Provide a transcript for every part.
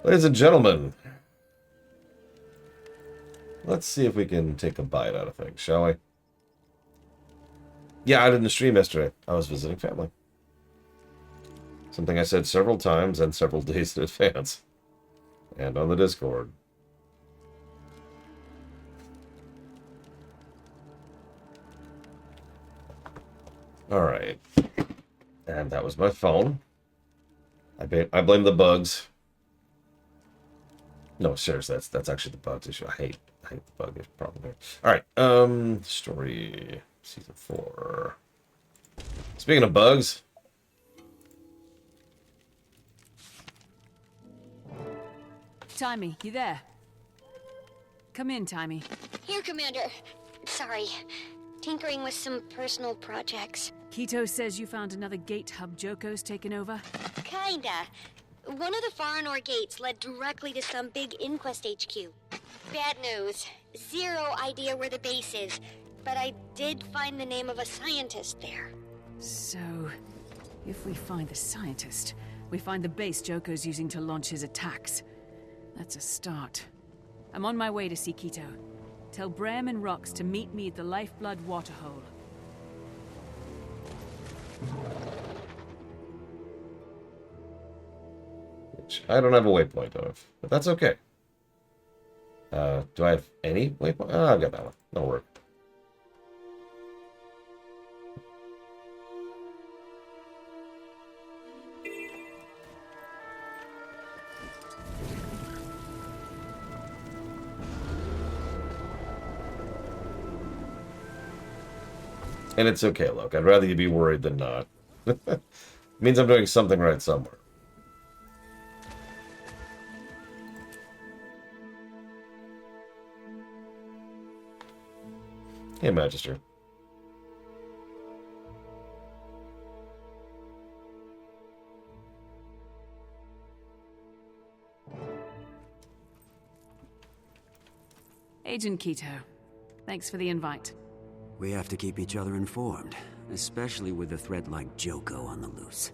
Ladies and gentlemen, let's see if we can take a bite out of things, shall we? Yeah, I didn't stream yesterday. I was visiting family. Something I said several times and several days in advance. And on the Discord. Alright. And that was my phone. I blame the bugs. No, seriously, that's actually the bugs issue. I hate the bug problem here. Alright, story season 4. Speaking of bugs. Timmy, you there? Come in, Timmy. Here, Commander. Sorry. Tinkering with some personal projects. Keto says you found another gate hub Joko's taken over? Kinda. One of the Farinor gates led directly to some big Inquest HQ. Bad news. Zero idea where the base is, but I did find the name of a scientist there. So, if we find the scientist, we find the base Joko's using to launch his attacks. That's a start. I'm on my way to see Keto. Tell Bram and Rox to meet me at the Lifeblood Waterhole. Which I don't have a waypoint of, but that's okay. Do I have any waypoint? Oh, I've got that one. That'll work. And it's okay, look. I'd rather you be worried than not. It means I'm doing something right somewhere. Hey, Magister. Agent Keto, thanks for the invite. We have to keep each other informed, especially with a threat like Joko on the loose.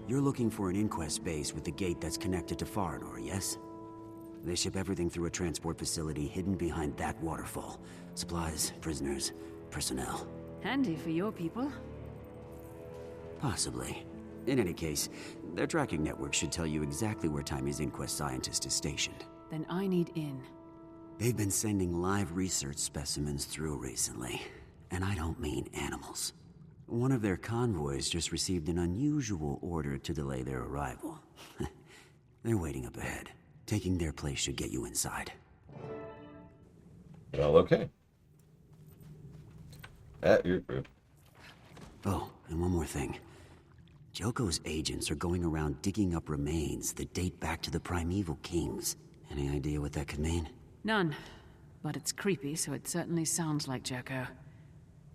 You're looking for an Inquest base with the gate that's connected to Farinor, yes? They ship everything through a transport facility hidden behind that waterfall. Supplies, prisoners, personnel. Handy for your people. Possibly. In any case, their tracking network should tell you exactly where Timmy's Inquest scientist is stationed. Then I need in. They've been sending live research specimens through recently, and I don't mean animals. One of their convoys just received an unusual order to delay their arrival. They're waiting up ahead. Taking their place should get you inside. Well, okay. At your group. Oh, and one more thing. Joko's agents are going around digging up remains that date back to the primeval kings. Any idea what that could mean? None. But it's creepy, so it certainly sounds like Joko.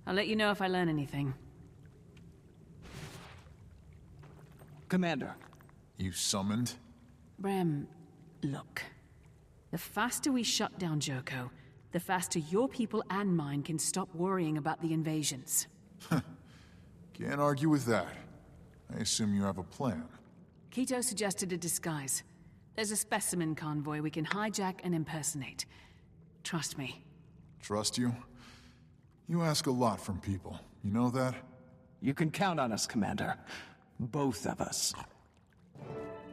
I'll let you know if I learn anything. Commander. You summoned? Bram, look. The faster we shut down Joko, the faster your people and mine can stop worrying about the invasions. Can't argue with that. I assume you have a plan. Keto suggested a disguise. There's a specimen convoy we can hijack and impersonate. Trust me. Trust you? You ask a lot from people. You know that? You can count on us, Commander. Both of us.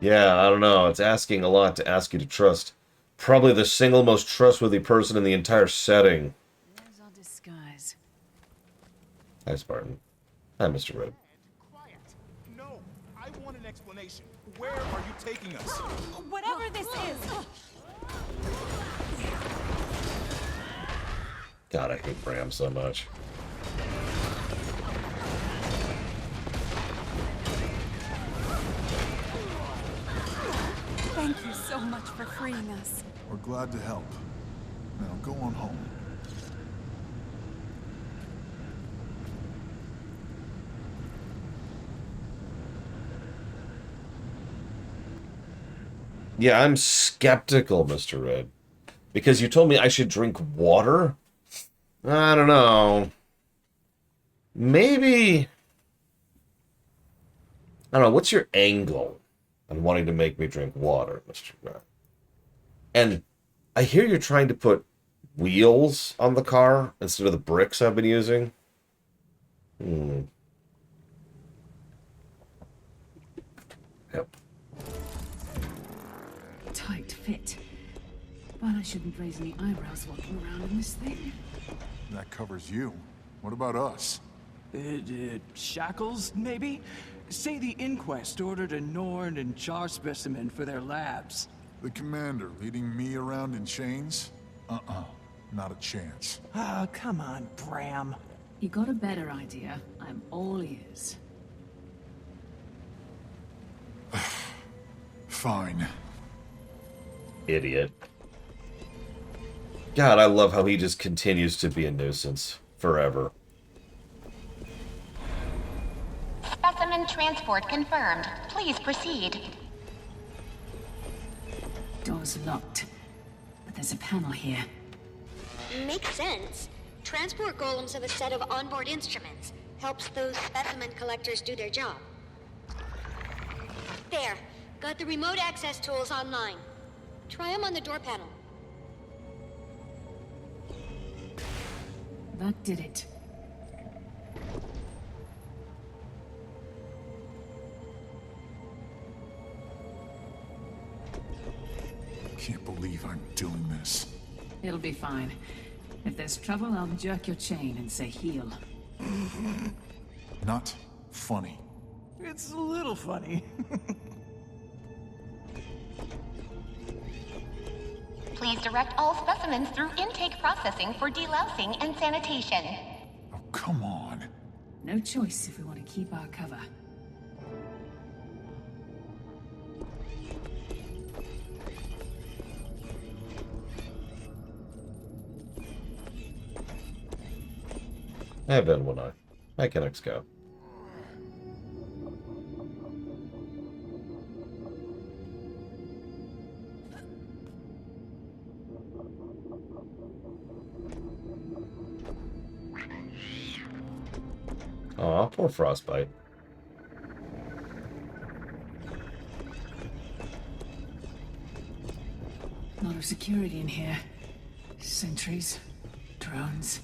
Yeah, I don't know. It's asking a lot to ask you to trust probably the single most trustworthy person in the entire setting. There's our disguise. Hi, Spartan. Hi, Mr. Red. Quiet. No, I want an explanation. Where are you taking us? Whatever this is! God, I hate Bram so much. Thank you so much for freeing us. We're glad to help. Now go on home. Yeah, I'm skeptical, Mr. Red. Because you told me I should drink water? I don't know. Maybe... I don't know, what's your angle? and wanting to make me drink water, Mr. Grant. And I hear you're trying to put wheels on the car instead of the bricks I've been using. Yep. Tight fit. But I shouldn't raise any eyebrows walking around in this thing. That covers you. What about us? Shackles, maybe? Say the Inquest ordered a Norn and Char specimen for their labs. The commander leading me around in chains? Not a chance. Ah, come on, Bram. You got a better idea? I'm all ears. Fine. Idiot. God, I love how he just continues to be a nuisance forever. Specimen transport confirmed. Please proceed. Door's locked. But there's a panel here. Makes sense. Transport golems have a set of onboard instruments. Helps those specimen collectors do their job. There. Got the remote access tools online. Try them on the door panel. That did it. Can't believe I'm doing this. It'll be fine. If there's trouble, I'll jerk your chain and say heal. Not funny. It's a little funny. Please direct all specimens through intake processing for delousing and sanitation. Oh, come on. No choice if we want to keep our cover. Hey, Ben, will I? Mechanics go. Aw, poor Frostbite. Lot of security in here. Sentries, drones.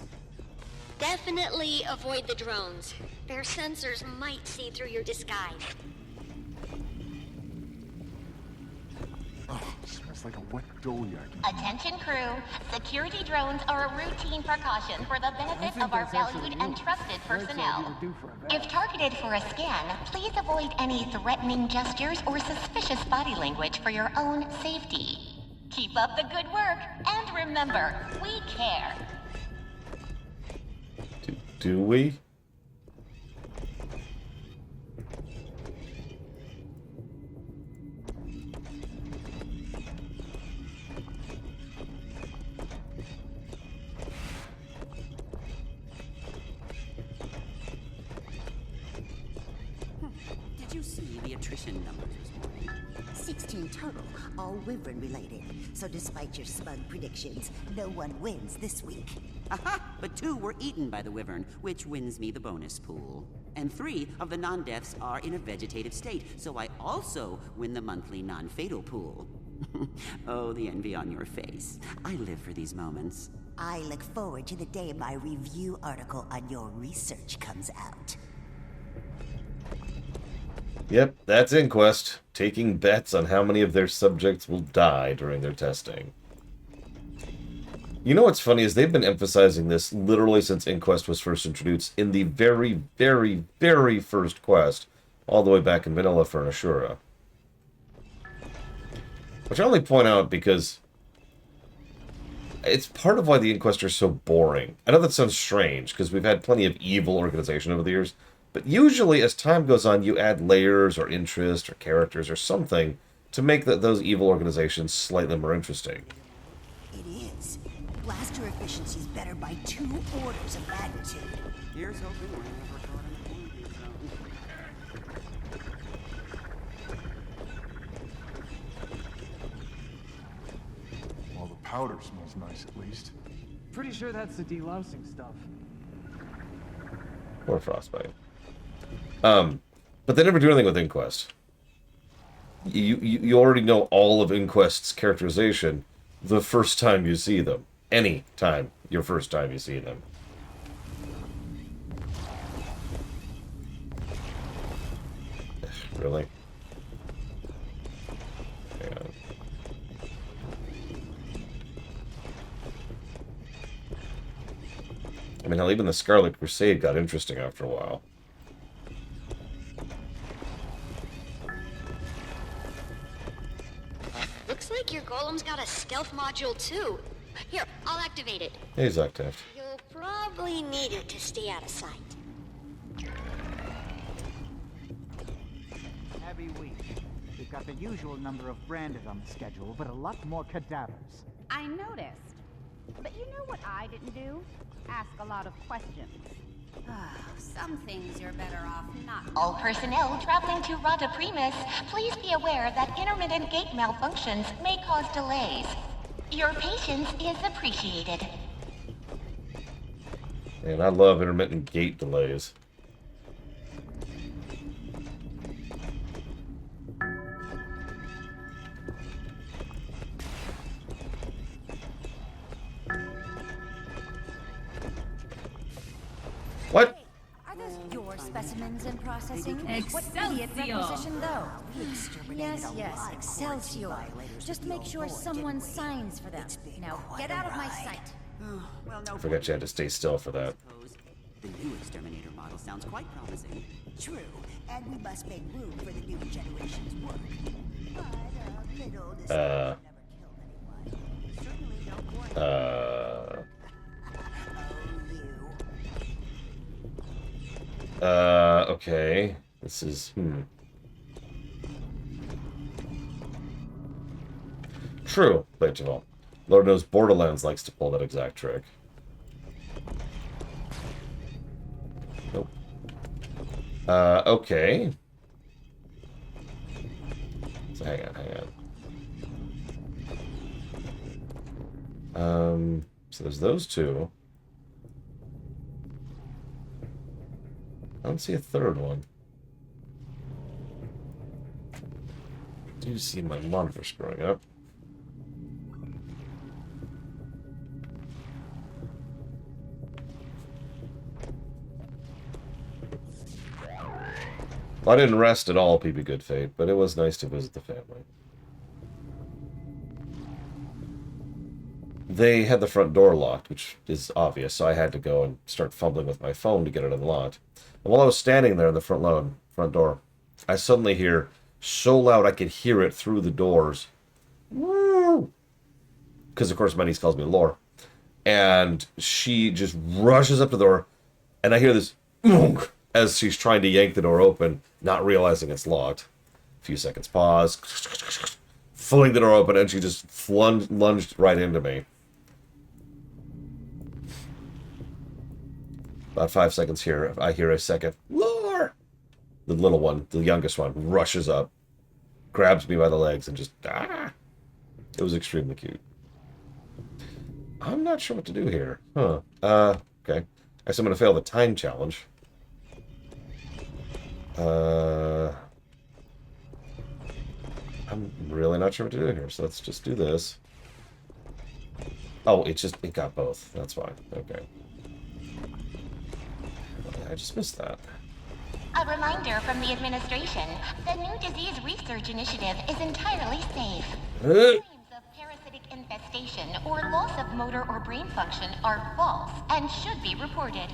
Definitely avoid the drones. Their sensors might see through your disguise. Oh, smells like a wet doohyard. Attention crew, security drones are a routine precaution for the benefit of our valued and trusted personnel. If targeted for a scan, please avoid any threatening gestures or suspicious body language for your own safety. Keep up the good work, and remember, we care. Do we? Did you see the attrition numbers this morning? 16 total, all Wyvern related. So despite your smug predictions, no one wins this week. Aha! But 2 were eaten by the Wyvern, which wins me the bonus pool. And 3 of the non-deaths are in a vegetative state, so I also win the monthly non-fatal pool. Oh, the envy on your face. I live for these moments. I look forward to the day my review article on your research comes out. Yep, that's Inquest, taking bets on how many of their subjects will die during their testing. You know what's funny is they've been emphasizing this literally since Inquest was first introduced in the very, very, very first quest, all the way back in Vanilla for Ashura. Which I only point out because it's part of why the Inquest are so boring. I know that sounds strange, because we've had plenty of evil organization over the years, but usually as time goes on, you add layers or interest or characters or something to make those evil organizations slightly more interesting. It is. Blaster efficiency's better by 2 orders of magnitude. Here's hoping we're in a recording zone. Well, the powder smells nice at least. Pretty sure that's the delousing stuff. Or Frostbite. But they never do anything with Inquest. You already know all of Inquest's characterization the first time you see them. Any time, your first time you see them. Really? Hang on. I mean, hell, even the Scarlet Crusade got interesting after a while. Looks like your golem's got a stealth module too. Here, I'll activate it. Hey, Zoctaft. You'll probably need it to stay out of sight. Heavy week. We've got the usual number of branded on the schedule, but a lot more cadavers. I noticed. But you know what I didn't do? Ask a lot of questions. Some things you're better off not. All personnel traveling to Rata Primus, please be aware that intermittent gate malfunctions may cause delays. Your patience is appreciated. Man, I love intermittent gate delays. What? Are those your specimens in processing? Excelsior! What idiot requisition, though? Yes, Excelsior. Just make sure someone signs for them. Now, get out of my sight. I forgot you had to stay still for that. The new exterminator model sounds quite promising. True, and we must make room for the new generation's work. But little this never killed anyone. Certainly don't warn Okay. This is, True, Beethoven. Lord knows Borderlands likes to pull that exact trick. Nope. Okay. So hang on. So there's those two. I don't see a third one. I do see my monitor screwing up. Well, I didn't rest at all, PB Good Fate, but it was nice to visit the family. They had the front door locked, which is obvious, so I had to go and start fumbling with my phone to get it unlocked. And while I was standing there in the front door, I suddenly hear so loud I could hear it through the doors. Woo! Because, of course, my niece calls me Lore. And she just rushes up to the door, and I hear this as she's trying to yank the door open, not realizing it's locked. A few seconds pause, fling the door open, and she just lunged right into me. About 5 seconds here, I hear a second, Lore! The little one, the youngest one, rushes up, grabs me by the legs, and just, ah! It was extremely cute. I'm not sure what to do here. Huh. Okay. I guess I'm going to fail the time challenge. I'm really not sure what to do here, so let's just do this. Oh, it got both. That's fine. Okay. I just missed that. A reminder from the administration, the new disease research initiative is entirely safe. Claims of parasitic infestation or loss of motor or brain function are false and should be reported.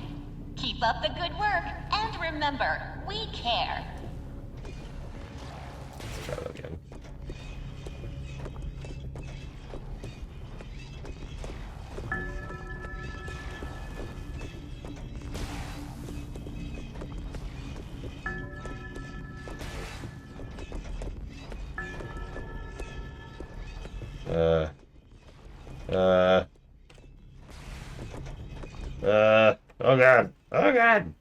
Keep up the good work, and remember, we care. Let's try that again. Oh god! Oh god!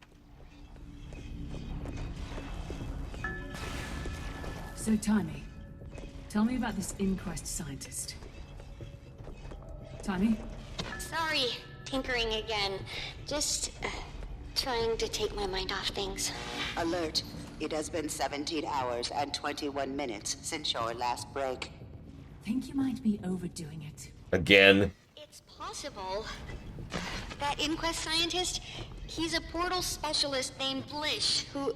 So, Timmy, tell me about this Inquest scientist. Timmy? Sorry, tinkering again. Just trying to take my mind off things. Alert. It has been 17 hours and 21 minutes since your last break. Think you might be overdoing it. Again. It's possible. That Inquest scientist, he's a portal specialist named Blish, who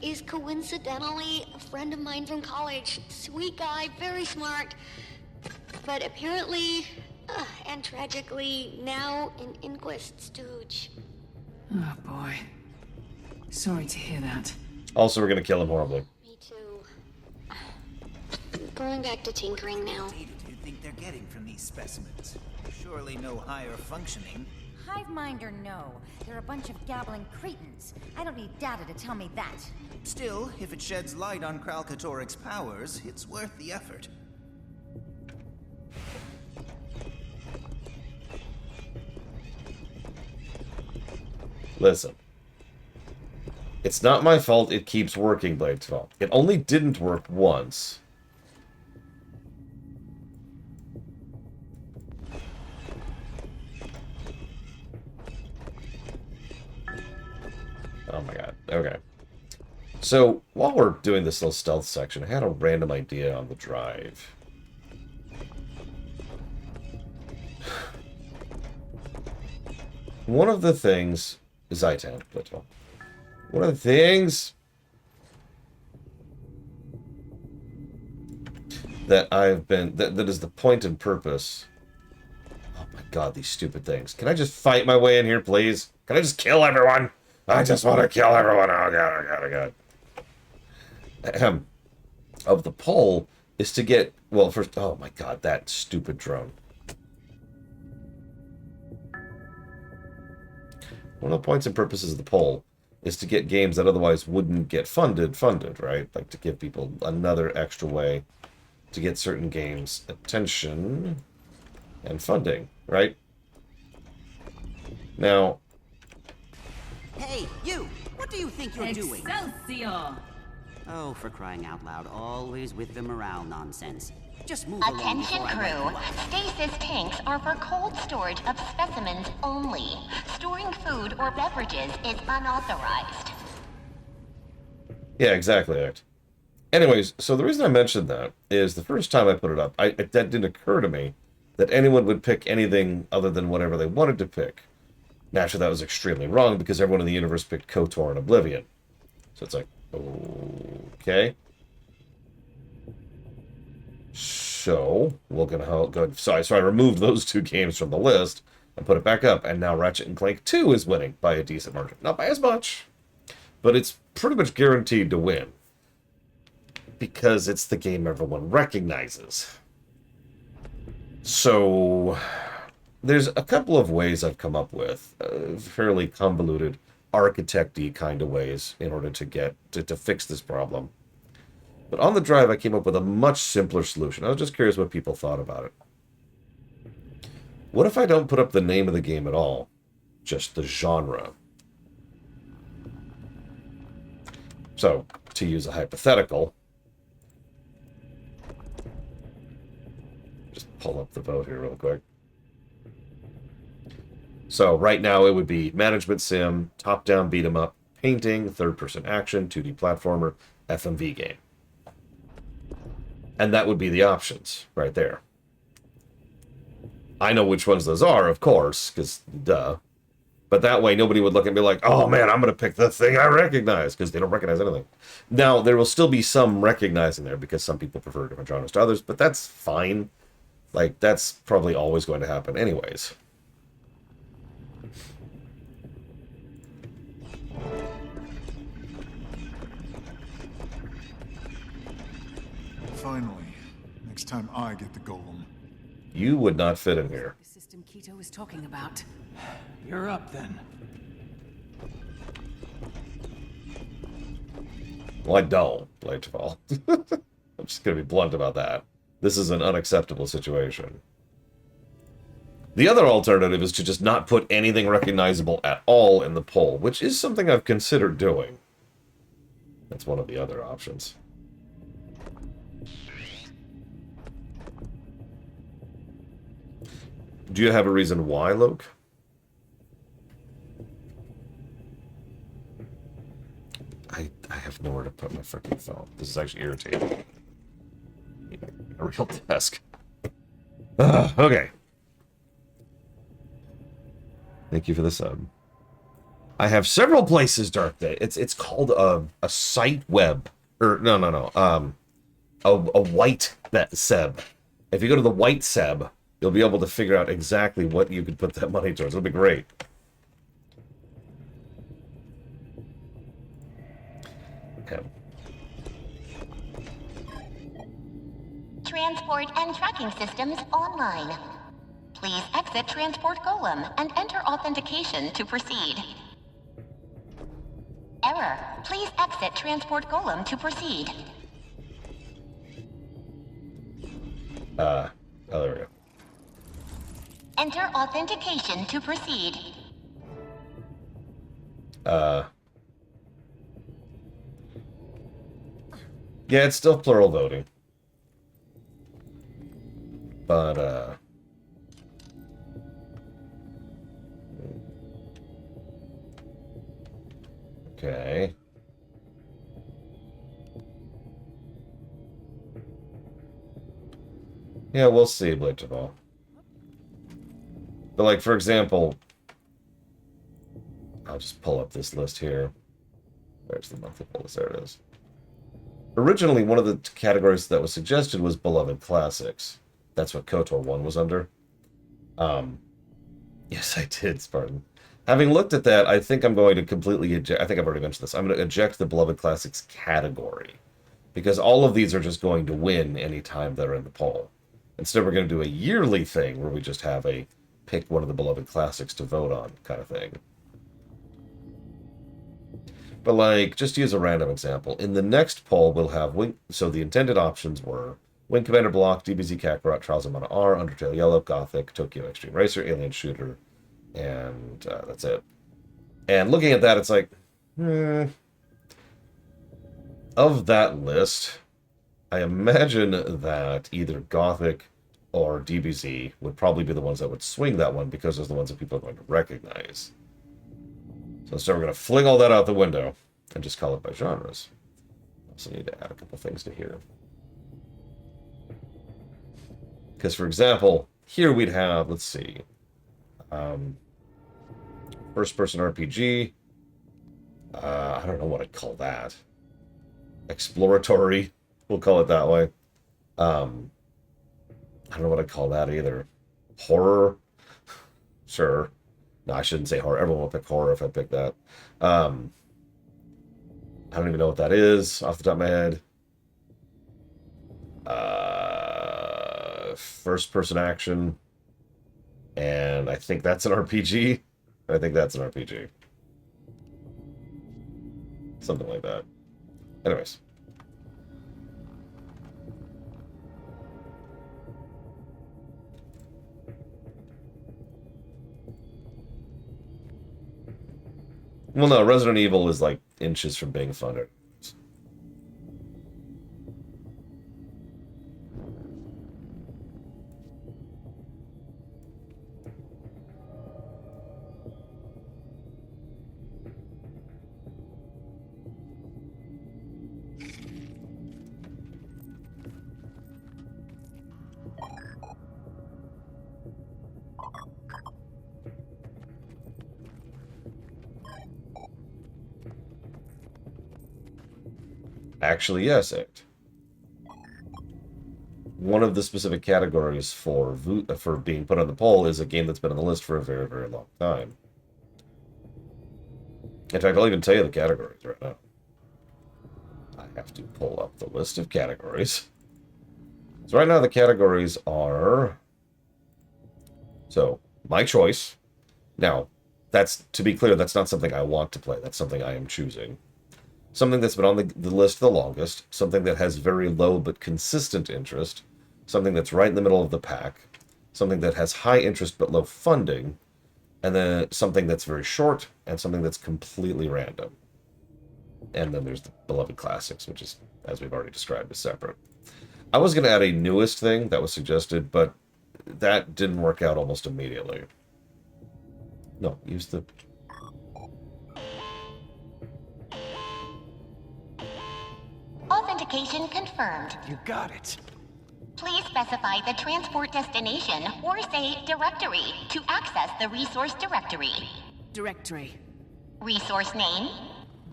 is coincidentally a friend of mine from college. Sweet guy, very smart. But apparently, and tragically, now an Inquest stooge. Oh boy. Sorry to hear that. Also, we're gonna kill him horribly. Me too. Going back to tinkering now. What data do you think they're getting from these specimens? Surely no higher functioning. Hive mind or no, they're a bunch of gabbling cretins. I don't need data to tell me that. Still, if it sheds light on Kralkatoric's powers, it's worth the effort. Listen. It's not my fault it keeps working, Bladesfall. It only didn't work once. Oh my god. Okay. So, while we're doing this little stealth section, I had a random idea on the drive. One of the things... Zaitan, Bladesfall. One of the things that I've been... That is the point and purpose... Oh my god, these stupid things. Can I just fight my way in here, please? Can I just kill everyone? I just want to kill everyone. Oh god, oh god, oh god. Of the poll is to get... Well, first... Oh my god, that stupid drone. One of the points and purposes of the poll is to get games that otherwise wouldn't get funded, right? Like to give people another extra way to get certain games attention and funding, right? Now... Hey, you! What do you think you're doing? Excelsior! Oh, for crying out loud, always with the morale nonsense. Just move Attention along crew, stasis tanks are for cold storage of specimens only. Storing food or beverages is unauthorized. Yeah, exactly. Act. Anyways, so the reason I mentioned that is the first time I put it up, that didn't occur to me that anyone would pick anything other than whatever they wanted to pick. Naturally, that was extremely wrong because everyone in the universe picked KOTOR and Oblivion. So it's like, okay. So, we're gonna go. So I removed those two games from the list and put it back up, and now Ratchet and Clank 2 is winning by a decent margin. Not by as much, but it's pretty much guaranteed to win. Because it's the game everyone recognizes. So, there's a couple of ways I've come up with, fairly convoluted, architect-y kind of ways in order to get to fix this problem. But on the drive, I came up with a much simpler solution. I was just curious what people thought about it. What if I don't put up the name of the game at all? Just the genre. So, to use a hypothetical, just pull up the vote here real quick. So, right now it would be management sim, top-down beat-em-up, painting, third-person action, 2D platformer, FMV game. And that would be the options right there. I know which ones those are, of course, because duh. But that way nobody would look and be like, oh man, I'm going to pick the thing I recognize, because they don't recognize anything. Now, there will still be some recognizing there, because some people prefer different genres to others, but that's fine. Like, that's probably always going to happen anyways. Finally. Next time I get the golem. You would not fit in here. The system Keto was talking about. You're up then. Well, I don't, Bladesfall. I'm just going to be blunt about that. This is an unacceptable situation. The other alternative is to just not put anything recognizable at all in the poll, which is something I've considered doing. That's one of the other options. Do you have a reason why, Loke? put my freaking phone? This is actually irritating. A real desk. Okay. Thank you for the sub. I have several places, Dark Day. It's called a site web. Or no. A white seb. If you go to the white seb, you'll be able to figure out exactly what you could put that money towards. It'll be great. Okay. Transport and tracking systems online. Please exit Transport Golem and enter authentication to proceed. Error. Please exit Transport Golem to proceed. Oh, there we go. Enter authentication to proceed. Yeah, it's still plural voting. But, okay. Yeah, we'll see, Blade to Ball. But, like, for example, I'll just pull up this list here. Where's the monthly pull list? There it is. Originally, one of the categories that was suggested was Beloved Classics. That's what KOTOR 1 was under. Yes, I did, Spartan. Having looked at that, I think I'm going to completely eject... I think I've already mentioned this. I'm going to eject the Beloved Classics category. Because all of these are just going to win anytime they're in the poll. Instead, we're going to do a yearly thing where we just have a pick one of the Beloved Classics to vote on kind of thing. But, like, just to use a random example, in the next poll, we'll have... So the intended options were Wing Commander Block, DBZ Kakarot, Trials of Mana R, Undertale Yellow, Gothic, Tokyo Extreme Racer, Alien Shooter, and that's it. And looking at that, it's like, of that list, I imagine that either Gothic or DBZ would probably be the ones that would swing that one because those are the ones that people are going to recognize. So instead, we're going to fling all that out the window and just call it by genres. Also need to add a couple things to here. Because, for example, here we'd have, let's see, first-person RPG. I don't know what I'd call that. Exploratory, we'll call it that way. I don't know what I'd call that either. Horror? Sure. No, I shouldn't say horror. Everyone will pick horror if I pick that. I don't even know what that is off the top of my head. First-person action. And I think that's an RPG. I think that's an RPG. Something like that. Anyways. Well, no, Resident Evil is like inches from being fun. Actually, yes, Act. One of the specific categories for being put on the poll is a game that's been on the list for a very, very long time. In fact, I'll even tell you the categories right now. I have to pull up the list of categories. So right now the categories are... So, my choice. Now, that's, to be clear, that's not something I want to play. That's something I am choosing. Something that's been on the list the longest, something that has very low but consistent interest, something that's right in the middle of the pack, something that has high interest but low funding, and then something that's very short, and something that's completely random. And then there's the Beloved Classics, which is, as we've already described, is separate. I was going to add a newest thing that was suggested, but that didn't work out almost immediately. No, use the... location confirmed. You got it. Please specify the transport destination, or say directory, to access the resource directory. Directory. Resource name?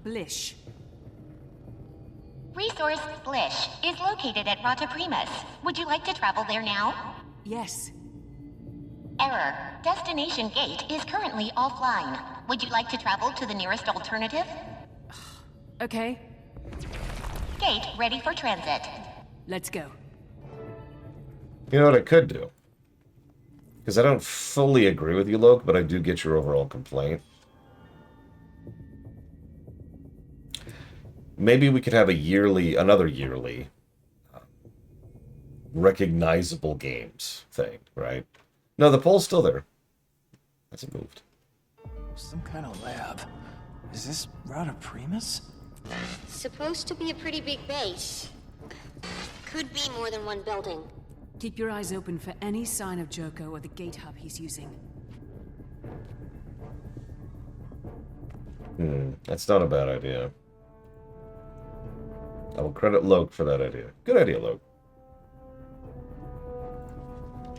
Blish. Resource Blish is located at Rata Primus. Would you like to travel there now? Yes. Error. Destination gate is currently offline. Would you like to travel to the nearest alternative? Okay. Gate ready for transit. Let's go. You know what I could do? Because I don't fully agree with you, Loke, but I do get your overall complaint. Maybe we could have another yearly recognizable games thing, right? No, the poll's still there. Hasn't moved. Some kind of lab. Is this Rata Primus? Supposed to be a pretty big base. Could be more than one building. Keep your eyes open for any sign of Joko or the gate hub he's using. That's not a bad idea. I will credit Loke for that idea. Good idea, Loke.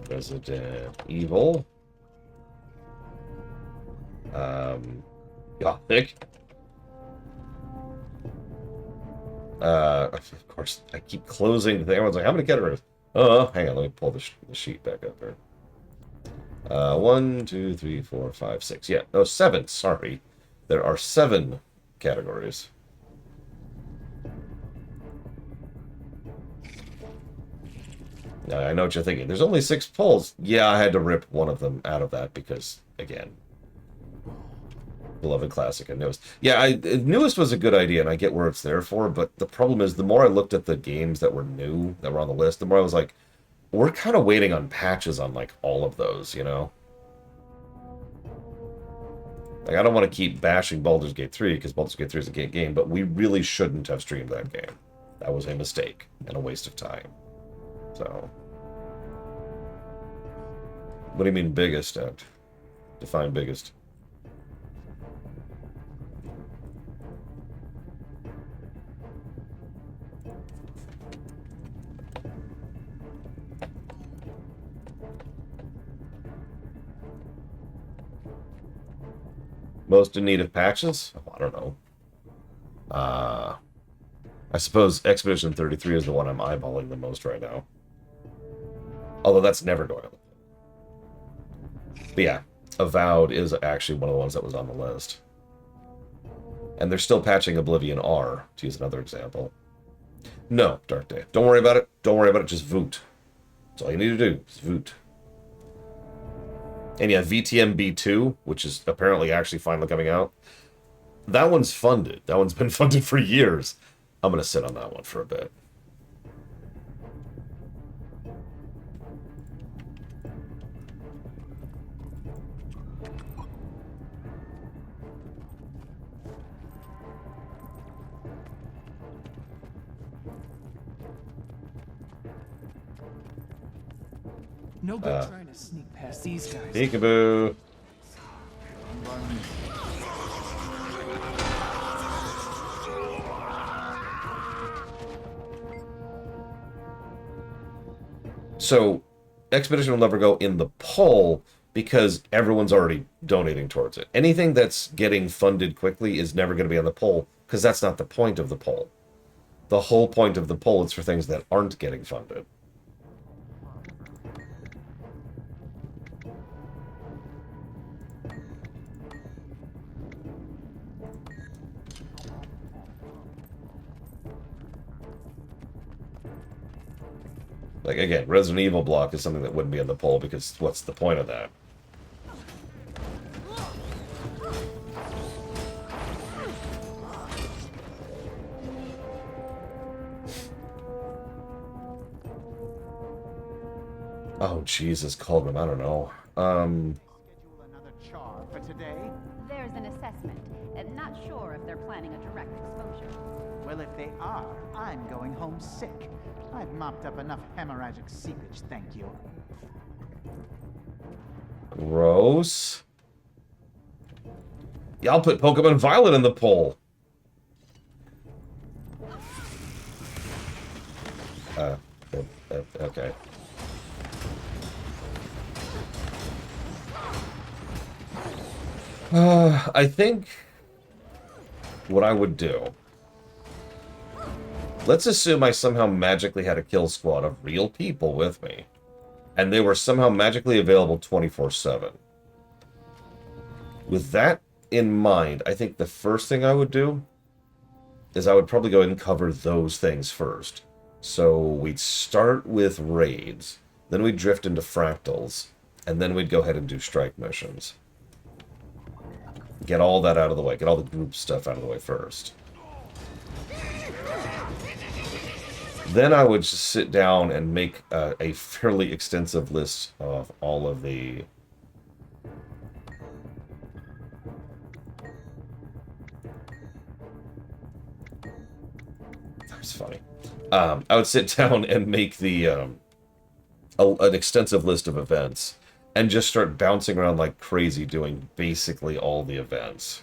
Resident Evil. Gothic. Of course, I keep closing the thing. Everyone's like, how many categories? Oh, hang on, let me pull the sheet back up here. 1, 2, 3, 4, 5, 6. Yeah, no, 7, sorry. There are 7 categories. Now, I know what you're thinking. There's only 6 polls. Yeah, I had to rip one of them out of that because, again, beloved classic and newest. Yeah, newest was a good idea, and I get where it's there for, but the problem is the more I looked at the games that were new, that were on the list, the more I was like, we're kind of waiting on patches on, like, all of those, you know? Like, I don't want to keep bashing Baldur's Gate 3, because Baldur's Gate 3 is a great game, but we really shouldn't have streamed that game. That was a mistake, and a waste of time. So... What do you mean biggest, Ed? Define biggest. Most in need of patches? Oh, I don't know. I suppose Expedition 33 is the one I'm eyeballing the most right now. Although that's never going on. But yeah, Avowed is actually one of the ones that was on the list. And they're still patching Oblivion R, to use another example. No, Dark Day. Don't worry about it. Don't worry about it. Just voot. That's all you need to do. Just voot. And yeah, VTMB2, which is apparently actually finally coming out. That one's funded. That one's been funded for years. I'm going to sit on that one for a bit. No good trying to sneak past these guys. Peekaboo. So, Expedition will never go in the poll because everyone's already donating towards it. Anything that's getting funded quickly is never going to be on the poll because that's not the point of the poll. The whole point of the poll is for things that aren't getting funded. Like, again, Resident Evil block is something that wouldn't be in the poll because what's the point of that? Oh, Jesus, Colgan, I don't know. For today? There's an assessment. I'm not sure if they're planning a direct exposure. Well, if they are, I'm going home sick. I've mopped up enough hemorrhagic seepage, thank you. Gross. Yeah, I'll put Pokemon Violet in the poll. Okay. I think what I would do... Let's assume I somehow magically had a kill squad of real people with me. And they were somehow magically available 24/7. With that in mind, I think the first thing I would do is I would probably go ahead and cover those things first. So we'd start with raids, then we'd drift into fractals, and then we'd go ahead and do strike missions. Get all that out of the way, get all the group stuff out of the way first. Then I would just sit down and make a fairly extensive list of all of the... That's funny. I would sit down and make the an extensive list of events and just start bouncing around like crazy doing basically all the events.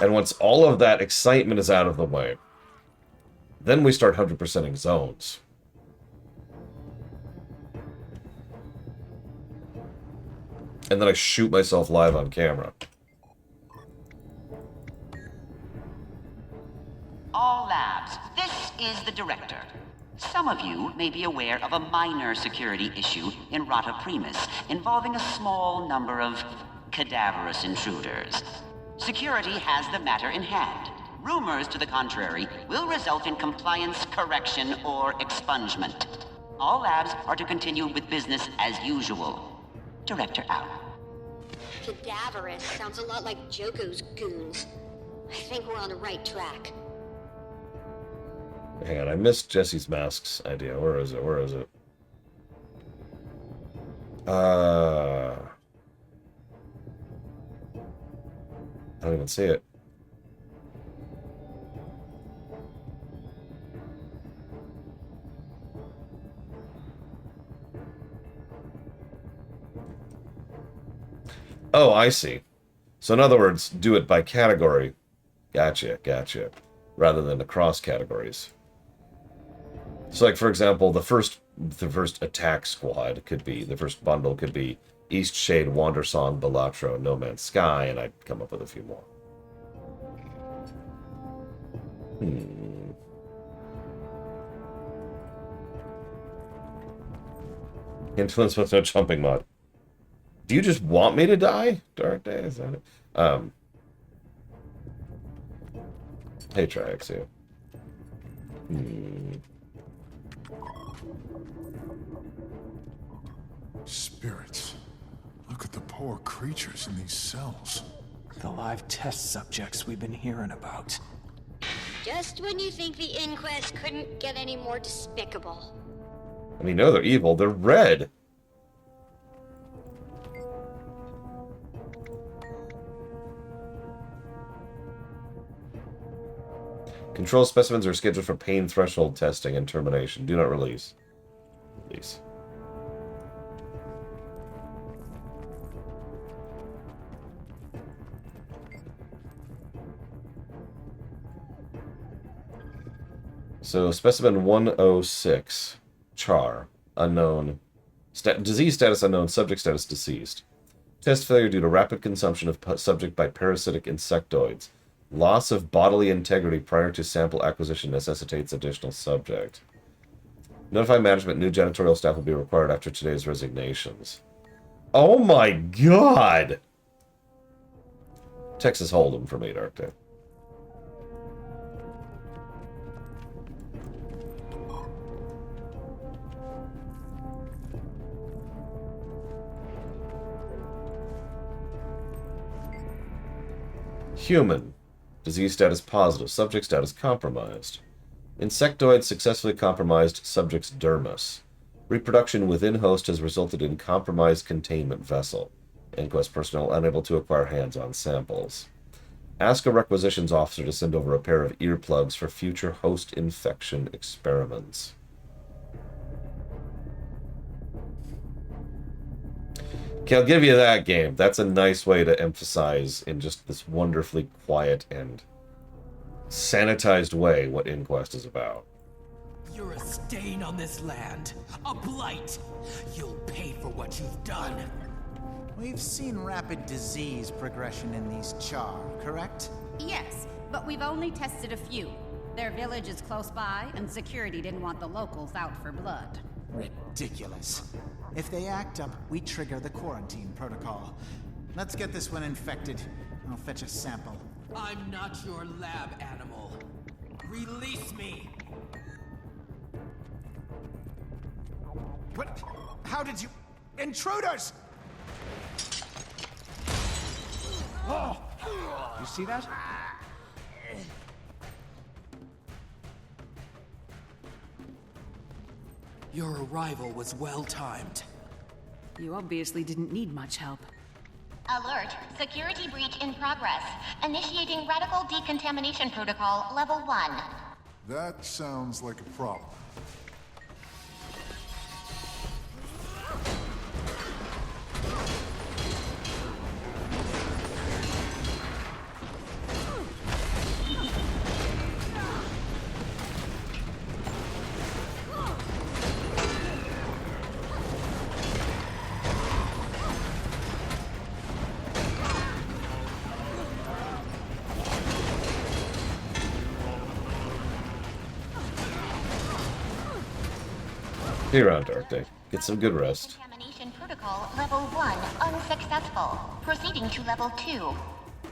And once all of that excitement is out of the way, then we start 100%ing zones. And then I shoot myself live on camera. All labs, this is the director. Some of you may be aware of a minor security issue in Rata Primus involving a small number of cadaverous intruders. Security has the matter in hand. Rumors to the contrary will result in compliance, correction, or expungement. All labs are to continue with business as usual. Director out. Cadaverous sounds a lot like Joko's goons. I think we're on the right track. Hang on, I missed Jesse's masks idea. Where is it? Where is it? I don't even see it. Oh, I see. So in other words, do it by category. Gotcha, gotcha. Rather than across categories. So like, for example, the first attack squad could be, the first bundle could be East Shade, Wandersong, Balatro, No Man's Sky, and I'd come up with a few more. Influence with no jumping mod. Do you just want me to die? Dark Day, is that it? Hey, Triaxia. Spirits. Look at the poor creatures in these cells. The live test subjects we've been hearing about. Just when you think the inquest couldn't get any more despicable. I mean, no, they're evil. They're red. Control specimens are scheduled for pain threshold testing and termination. Do not release. Release. So, specimen 106, Char, unknown, disease status unknown, subject status deceased. Test failure due to rapid consumption of subject by parasitic insectoids. Loss of bodily integrity prior to sample acquisition necessitates additional subject. Notify management new janitorial staff will be required after today's resignations. Oh my god! Texas Hold'em for me, Dark Day. Human. Disease status positive. Subject status compromised. Insectoid successfully compromised subject's dermis. Reproduction within host has resulted in compromised containment vessel. Inquest personnel unable to acquire hands-on samples. Ask a requisitions officer to send over a pair of earplugs for future host infection experiments. Okay, I'll give you that, game. That's a nice way to emphasize in just this wonderfully quiet and sanitized way what Inquest is about. You're a stain on this land. A blight. You'll pay for what you've done. We've seen rapid disease progression in these Char, correct? Yes, but we've only tested a few. Their village is close by, and security didn't want the locals out for blood. Ridiculous. If they act up, we trigger the quarantine protocol. Let's get this one infected. I'll fetch a sample. I'm not your lab animal. Release me! What? How did you... Intruders! Oh! You see that? Your arrival was well-timed. You obviously didn't need much help. Alert. Security breach in progress. Initiating radical decontamination protocol level 1. That sounds like a problem. See you around, Dark Day. Get some good rest. Decontamination protocol level 1 unsuccessful. Proceeding to level 2.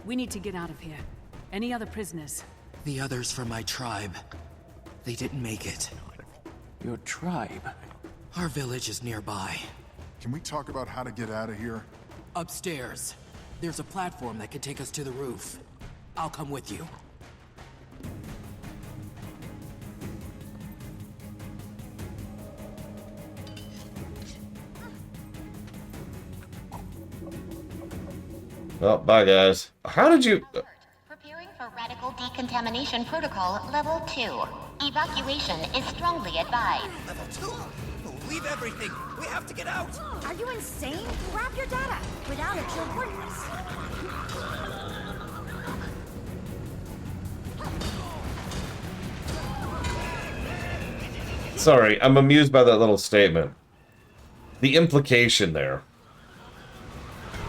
We need to get out of here. Any other prisoners? The others from my tribe. They didn't make it. Your tribe? Our village is nearby. Can we talk about how to get out of here? Upstairs. There's a platform that can take us to the roof. I'll come with you. Well, bye, guys. How did you... Preparing for radical decontamination protocol level 2. Evacuation is strongly advised. Level 2? Leave everything! We have to get out! Are you insane? Grab your data. Without it, you're worthless. Sorry, I'm amused by that little statement. The implication there.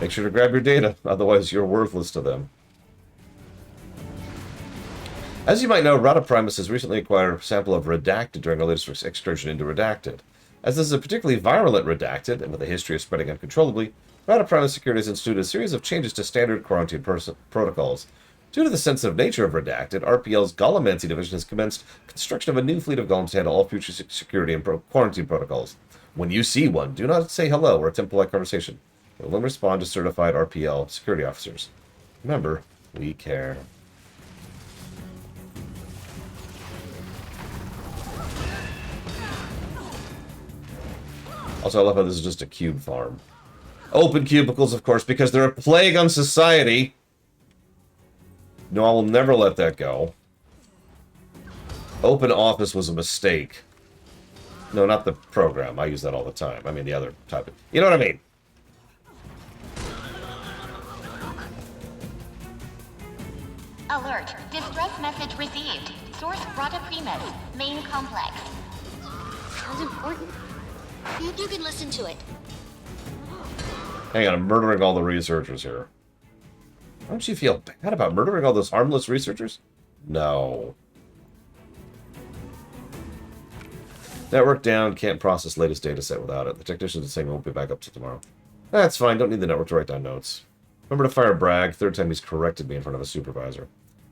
Make sure to grab your data, otherwise you're worthless to them. As you might know, Rata Primus has recently acquired a sample of Redacted during our latest excursion into Redacted. As this is a particularly virulent Redacted, and with a history of spreading uncontrollably, Rata Primus Security has instituted a series of changes to standard quarantine protocols. Due to the sensitive nature of Redacted, RPL's Golemancy division has commenced construction of a new fleet of golems to handle all future security and quarantine protocols. When you see one, do not say hello or attempt polite conversation. It will respond to certified RPL security officers. Remember, we care. Also, I love how this is just a cube farm. Open cubicles, of course, because they're a plague on society. No, I will never let that go. Open office was a mistake. No, not the program. I use that all the time. I mean, the other type of... You know what I mean? Alert. Distress message received. Source Rata Primus. Main complex. Sounds important. See if you can listen to it. Hang on, I'm murdering all the researchers here. Don't you feel bad about murdering all those harmless researchers? No. Network down, can't process latest dataset without it. The technicians are saying won't be back up till tomorrow. That's fine, don't need the network to write down notes. Remember to fire Bragg, third time he's corrected me in front of a supervisor.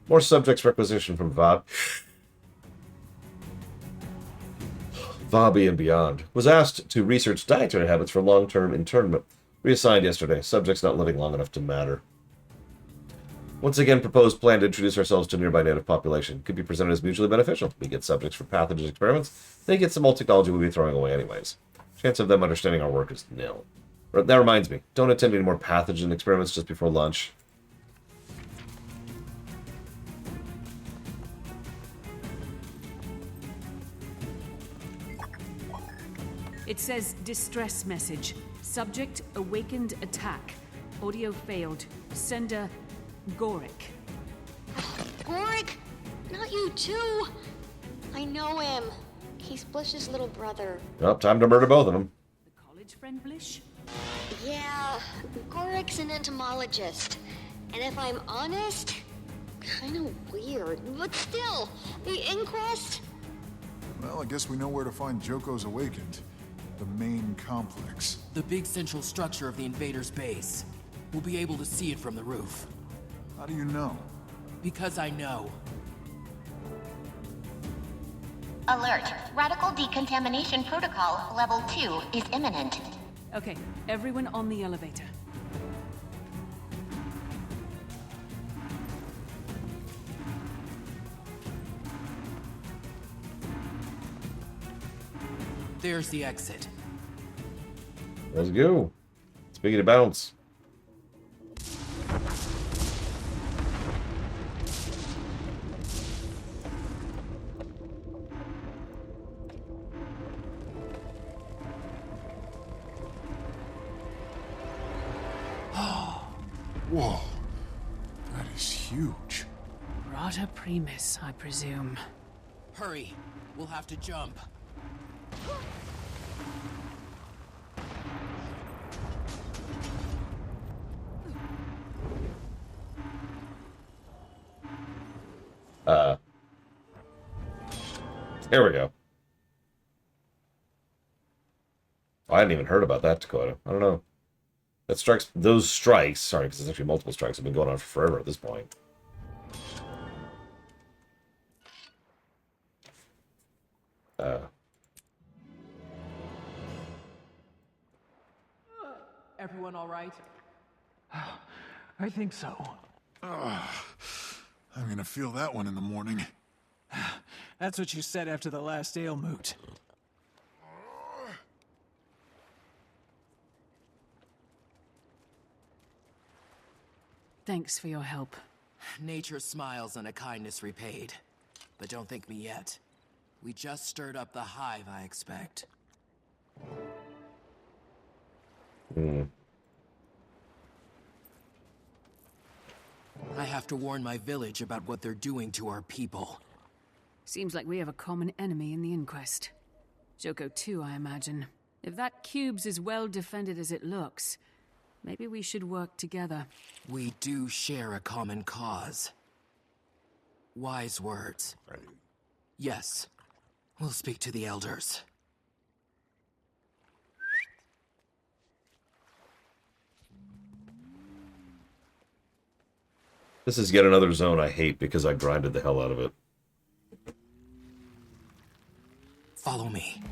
More subjects requisition from Vabi and beyond. Was asked to research dietary habits for long-term internment. Reassigned yesterday. Subjects not living long enough to matter. Once again, proposed plan to introduce ourselves to nearby native population. Could be presented as mutually beneficial. We get subjects for pathogen experiments. They get some old technology we'll be throwing away anyways. Chance of them understanding our work is nil. That reminds me. Don't attempt any more pathogen experiments just before lunch. It says distress message. Subject awakened attack. Audio failed. Sender Gorick. Gorick? Not you too. I know him. He's Blish's little brother. Well, time to murder both of them. College friend Blish? Yeah, Gorick's an entomologist. And if I'm honest, kind of weird. But still, the inquest? Well, I guess we know where to find Joko's Awakened. The main complex. The big central structure of the invaders' base. We'll be able to see it from the roof. How do you know? Because I know. Alert. Radical decontamination protocol level 2 is imminent. Okay, everyone on the elevator. There's the exit. Let's go. Speaking of bounce. Whoa. That is huge. Rata Primus, I presume. Hurry. We'll have to jump. Here we go. Oh, I hadn't even heard about that, Dakota. I don't know. That strikes, those strikes, sorry, because there's actually multiple strikes, have been going on for forever at this point. Everyone all right? I think so. I'm gonna feel that one in the morning. That's what you said after the last ale moot. Thanks for your help. Nature smiles on a kindness repaid. But don't thank me yet. We just stirred up the hive, I expect. I have to warn my village about what they're doing to our people. Seems like we have a common enemy in the inquest. Joko too, I imagine. If that cube's as well defended as it looks, maybe we should work together. We do share a common cause. Wise words. Yes. We'll speak to the elders. This is yet another zone I hate because I grinded the hell out of it. Follow me.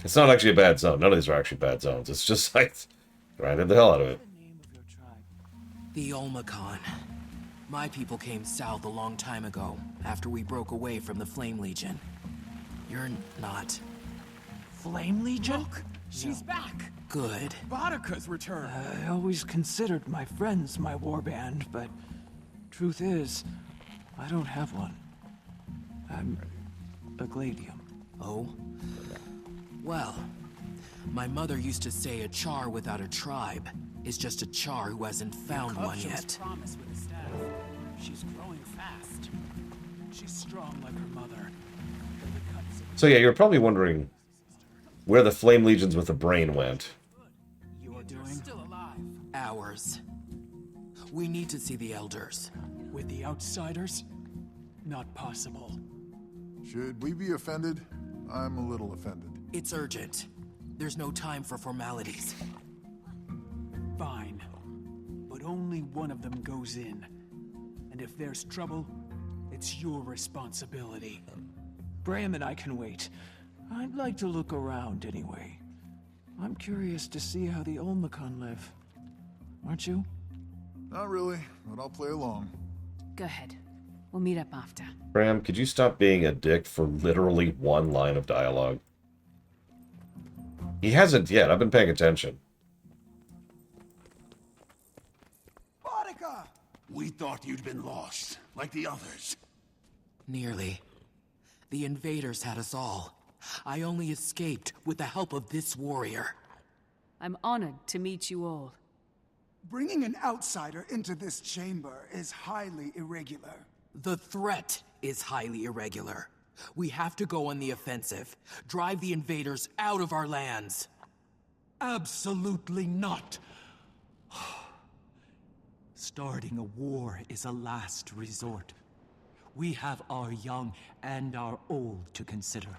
It's not actually a bad zone. None of these are actually bad zones. It's just like grinded the hell out of it. The Olmecon. My people came south a long time ago, after we broke away from the Flame Legion. You're not. Flame Legion? Look, she's back. Good. Boudica's returned. I always considered my friends my warband, but truth is, I don't have one. I'm a Gladium. Oh? Well, my mother used to say a char without a tribe is just a char who hasn't found one yet. Promise with the staff. She's growing fast. She's strong like her mother. So yeah, you're probably wondering where the Flame Legions with the brain went. You're doing still alive. Ours. We need to see the elders. With the outsiders? Not possible. Should we be offended? I'm a little offended. It's urgent. There's no time for formalities. Fine. But only one of them goes in. And if there's trouble, it's your responsibility. Bram and I can wait. I'd like to look around anyway. I'm curious to see how the Olmecon live. Aren't you? Not really, but I'll play along. Go ahead. We'll meet up after. Bram, could you stop being a dick for literally one line of dialogue? He hasn't yet. I've been paying attention. Boudica! We thought you'd been lost, like the others. Nearly. The invaders had us all. I only escaped with the help of this warrior. I'm honored to meet you all. Bringing an outsider into this chamber is highly irregular. The threat is highly irregular. We have to go on the offensive. Drive the invaders out of our lands. Absolutely not. Starting a war is a last resort. We have our young and our old to consider.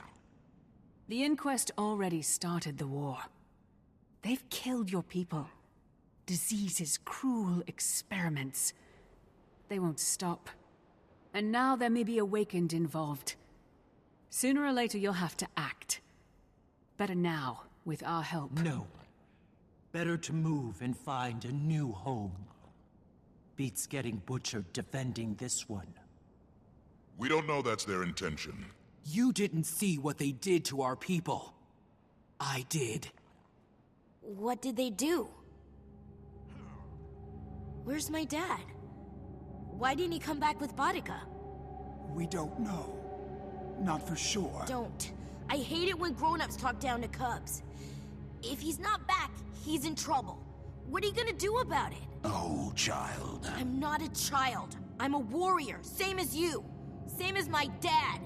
The Inquest already started the war. They've killed your people. Diseases, cruel experiments. They won't stop. And now there may be Awakened involved. Sooner or later you'll have to act. Better now, with our help. No. Better to move and find a new home. Beats getting butchered defending this one. We don't know that's their intention. You didn't see what they did to our people. I did. What did they do? Where's my dad? Why didn't he come back with Boudica? We don't know. Not for sure. Don't. I hate it when grown-ups talk down to cubs. If he's not back, he's in trouble. What are you gonna do about it? Oh, child. I'm not a child. I'm a warrior, same as you. Same as my dad.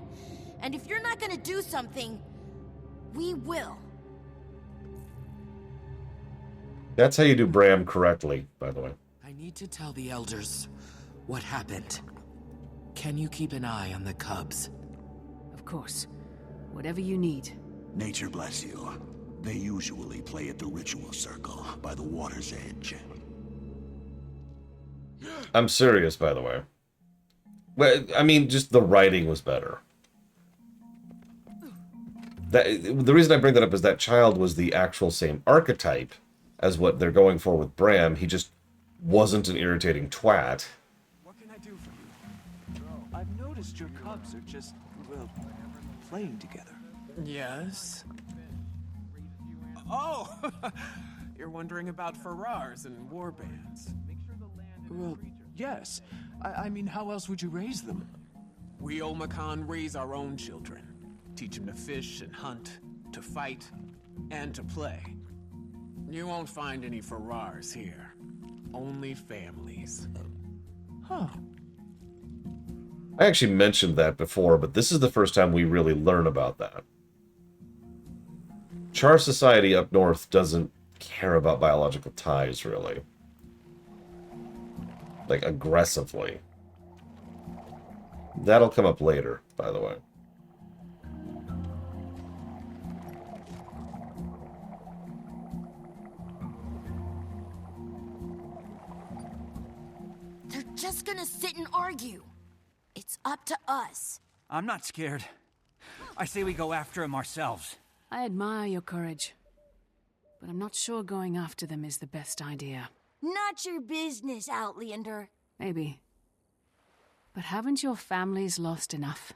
And if you're not gonna do something, we will. That's how you do Bram correctly, by the way. I need to tell the elders what happened. Can you keep an eye on the cubs? Of course. Whatever you need. Nature bless you. They usually play at the ritual circle by the water's edge. I'm serious, by the way. Well, I mean, just the writing was better. The reason I bring that up is that child was the actual same archetype as what they're going for with Bram. He just wasn't an irritating twat. What can I do for you? I've noticed your cubs are just, well, playing together. Yes? Oh! You're wondering about Ferrars and warbands. Well, yes. I mean, how else would you raise them? We Olmecon raise our own children. Teach them to fish and hunt, to fight, and to play. You won't find any Ferrars here. Only families. Huh. I actually mentioned that before, but this is the first time we really learn about that. Char society up north doesn't care about biological ties, really. Like, aggressively. That'll come up later, by the way. They're just gonna sit and argue. It's up to us. I'm not scared. I say we go after him ourselves. I admire your courage. But I'm not sure going after them is the best idea. Not your business, Outlander. Maybe. But haven't your families lost enough?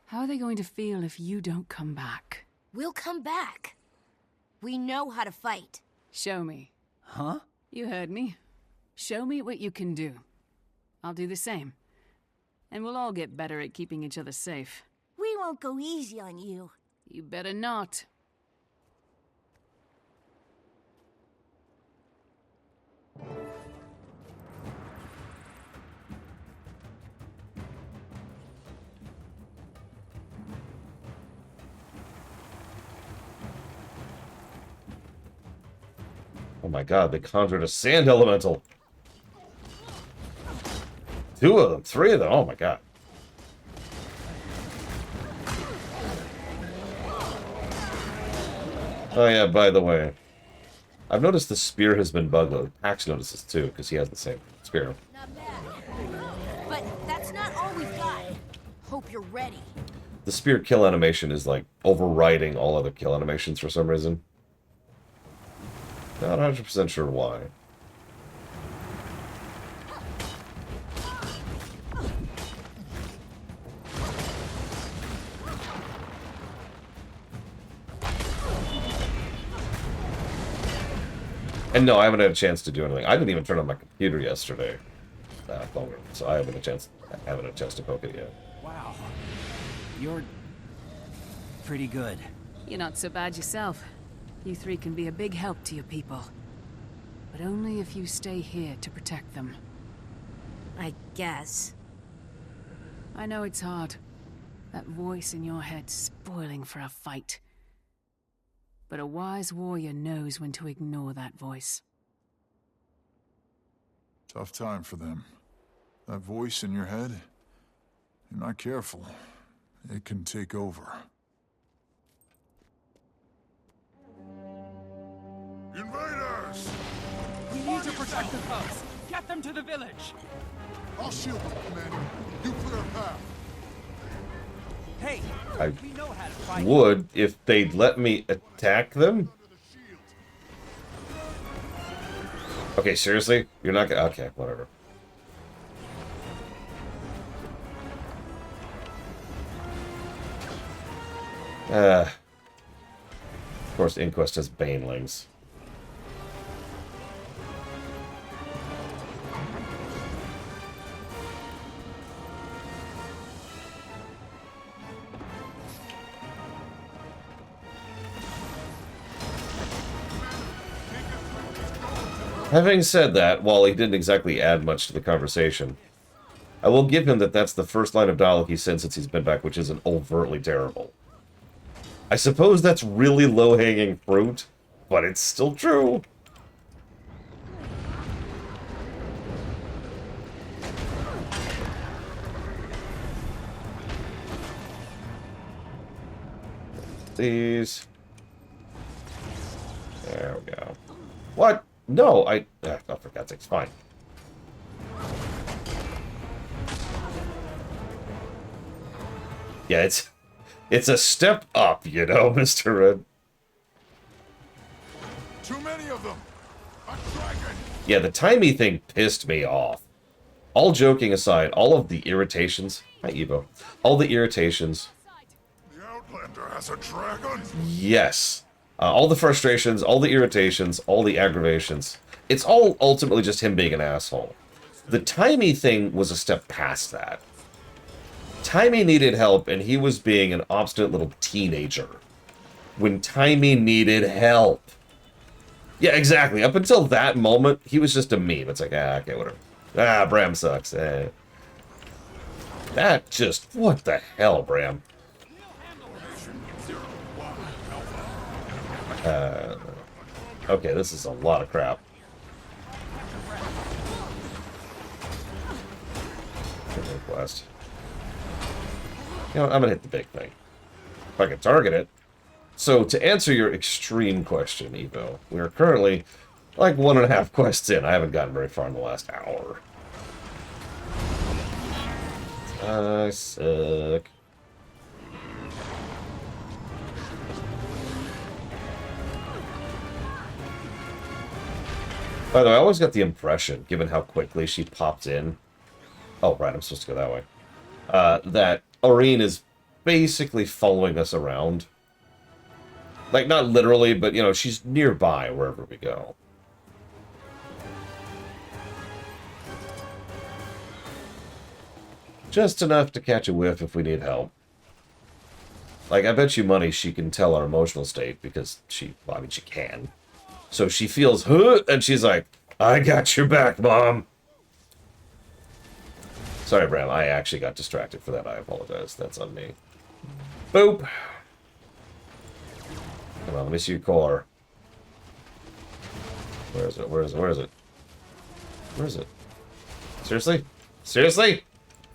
How are they going to feel if you don't come back? We'll come back. We know how to fight. Show me. Huh? You heard me. Show me what you can do. I'll do the same. And we'll all get better at keeping each other safe. We won't go easy on you. You better not. Oh my god, they conjured a sand elemental. 2 of them, 3 of them, oh my god. Oh yeah, by the way, I've noticed the spear has been bugged. Axe notices too, because he has the same spear. Not bad. But that's not all we've got. Hope you're ready. The spear kill animation is like overriding all other kill animations for some reason. Not 100% sure why. And no, I haven't had a chance to do anything. I didn't even turn on my computer yesterday, so I haven't had a chance to poke it yet. Wow. You're pretty good. You're not so bad yourself. You three can be a big help to your people. But only if you stay here to protect them. I guess. I know it's hard. That voice in your head spoiling for a fight. But a wise warrior knows when to ignore that voice. Tough time for them. That voice in your head, you're not careful, it can take over. Invaders! We need to protect the cubs. Get them to the village. I'll shield them, Commander. You clear a path. Hey, I we know how to fight. would if they'd let me attack them. Okay, seriously? You're not gonna... Okay, whatever. Of course, Inquest has banelings. Having said that, while he didn't exactly add much to the conversation, I will give him that that's the first line of dialogue he's said since he's been back, which isn't overtly terrible. I suppose that's really low-hanging fruit, but it's still true. These. There we go. What? No, oh, for God's sakes, fine. Yeah, it's a step up, you know, Mr. Red. Too many of them! A dragon! Yeah, the timey thing pissed me off. All joking aside, all of the irritations... Hi, Evo. All the irritations... The Outlander has a dragon? Yes. All the frustrations, all the irritations, all the aggravations. It's all ultimately just him being an asshole. The timey thing was a step past that. Timey needed help, and he was being an obstinate little teenager. When Timey needed help. Yeah, exactly. Up until that moment, he was just a meme. It's like, okay, whatever. Bram sucks. That just... What the hell, Bram? Okay, this is a lot of crap. Request. You know, I'm gonna hit the big thing. If I can target it. So, to answer your extreme question, Evo, we are currently like 1.5 quests in. I haven't gotten very far in the last hour. I suck. By the way, I always got the impression, given how quickly she popped in... Oh, right, I'm supposed to go that way. That Aurene is basically following us around. Like, not literally, but, you know, she's nearby wherever we go. Just enough to catch a whiff if we need help. Like, I bet you money she can tell our emotional state, because she, well, I mean, she can. So she feels, huh, and she's like, I got your back, Mom. Sorry, Bram, I actually got distracted for that. I apologize. That's on me. Boop. Come on, let me see your core. Where is it? Where is it? Where is it? Where is it? Seriously? Seriously?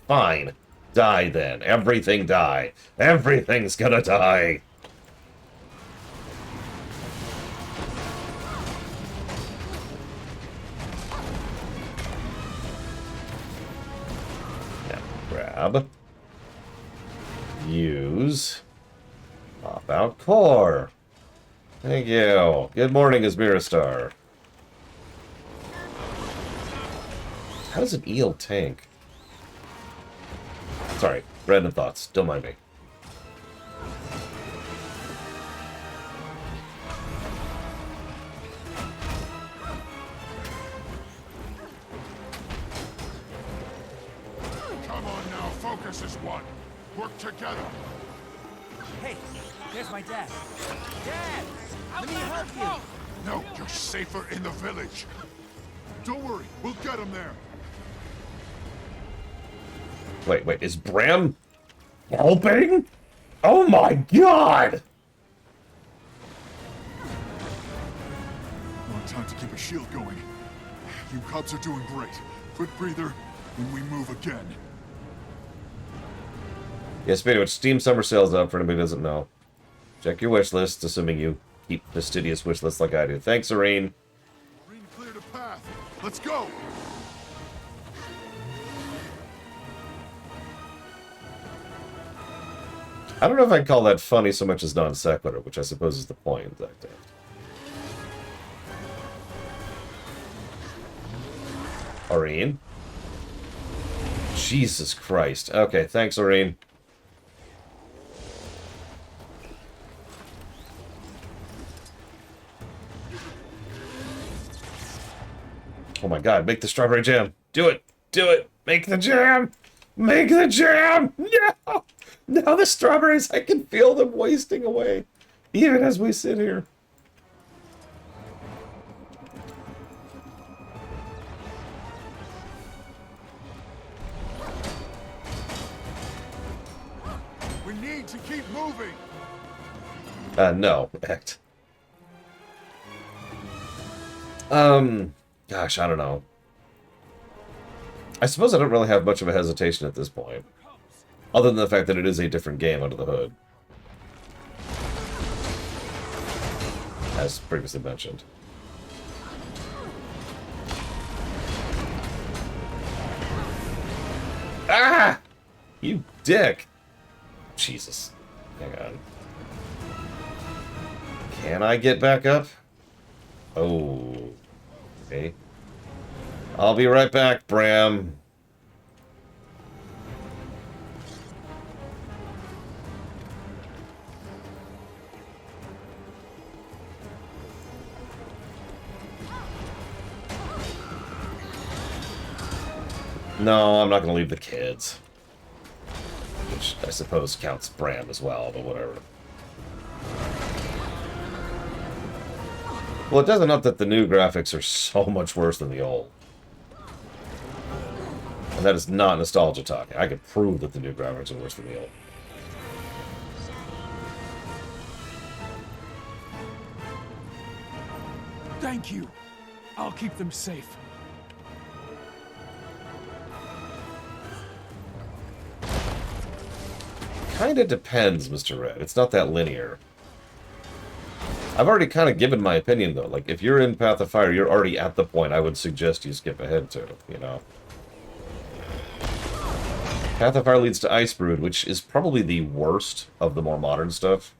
Fine. Die then. Everything die. Everything's gonna die. Yeah, grab. Use. Pop out core. Thank you. Good morning, Asmiristar. How does an eel tank? Sorry, random thoughts. Don't mind me. Come on now, focus as one. Work together. Hey, there's my dad. Dad! Let me help you! No, you're safer in the village. Don't worry, we'll get him there. Wait, is Bram helping? Oh my god! Long time to keep a shield going. You cubs are doing great. Quick breather, and we move again. Yes, speaking of which, Steam Summer Sale's up for anybody who doesn't know. Check your wish list, assuming you keep fastidious wish lists like I do. Thanks, Irene. Irene cleared a path. Let's go! I don't know if I'd call that funny so much as non sequitur, which I suppose is the point. Irene? Jesus Christ. Okay, thanks, Irene. Oh my god, make the strawberry jam. Do it! Do it! Make the jam! Make the jam! No! Now the strawberries, I can feel them wasting away. Even as we sit here. We need to keep moving! No, act. Gosh, I don't know. I suppose I don't really have much of a hesitation at this point. Other than the fact that it is a different game under the hood. As previously mentioned. Ah! You dick! Jesus. Hang on. Can I get back up? Oh. Okay. I'll be right back, Bram. No, I'm not going to leave the kids. Which I suppose counts Bram as well, but whatever. Well, it doesn't help that the new graphics are so much worse than the old. And that is not nostalgia talking. I can prove that the new graphics are worse than the old. Thank you. I'll keep them safe. Kinda depends, Mr. Red. It's not that linear. I've already kind of given my opinion, though. Like, if you're in Path of Fire, you're already at the point I would suggest you skip ahead to, you know? Path of Fire leads to Icebrood, which is probably the worst of the more modern stuff.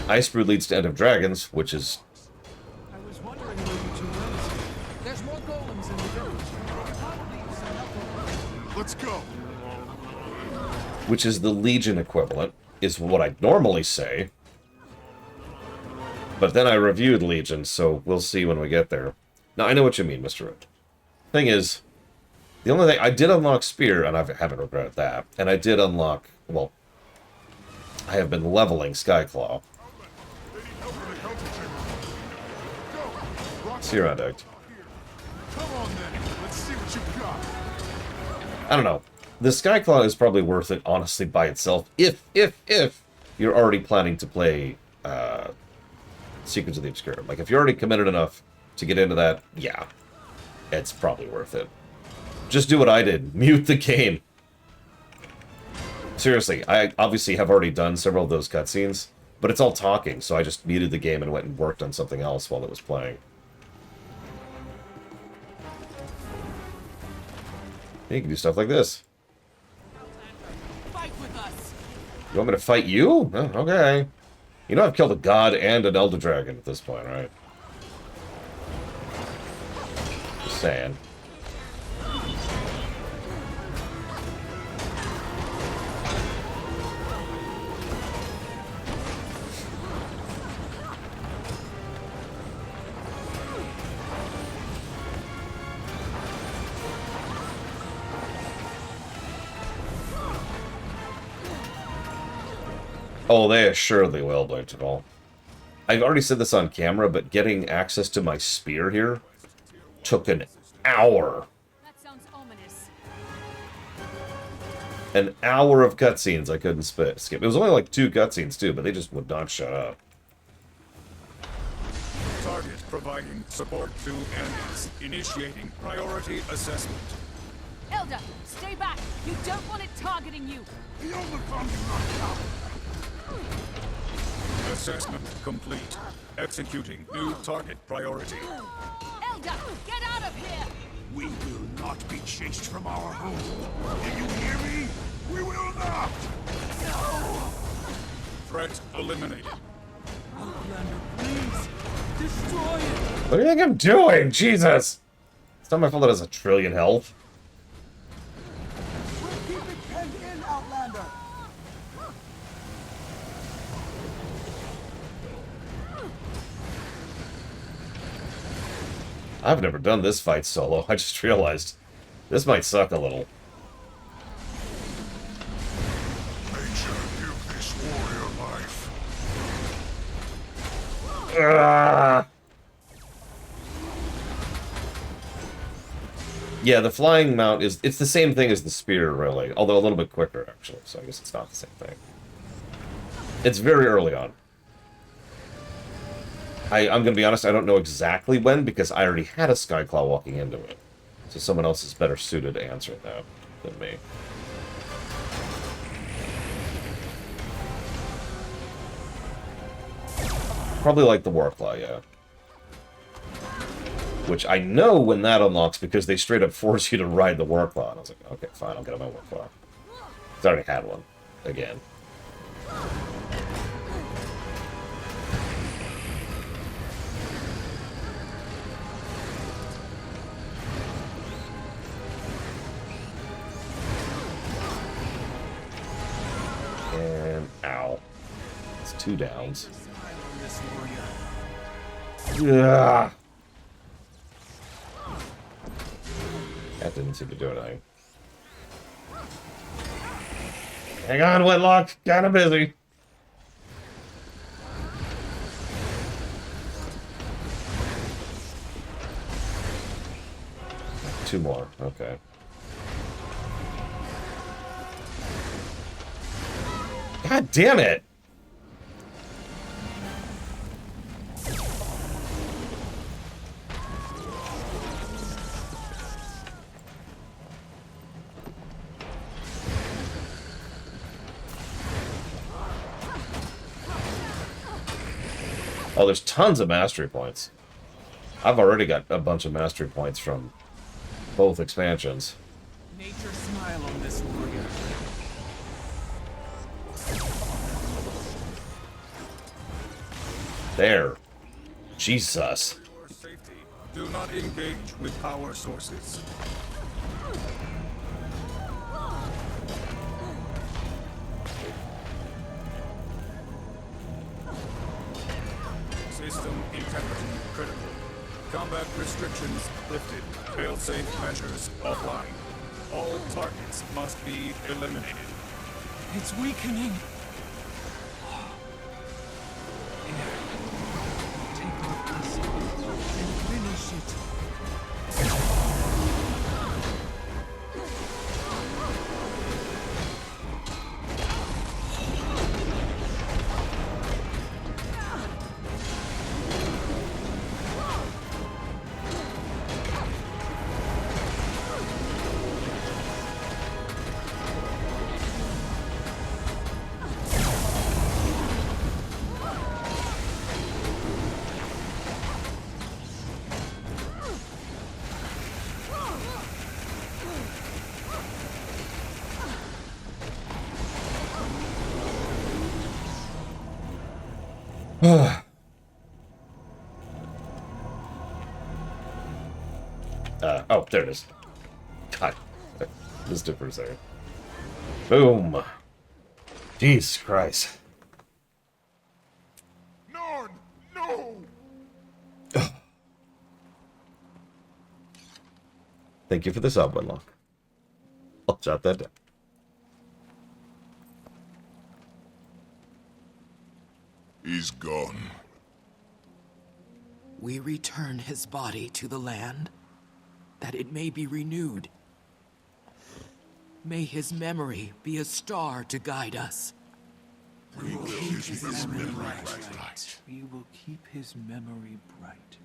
Icebrood leads to End of Dragons, which is... I was wondering where you two went. There's more golems in the village. Probably use some help. Let's go! Which is the Legion equivalent, is what I'd normally say. But then I reviewed Legion, so we'll see when we get there. Now, I know what you mean, Mr. Red. Thing is, the only thing... I did unlock Spear, and I haven't regretted that. And I did unlock... Well, I have been leveling Skyclaw. See you around, Ect. Come on then, let's see what you've got. I don't know. The Skyclaw is probably worth it, honestly, by itself. If you're already planning to play Secrets of the Obscure. Like, if you're already committed enough to get into that, yeah. It's probably worth it. Just do what I did. Mute the game. Seriously, I obviously have already done several of those cutscenes, but it's all talking, so I just muted the game and went and worked on something else while it was playing. You can do stuff like this. Fight with us. You want me to fight you? Oh, okay. You know I've killed a god and an Elder Dragon at this point, right? Just saying. Oh, they assuredly will, Blanked All. I've already said this on camera, but getting access to my spear here took an hour. That sounds ominous. An hour of cutscenes I couldn't skip. It was only like 2 cutscenes, too, but they just would not shut up. Target providing support to enemies. Initiating priority assessment. Elder, stay back. You don't want it targeting you. The Omicron do not count. Assessment complete. Executing new target priority. Elder, get out of here! We will not be chased from our home. Do you hear me? We will not! No! Threat eliminated. Outlander, please! Destroy it! What do you think I'm doing? Jesus! It's not my fault it has a trillion health. We're keeping Pen in, Outlander. I've never done this fight solo. I just realized this might suck a little. Nature, give this warrior life. Yeah, the flying mount it's the same thing as the spear, really. Although a little bit quicker, actually. So I guess it's not the same thing. It's very early on. I'm going to be honest, I don't know exactly when, because I already had a Skyclaw walking into it. So someone else is better suited to answer that than me. Probably like the Warclaw, yeah. Which I know when that unlocks, because they straight up force you to ride the Warclaw. And I was like, okay, fine, I'll get on my Warclaw. I already had one. Again. And ow. It's 2 downs. Yeah. That didn't seem to do anything. Hang on, Whitlock. Kinda busy. Two more. Okay. God damn it! Oh, there's tons of mastery points. I've already got a bunch of mastery points from both expansions. Nature smile on this warrior. There. Jesus. For safety, do not engage with power sources. System integrity critical. Combat restrictions lifted. Fail-safe measures offline. All targets must be eliminated. It's weakening. Take our piece and finish it. Oh, there it is. God. Missed it for a second. Boom. Jesus Christ. Norn, no! Thank you for the sub, Winlock. I'll jot that down. He's gone. We return his body to the land, that it may be renewed. May his memory be a star to guide us. We will keep his memory bright. We will keep his memory bright.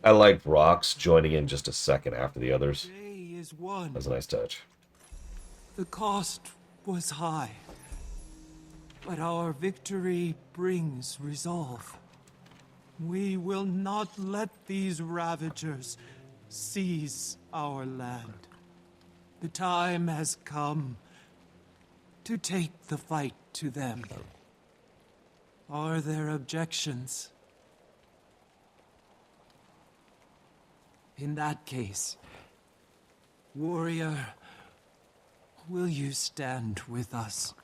I like Rox joining in just a second after the others. Day is won. That's a nice touch. The cost was high, but our victory brings resolve. We will not let these ravagers seize our land. The time has come to take the fight to them. Are there objections? In that case, warrior, will you stand with us?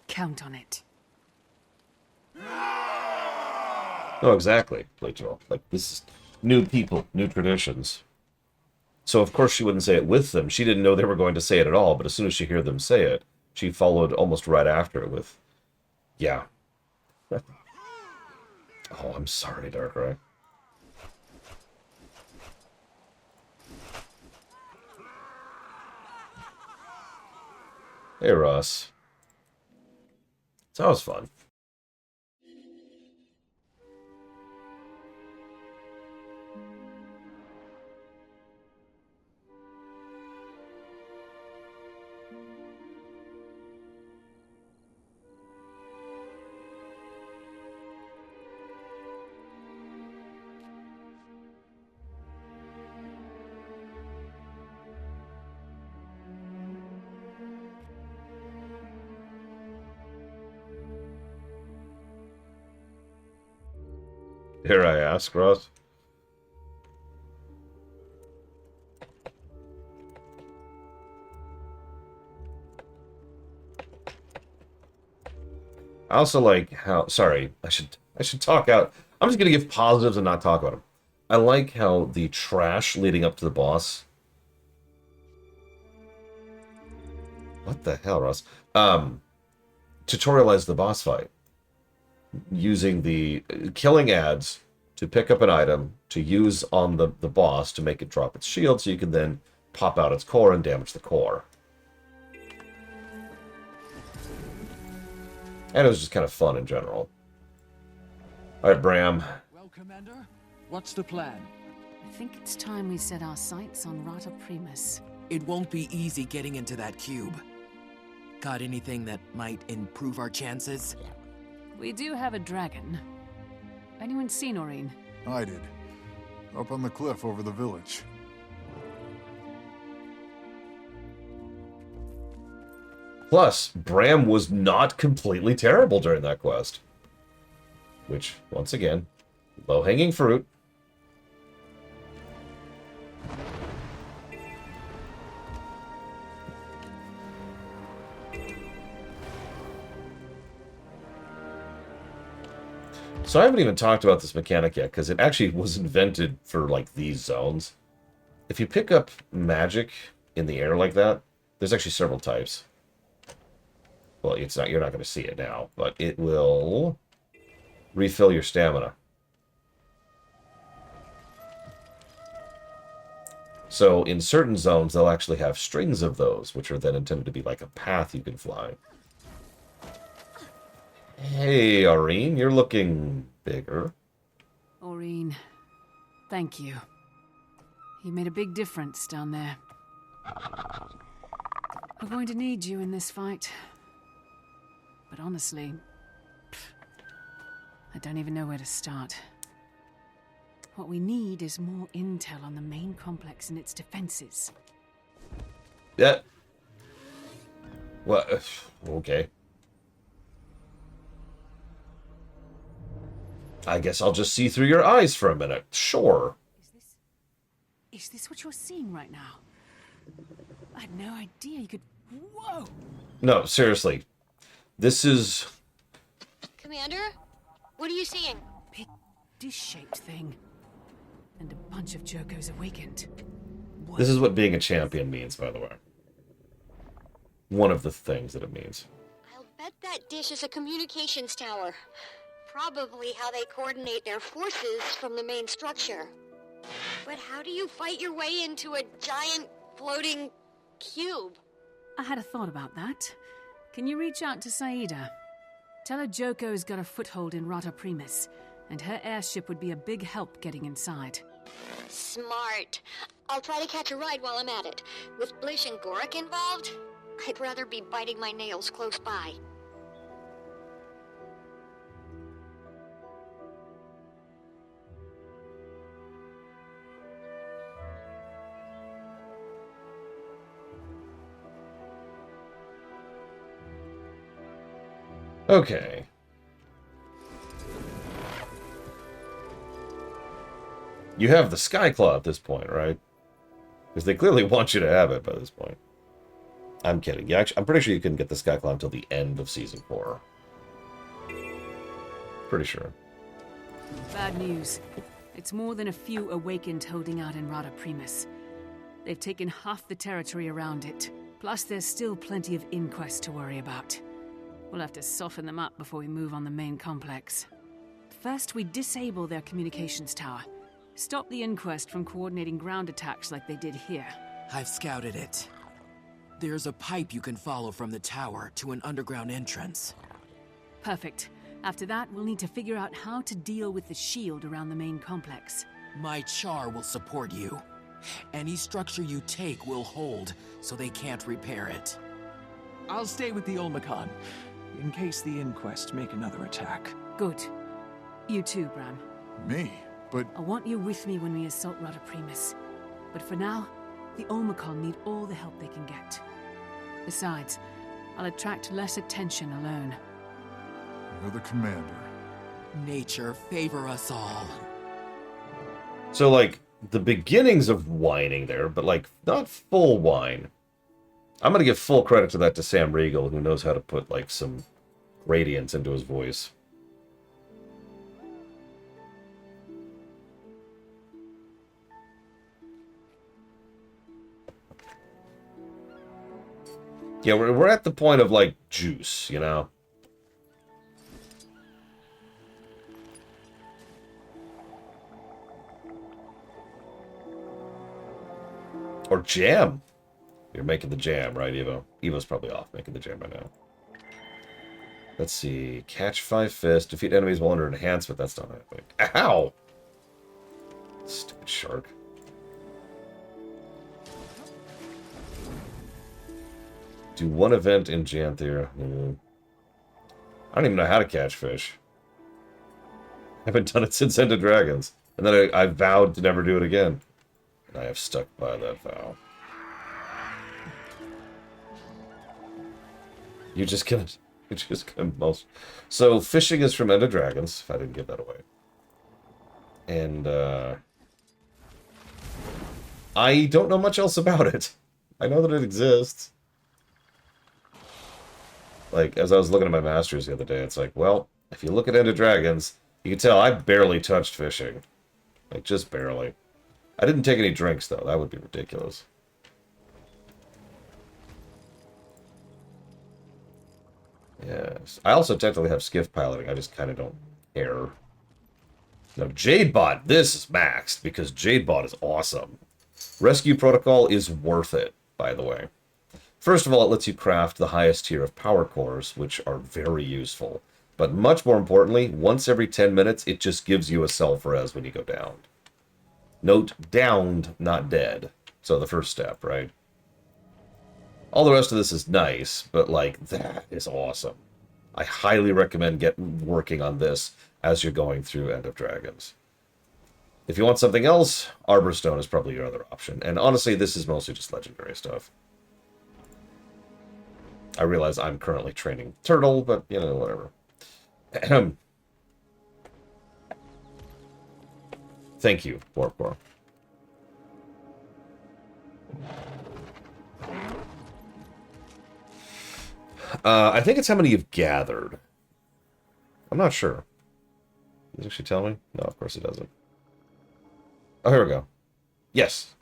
Count on it. No, exactly, Plato. Like, this is new people, new traditions. So, of course, she wouldn't say it with them. She didn't know they were going to say it at all, but as soon as she heard them say it, she followed almost right after it with, yeah. Oh, I'm sorry, Darkrai. Hey, Ross. That was fun. Dare I ask, Ross? I also like how... Sorry, I should talk out... I'm just going to give positives and not talk about them. I like how the trash leading up to the boss... What the hell, Ross? Tutorialized the boss fight. Using the killing ads to pick up an item to use on the boss to make it drop its shield so you can then pop out its core and damage the core. And it was just kind of fun in general. Alright, Bram. Well, Commander, what's the plan? I think it's time we set our sights on Rata Primus. It won't be easy getting into that cube. Got anything that might improve our chances? We do have a dragon. Anyone seen Aurene? I did. Up on the cliff over the village. Plus, Bram was not completely terrible during that quest. Which, once again, low-hanging fruit. So I haven't even talked about this mechanic yet, because it actually was invented for, like, these zones. If you pick up magic in the air like that, there's actually several types. Well, it's not, you're not going to see it now, but it will refill your stamina. So in certain zones, they'll actually have strings of those, which are then intended to be like a path you can fly. Hey, Aurene, you're looking bigger. Aurene, thank you. You made a big difference down there. We're going to need you in this fight. But honestly, I don't even know where to start. What we need is more intel on the main complex and its defenses. Yeah. Well, okay. I guess I'll just see through your eyes for a minute. Sure. Is this what you're seeing right now? I had no idea you could... Whoa! No, seriously. This is... Commander? What are you seeing? Big dish-shaped thing. And a bunch of Jokos awakened. This is what being a champion means, by the way. one of the things that it means. I'll bet that dish is a communications tower. Probably how they coordinate their forces from the main structure. But how do you fight your way into a giant floating cube? I had a thought about that. Can you reach out to Saida? Tell her Joko's got a foothold in Rata Primus, and her airship would be a big help getting inside. Smart. I'll try to catch a ride while I'm at it. With Blish and Gorik involved, I'd rather be biting my nails close by. Okay. You have the Skyclaw at this point, right? Because they clearly want you to have it by this point. I'm kidding. You actually, I'm pretty sure you couldn't get the Skyclaw until the end of Season 4. Pretty sure. Bad news. It's more than a few Awakened holding out in Rata Primus. They've taken half the territory around it. Plus, there's still plenty of Inquest to worry about. We'll have to soften them up before we move on the main complex. First, we disable their communications tower. Stop the Inquest from coordinating ground attacks like they did here. I've scouted it. There's a pipe you can follow from the tower to an underground entrance. Perfect. After that, we'll need to figure out how to deal with the shield around the main complex. My char will support you. Any structure you take will hold, so they can't repair it. I'll stay with the Olmecon, in case the Inquest make another attack. Good. You too, Bram. Me? But... I want you with me when we assault Rata Primus. But for now, the Olmecon need all the help they can get. Besides, I'll attract less attention alone. You're the commander. Nature favor us all. So, like, the beginnings of whining there, but, like, not full whine. I'm gonna give full credit to that to Sam Riegel, who knows how to put, like, some gradients into his voice. Yeah, we're at the point of, like, juice, you know? Or jam. You're making the jam, right, Evo? Evo's probably off making the jam right now. Let's see. Catch 5 fists. Defeat enemies while under enhancement. That's not happening. Ow! Stupid shark. Do one event in Janthir. I don't even know how to catch fish. I haven't done it since End of Dragons. And then I vowed to never do it again. And I have stuck by that vow. You're just gonna most. So fishing is from End of Dragons, if I didn't give that away. And I don't know much else about it. I know that it exists. Like, as I was looking at my masters the other day, it's like, well, if you look at End of Dragons, you can tell I barely touched fishing. Like, just barely. I didn't take any drinks, though. That would be ridiculous. Yes. I also technically have skiff piloting. I just kind of don't care. Now, Jadebot, this is maxed, because Jadebot is awesome. Rescue Protocol is worth it, by the way. First of all, it lets you craft the highest tier of power cores, which are very useful. But much more importantly, once every 10 minutes, it just gives you a self-res when you go down. Note, downed, not dead. So the first step, right? All the rest of this is nice, but, like, that is awesome. I highly recommend working on this as you're going through End of Dragons. If you want something else, Arborstone is probably your other option. And honestly, this is mostly just legendary stuff. I realize I'm currently training Turtle, but, you know, whatever. Thank you, Borpor. I think it's how many you've gathered. I'm not sure. Does it actually tell me? No, of course it doesn't. Oh, here we go. Yes.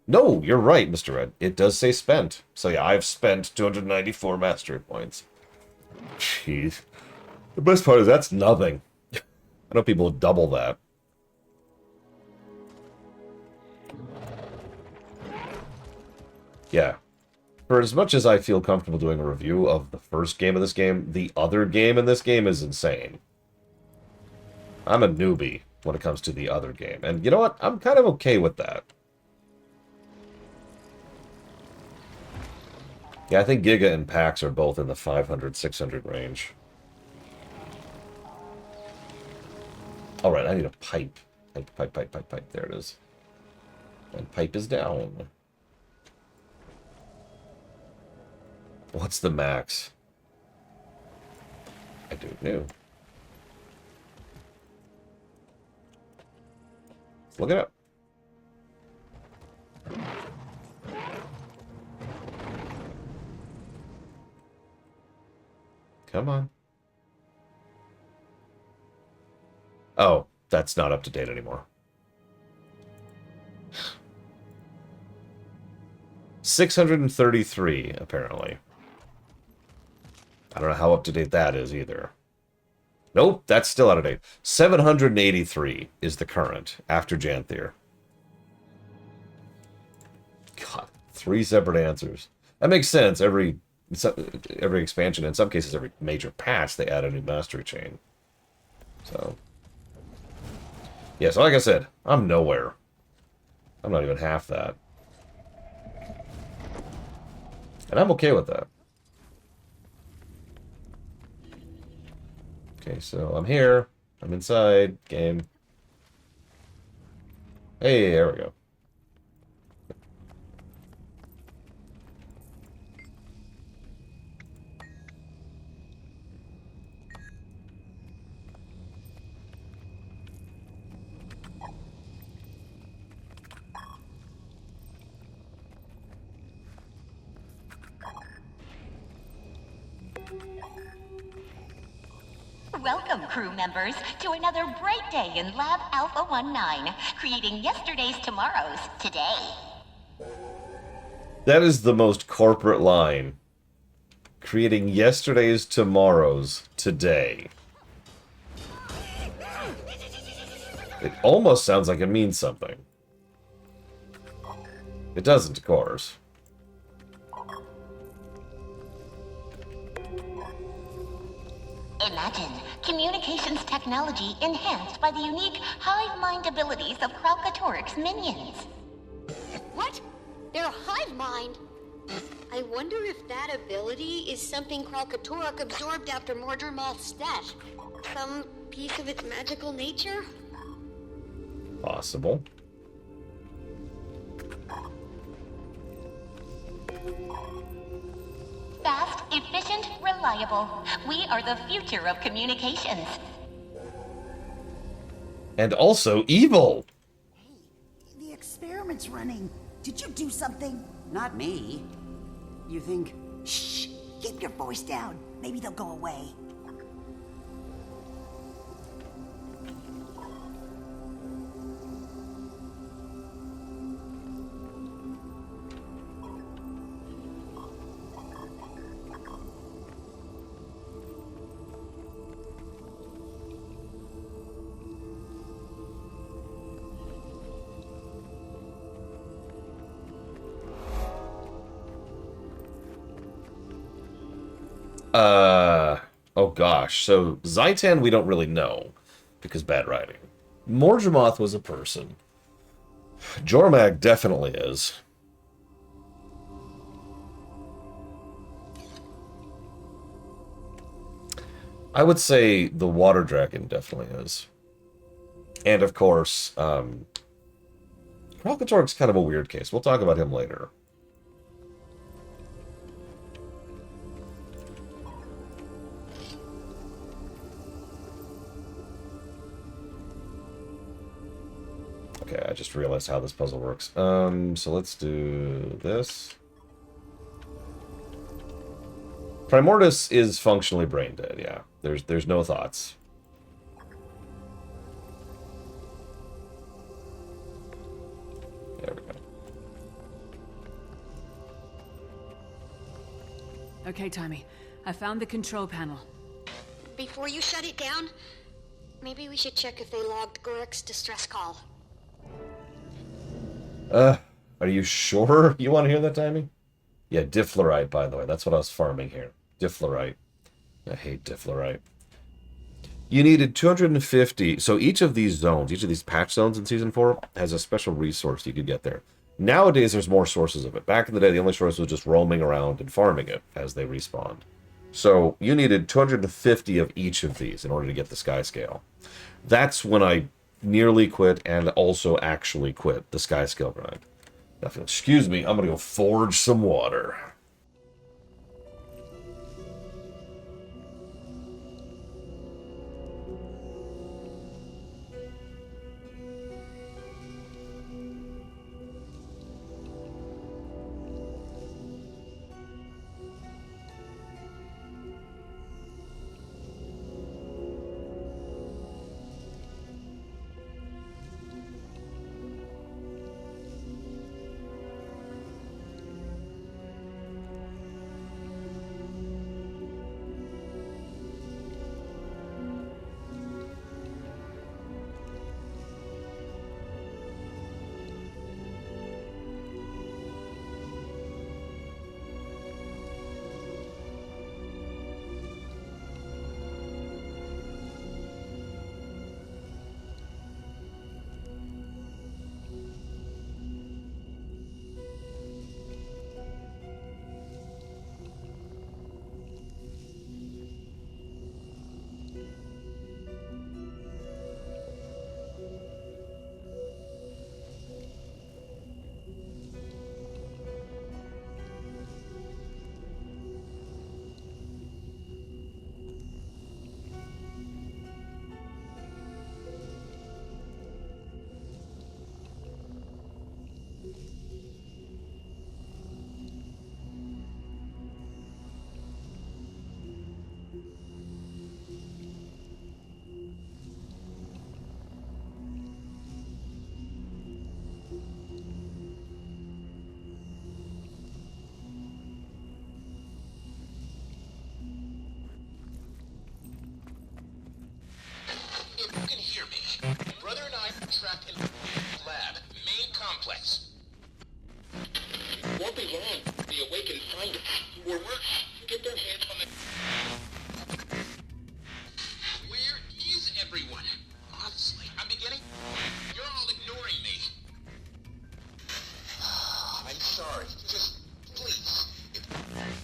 No, you're right, Mr. Red. It does say spent. So yeah, I've spent 294 mastery points. Jeez. The best part is that's nothing. I know people double that. Yeah. For as much as I feel comfortable doing a review of the first game of this game, the other game in this game is insane. I'm a newbie when it comes to the other game. And you know what? I'm kind of okay with that. Yeah, I think Giga and PAX are both in the 500, 600 range. Alright, I need a pipe. Pipe. There it is. And pipe is down. What's the max? I don't know. Look it up. Come on. Oh, that's not up to date anymore. 633, apparently. I don't know how up to date that is either. Nope, that's still out of date. 783 is the current after Janthier. God, 3 separate answers. That makes sense. Every expansion, in some cases every major patch, they add a new mastery chain. So, yeah, so like I said, I'm nowhere. I'm not even half that. And I'm okay with that. Okay, so I'm here. I'm inside. Game. Hey, there we go. Welcome, crew members, to another bright day in Lab Alpha 19, creating yesterday's tomorrows today. That is the most corporate line. Creating yesterday's tomorrows today. It almost sounds like it means something. It doesn't, of course. Imagine communications technology enhanced by the unique hive mind abilities of Kralkatorix's minions. What? They're a hive mind? I wonder if that ability is something Kralkatorix absorbed after Mordremoth's death. Some piece of its magical nature? Possible. Fast, efficient, reliable. We are the future of communications. And also evil. The experiment's running. Did you do something? Not me. You think... Shh! Keep your voice down. Maybe they'll go away. Oh gosh. So, Zhaitan we don't really know, because bad writing. Mordremoth was a person. Jormag definitely is. I would say the Water Dragon definitely is. And of course, Kralkatorix's kind of a weird case. We'll talk about him later. Okay, I just realized how this puzzle works. So let's do this. Primordus is functionally brain dead, yeah. There's no thoughts. There we go. Okay, Tommy. I found the control panel. Before you shut it down, maybe we should check if they logged Guruk's distress call. Are you sure you want to hear that, Timmy? Yeah, diflorite, by the way. That's what I was farming here. Diflorite. I hate diflorite. You needed 250. So each of these zones, each of these patch zones in Season 4 has a special resource you could get there. Nowadays, there's more sources of it. Back in the day, the only source was just roaming around and farming it as they respawned. So you needed 250 of each of these in order to get the Sky Scale. That's when I nearly quit and also actually quit the Sky Scale grind. Definitely. Excuse me, I'm going to go forge some water. If you can hear me, Brother and I are trapped in the lab, main complex. Won't be long. The Awakened find it. We're working. Get their hands on the... Where is everyone? Honestly, I'm beginning... You're all ignoring me. I'm sorry. Just, please, if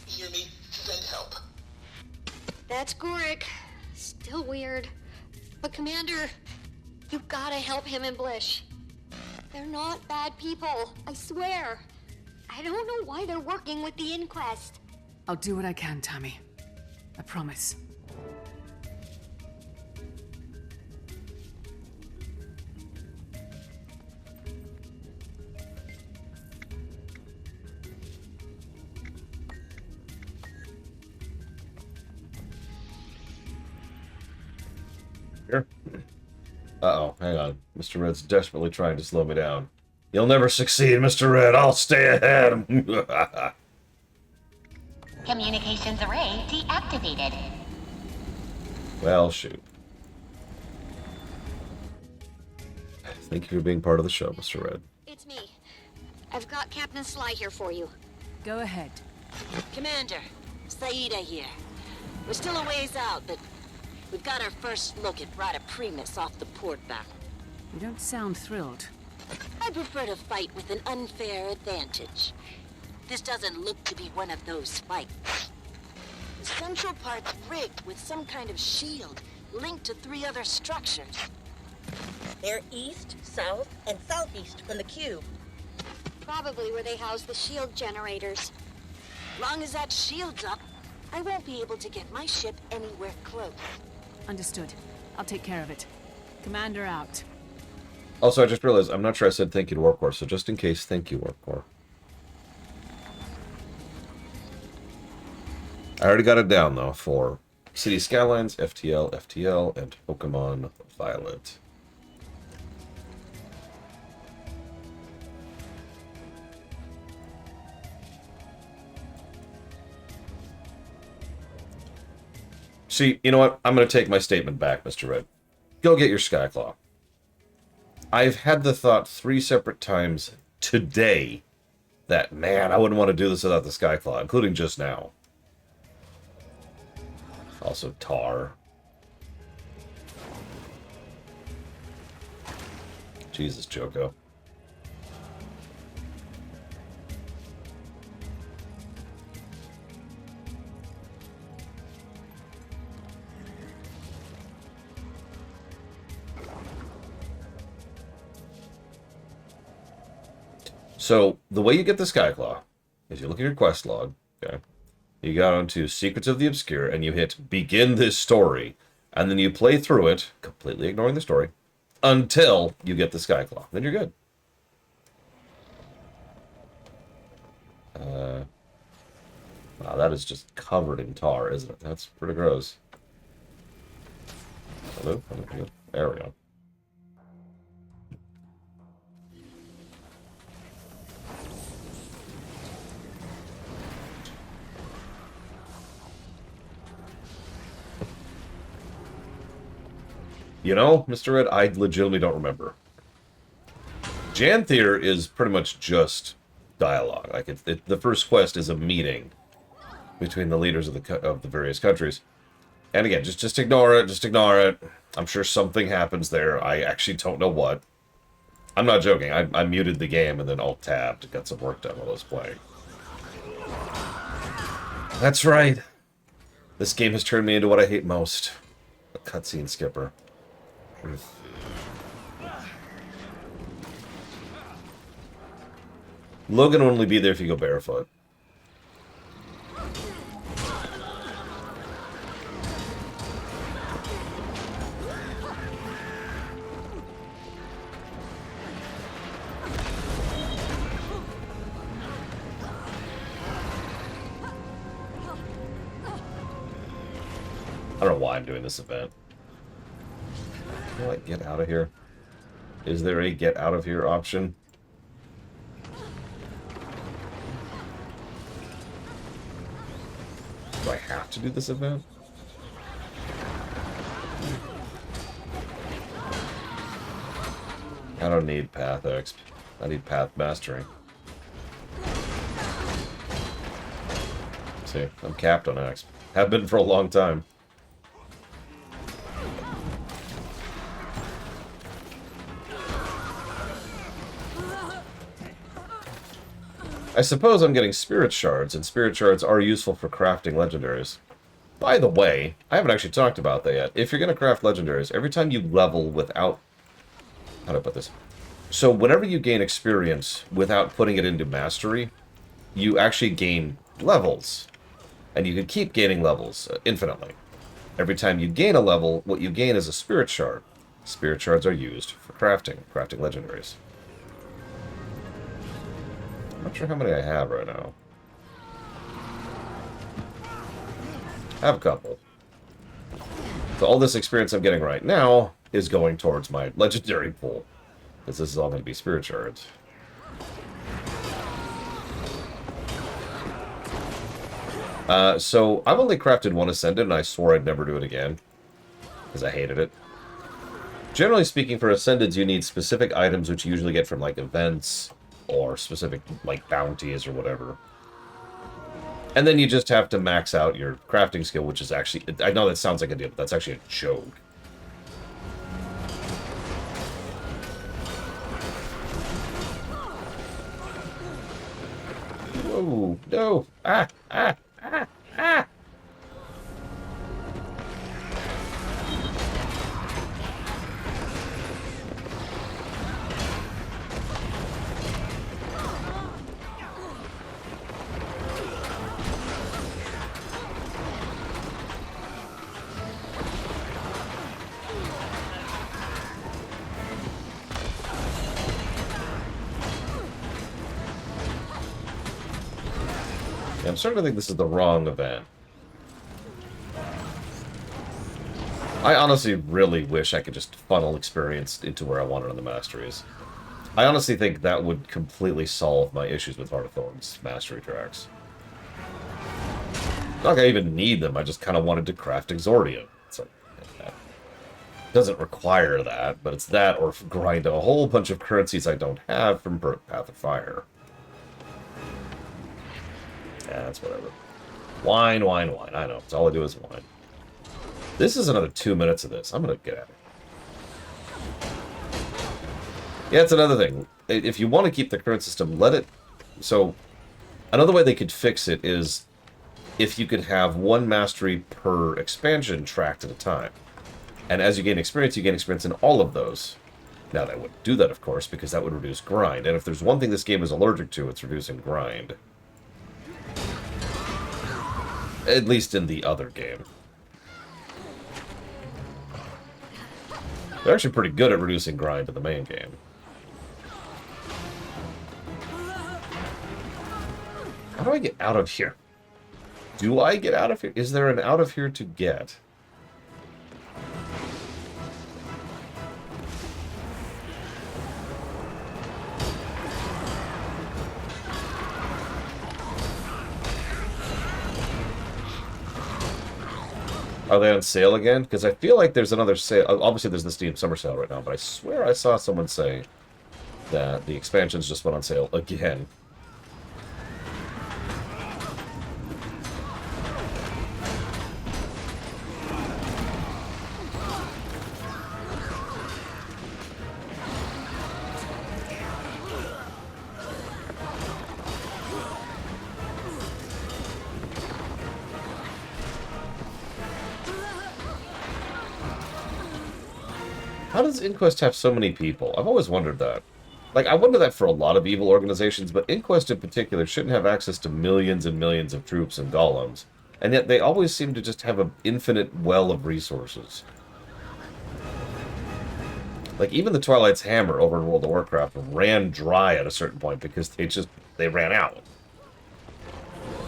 you hear me, send help. That's Guruk. Still weird. But Commander, you gotta help him and Blish. They're not bad people, I swear. I don't know why they're working with the Inquest. I'll do what I can, Tommy. I promise. Here. Uh-oh, hang on. Mr. Red's desperately trying to slow me down. You'll never succeed, Mr. Red. I'll stay ahead. Communications array deactivated. Well, shoot. Thank you for being part of the show, Mr. Red. It's me. I've got Captain Sly here for you. Go ahead. Commander, Saida here. We're still a ways out, but we've got our first look at Rata Primus off the port bow. You don't sound thrilled. I prefer to fight with an unfair advantage. This doesn't look to be one of those fights. The central part's rigged with some kind of shield linked to 3 other structures. They're east, south, and southeast from the cube. Probably where they house the shield generators. Long as that shield's up, I won't be able to get my ship anywhere close. Understood. I'll take care of it. Commander out. Also, I just realized I'm not sure I said thank you to Warp Core, so just in case, thank you, Warp Core. I already got it down, though, for City Skylines, FTL, FTL, and Pokemon Violet. See, you know what? I'm going to take my statement back, Mr. Red. Go get your Skyclaw. I've had the thought 3 separate times today that, man, I wouldn't want to do this without the Skyclaw, including just now. Also, tar. Jesus, Joko. So, the way you get the Skyclaw is you look at your quest log, okay? You go onto Secrets of the Obscure, and you hit Begin This Story, and then you play through it, completely ignoring the story, until you get the Skyclaw. Then you're good. Wow, that is just covered in tar, isn't it? That's pretty gross. Hello? Hello? There we go. You know, Mr. Red, I legitimately don't remember. Janthier is pretty much just dialogue. Like, the first quest is a meeting between the leaders of the various countries. And again, just ignore it, just ignore it. I'm sure something happens there. I actually don't know what. I'm not joking. I muted the game and then alt-tabbed and got some work done while I was playing. That's right. This game has turned me into what I hate most. A cutscene skipper. Logan will only be there if you go barefoot. I don't know why I'm doing this event. Can I get out of here? Is there a get out of here option? Do I have to do this event? I don't need path exp. I need path mastery. See, I'm capped on exp. Have been for a long time. I suppose I'm getting spirit shards, and spirit shards are useful for crafting legendaries. By the way, I haven't actually talked about that yet. If you're going to craft legendaries, every time you level without... How do I put this? So whenever you gain experience without putting it into mastery, you actually gain levels. And you can keep gaining levels infinitely. Every time you gain a level, what you gain is a spirit shard. Spirit shards are used for crafting legendaries. I'm not sure how many I have right now. I have a couple. So all this experience I'm getting right now is going towards my legendary pool. Because this is all going to be spirit shards. So I've only crafted one Ascended, and I swore I'd never do it again. Because I hated it. Generally speaking, for Ascendeds, you need specific items which you usually get from, like, events... or specific, like, bounties or whatever. And then you just have to max out your crafting skill, which is actually... I know that sounds like a deal, but that's actually a joke. Whoa, no! Ah! Ah! Ah! Ah! I'm starting to think this is the wrong event. I honestly really wish I could just funnel experience into where I want it on the masteries. I honestly think that would completely solve my issues with Heart of Thorns mastery tracks. Not like I even need them, I just kind of wanted to craft Exordium. So, it doesn't require that, but it's that or grind a whole bunch of currencies I don't have from Path of Fire. Yeah, that's whatever. Wine, wine, wine. I know, it's all I do is wine. This is another 2 minutes of this. I'm gonna get at it. Yeah, it's another thing. If you want to keep the current system, let it... So, another way they could fix it is if you could have one mastery per expansion tracked at a time. And as you gain experience in all of those. Now, they wouldn't do that, of course, because that would reduce grind. And if there's one thing this game is allergic to, it's reducing grind. At least in the other game. They're actually pretty good at reducing grind in the main game. How do I get out of here? Do I get out of here? Is there an out of here to get? Are they on sale again? Because I feel like there's another sale. Obviously, there's the Steam Summer Sale right now, but I swear I saw someone say that the expansions just went on sale again. How does Inquest have so many people? I've always wondered that. Like, I wonder that for a lot of evil organizations, but Inquest in particular shouldn't have access to millions and millions of troops and golems. And yet they always seem to just have an infinite well of resources. Like, even the Twilight's Hammer over in World of Warcraft ran dry at a certain point because they ran out.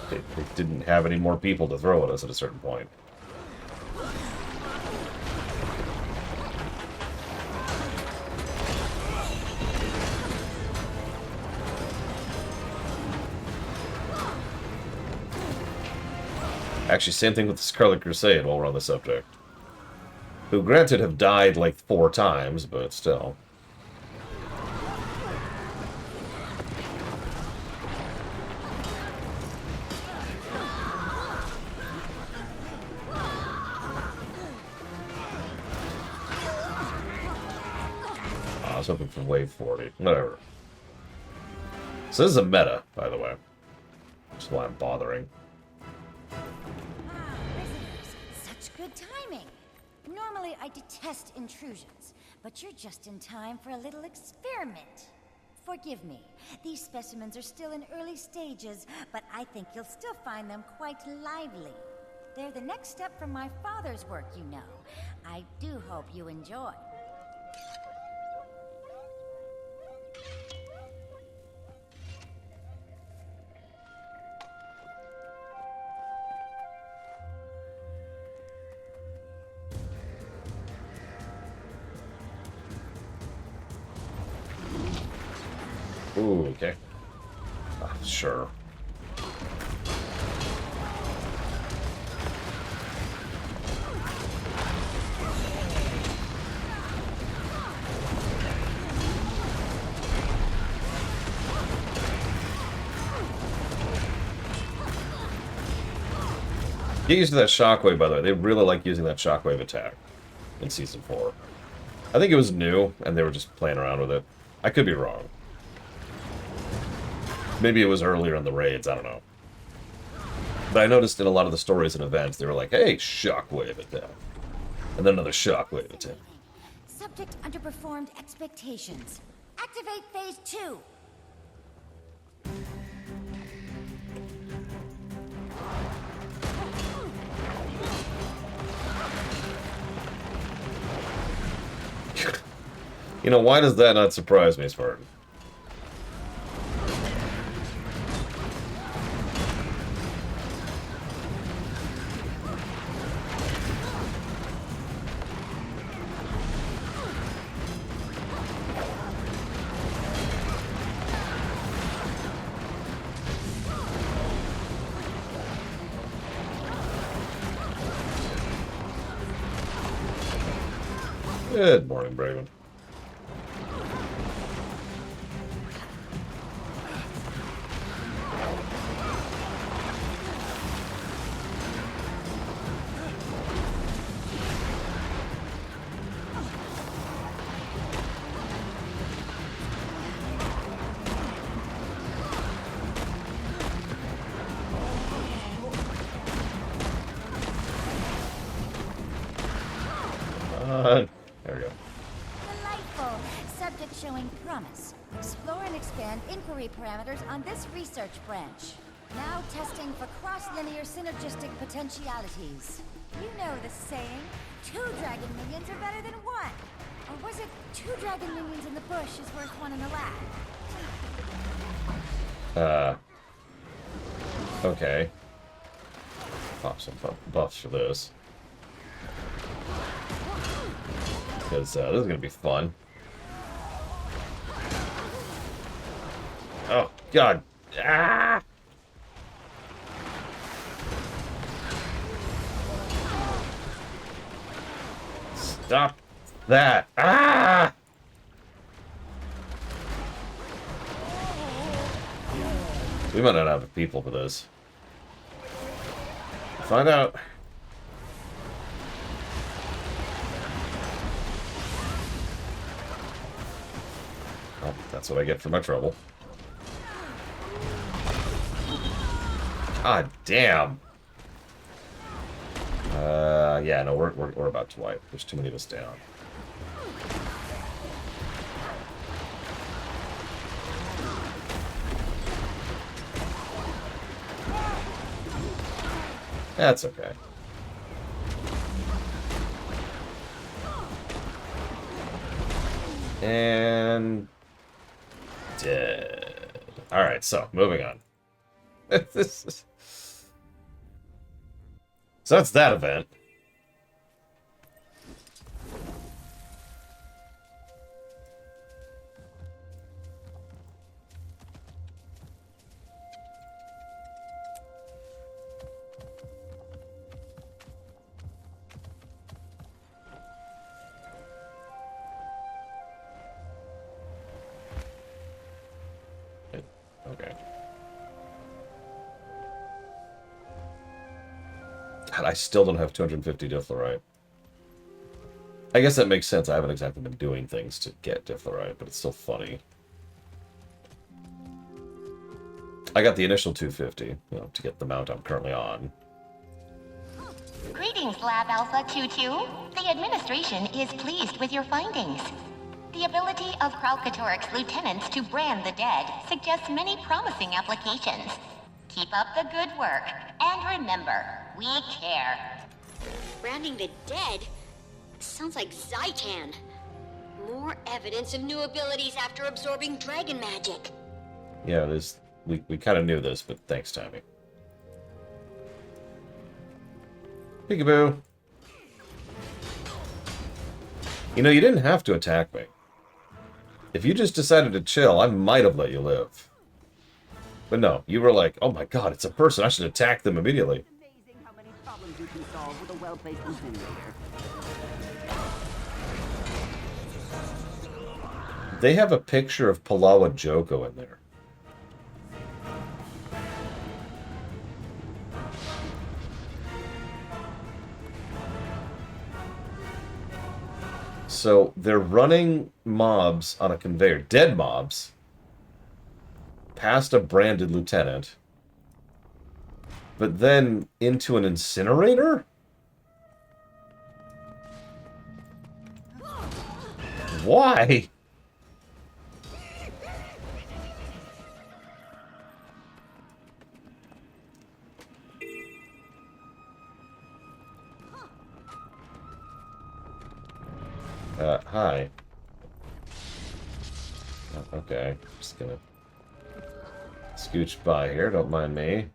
They didn't have any more people to throw at us at a certain point. Actually, same thing with the Scarlet Crusade while we're on the subject. Who, granted, have died like 4 times, but still. I was hoping for wave 40. Whatever. So this is a meta, by the way. Which is why I'm bothering. Such good timing. Normally I detest intrusions, but you're just in time for a little experiment. Forgive me, these specimens are still in early stages, but I think you'll still find them quite lively. They're the next step from my father's work, you know. I do hope you enjoy. Ooh, okay. Sure. Get used to that shockwave, by the way. They really like using that shockwave attack in Season 4. I think it was new, and they were just playing around with it. I could be wrong. Maybe it was earlier in the raids, I don't know. But I noticed in a lot of the stories and events, they were like, hey, shockwave attack. And then another shockwave attack. Subject underperformed expectations. Activate phase 2. You know, why does that not surprise me, Spartan? Good morning, Braven. There we go. Delightful. Subject showing promise. Explore and expand inquiry parameters on this research branch. Now testing for cross-linear synergistic potentialities. You know the saying, 2 dragon minions are better than 1. Or was it 2 dragon minions in the bush is worth 1 in the lab? Okay. Pop some buffs for this. Because this is going to be fun. Oh, God. Ah! Stop that. Ah! We might not have the people for this. Find out. Well, that's what I get for my trouble. God damn. Yeah, no, we're about to wipe. There's too many of us down. That's okay. And dead. Alright, so moving on. So that's that event. Okay. God, I still don't have 250 Dithlerite. I guess that makes sense. I haven't exactly been doing things to get Dithlerite, but it's still funny. I got the initial 250, you know, to get the mount I'm currently on. Greetings, Lab Alpha 22. The administration is pleased with your findings. The ability of Kralkatorik's lieutenants to brand the dead suggests many promising applications. Keep up the good work, and remember, we care. Branding the dead? Sounds like Zaitan. More evidence of new abilities after absorbing dragon magic. Yeah, this we kind of knew this, but thanks, Tommy. Peekaboo. You know, you didn't have to attack me. If you just decided to chill, I might have let you live. But no, you were like, oh my god, it's a person, I should attack them immediately. Amazing how many problems you can solve with a well-placed incinerator. They have a picture of Palawa Joko in there. So they're running mobs on a conveyor, dead mobs, past a branded lieutenant, but then into an incinerator? Why? Hi. Oh, okay, just gonna scooch by here, don't mind me.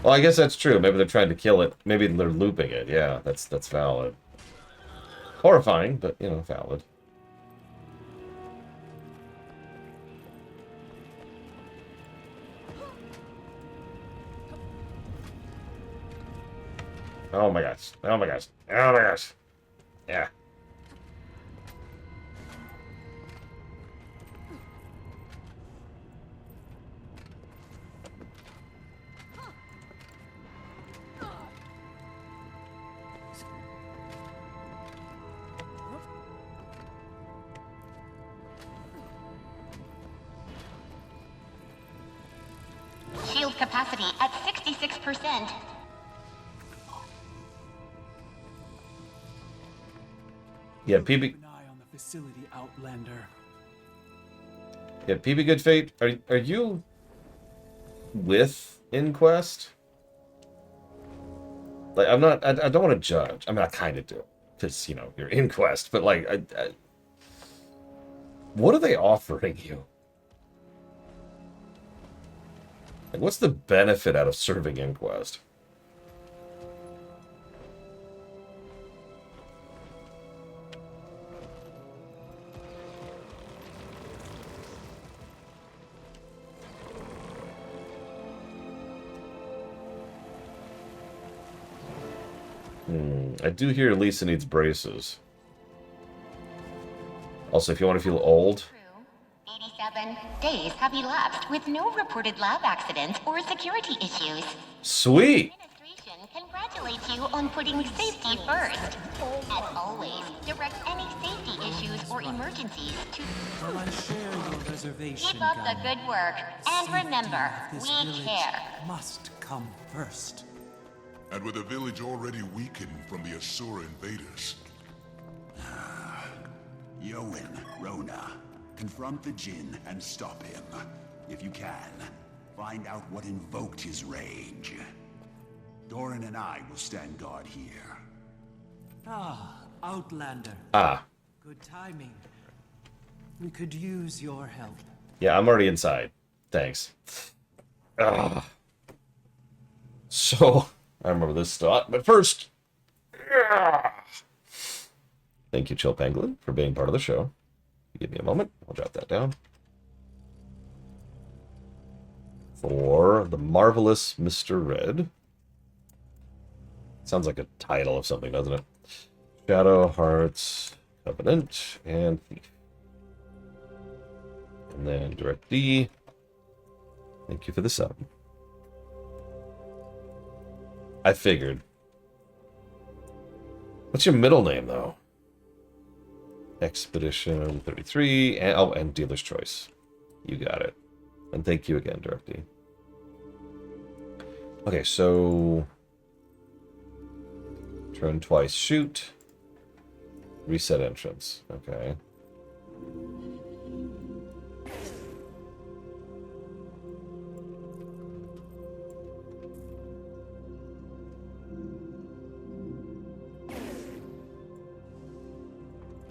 Well, I guess that's true. Maybe they're trying to kill it. Maybe they're looping it. Yeah, that's valid. Horrifying, but, you know, valid. Oh my gosh. Oh my gosh. Oh my gosh. Yeah. Shield capacity at 66%. Yeah, PB. Keep an eye on the facility, Outlander. Yeah, PB Good Fate. Are you with Inquest? Like, I'm not. I don't want to judge. I mean, I kind of do, because you know you're Inquest. But like, what are they offering you? Like, what's the benefit out of serving Inquest? I do hear Lisa needs braces. Also, if you want to feel old... 87 days have elapsed with no reported lab accidents or security issues. Sweet! Administration congratulates you on putting safety first. As always, direct any safety issues or emergencies to... Well, I share your reservation, Keep up the Gunner. good work, and Safety remember, of this we village care. Must come first. And with the village already weakened from the Asura invaders. Yowen, Rona, confront the Jinn and stop him. If you can, find out what invoked his rage. Doran and I will stand guard here. Ah, Outlander. Ah. Good timing. We could use your help. Yeah, I'm already inside. Thanks. So, I remember this thought, but first... Thank you, Chill Pangolin, for being part of the show. Give me a moment. I'll jot that down. For the marvelous Mr. Red. Sounds like a title of something, doesn't it? Shadow, Hearts, Covenant, and Thief. And then Direct D. Thank you for the sub. I figured. What's your middle name, though? Expedition 33, and, oh, and Dealer's Choice. You got it. And thank you again, Direct D. Okay, so... Turn twice, shoot. Reset entrance. Okay.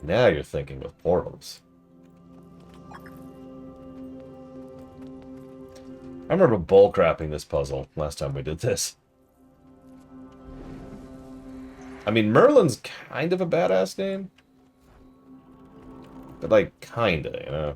Now you're thinking with portals. I remember bullcrapping this puzzle last time we did this. I mean, Merlin's kind of a badass name. But, like, kinda, you know?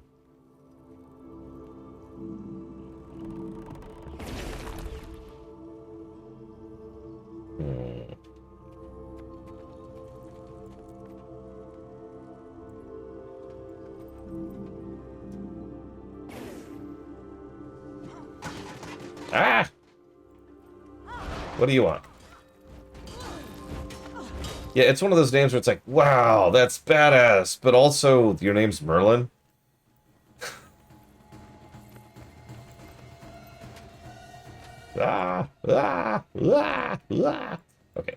Ah! What do you want? Yeah, it's one of those names where it's like, wow, that's badass, but also, your name's Merlin? Ah! Ah! Ah! Ah! Okay,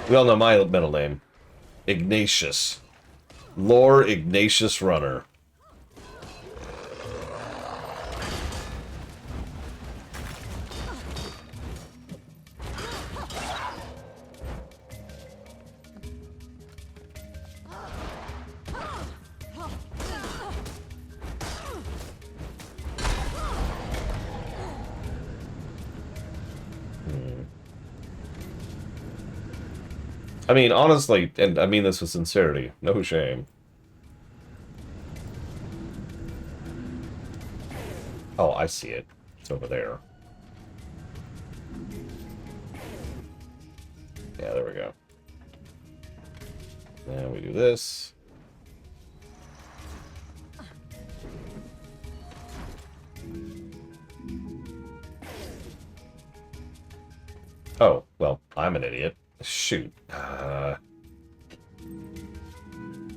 we all know my middle name. Ignatius. Lore Ignatius Runner. I mean, honestly, and I mean this with sincerity, no shame. Oh, I see it. It's over there. Yeah, there we go. Now we do this. Oh, well, I'm an idiot. Shoot.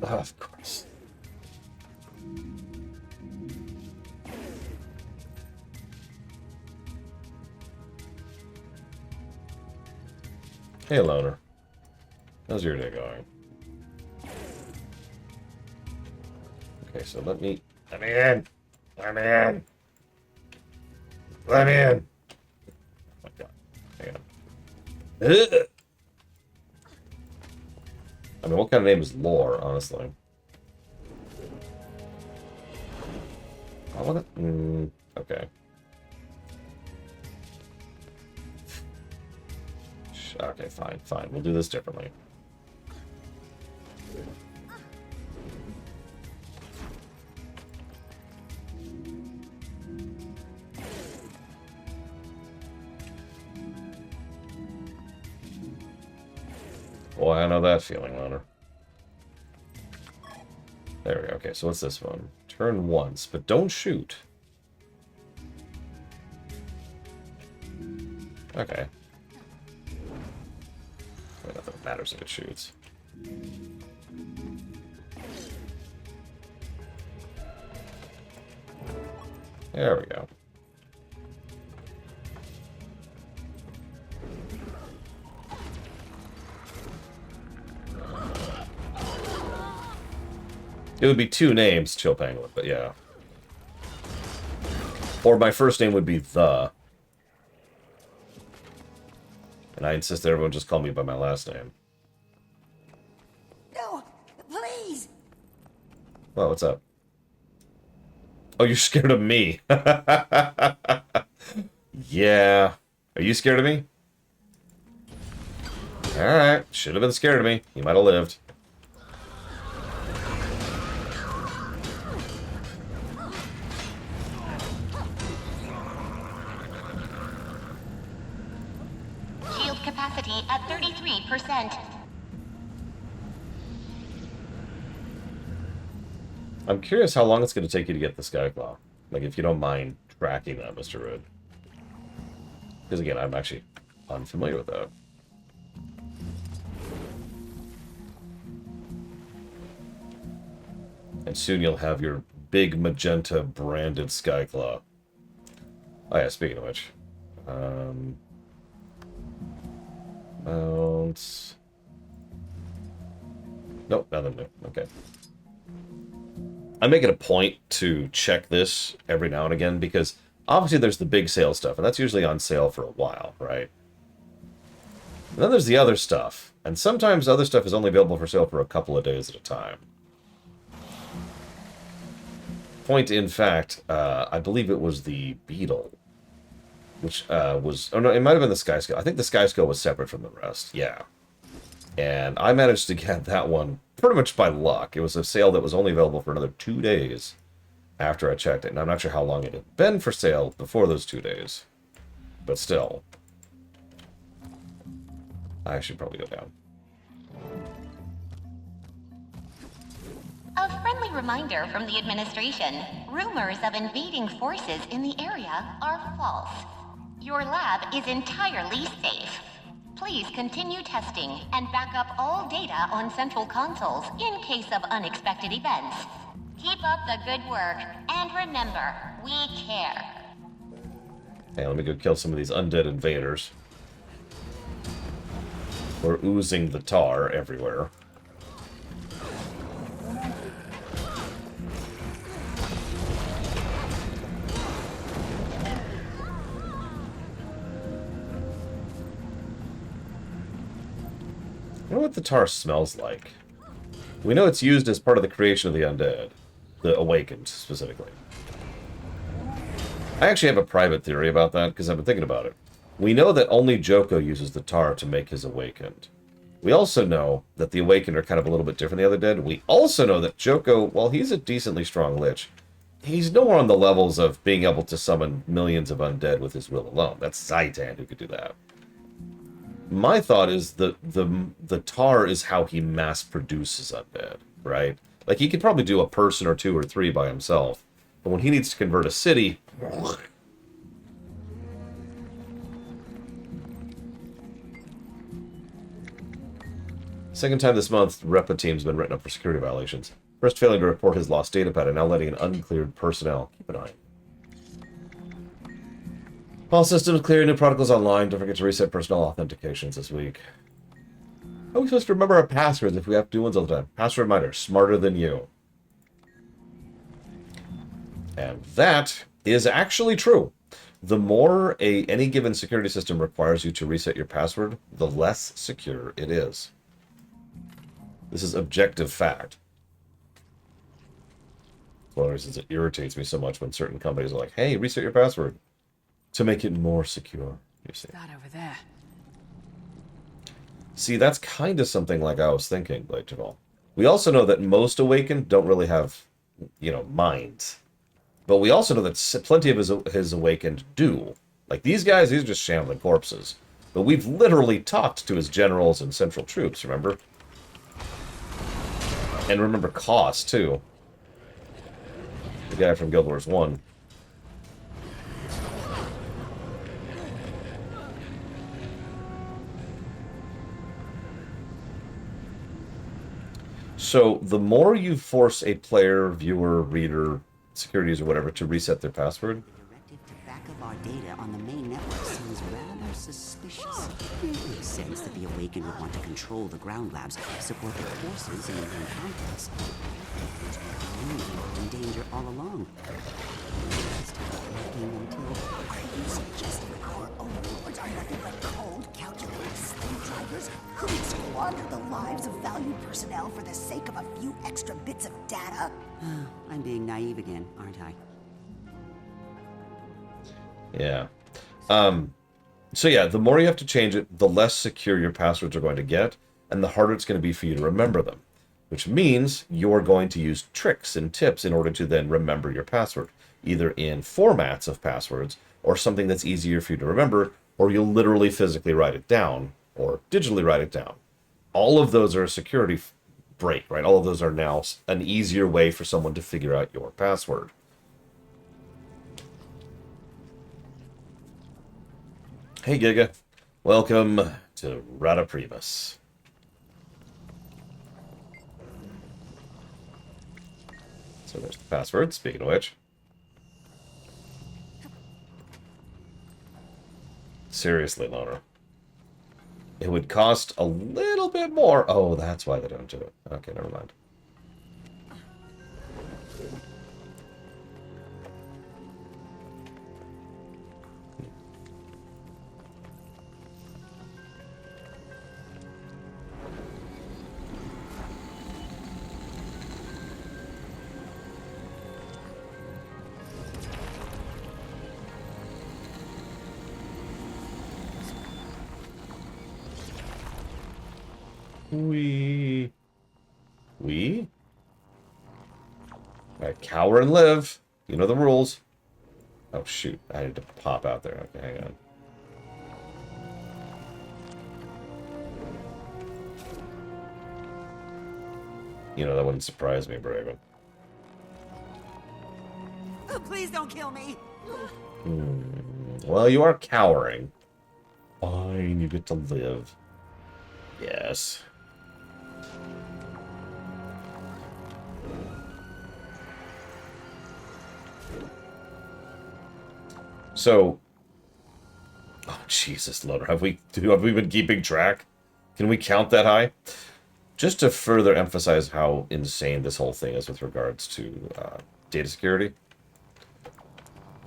Of course. Hey, Loner. How's your day going? Okay, so let me in. Let me in. Let me in. Oh my god. Hang on. Ugh. I mean, what kind of name is Lore, honestly? I want to... okay. Okay, fine. We'll do this differently. Boy, I know that feeling, Loner. There we go. Okay, so what's this one? Turn once, but don't shoot. Okay. Nothing matters if it shoots. There we go. It would be two names, Chill Pangolin, but yeah. Or my first name would be The. And I insist that everyone just call me by my last name. No, please. Well, what's up? Oh, you're scared of me. Yeah. Are you scared of me? Alright. Should have been scared of me. You might have lived. Capacity at 33%. I'm curious how long it's going to take you to get the Skyclaw. Like, if you don't mind tracking that, Mr. Rude. Because, again, I'm actually unfamiliar with that. And soon you'll have your big magenta branded Skyclaw. Oh yeah, speaking of which. Mounts. Nope, nothing new. Okay. I make it a point to check this every now and again because obviously there's the big sale stuff, and that's usually on sale for a while, right? And then there's the other stuff, and sometimes other stuff is only available for sale for a couple of days at a time. Point in fact, I believe it was the Beetle. Which was... oh no, it might have been the Skyscale. I think the Skyscale was separate from the rest. Yeah. And I managed to get that one pretty much by luck. It was a sale that was only available for another 2 days after I checked it. And I'm not sure how long it had been for sale before those 2 days. But still. I should probably go down. A friendly reminder from the administration. Rumors of invading forces in the area are false. Your lab is entirely safe. Please continue testing and back up all data on central consoles in case of unexpected events. Keep up the good work, and remember, we care. Hey, let me go kill some of these undead invaders. We're oozing the tar everywhere. I wonder what the tar smells like. We know it's used as part of the creation of the undead. The Awakened, specifically. I actually have a private theory about that, because I've been thinking about it. We know that only Joko uses the tar to make his Awakened. We also know that the Awakened are kind of a little bit different than the other dead. We also know that Joko, while he's a decently strong Lich, he's nowhere on the levels of being able to summon millions of undead with his will alone. That's Zaitan who could do that. My thought is that the Tar is how he mass produces undead, right? Like, he could probably do a person or 2 or 3 by himself. But when he needs to convert a city... Second time this month, Repa team's been written up for security violations. First failing to report his lost data pad, and now letting in uncleared personnel. Keep an eye. All systems clear, new protocols online. Don't forget to reset personnel authentications this week. How are we supposed to remember our passwords if we have to do ones all the time? Password reminder, smarter than you. And that is actually true. The more any given security system requires you to reset your password, the less secure it is. This is objective fact. One of the reasons it irritates me so much when certain companies are like, hey, reset your password to make it more secure. You see. That over there. See, that's kind of something like I was thinking, Blade Javal. We also know that most Awakened don't really have, minds. But we also know that plenty of his Awakened do. Like, these guys, these are just shambling corpses. But we've literally talked to his generals and central troops, remember? And remember Koss, too. The guy from Guild Wars 1. So, the more you force a player, viewer, reader, securities, or whatever to reset their password... Directive to back up our data on the main network seems rather suspicious. It makes sense that the Awakened would want to control the ground labs, support the forces in the contest. In danger all along. Are you suggesting our overlords are nothing but cold, calculating slave drivers who would squander the lives of valued personnel for the sake of a few extra bits of data? I'm being naive again, aren't I? Yeah. So yeah, the more you have to change it, the less secure your passwords are going to get, and the harder it's going to be for you to remember them. Which means you're going to use tricks and tips in order to then remember your password, either in formats of passwords, or something that's easier for you to remember, or you'll literally physically write it down, or digitally write it down. All of those are a security break, right? All of those are now an easier way for someone to figure out your password. Hey Giga, welcome to Rata Primus. So there's the password, speaking of which. Seriously, Loner. It would cost a little bit more. Oh, that's why they don't do it. Okay, never mind. We? Alright, cower and live. You know the rules. Oh, shoot. I had to pop out there. Okay, hang on. You know, that wouldn't surprise me, Braven. Oh, please don't kill me. Well, you are cowering. Fine, you get to live. Yes. So, oh Jesus, Loner, have we been keeping track? Can we count that high? Just to further emphasize how insane this whole thing is with regards to data security.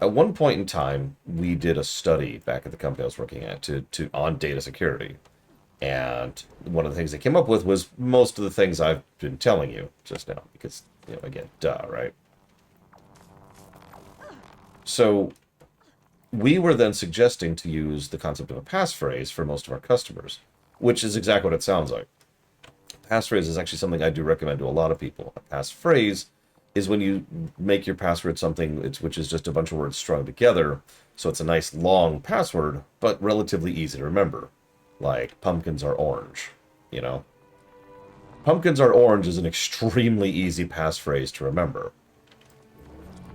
At one point in time, we did a study back at the company I was working at on data security. And one of the things they came up with was most of the things I've been telling you just now. Because, you know, again, duh, right? So we were then suggesting to use the concept of a passphrase for most of our customers, which is exactly what it sounds like. Passphrase is actually something I do recommend to a lot of people. A passphrase is when you make your password something which is just a bunch of words strung together, so it's a nice long password, but relatively easy to remember. Like, pumpkins are orange, you know? Pumpkins are orange is an extremely easy passphrase to remember.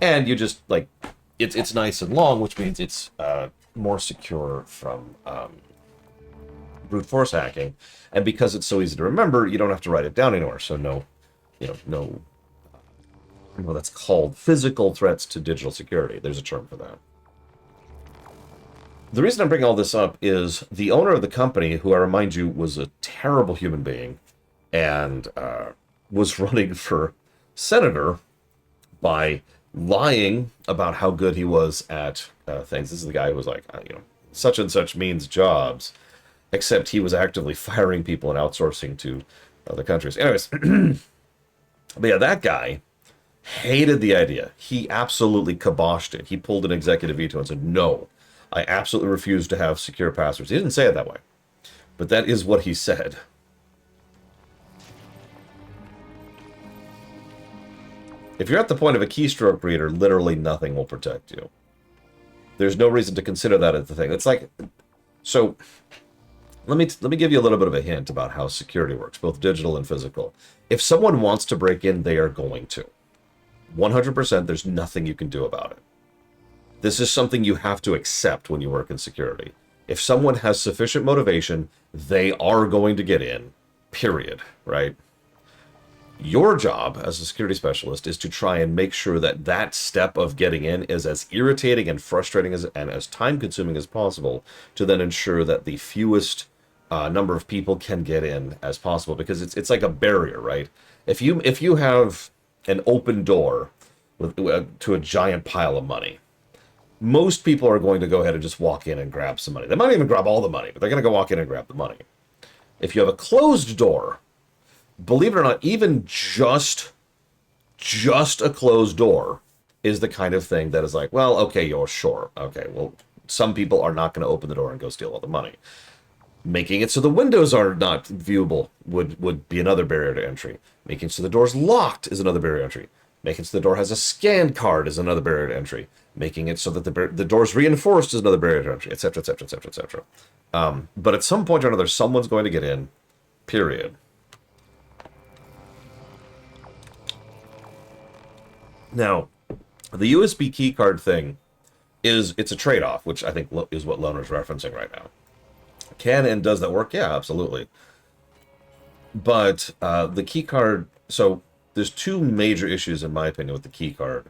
And you just, like, it's nice and long, which means it's more secure from brute force hacking. And because it's so easy to remember, you don't have to write it down anywhere. So no, that's called physical threats to digital security. There's a term for that. The reason I'm bringing all this up is the owner of the company, who I remind you was a terrible human being and was running for senator by lying about how good he was at things. This is the guy who was like, such and such means jobs, except he was actively firing people and outsourcing to other countries. Anyways, but yeah, that guy hated the idea. He absolutely kiboshed it. He pulled an executive veto and said, no, I absolutely refuse to have secure passwords. He didn't say it that way, but that is what he said. If you're at the point of a keystroke reader, literally nothing will protect you. There's no reason to consider that as the thing. It's like, so let me give you a little bit of a hint about how security works, both digital and physical. If someone wants to break in, they are going to. 100%, there's nothing you can do about it. This is something you have to accept when you work in security. If someone has sufficient motivation, they are going to get in, period, right? Your job as a security specialist is to try and make sure that that step of getting in is as irritating and frustrating and as time-consuming as possible, to then ensure that the fewest number of people can get in as possible, because it's like a barrier, right? If you have an open door to a giant pile of money, most people are going to go ahead and just walk in and grab some money. They might even grab all the money, but they're going to go walk in and grab the money. If you have a closed door, believe it or not, even just a closed door is the kind of thing that is like, well, okay, you're sure. Okay, well, some people are not going to open the door and go steal all the money. Making it so the windows are not viewable would be another barrier to entry. Making it so the door's locked is another barrier to entry. Making it so the door has a scan card is another barrier to entry. Making it so that the door's reinforced is another barrier to entry, etc., etc., etc., etc. But at some point or another, someone's going to get in, period. Now, the USB keycard thing it's a trade-off, which I think is what Loner's referencing right now. Can and does that work? Yeah, absolutely. But the keycard, so there's two major issues, in my opinion, with the keycard,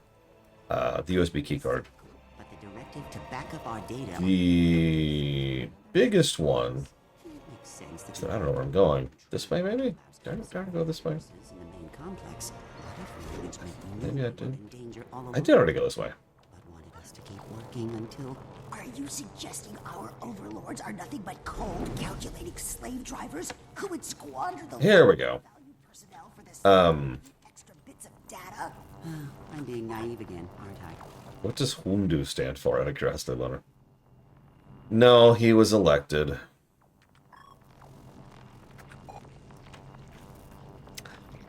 the USB keycard. But the directive to back up our data. The biggest one is that I don't know where I'm going. This way, maybe? Did I try to go this way? Maybe I did. I did already go this way. Are you suggesting our overlords are nothing but cold, calculating slave drivers who would squander the Here we go. personnel for the extra bits of data? I'm being naive again, aren't I? What does Hundu stand for, out of curiosity, Loner? No, he was elected.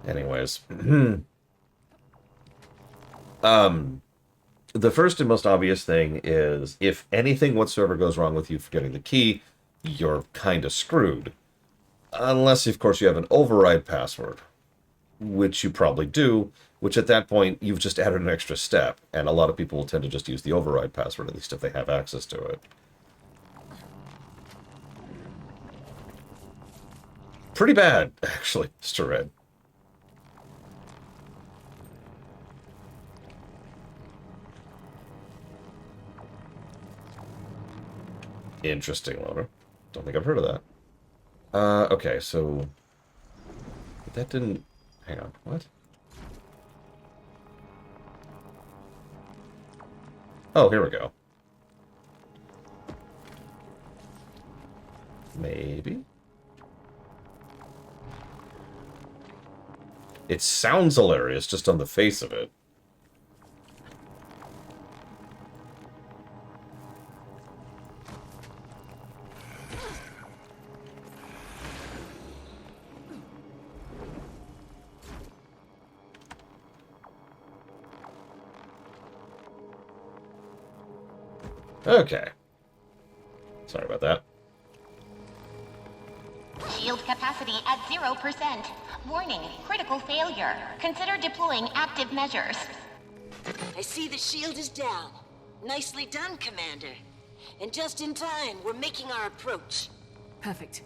Anyways. The first and most obvious thing is, if anything whatsoever goes wrong with you forgetting the key, you're kind of screwed. Unless, of course, you have an override password, which you probably do, which at that point, you've just added an extra step, and a lot of people will tend to just use the override password, at least if they have access to it. Pretty bad, actually, Mr. Red. Interesting, Loner. Don't think I've heard of that. Okay, so... That didn't... Hang on, what? Oh, here we go. Maybe? It sounds hilarious just on the face of it. Okay. Sorry about that. Shield capacity at 0%. Warning, critical failure. Consider deploying active measures. I see the shield is down. Nicely done, Commander. And just in time, we're making our approach. Perfect.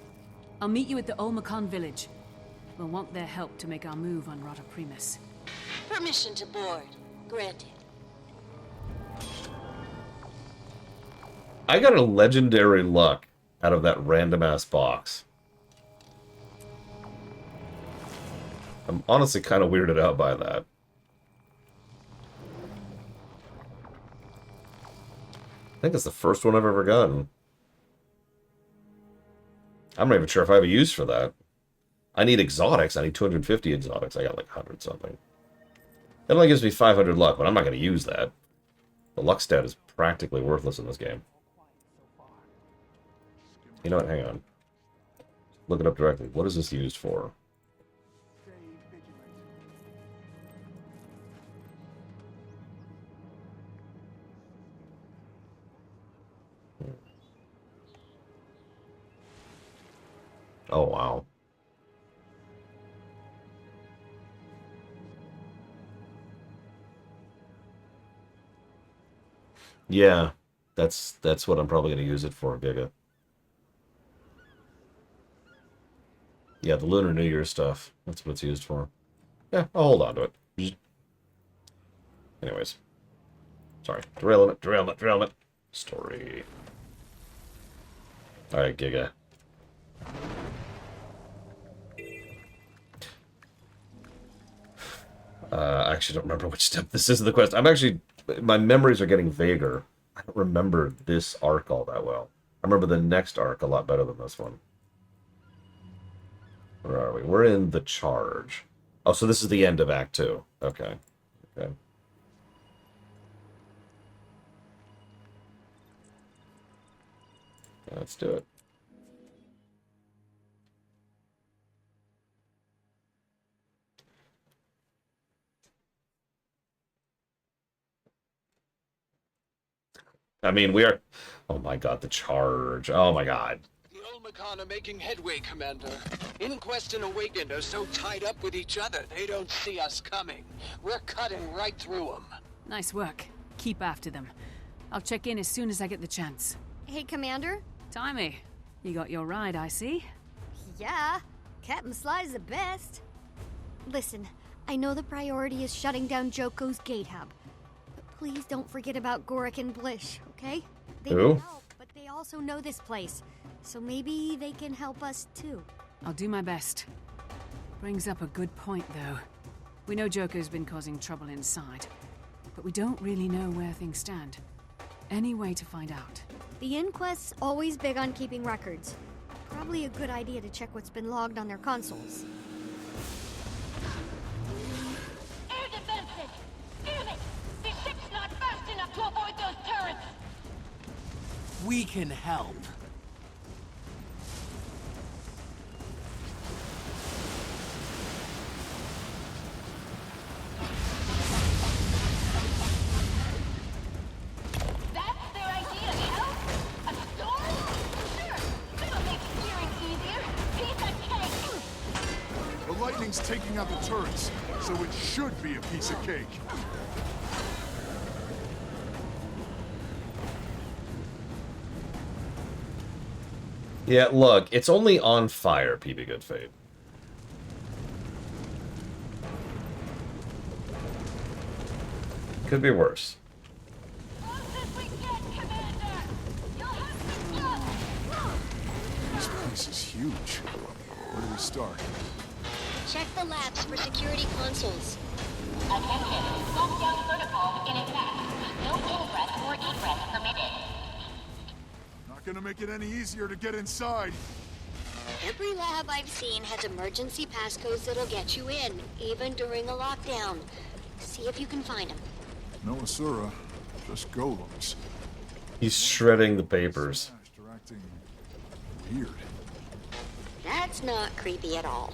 I'll meet you at the Olmecon village. We'll want their help to make our move on Rota Primus. Permission to board. Granted. I got a legendary luck out of that random-ass box. I'm honestly kind of weirded out by that. I think it's the first one I've ever gotten. I'm not even sure if I have a use for that. I need exotics. I need 250 exotics. I got like 100 something. It only gives me 500 luck, but I'm not going to use that. The luck stat is practically worthless in this game. You know what? Hang on. Look it up directly. What is this used for? Oh, wow. Yeah, that's what I'm probably going to use it for, Giga. Yeah, the Lunar New Year stuff. That's what it's used for. Yeah, I'll hold on to it. Anyways. Sorry. Derailment. Story. Alright, Giga. I actually don't remember which step this is in the quest. My memories are getting vaguer. I don't remember this arc all that well. I remember the next arc a lot better than this one. Where are we? We're in the charge. Oh, so this is the end of Act 2. Okay. Okay. Yeah, let's do it. I mean, we are... Oh my god, the charge. Oh my god. The Olmecon are making headway, Commander. Inquest and Awakened are so tied up with each other, they don't see us coming. We're cutting right through them. Nice work. Keep after them. I'll check in as soon as I get the chance. Hey, Commander? Timey, you got your ride, I see. Yeah, Captain Sly's the best. Listen, I know the priority is shutting down Joko's gate hub. But please don't forget about Gorik and Blish, okay? They Who? need help, but they also know this place. So maybe they can help us too. I'll do my best. Brings up a good point, though. We know Joko's been causing trouble inside, but we don't really know where things stand. Any way to find out? The Inquest's always big on keeping records. Probably a good idea to check what's been logged on their consoles. Air defenses! Damn it! The ship's not fast enough to avoid those turrets! We can help. That's their idea of help? A storm? Sure, that'll make steering easier. Piece of cake! The lightning's taking out the turrets, so it should be a piece of cake. Yeah, look, it's only on fire, PB Good Fate. Could be worse. This place is huge. Where do we start? Check the labs for security consoles. Attention, lockdown protocol in effect. No ingress or egress permitted. Not gonna make it any easier to get inside. Every lab I've seen has emergency passcodes that'll get you in, even during a lockdown. See if you can find them. No Asura, just golems. He's shredding the papers. They're acting weird. That's not creepy at all.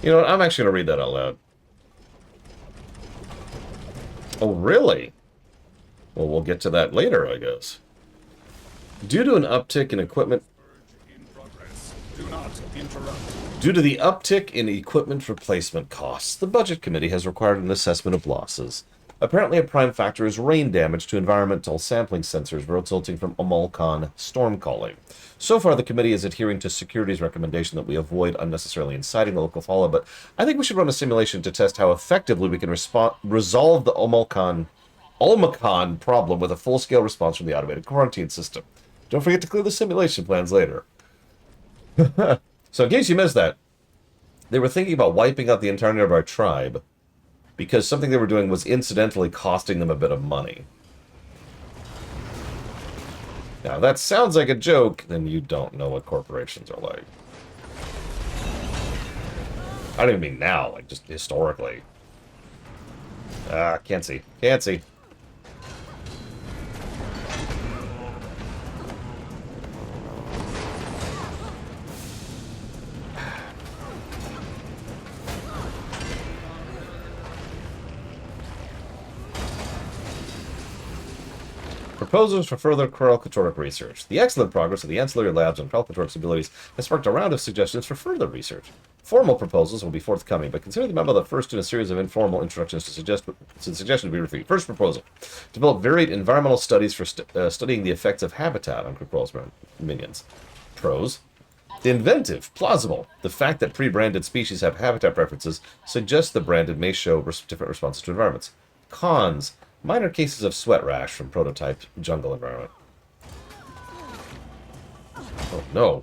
You know what? I'm actually going to read that out loud. Oh, really? Well, we'll get to that later, I guess. Due to an uptick in equipment... Do not interrupt. Due to the uptick in equipment replacement costs, the Budget Committee has required an assessment of losses. Apparently, a prime factor is rain damage to environmental sampling sensors resulting from Omalkan storm calling. So far, the committee is adhering to security's recommendation that we avoid unnecessarily inciting the local fallout, but I think we should run a simulation to test how effectively we can resolve the Omalkan problem with a full-scale response from the automated quarantine system. Don't forget to clear the simulation plans later. So in case you missed that, they were thinking about wiping out the entirety of our tribe because something they were doing was incidentally costing them a bit of money. Now, if that sounds like a joke, then you don't know what corporations are like. I don't even mean now, like just historically. Can't see. Can't see. Proposals for further Krell-Katoric research. The excellent progress of the ancillary labs on Krell-Katoric's abilities has sparked a round of suggestions for further research. Formal proposals will be forthcoming, but consider the memo the first in a series of informal introductions to suggestions be reviewed. First proposal: develop varied environmental studies for studying the effects of habitat on Krell's minions. Pros: inventive, plausible. The fact that pre-branded species have habitat preferences suggests the branded may show different responses to environments. Cons: minor cases of sweat rash from prototype jungle environment. Oh, no.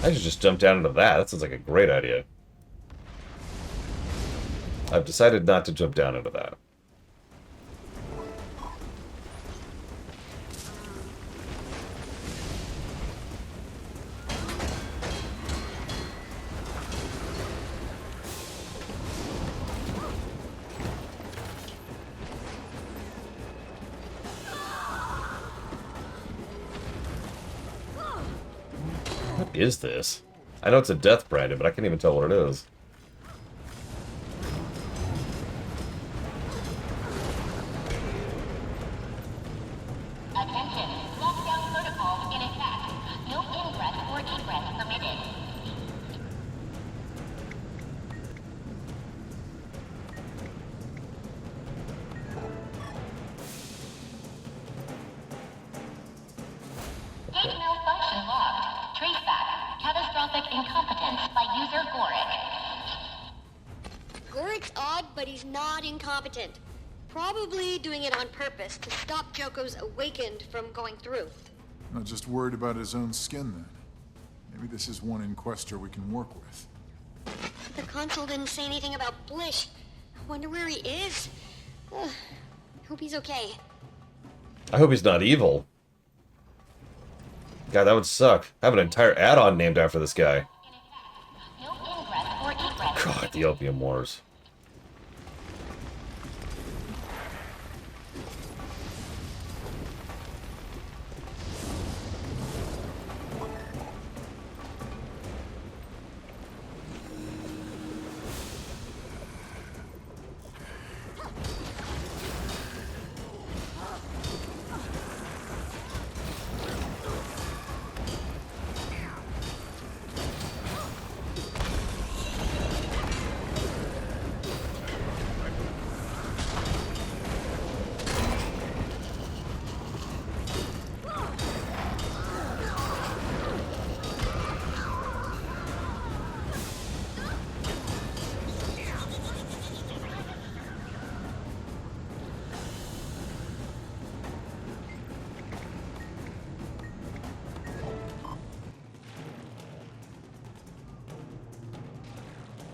I should just jump down into that. That sounds like a great idea. I've decided not to jump down into that. What is this? I know it's a death branded, but I can't even tell what it is. Incompetent. Probably doing it on purpose to stop Joko's awakened from going through. Not just worried about his own skin, then. Maybe this is one Inquester we can work with. The console didn't say anything about Blish. I wonder where he is. Ugh. Hope he's okay. I hope he's not evil. God, that would suck. I have an entire add-on named after this guy. God, the Opium Wars.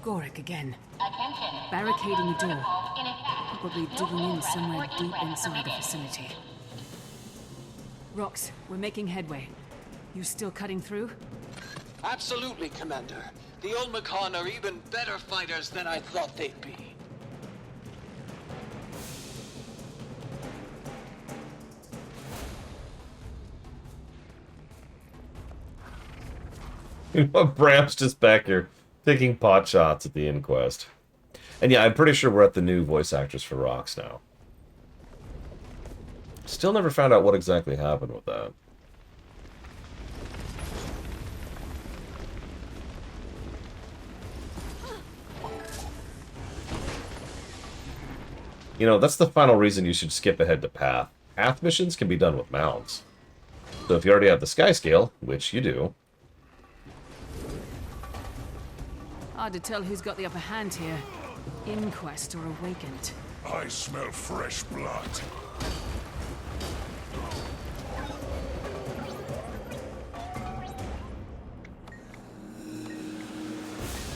Gorek again. Barricading a door. Probably digging in somewhere deep inside the facility. Rox, we're making headway. You still cutting through? Absolutely, Commander. The Olmecon are even better fighters than I thought they'd be. You know, Bram's just back here taking pot shots at the inquest. And yeah, I'm pretty sure we're at the new voice actress for Rox now. Still never found out what exactly happened with that. You know, that's the final reason you should skip ahead to Path. Path missions can be done with mounts. So if you already have the Sky Scale, which you do... Hard to tell who's got the upper hand here. Inquest or Awakened. I smell fresh blood.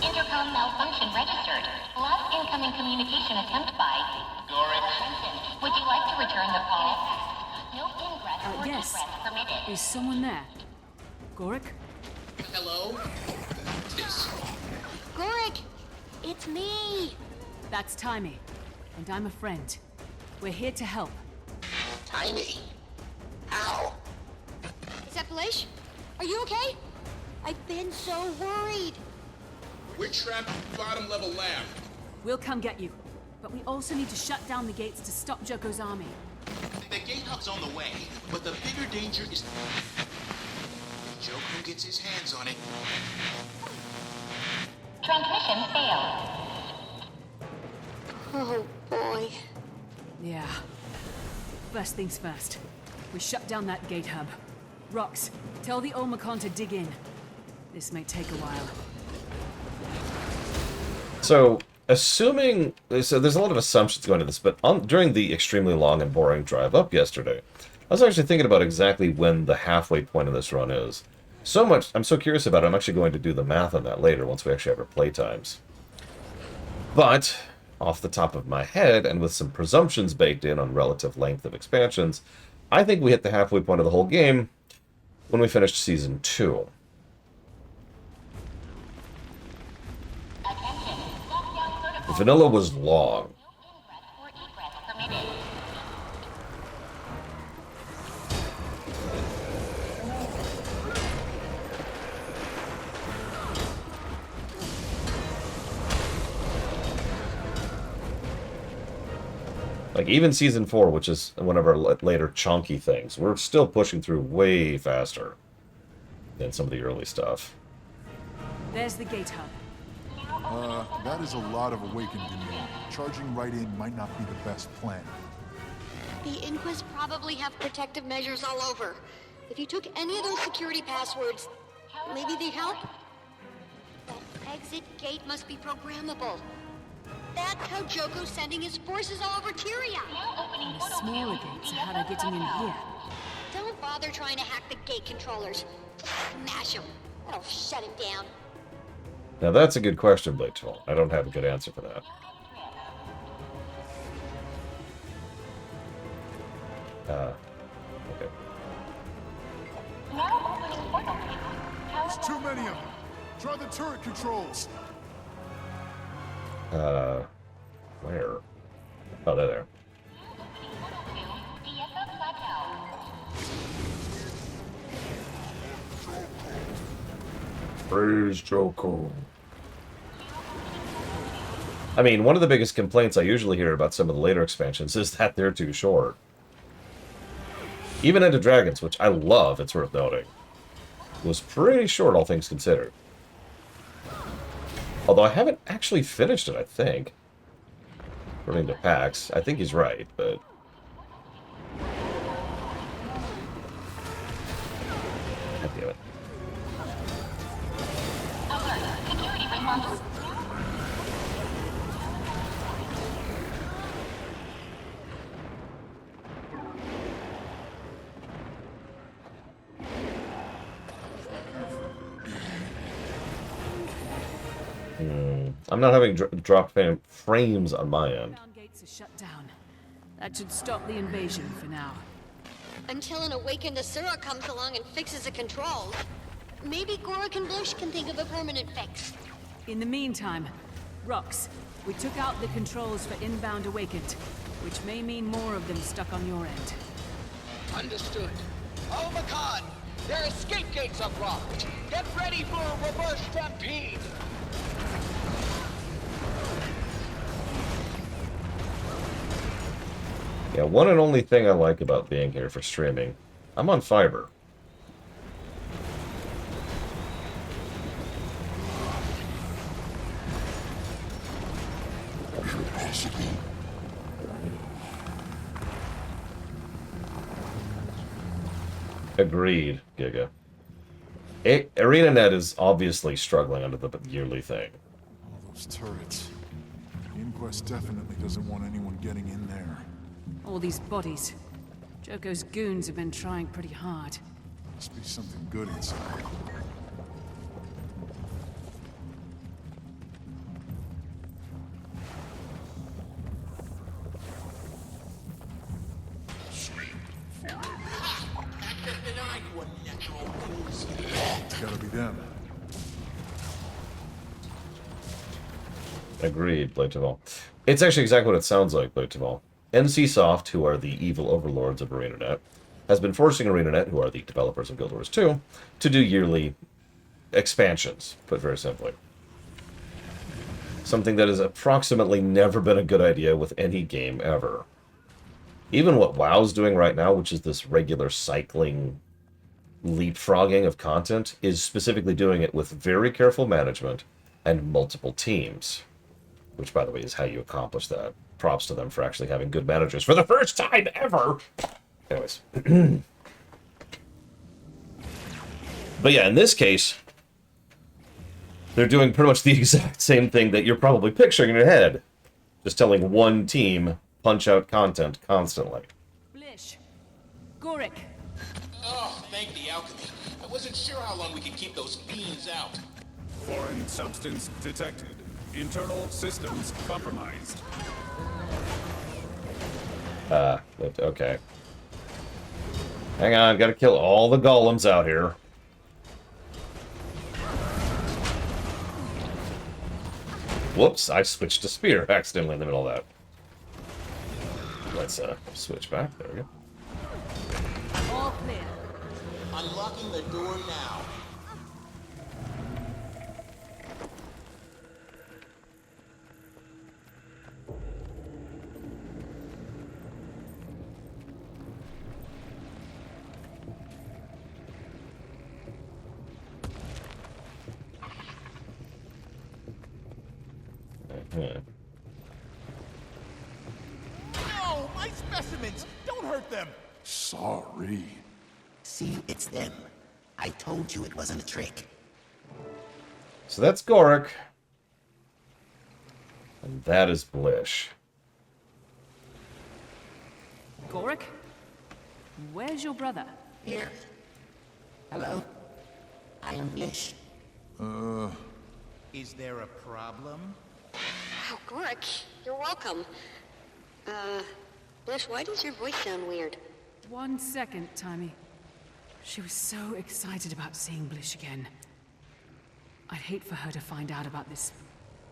Intercom malfunction registered. Last incoming communication attempt by Gorik. Would you like to return the call? No ingress or Yes. egress permitted. Is someone there? Gorik? Hello? Gorik! It's me! That's Timey. And I'm a friend. We're here to help. Timey? Ow! Is that Felish? Are you okay? I've been so worried. We're trapped in the bottom level lab. We'll come get you. But we also need to shut down the gates to stop Joko's army. The gate hub's on the way, but the bigger danger is... if Joko gets his hands on it... Transmission failed. Oh, boy. Yeah. First things first. We shut down that gate hub. Rox, tell the Olmecon to dig in. This may take a while. So, assuming... So there's a lot of assumptions going into this, but during the extremely long and boring drive up yesterday, I was actually thinking about exactly when the halfway point of this run is. So much... I'm so curious about it, I'm actually going to do the math on that later, once we actually have our playtimes. But, off the top of my head, and with some presumptions baked in on relative length of expansions, I think we hit the halfway point of the whole game when we finished Season 2. Vanilla was long. Like, even Season 4, which is one of our later chunky things, we're still pushing through way faster than some of the early stuff. There's the gate hub. That is a lot of Awakened in there. Charging right in might not be the best plan. The Inquest probably have protective measures all over. If you took any of those security passwords, maybe they'd help? That exit gate must be programmable. That's how Joko's sending his forces all over Tyria. The smaller gates are how they're getting in here. Don't bother trying to hack the gate controllers. Just smash them. That'll shut him down. Now that's a good question, Blade Troll. I don't have a good answer for that. Okay. There's too many of them. Try the turret controls. Where? Oh, they're there. Praise Joko. I mean, one of the biggest complaints I usually hear about some of the later expansions is that they're too short. Even End of Dragons, which I love, it's worth noting, was pretty short, all things considered. Although I haven't actually finished it, I think. According to Pax. I think he's right, but... God damn it. I'm not having drop frames on my end. Gates are shut down. That should stop the invasion for now. Until an awakened Asura comes along and fixes the controls. Maybe Gorik and Blish can think of a permanent fix. In the meantime, Rox, we took out the controls for inbound Awakened, which may mean more of them stuck on your end. Understood. Omicron! Their escape gates are blocked! Get ready for a reverse stampede! Yeah, one and only thing I like about being here for streaming, I'm on fiber. Agreed, Giga. ArenaNet is obviously struggling under the yearly thing. All those turrets. The Inquest definitely doesn't want anyone getting in there. All these bodies. Joko's goons have been trying pretty hard. Must be something good inside. It's gotta be them. Agreed, Blayteval. It's actually exactly what it sounds like, Blayteval. NCSoft, who are the evil overlords of ArenaNet, has been forcing ArenaNet, who are the developers of Guild Wars 2, to do yearly expansions, put very simply. Something that has approximately never been a good idea with any game ever. Even what WoW's doing right now, which is this regular cycling leapfrogging of content, is specifically doing it with very careful management and multiple teams. Which, by the way, is how you accomplish that. Props to them for actually having good managers for the first time ever! Anyways. But yeah, in this case, they're doing pretty much the exact same thing that you're probably picturing in your head. Just telling one team, punch out content constantly. Blish. Gorik. Oh, thank the alchemy. I wasn't sure how long we could keep those fiends out. Foreign substance detected. Internal systems compromised. Okay. Hang on, gotta kill all the golems out here. Whoops, I switched to spear accidentally in the middle of that. Let's switch back. There we go. All clear. Unlocking the door now. No, my specimens! Don't hurt them! Sorry. See, it's them. I told you it wasn't a trick. So that's Gorik. And that is Blish. Gorik? Where's your brother? Here. Hello? I am Blish. Is there a problem? Wow, Gorik, you're welcome. Blish, why does your voice sound weird? 1 second, Timmy. She was so excited about seeing Blish again. I'd hate for her to find out about this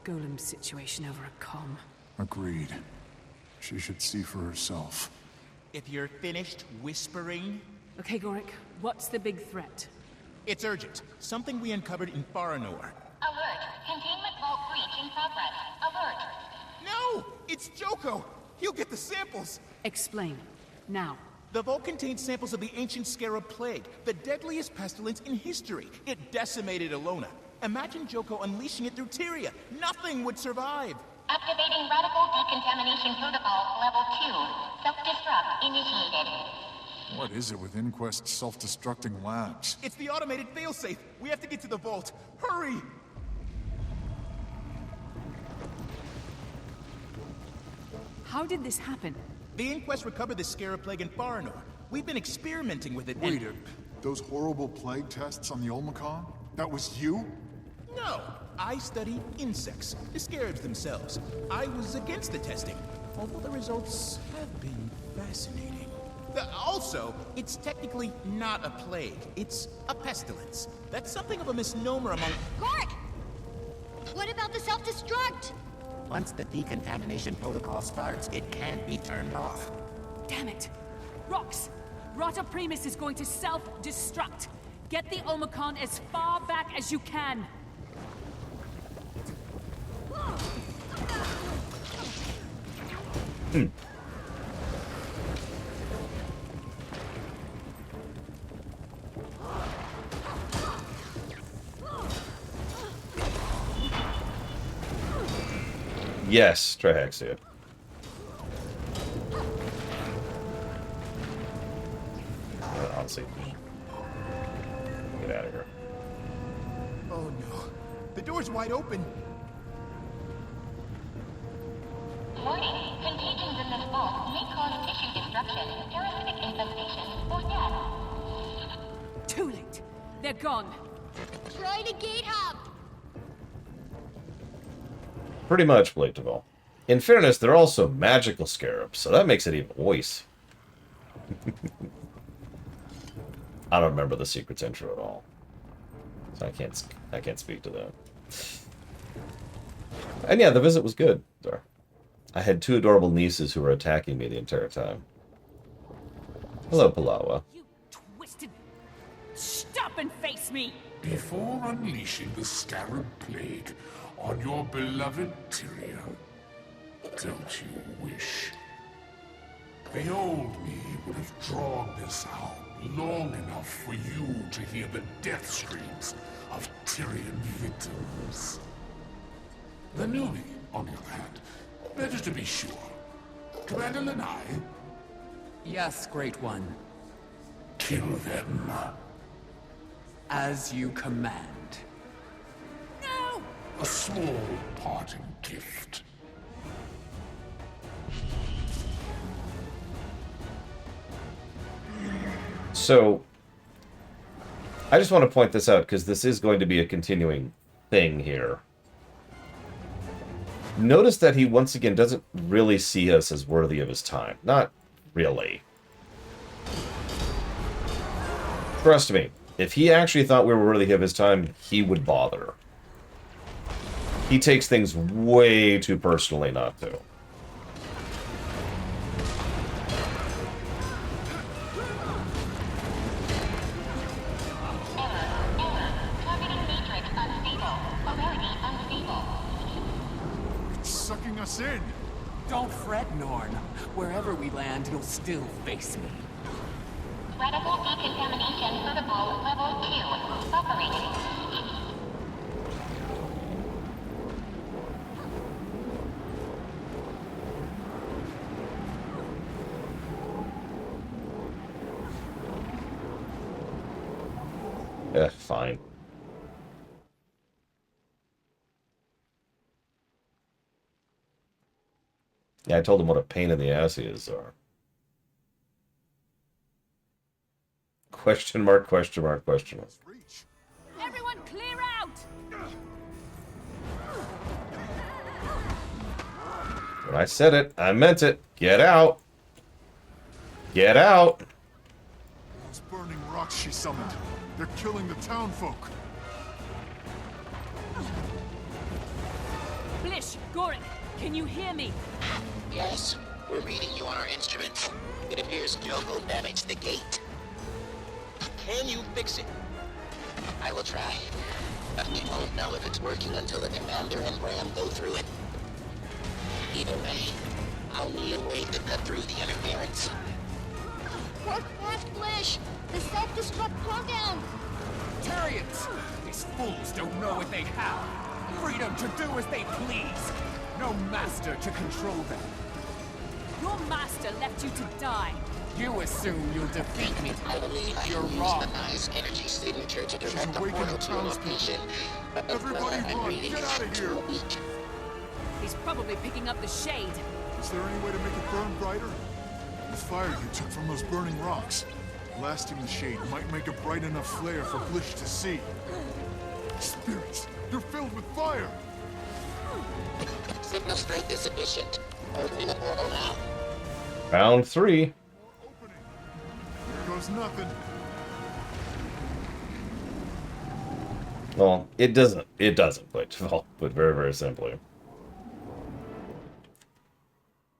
golem situation over a comm. Agreed. She should see for herself. If you're finished whispering... Okay, Gorik, what's the big threat? It's urgent. Something we uncovered in Faranor. Alert! Containment vault breach in progress. Alert! No! It's Joko! He'll get the samples! Explain. Now. The vault contains samples of the ancient Scarab Plague, the deadliest pestilence in history. It decimated Elona. Imagine Joko unleashing it through Tyria. Nothing would survive. Activating radical decontamination protocol level 2. Self-destruct initiated. What is it with Inquest self-destructing labs? It's the automated failsafe. We have to get to the vault. Hurry! How did this happen? The Inquest recovered the Scarab Plague in Faranor. We've been experimenting with it. Wait, those horrible plague tests on the Olmecon? That was you? No, I study insects, the scarabs themselves. I was against the testing, although the results have been fascinating. Also, it's technically not a plague. It's a pestilence. That's something of a misnomer among... Gork! What about the self-destruct? Once the decontamination protocol starts, it can't be turned off. Damn it! Rox! Rota Primus is going to self-destruct. Get the Omicron as far back as you can. Yes, Trihexia. Honestly, get out of here. Oh no. The door's wide open. Warning, contagions in this vault may cause tissue destruction, parasitic infestation, or death. Too late. They're gone. Try to gate hub. Pretty much, Blade Deval. In fairness, they're also magical scarabs, so that makes it even worse. I don't remember the Secrets intro at all, so I can't speak to that. And yeah, the visit was good. Sorry. I had two adorable nieces who were attacking me the entire time. Hello, Palawa. You twisted... Stop and face me! Before unleashing the Scarab Plague on your beloved Tyria, don't you wish? The old me would have drawn this out long enough for you to hear the death screams of Tyrian victims. The new me, on the other hand, better to be sure. Commander Lanai? Yes, Great One. Kill them. As you command. No! A small parting gift. So, I just want to point this out because this is going to be a continuing thing here. Notice that he once again doesn't really see us as worthy of his time. Not really. Trust me, if he actually thought we were worthy of his time, he would bother. He takes things way too personally not to. Sucking us in. Don't fret, Norn. Wherever we land, you'll still face me. Radical decontamination protocol level 2 operating. Fine. Yeah, I told him what a pain in the ass he is, Czar. Question mark, question mark, question mark. Everyone clear out! When I said it, I meant it. Get out! Get out! Those burning rocks she summoned. They're killing the townfolk. Blish, Gorik, can you hear me? Yes, we're reading you on our instruments. It appears Joko damaged the gate. Can you fix it? I will try. But we won't know if it's working until the Commander and Ram go through it. Either way, I'll need a way to cut through the interference. Work fast, Blish! The self-destruct countdown! Tyrians! These fools don't know what they have. Freedom to do as they please. No master to control them. Your master left you to die. You assume you'll defeat me. I believe You're I wrong. used the nice energy signature to direct the awaken portal the to a townspeople. location. But the Everybody threat I'm run! reading Get is out of here! too weak. He's probably picking up the shade. Is there any way to make it burn brighter? The fire you took from those burning rocks. Blasting the shade might make a bright enough flare for Blish to see. Spirits, you're filled with fire! Signal strength is sufficient. Opening the portal now. Round 3. was nothing. Well, it doesn't. It doesn't, but I'll put very, very simply.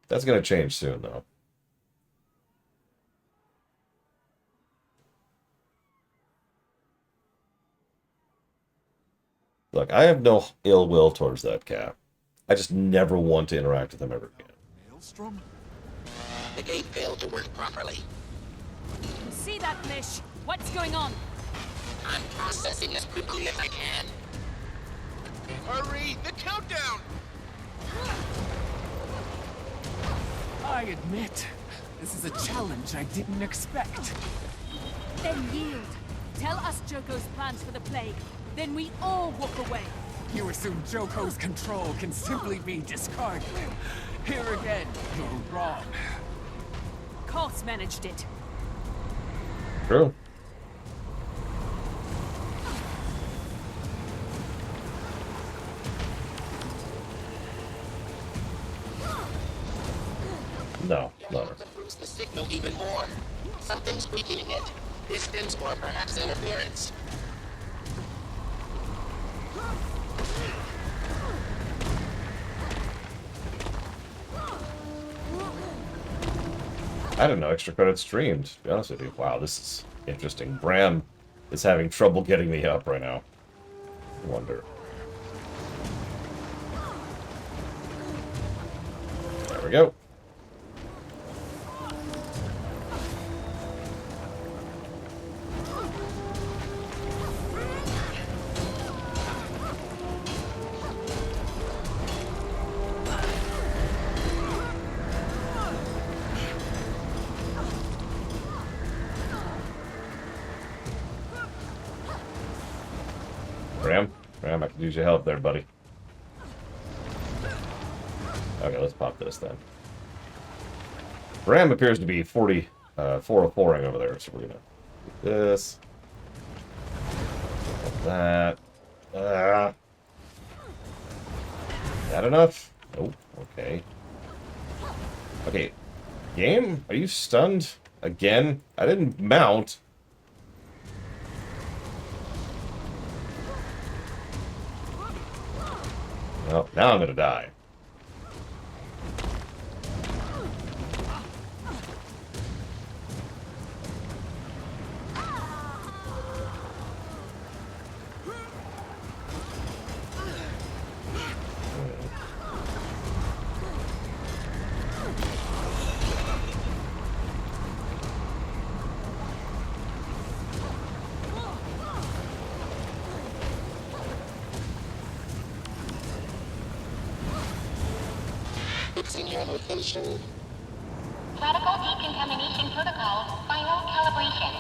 That's going to change soon, though. Look, I have no ill will towards that cat. I just never want to interact with him ever again. Maelstrom? The gate failed to work properly. See that, Fish? What's going on? I'm processing as quickly as I can. Hurry! The countdown! I admit, this is a challenge I didn't expect. Then yield. Tell us Joko's plans for the plague. Then we all walk away. You assume Joko's control can simply be discarded. Here again, you're wrong. Koss managed it. True. No, no. Boost the signal even more. Something's weakening it. Distance or perhaps interference. I didn't know extra credits streamed, to be honest with you. Wow, this is interesting. Bram is having trouble getting me up right now. I wonder. There we go. Bram, I could use your help there, buddy. Okay, let's pop this then. Bram appears to be 404ing over there, so we're gonna do this. That. That enough? Nope. Okay. Okay. Game? Are you stunned? Again? I didn't mount. Well, now I'm gonna die. Fixing your location. Radical decontamination protocol. Final calibration.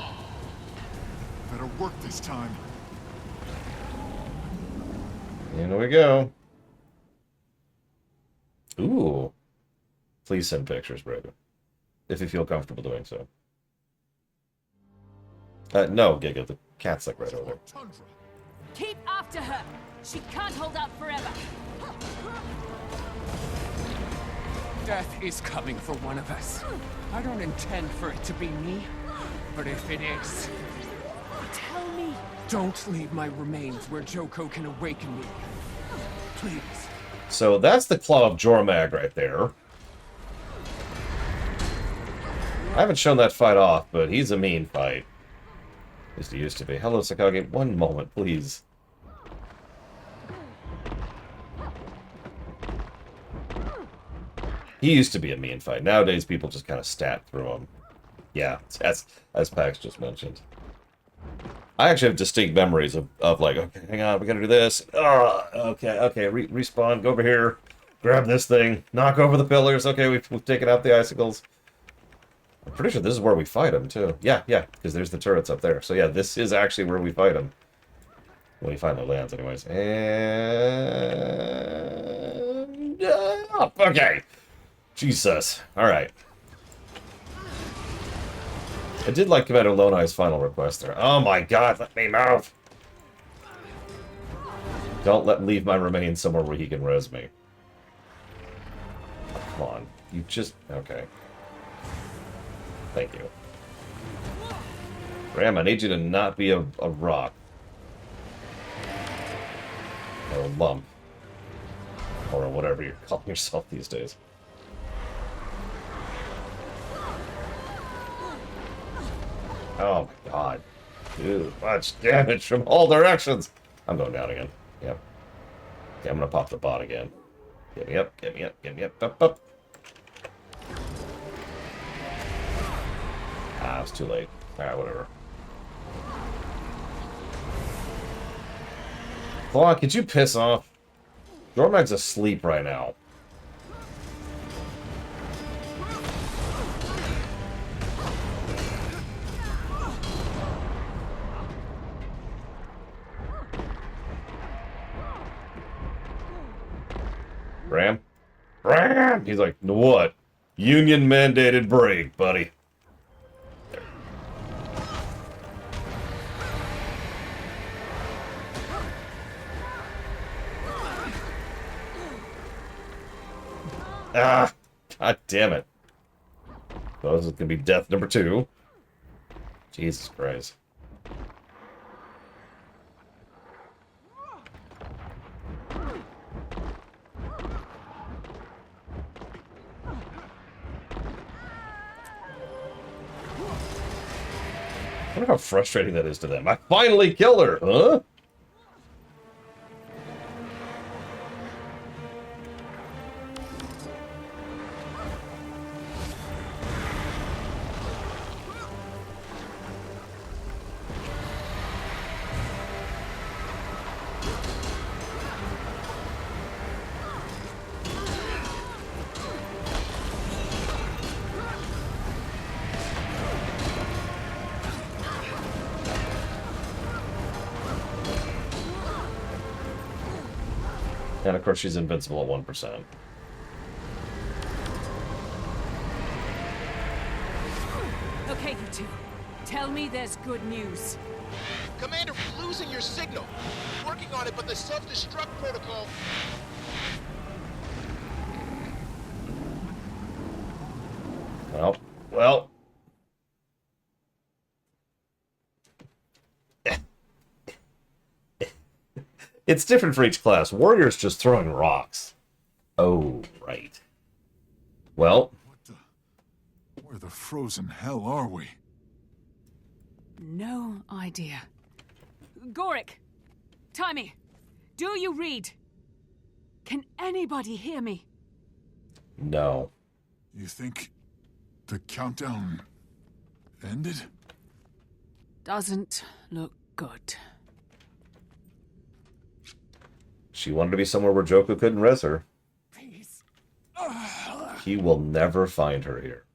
Better work this time. In we go. Ooh. Please send pictures, Brandon. If you feel comfortable doing so. No, Giga, the cat's like right over there. Keep after her. She can't hold out forever. Death is coming for one of us. I don't intend for it to be me, but if it is... Tell me. Don't leave my remains where Joko can awaken me. Please. So that's the Claw of Jormag right there. I haven't shown that fight off, but he's a mean fight. At least he used to be. Hello, Sakage. One moment, please. He used to be a mean fight. Nowadays, people just kind of stat through him. Yeah, as Pax just mentioned. I actually have distinct memories of like, okay, hang on, we gotta do this. Oh, okay, respawn, go over here, grab this thing, knock over the pillars. Okay, we've taken out the icicles. I'm pretty sure this is where we fight him, too. Yeah, because there's the turrets up there. So yeah, this is actually where we fight him. When he finally lands, anyways. And... okay. Jesus. Alright. I did like Commander Lonai's final request there. Oh my god, let me move! Don't leave my remains somewhere where he can res me. Come on. You just... okay. Thank you. Ram, I need you to not be a rock. Or a lump. Or whatever you're calling yourself these days. Oh my god. Too much damage from all directions. I'm going down again. Yep. Okay, I'm gonna pop the bot again. Get me up, get me up, get me up. Ah, it's too late. Alright, whatever. Claw, could you piss off? Dormag's asleep right now. Bram? Bram! He's like, what? Union mandated break, buddy. There. Ah! God damn it. So this is gonna be death number 2. Jesus Christ. I wonder how frustrating that is to them. I finally killed her, huh? And of course she's invincible at 1%. Okay, you two. Tell me there's good news. Commander, we're losing your signal. Working on it, but the self-destruct protocol... Well. It's different for each class. Warrior's just throwing rocks. Oh, right. Well. Where the frozen hell are we? No idea. Gorik! Timmy! Do you read? Can anybody hear me? No. You think the countdown ended? Doesn't look good. She wanted to be somewhere where Joko couldn't res her. Please. He will never find her here.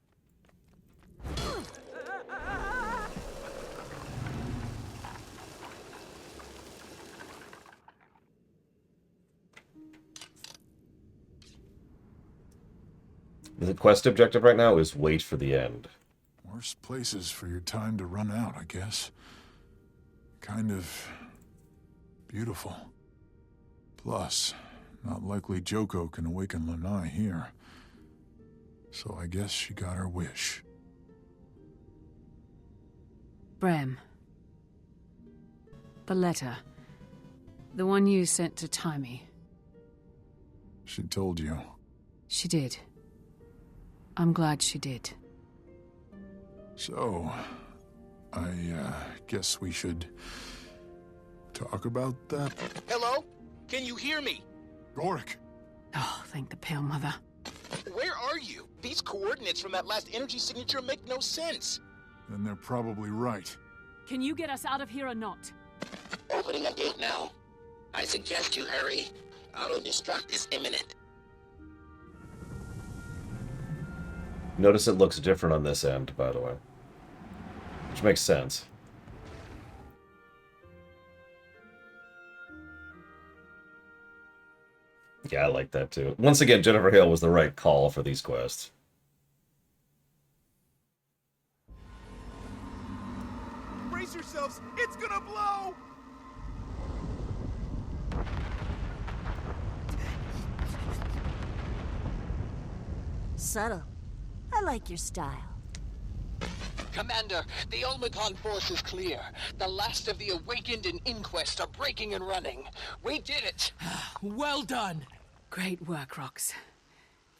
The quest objective right now is wait for the end. Worst places for your time to run out, I guess. Kind of beautiful. Plus, not likely Joko can awaken Lanai here. So I guess she got her wish. Bram. The letter. The one you sent to Timmy. She told you. She did. I'm glad she did. So, I guess we should talk about that. Hello? Can you hear me? Gorik! Oh, thank the Pale Mother. Where are you? These coordinates from that last energy signature make no sense. Then they're probably right. Can you get us out of here or not? Opening a gate now. I suggest you hurry. Auto-destruct is imminent. Notice it looks different on this end, by the way. Which makes sense. Yeah, I like that too. Once again, Jennifer Hale was the right call for these quests. Brace yourselves! It's gonna blow! Subtle. I like your style. Commander, the Omicron force is clear. The last of the Awakened and Inquest are breaking and running. We did it! Well done! Great work, Rox.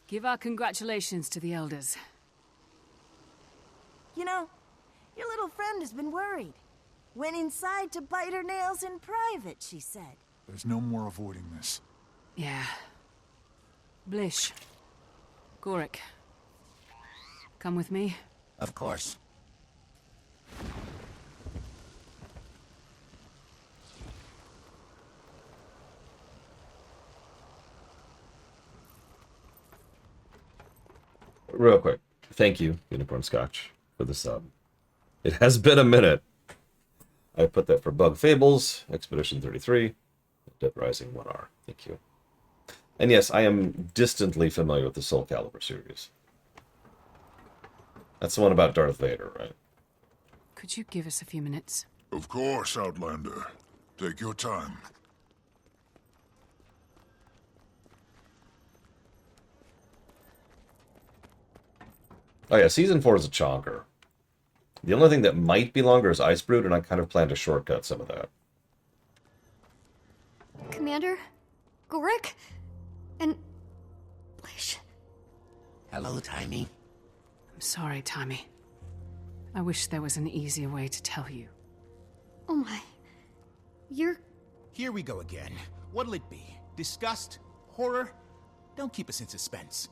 Give our congratulations to the Elders. You know, your little friend has been worried. Went inside to bite her nails in private, she said. There's no more avoiding this. Yeah. Blish. Gorik. Come with me? Of course. Real quick, thank you, Unicorn Scotch, for the sub. It has been a minute. I put that for Bug Fables, Expedition 33, Dead Rising 1R. Thank you. And yes, I am distantly familiar with the Soul Calibur series. That's the one about Darth Vader, right? Could you give us a few minutes? Of course, Outlander. Take your time. Oh yeah, Season 4 is a chonker. The only thing that might be longer is Icebrood, and I kind of plan to shortcut some of that. Commander? Gorik? And... Blish? Hello, Timmy. I'm sorry, Tommy. I wish there was an easier way to tell you. Oh my... You're... Here we go again. What'll it be? Disgust? Horror? Don't keep us in suspense.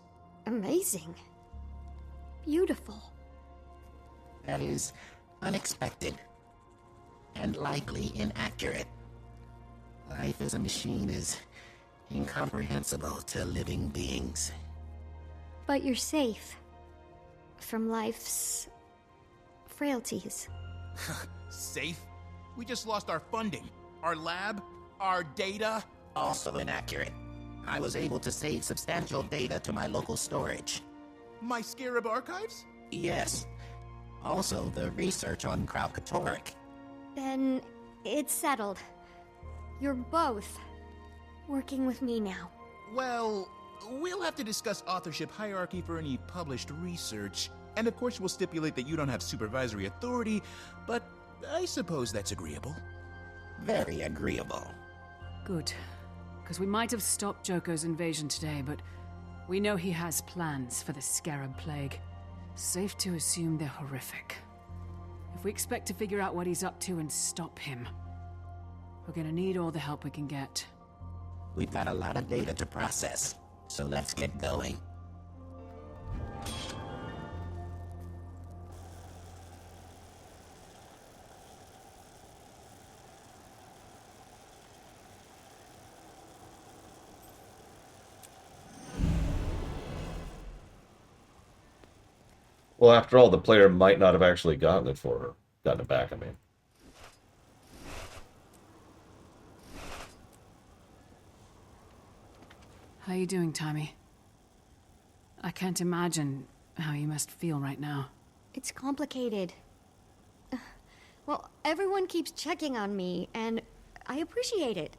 amazing. Beautiful. That is unexpected. And likely inaccurate. Life as a machine is incomprehensible to living beings. But you're safe. From life's... frailties. Safe? We just lost our funding, our lab, our data. Also inaccurate. I was able to save substantial data to my local storage. My Scarab archives? Yes. Also, the research on Kralkatorrik. Then it's settled. You're both working with me now. Well, we'll have to discuss authorship hierarchy for any published research. And of course we'll stipulate that you don't have supervisory authority, but I suppose that's agreeable. Very agreeable. Good. Because we might have stopped Joko's invasion today, but we know he has plans for the Scarab Plague. Safe to assume they're horrific. If we expect to figure out what he's up to and stop him, we're gonna need all the help we can get. We've got a lot of data to process, so let's get going. Well, after all, the player might not have actually gotten it for her. Gotten it back, I mean. How you doing, Tommy? I can't imagine how you must feel right now. It's complicated. Well, everyone keeps checking on me, and I appreciate it.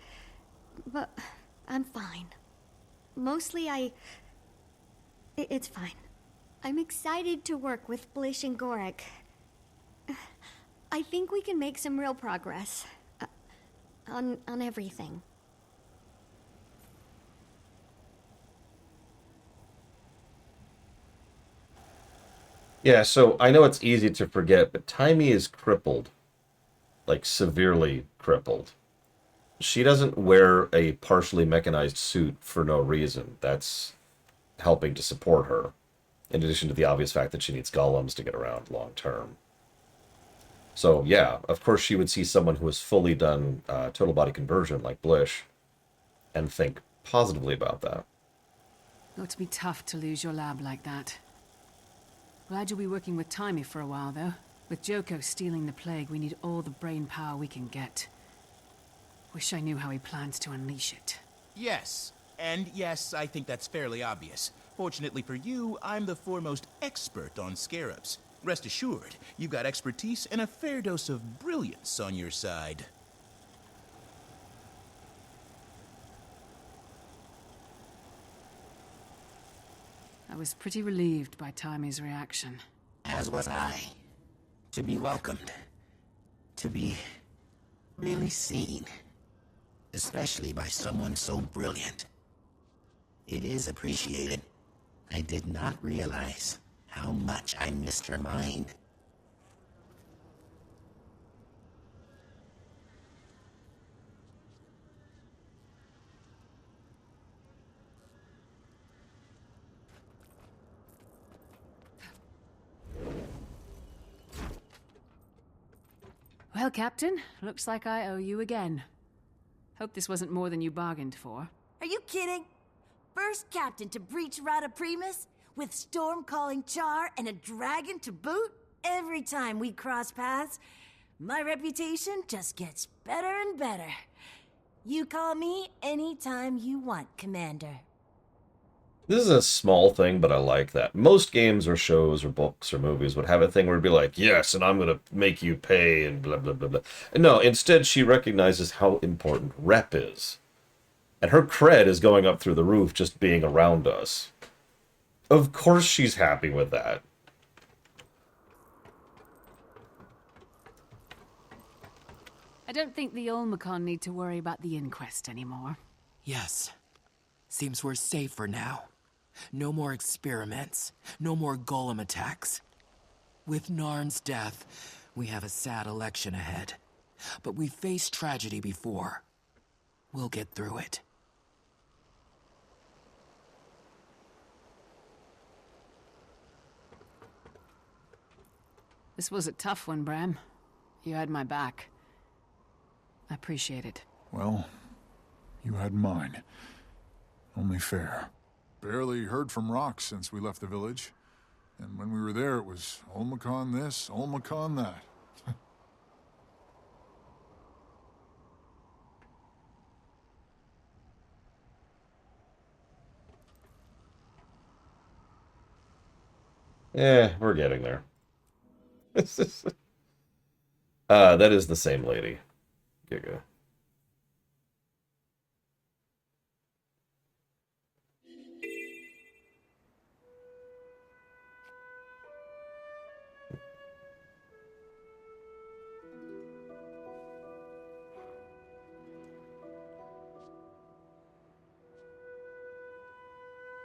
But I'm fine. Mostly it's fine. I'm excited to work with Blish and Gorik. I think we can make some real progress. On everything. Yeah, so I know it's easy to forget, but Taimi is crippled. Like, severely crippled. She doesn't wear a partially mechanized suit for no reason. That's helping to support her. In addition to the obvious fact that she needs golems to get around long term. So, yeah, of course she would see someone who has fully done total body conversion like Blish and think positively about that. Got to be tough to lose your lab like that. Glad you'll be working with Taimi for a while, though. With Joko stealing the plague, we need all the brain power we can get. Wish I knew how he plans to unleash it. Yes. And yes, I think that's fairly obvious. Fortunately for you, I'm the foremost expert on scarabs. Rest assured, you've got expertise and a fair dose of brilliance on your side. I was pretty relieved by Taimi's reaction. As was I. To be welcomed. To be really seen. Especially by someone so brilliant. It is appreciated. I did not realize how much I missed her mind. Well, Captain, looks like I owe you again. Hope this wasn't more than you bargained for. Are you kidding? First captain to breach Rata Primus, with Storm calling Char and a dragon to boot? Every time we cross paths, my reputation just gets better and better. You call me anytime you want, Commander. This is a small thing, but I like that. Most games or shows or books or movies would have a thing where it'd be like, yes, and I'm going to make you pay and blah, blah, blah, blah. And no, instead she recognizes how important rep is. And her cred is going up through the roof just being around us. Of course she's happy with that. I don't think the Olmecon need to worry about the inquest anymore. Yes. Seems we're safer now. No more experiments. No more golem attacks. With Narn's death, we have a sad election ahead. But we've faced tragedy before. We'll get through it. This was a tough one, Bram. You had my back. I appreciate it. Well, you had mine. Only fair. Barely heard from Rox since we left the village. And when we were there, it was Olmecon this, Olmecon that. Yeah, we're getting there. That is the same lady. Giga.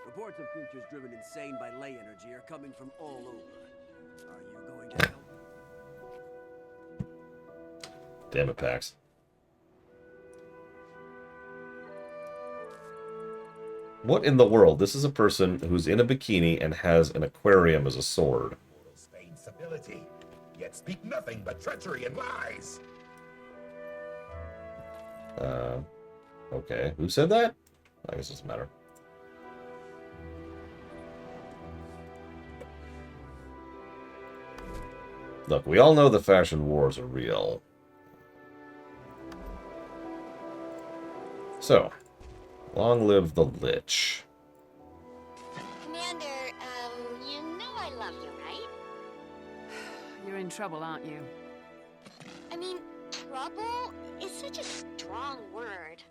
Reports of creatures driven insane by ley energy are coming from all over. Are you going to help? Damn it, Pax. What in the world? This is a person who's in a bikini and has an aquarium as a sword. Spain's ability, yet speak nothing but treachery and lies. Okay. Who said that? I guess it doesn't matter. Look, we all know the fashion wars are real. So, long live the Lich. Commander, you know I love you, right? You're in trouble, aren't you? I mean, trouble is such a strong word.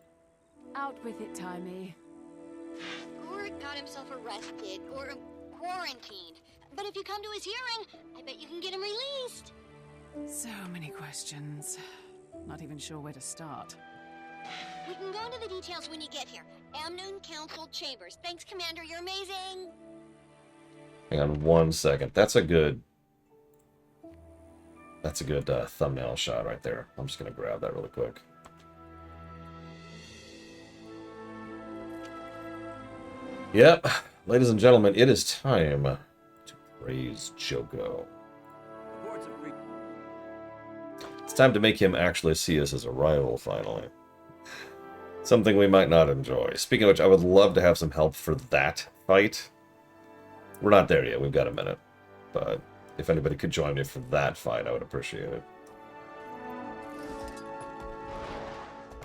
Out with it, Timey. Gort got himself arrested or quarantined. But if you come to his hearing, I bet you can get him released. So many questions. Not even sure where to start. We can go into the details when you get here. Amnoon Council Chambers. Thanks, Commander. You're amazing. Hang on 1 second. That's a good thumbnail shot right there. I'm just going to grab that really quick. Yep. Ladies and gentlemen, it is time to praise Joko. It's time to make him actually see us as a rival, finally. Something we might not enjoy. Speaking of which, I would love to have some help for that fight. We're not there yet, we've got a minute. But if anybody could join me for that fight, I would appreciate it.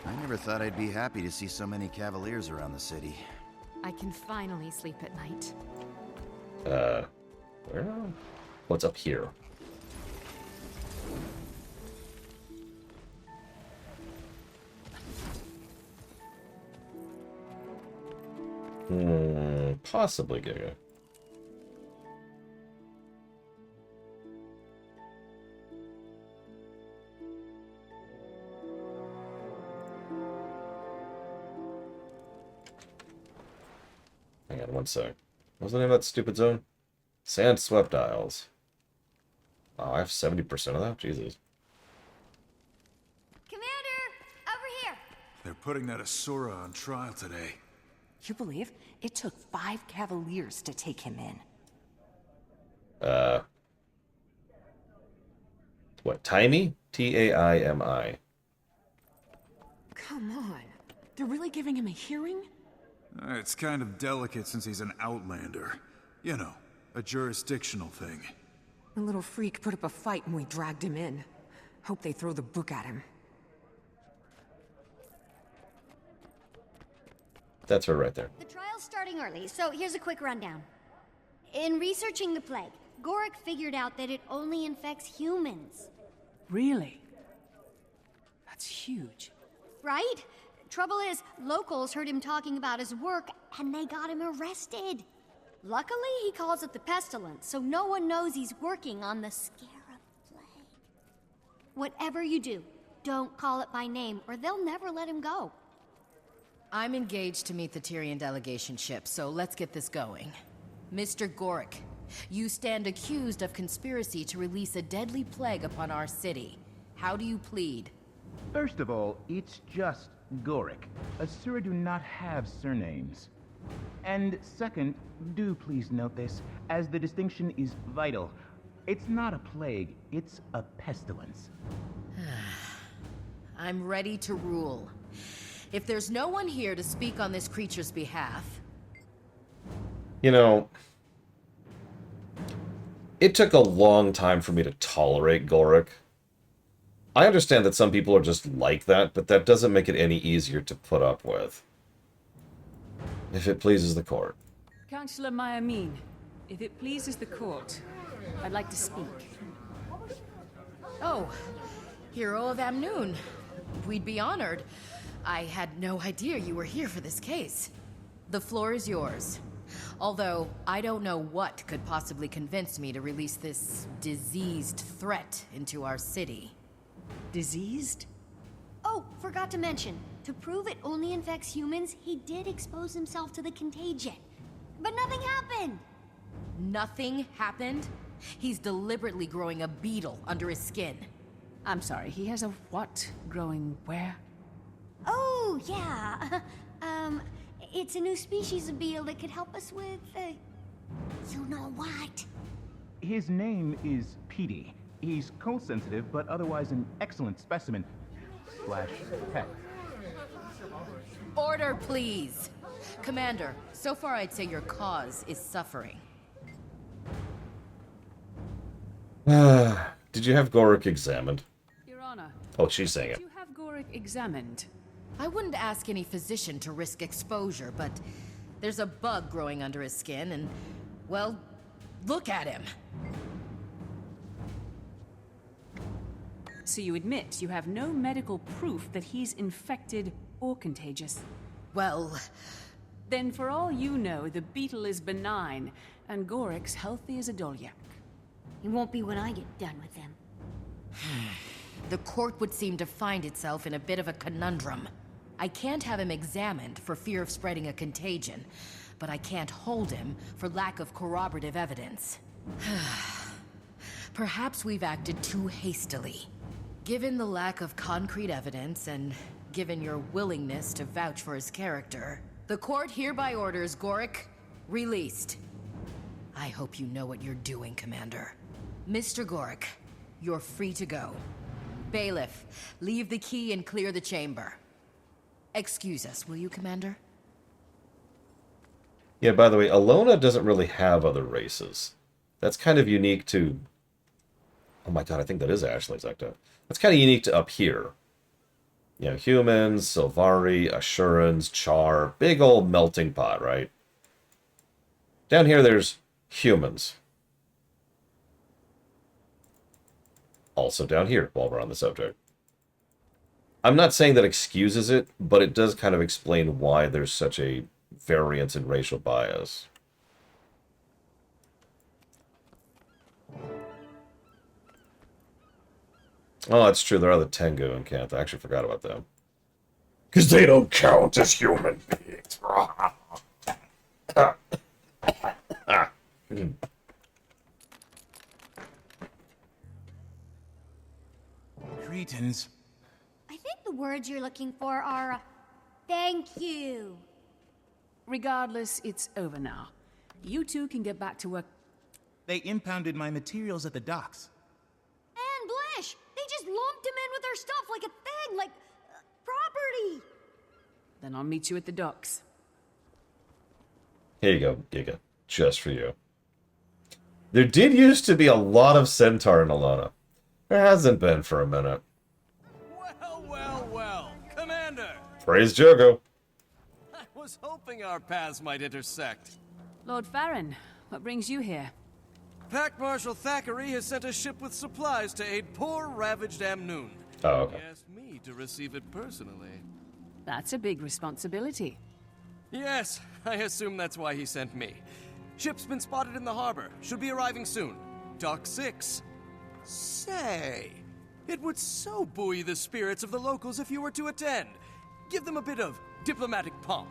I never thought I'd be happy to see so many Cavaliers around the city. I can finally sleep at night. Where? What's up here? Possibly Giga. one sec. What's the name of that stupid zone? Sand Swept Isles. Wow, I have 70% of that? Jesus. Commander, over here. They're putting that Asura on trial today. You believe it took 5 Cavaliers to take him in? What, Taimi? Taimi. Come on. They're really giving him a hearing? It's kind of delicate since he's an outlander. You know, a jurisdictional thing. The little freak put up a fight and we dragged him in. Hope they throw the book at him. That's her right there. The trial's starting early, so here's a quick rundown. In researching the plague, Gorik figured out that it only infects humans. Really? That's huge. Right? Trouble is, locals heard him talking about his work, and they got him arrested. Luckily, he calls it the pestilence, so no one knows he's working on the Scarab Plague. Whatever you do, don't call it by name, or they'll never let him go. I'm engaged to meet the Tyrian delegation ship, so let's get this going. Mr. Gorik, you stand accused of conspiracy to release a deadly plague upon our city. How do you plead? First of all, it's just Gorik. Asura do not have surnames. And second, do please note this, as the distinction is vital. It's not a plague, it's a pestilence. I'm ready to rule. If there's no one here to speak on this creature's behalf... You know, it took a long time for me to tolerate Gorik. I understand that some people are just like that, but that doesn't make it any easier to put up with. If it pleases the court. Councillor Mayamin, if it pleases the court, I'd like to speak. Oh, Hero of Amnoon. We'd be honored. I had no idea you were here for this case. The floor is yours. Although, I don't know what could possibly convince me to release this diseased threat into our city. Diseased? Oh, forgot to mention, to prove it only infects humans, he did expose himself to the contagion. But nothing happened! Nothing happened? He's deliberately growing a beetle under his skin. I'm sorry, he has a what growing where? Oh, yeah. It's a new species of beetle that could help us with, you know what? His name is Petey. He's cold sensitive, but otherwise an excellent specimen. / pet. Order, please. Commander, so far I'd say your cause is suffering. Did you have Gorik examined? Your Honor. Oh, she's saying it. Did you have Gorik examined? I wouldn't ask any physician to risk exposure, but there's a bug growing under his skin and, well, look at him. So you admit you have no medical proof that he's infected or contagious? Well... Then for all you know, the beetle is benign, and Gorik's healthy as a Dolyak. He won't be when I get done with him. The court would seem to find itself in a bit of a conundrum. I can't have him examined for fear of spreading a contagion, but I can't hold him for lack of corroborative evidence. Perhaps we've acted too hastily. Given the lack of concrete evidence, and given your willingness to vouch for his character, the court hereby orders Gorik released. I hope you know what you're doing, Commander. Mr. Gorik, you're free to go. Bailiff, leave the key and clear the chamber. Excuse us, will you, Commander? Yeah, by the way, Alona doesn't really have other races. That's kind of unique to... Oh my god, I think that is Ashley's Ecto. That's kind of unique to up here. You know, humans, Sylvari, Asurans, Char, big old melting pot, right? Down here there's humans. Also down here, while we're on the subject. I'm not saying that excuses it, but it does kind of explain why there's such a variance in racial bias. Oh, that's true. There are the Tengu and Kanth. I actually forgot about them. Because they don't count as human beings. Cretans. I think the words you're looking for are, thank you. Regardless, it's over now. You two can get back to work. They impounded my materials at the docks. And Blish! They just lumped him in with our stuff like a thing, like property. Then I'll meet you at the docks. Here you go, Giga. Just for you. There did used to be a lot of Centaur in Alana. There hasn't been for a minute. Well, Commander! Praise Jogo. I was hoping our paths might intersect. Lord Farron, what brings you here? Pack Marshal Thackeray has sent a ship with supplies to aid poor, ravaged Amnoon. Oh, okay. He asked me to receive it personally. That's a big responsibility. Yes, I assume that's why he sent me. Ship's been spotted in the harbor. Should be arriving soon. Dock 6. Say, it would so buoy the spirits of the locals if you were to attend. Give them a bit of diplomatic pomp.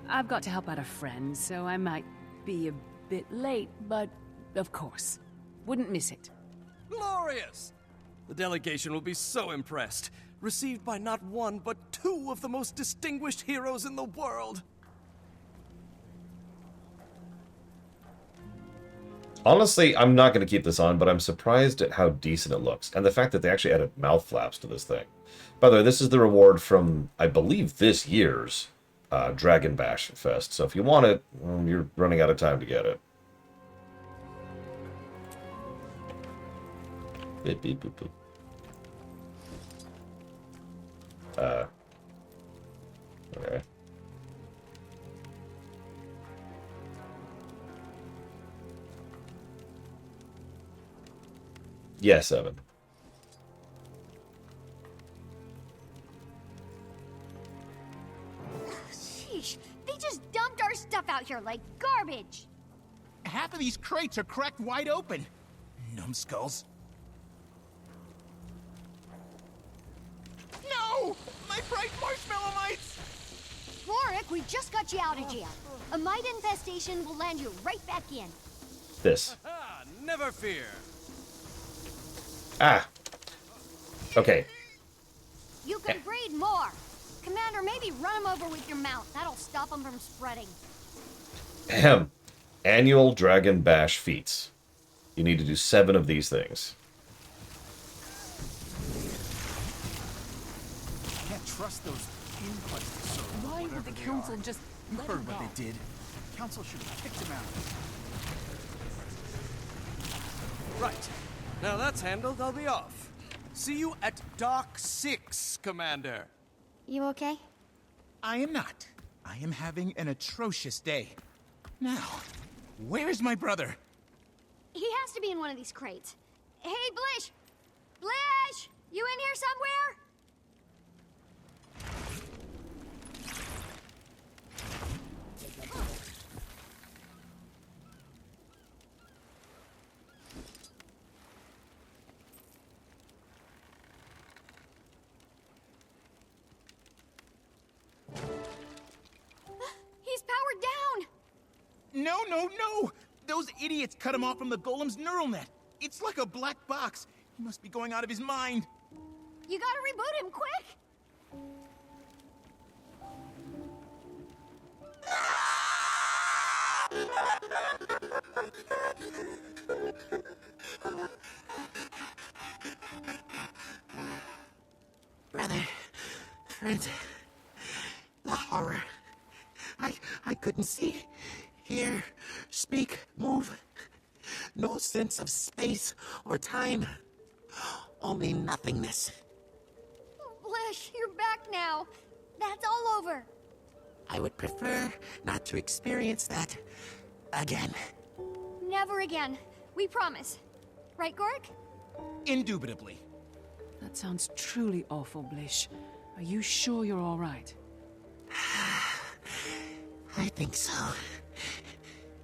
I've got to help out a friend, so I might be a bit late, but of course. Wouldn't miss it. Glorious! The delegation will be so impressed. Received by not one, but two of the most distinguished heroes in the world. Honestly, I'm not going to keep this on, but I'm surprised at how decent it looks. And the fact that they actually added mouth flaps to this thing. By the way, this is the reward from, I believe, this year's Dragon Bash Fest. So if you want it, you're running out of time to get it. Beep, beep, boop, boop. Okay. Yes, Evan. Sheesh, they just dumped our stuff out here like garbage. Half of these crates are cracked wide open. Numbskulls. No! My bright marshmallow mites! Rorik, we just got you out of jail. A mite infestation will land you right back in. This. Never fear. Ah. Okay. You can breed more. Commander, maybe run them over with your mouth. That'll stop them from spreading. Ahem. Annual Dragon Bash feats. You need to do 7 of these things. Can't trust those inquests, sir. Why would the council just You let heard him what go? they did. Council should have kicked him out. Right. Now that's handled, I'll be off. See you at Dock 6, Commander. You okay? I am not. I am having an atrocious day. Now, where is my brother? He has to be in one of these crates. Hey, Blish! Blish! You in here somewhere? He's powered down! No! Those idiots cut him off from the golem's neural net. It's like a black box. He must be going out of his mind. You gotta reboot him, quick! Brother, friend, the horror. I couldn't see, hear, speak, move. No sense of space or time. Only nothingness. Blish, you're back now. That's all over. I would prefer not to experience that again. Never again. We promise. Right, Gork? Indubitably. That sounds truly awful, Blish. Are you sure you're all right? I think so.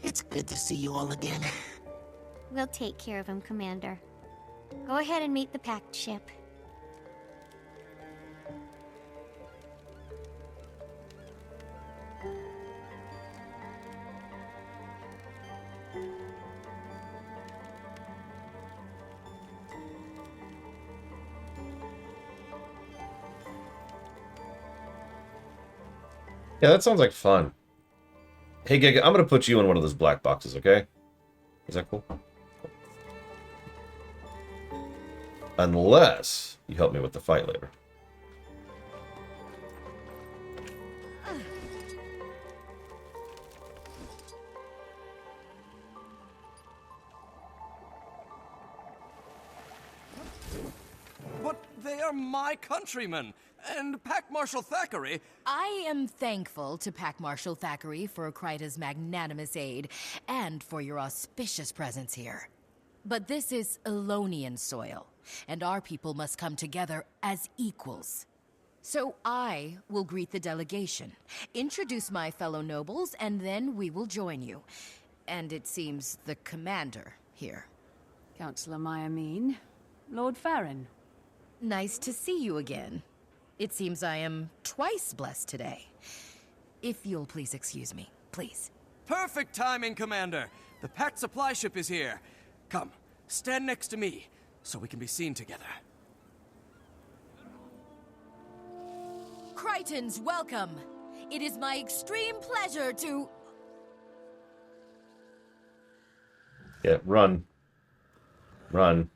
It's good to see you all again. We'll take care of him, Commander. Go ahead and meet the packed ship. Yeah, that sounds like fun. Hey, Giga, I'm gonna put you in one of those black boxes, okay? Is that cool? Unless you help me with the fight later. But they are my countrymen, and Pack Marshal Thackeray... I am thankful to Pack Marshal Thackeray for Kryta's magnanimous aid, and for your auspicious presence here. But this is Elonian soil, and our people must come together as equals. So I will greet the delegation, introduce my fellow nobles, and then we will join you. And it seems the commander here. Councillor Myamine, Lord Farron. Nice to see you again. It seems I am twice blessed today. If you'll please excuse me, please. Perfect timing, Commander. The packed supply ship is here. Come, stand next to me, so we can be seen together. Krytans, welcome! It is my extreme pleasure to... Yeah, run. Run.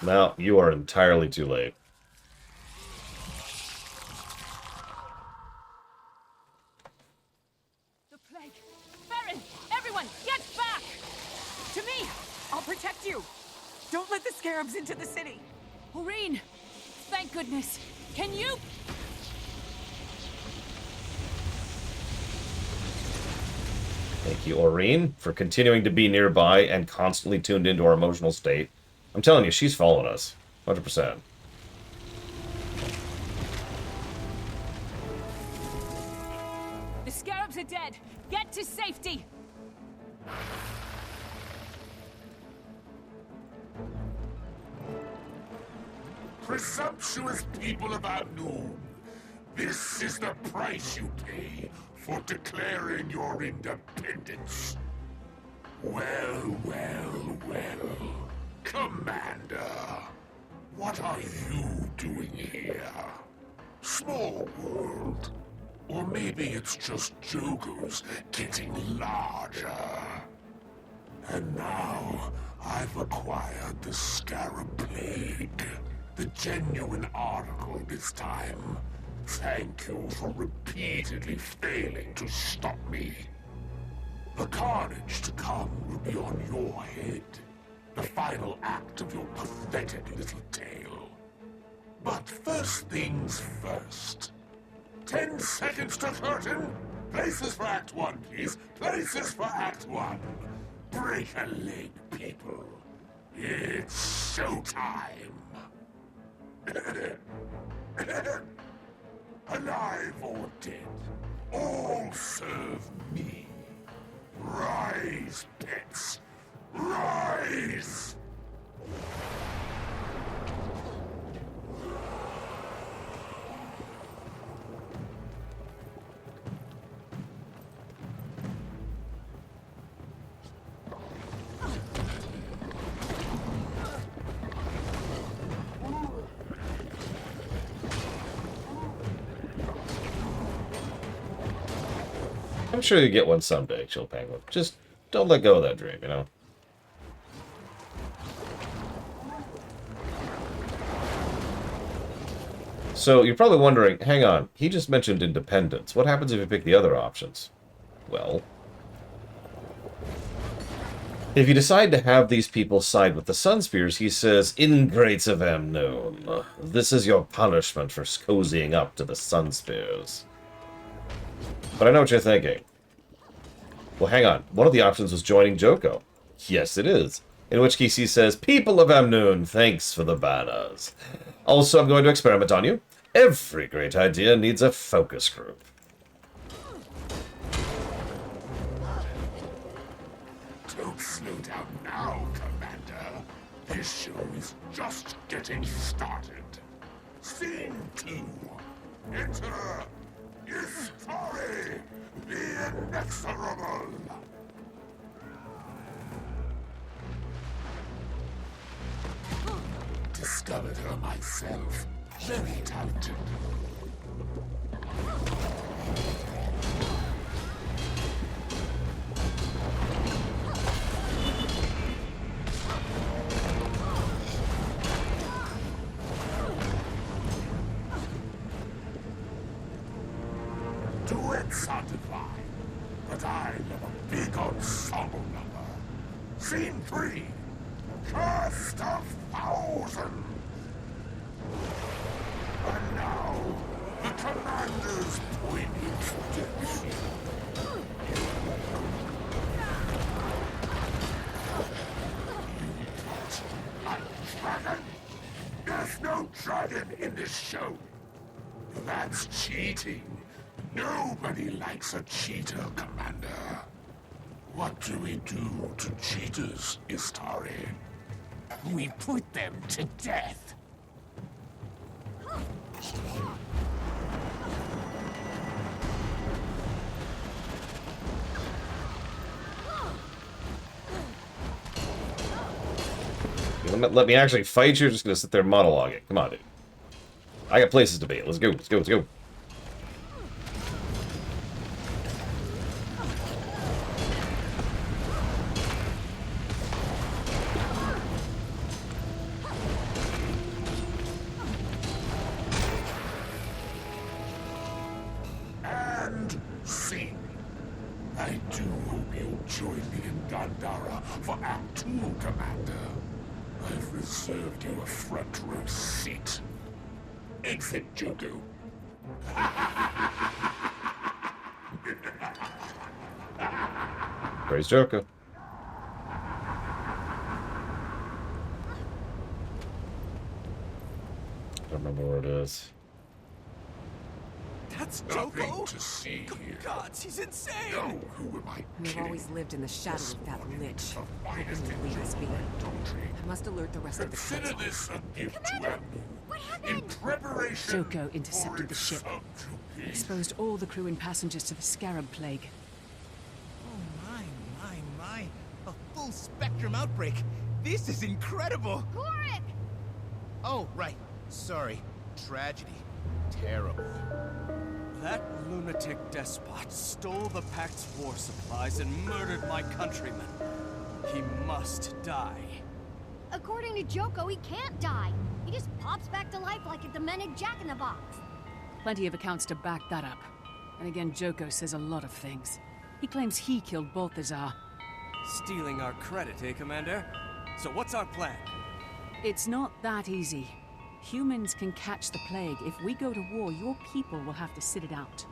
Now, you are entirely too late. The plague! Farron! Everyone, get back! To me! I'll protect you! Don't let the scarabs into the city! Aurene! Thank goodness! Can you... Thank you, Aurene, for continuing to be nearby and constantly tuned into our emotional state. I'm telling you, she's following us. 100%. The scarabs are dead! Get to safety! Presumptuous people of Amnoon, this is the price you pay for declaring your independence. Well, well, well. Commander, what are you doing here? Small world. Or maybe it's just Jogos getting larger. And now, I've acquired the Scarab Plague. The genuine article this time. Thank you for repeatedly failing to stop me. The carnage to come will be on your head. The final act of your pathetic little tale. But first things first. 10 seconds to curtain. Places for Act 1, please. Places for Act 1. Break a leg, people. It's showtime. Alive or dead, all serve me. Rise, pets. Rise! I'm sure you get one someday, Chill Penguin. Just don't let go of that dream, you know? So, you're probably wondering, hang on, he just mentioned independence. What happens if you pick the other options? Well, if you decide to have these people side with the Sunspears, he says, Ingrates of Amnoon, this is your punishment for cozying up to the Sunspears. But I know what you're thinking. Well, hang on. One of the options was joining Joko. Yes, it is. In which case he says, People of Amnoon, thanks for the banners. Also, I'm going to experiment on you. Every great idea needs a focus group. Don't slow down now, Commander. This show is just getting started. Scene 2. Enter Istari, the Inexorable. discovered her myself. Very talented. Duets are divine, but I love a big ensemble number. Scene 3, Cast of Thousand. And now, the commander's poignant death. A dragon? There's no dragon in this show. That's cheating. Nobody likes a cheater, Commander. What do we do to cheaters, Istari? We put them to death. Let me actually fight you, or just gonna sit there monologuing? Come on, dude. I got places to be. Let's go, let's go, let's go. And scene. I do hope you'll join me in Gandhara for Act 2, Commander. I've reserved you a front row seat. Exit, Joko. Praise Joko. I don't remember where it is. That's Nothing Joko? to see here. Gods, he's insane! No, who am I We've kidding? always lived in the shadow of that lich, hoping to lead us be. I must alert the rest of the Consider council. this a gift to Ambu. In preparation Joko intercepted the ship. Exposed all the crew and passengers to the Scarab Plague. Oh my. A full spectrum outbreak. This is incredible. Gorik! Oh, right. Sorry. Tragedy. Terrible. That lunatic despot stole the Pact's war supplies and murdered my countrymen. He must die. According to Joko, he can't die. He just pops back to life like a demented jack-in-the-box. Plenty of accounts to back that up. And again, Joko says a lot of things. He claims he killed Balthazar. Stealing our credit, eh, Commander? So what's our plan? It's not that easy. Humans can catch the plague. If we go to war, your people will have to sit it out.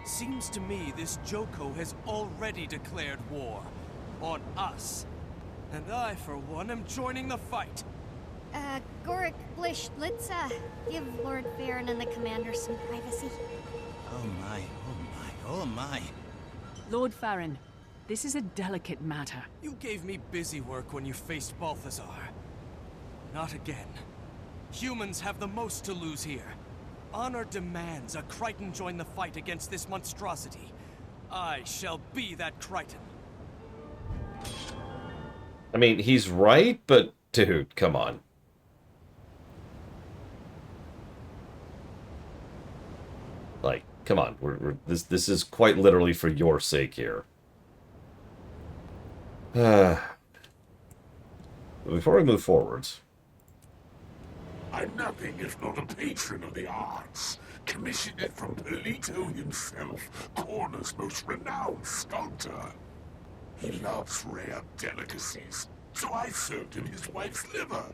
Seems to me this Joko has already declared war. On us. And I, for one, am joining the fight. Gorik, Blish, let's, give Lord Farron and the commander some privacy. Oh my. Lord Farron, this is a delicate matter. You gave me busy work when you faced Balthazar. Not again. Humans have the most to lose here. Honor demands a Crichton join the fight against this monstrosity. I shall be that Crichton. I mean, he's right, but dude, come on. Like, come on. This is quite literally for your sake here. Before we move forwards. I'm nothing if not a patron of the arts. Commissioned it from Polito himself, Corner's most renowned sculptor. He loves rare delicacies, so I served him his wife's liver.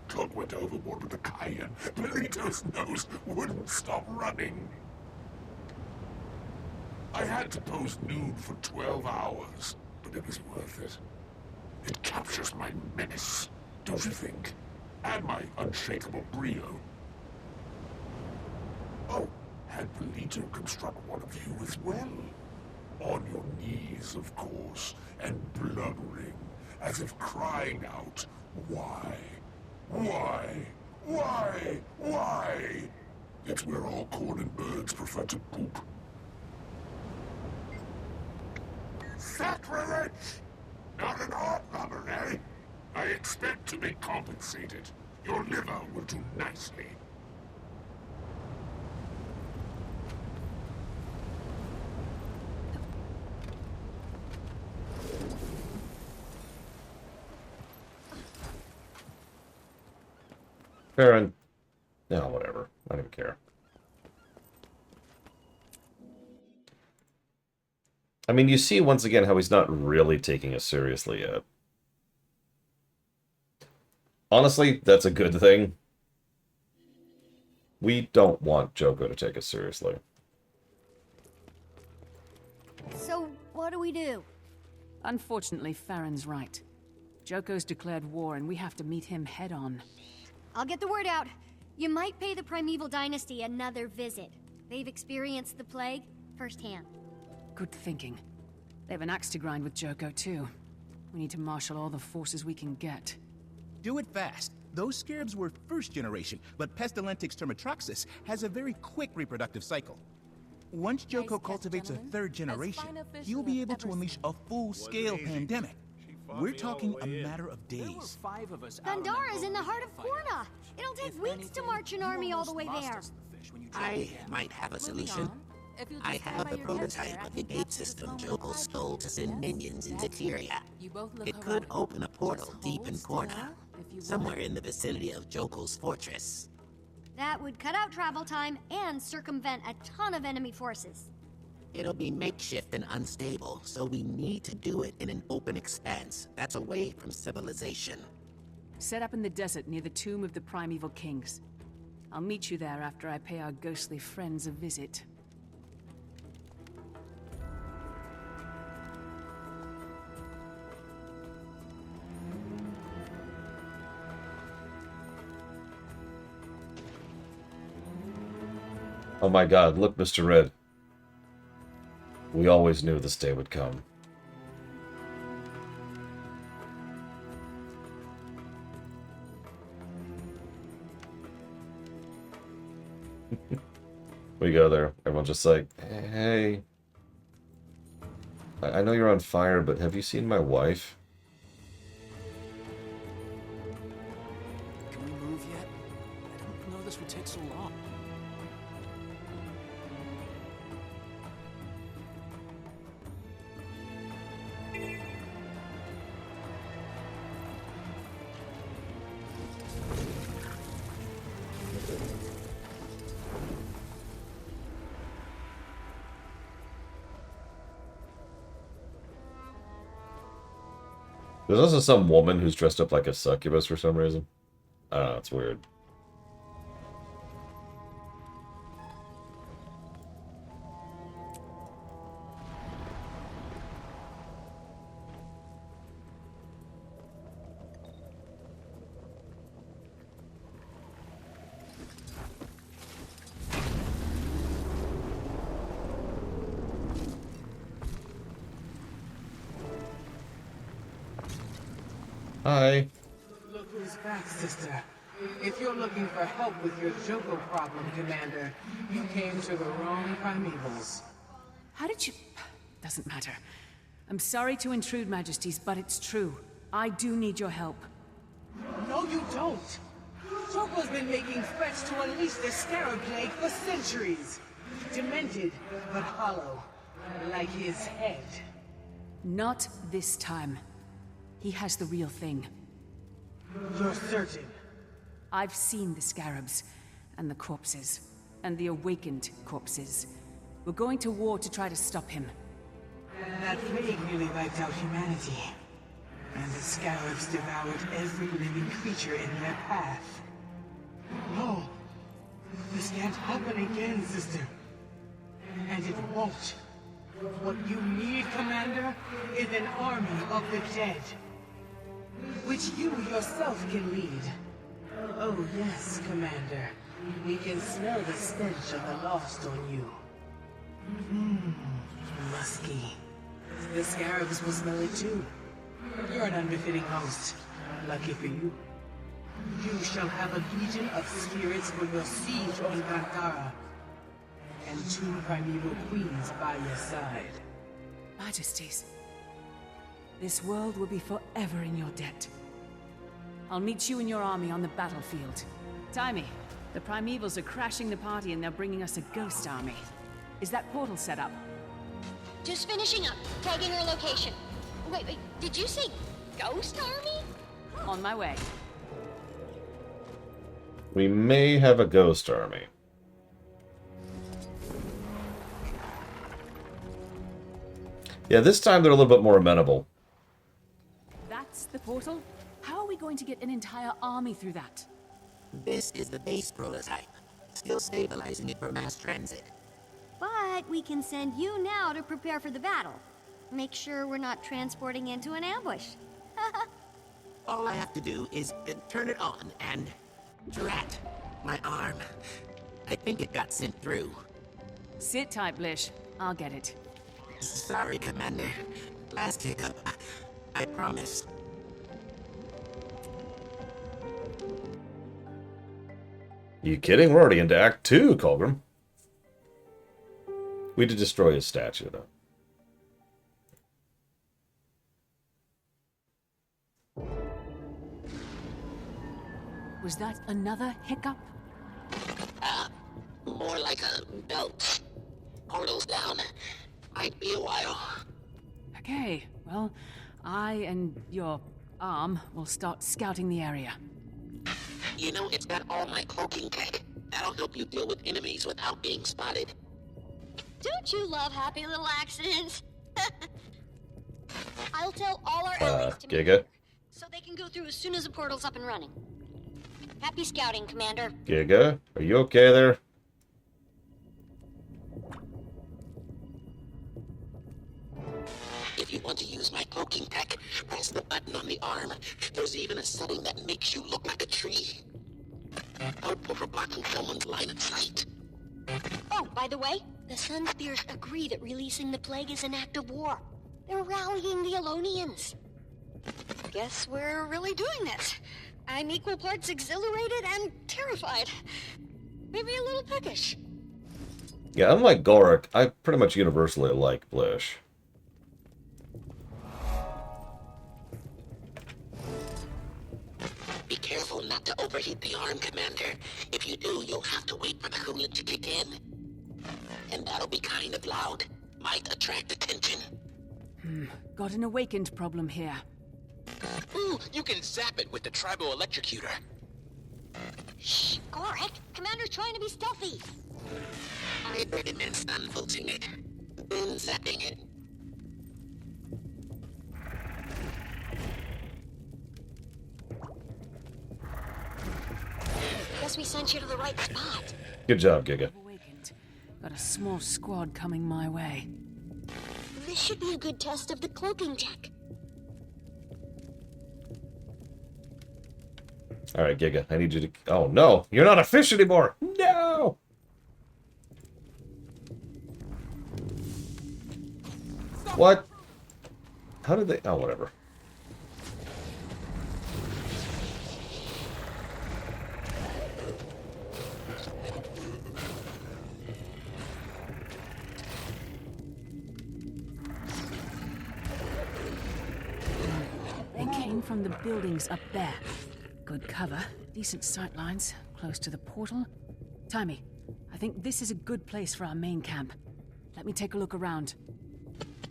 Cook went overboard with the cayenne. Polito's nose wouldn't stop running. I had to pose nude for 12 hours, but it was worth it. It captures my menace, don't you think? And my unshakable brio. Oh, had Polito construct one of you as well? On your knees, of course, and blubbering, as if crying out, why? Why? Why? Why? It's where all corn and birds prefer to poop. Sacrilege! Not an art lover, eh? I expect to be compensated. Your liver will do nicely. Farron. No, whatever. I don't even care. I mean, you see once again how he's not really taking us seriously yet. Honestly, that's a good thing. We don't want Joko to take us seriously. So, what do we do? Unfortunately, Farron's right. Joko's declared war, and we have to meet him head-on. I'll get the word out. You might pay the Primeval Dynasty another visit. They've experienced the plague firsthand. Good thinking. They have an axe to grind with Joko, too. We need to marshal all the forces we can get. Do it fast. Those scarabs were first generation, but Pestilentix termitroxis has a very quick reproductive cycle. Once Joko cultivates a third generation, he'll be able to unleash a full-scale pandemic. We're talking a matter of days. Gandhara's in the heart of Korna. It'll take weeks to march an army all the way there. I might have a solution. I have a prototype of the gate system Joko stole to send minions into Tyria. It could open a portal deep in Korna, somewhere in the vicinity of Joko's fortress. That would cut out travel time and circumvent a ton of enemy forces. It'll be makeshift and unstable, so we need to do it in an open expanse that's away from civilization. Set up in the desert near the tomb of the Primeval Kings. I'll meet you there after I pay our ghostly friends a visit. Oh my god, look, Mr. Red. We always knew this day would come. We go there. Everyone's just like, hey. I know you're on fire, but have you seen my wife? Can we move yet? I didn't know this would take so long. There's also some woman who's dressed up like a succubus for some reason. I don't know, it's weird. Hi. Look who's back, sister. If you're looking for help with your Joko problem, Commander, you came to the wrong Primevals. How did you... Doesn't matter. I'm sorry to intrude, Majesties, but it's true. I do need your help. No, you don't. Joko's been making threats to unleash the Scarab Plague for centuries. Demented, but hollow. Like his head. Not this time. He has the real thing. You're certain? I've seen the scarabs, and the corpses, and the awakened corpses. We're going to war to try to stop him. That plague nearly wiped out humanity. And the scarabs devoured every living creature in their path. No. This can't happen again, sister. And it won't. What you need, Commander, is an army of the dead. Which you yourself can lead. Oh yes, Commander. We can smell the stench of the lost on you. Musky. The scarabs will smell it too. You're an unbefitting host. Lucky for you. You shall have a legion of spirits for your siege on Gandhara. And 2 primeval queens by your side. Majesties, this world will be forever in your debt. I'll meet you and your army on the battlefield. Timey, the Primevals are crashing the party and they're bringing us a ghost army. Is that portal set up? Just finishing up, tagging our location. Wait, did you say ghost army? On my way. We may have a ghost army. Yeah, this time they're a little bit more amenable. That's the portal? How are we going to get an entire army through that? This is the base prototype. Still stabilizing it for mass transit. But we can send you now to prepare for the battle. Make sure we're not transporting into an ambush. All I have to do is turn it on and... Drat! My arm. I think it got sent through. Sit tight, Blish. I'll get it. Sorry, Commander. Last hiccup. I promise. You kidding? We're already into Act 2, Colgrim. We did destroy his statue, though. Was that another hiccup? More like a belt. Portal's down. Might be a while. Okay, well, I and your arm will start scouting the area. You know, it's got all my cloaking tech. That'll help you deal with enemies without being spotted. Don't you love happy little accidents? I'll tell all our allies to meet Giga? so they can go through as soon as the portal's up and running. Happy scouting, Commander. Giga? Are you okay there? If you want to use my cloaking tech, press the button on the arm. There's even a setting that makes you look like a tree. Helpful for blocking someone's line of sight. Oh, by the way, the Sun Spears agree that releasing the plague is an act of war. They're rallying the Alonians. Guess we're really doing this. I'm equal parts exhilarated and terrified. Maybe a little peckish. Yeah, unlike Gorik, I pretty much universally like Blish. Be careful not to overheat the arm, Commander. If you do, you'll have to wait for the coolant to kick in. And that'll be kind of loud. Might attract attention. Got an awakened problem here. Ooh, you can zap it with the Tribo Electrocutor. Shh, Gorik. Commander's trying to be stealthy. I recommend stun-pulsing it, then zapping it. Guess we sent you to the right spot. Good job, Giga. Awakened. Got a small squad coming my way. This should be a good test of the cloaking tech. Alright, Giga, I need you to... Oh, no! You're not a fish anymore! No! What? How did they... Oh, whatever. They came from the buildings up there. Good cover, decent sight lines, close to the portal. Timey, I think this is a good place for our main camp. Let me take a look around.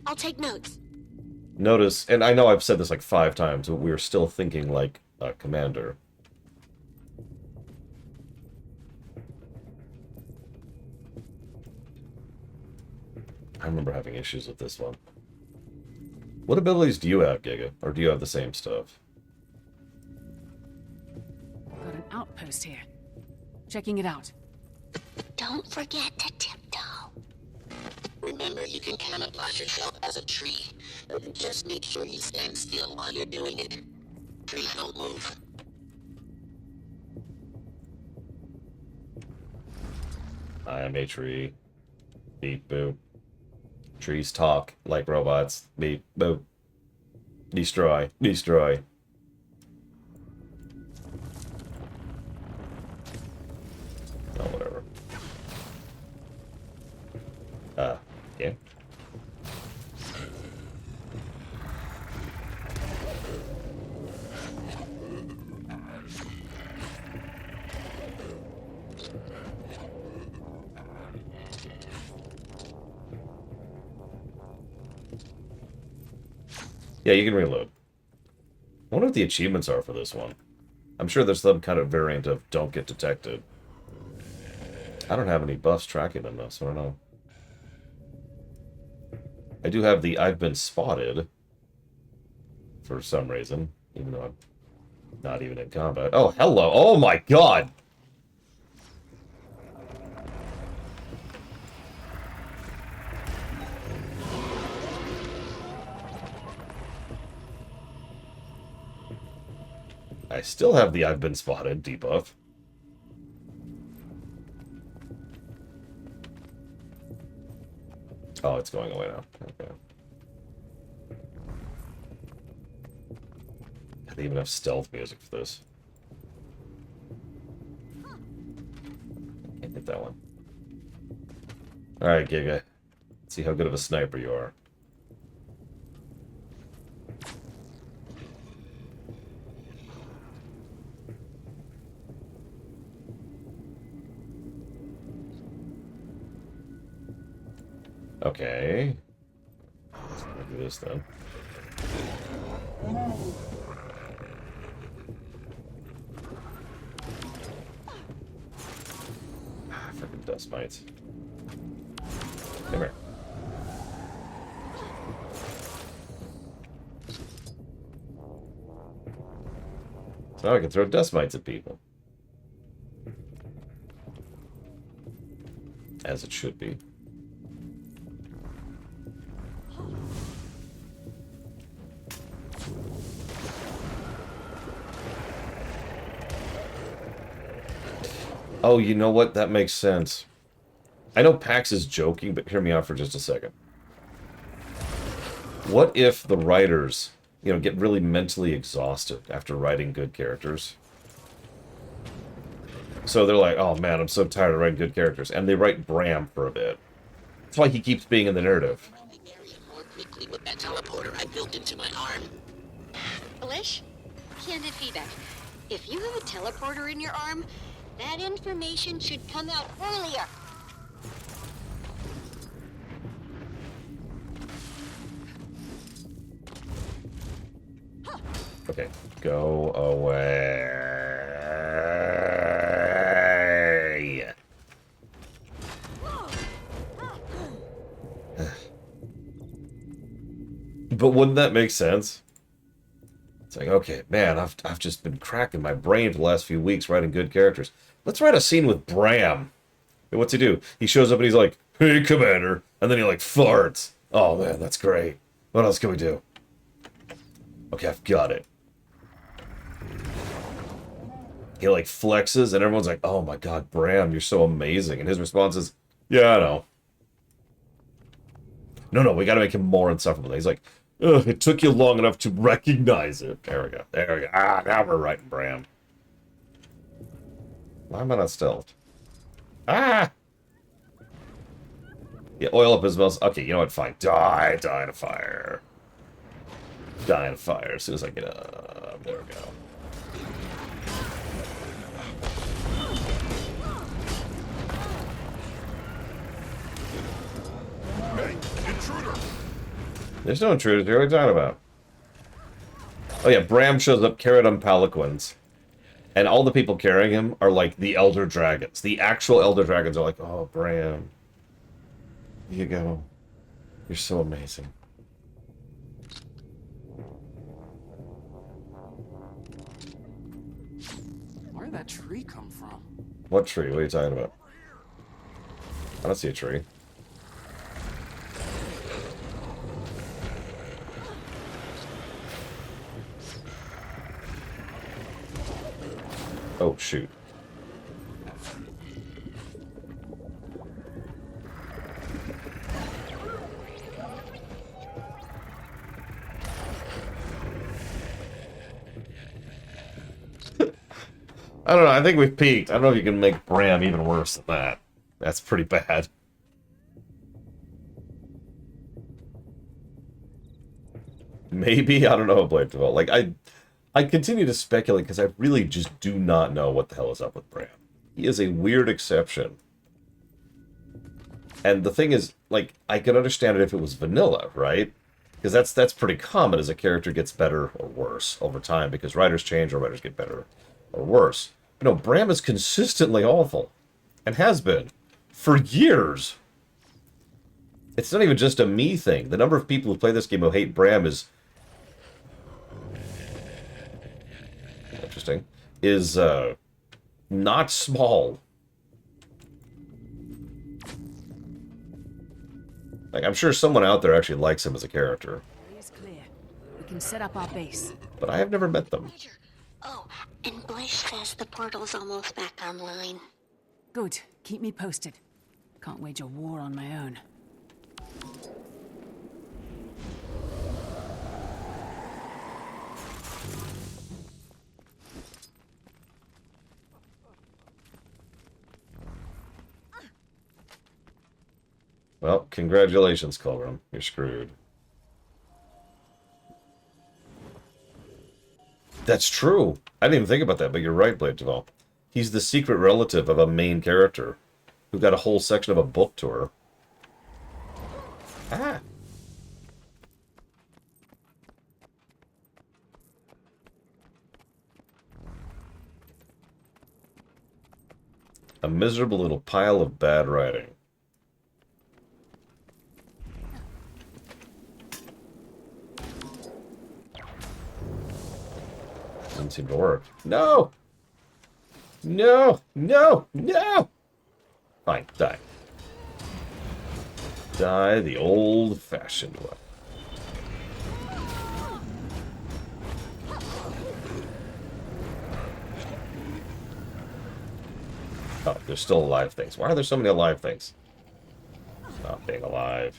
I'll take notes. Notice, and I know I've said this like 5 times, but we're still thinking like a commander. I remember having issues with this one. What abilities do you have, Giga? Or do you have the same stuff? Got an outpost here. Checking it out. Don't forget to tiptoe. Remember, you can camouflage yourself as a tree. Just make sure you stand still while you're doing it. Trees don't move. I am a tree. Beep, boop. Trees talk like robots. Beep, boop. Destroy. Destroy. Oh, whatever. Yeah. Yeah, you can reload. I wonder what the achievements are for this one. I'm sure there's some kind of variant of don't get detected. I don't have any buffs tracking them though, so I don't know. I do have the I've been spotted for some reason, even though I'm not even in combat. Oh, hello. Oh my god. I still have the I've been spotted debuff. Oh, it's going away now. Okay. They even have stealth music for this. Can't hit that one. Alright, Giga. Let's see how good of a sniper you are. Okay. Let's do this then. Freaking dust mites. Come here. So now I can throw dust mites at people. As it should be. Oh, you know what? That makes sense. I know Pax is joking, but hear me out for just a second. What if the writers, you know, get really mentally exhausted after writing good characters? So they're like, oh man, I'm so tired of writing good characters. And they write Bram for a bit. That's why he keeps being in the narrative. More quickly with that teleporter I built into my arm. Blish, candid feedback. If you have a teleporter in your arm, that information should come out earlier. Okay, go away. But wouldn't that make sense? It's like, okay, man, I've just been cracking my brain for the last few weeks writing good characters. Let's write a scene with Bram. And what's he do? He shows up and he's like, hey, Commander. And then he, like, farts. Oh, man, that's great. What else can we do? Okay, I've got it. He, like, flexes, and everyone's like, oh, my God, Bram, you're so amazing. And his response is, yeah, I know. No, we gotta make him more insufferable. He's like, ugh, it took you long enough to recognize it. There we go. There we go. Ah, now we're writing Bram. Why am I not stealthed? Ah! Yeah, oil up his mouth. Okay, you know what? Fine. Die in a fire. Die in a fire as soon as I get up. There we go. Hey, intruder! There's no intruders here. What are you talking about? Oh yeah, Bram shows up carried on palanquins. And all the people carrying him are like the Elder Dragons. The actual Elder Dragons are like, oh, Bram. Here you go. You're so amazing. Where did that tree come from? What tree? What are you talking about? I don't see a tree. Oh, shoot. I don't know, I think we've peaked. I don't know if you can make Bram even worse than that. That's pretty bad. Maybe? I don't know, Blade Develop. Like, I continue to speculate because I really just do not know what the hell is up with Bram. He is a weird exception. And the thing is, like, I could understand it if it was vanilla, right? Because that's pretty common as a character gets better or worse over time, because writers change or writers get better or worse. But no, Bram is consistently awful. And has been. For years. It's not even just a me thing. The number of people who play this game who hate Bram is... interesting. Is, not small. Like, I'm sure someone out there actually likes him as a character. It's clear. We can set up our base. But I have never met them. Oh, and Blish says the portal's almost back online. Good. Keep me posted. Can't wage a war on my own. Well, congratulations, Culgrim. You're screwed. That's true. I didn't even think about that, but you're right, Blade Duval. He's the secret relative of a main character who got a whole section of a book tour. Ah. A miserable little pile of bad writing. Doesn't seem to work. No! No! No! No! Fine, die. Die the old-fashioned way. Oh, there's still alive things. Why are there so many alive things? Not being alive.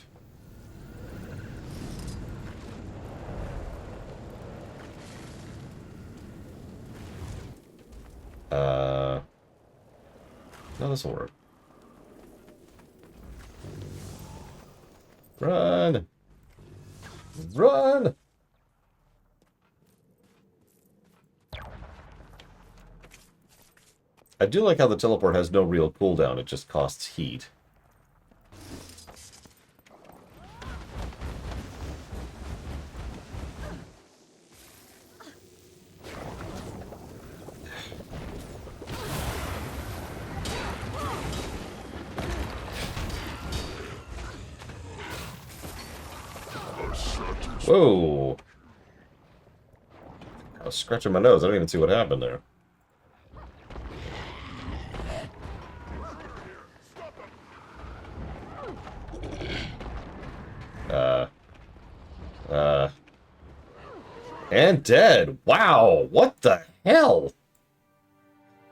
No, this will work. Run! Run! I do like how the teleport has no real cooldown, it just costs heat. Whoa! I was scratching my nose. I don't even see what happened there. And dead. Wow, what the hell?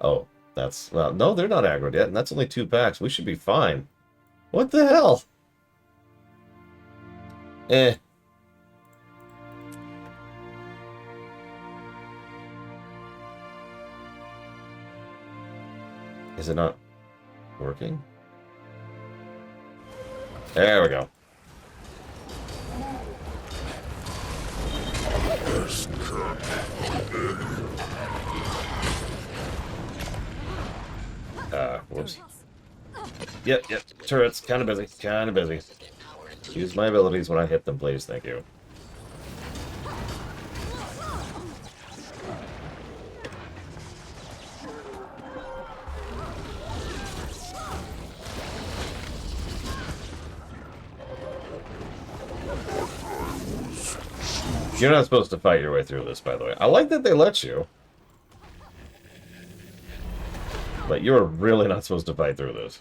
Oh, that's... well, no, they're not aggroed yet, and that's only 2 packs. We should be fine. What the hell? Eh. Is it not working? There we go. Whoops. Yep. Turrets, kind of busy. Use my abilities when I hit them, please. Thank you. You're not supposed to fight your way through this, by the way. I like that they let you. But you're really not supposed to fight through this.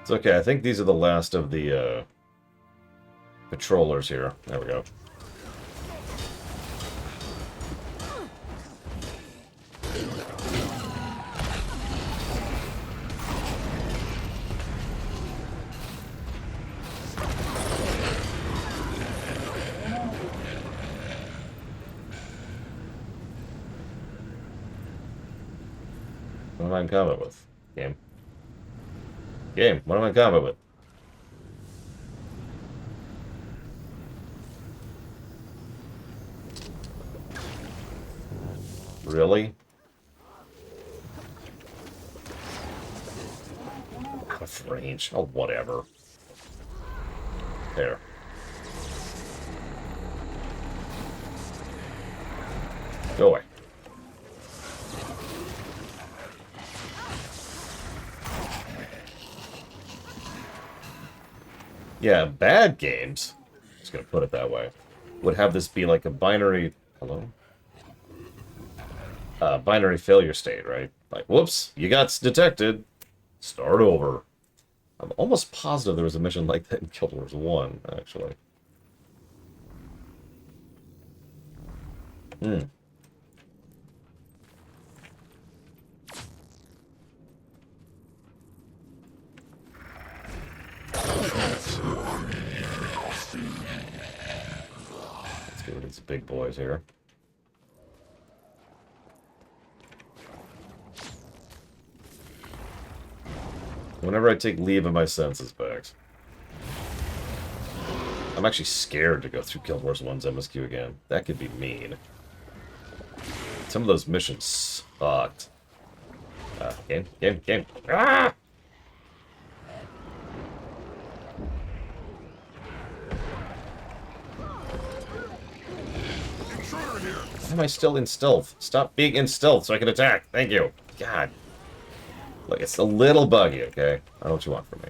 It's okay, I think these are the last of the patrollers here. There we go. What am I in combat with? Game. What am I in combat with? Really? Out of range. Oh, whatever. There. Go away. Yeah, bad games, just gonna put it that way, would have this be like a binary... Hello? Binary failure state, right? Like, whoops, you got detected. Start over. I'm almost positive there was a mission like that in Guild Wars 1, actually. Let's get rid of these big boys here. Whenever I take leave of my senses, Bax. I'm actually scared to go through Guild Wars 1's MSQ again. That could be mean. Some of those missions sucked. Game. Ah! Why am I still in stealth? Stop being in stealth so I can attack. Thank you. God. Look, it's a little buggy, okay? I know what you want from me.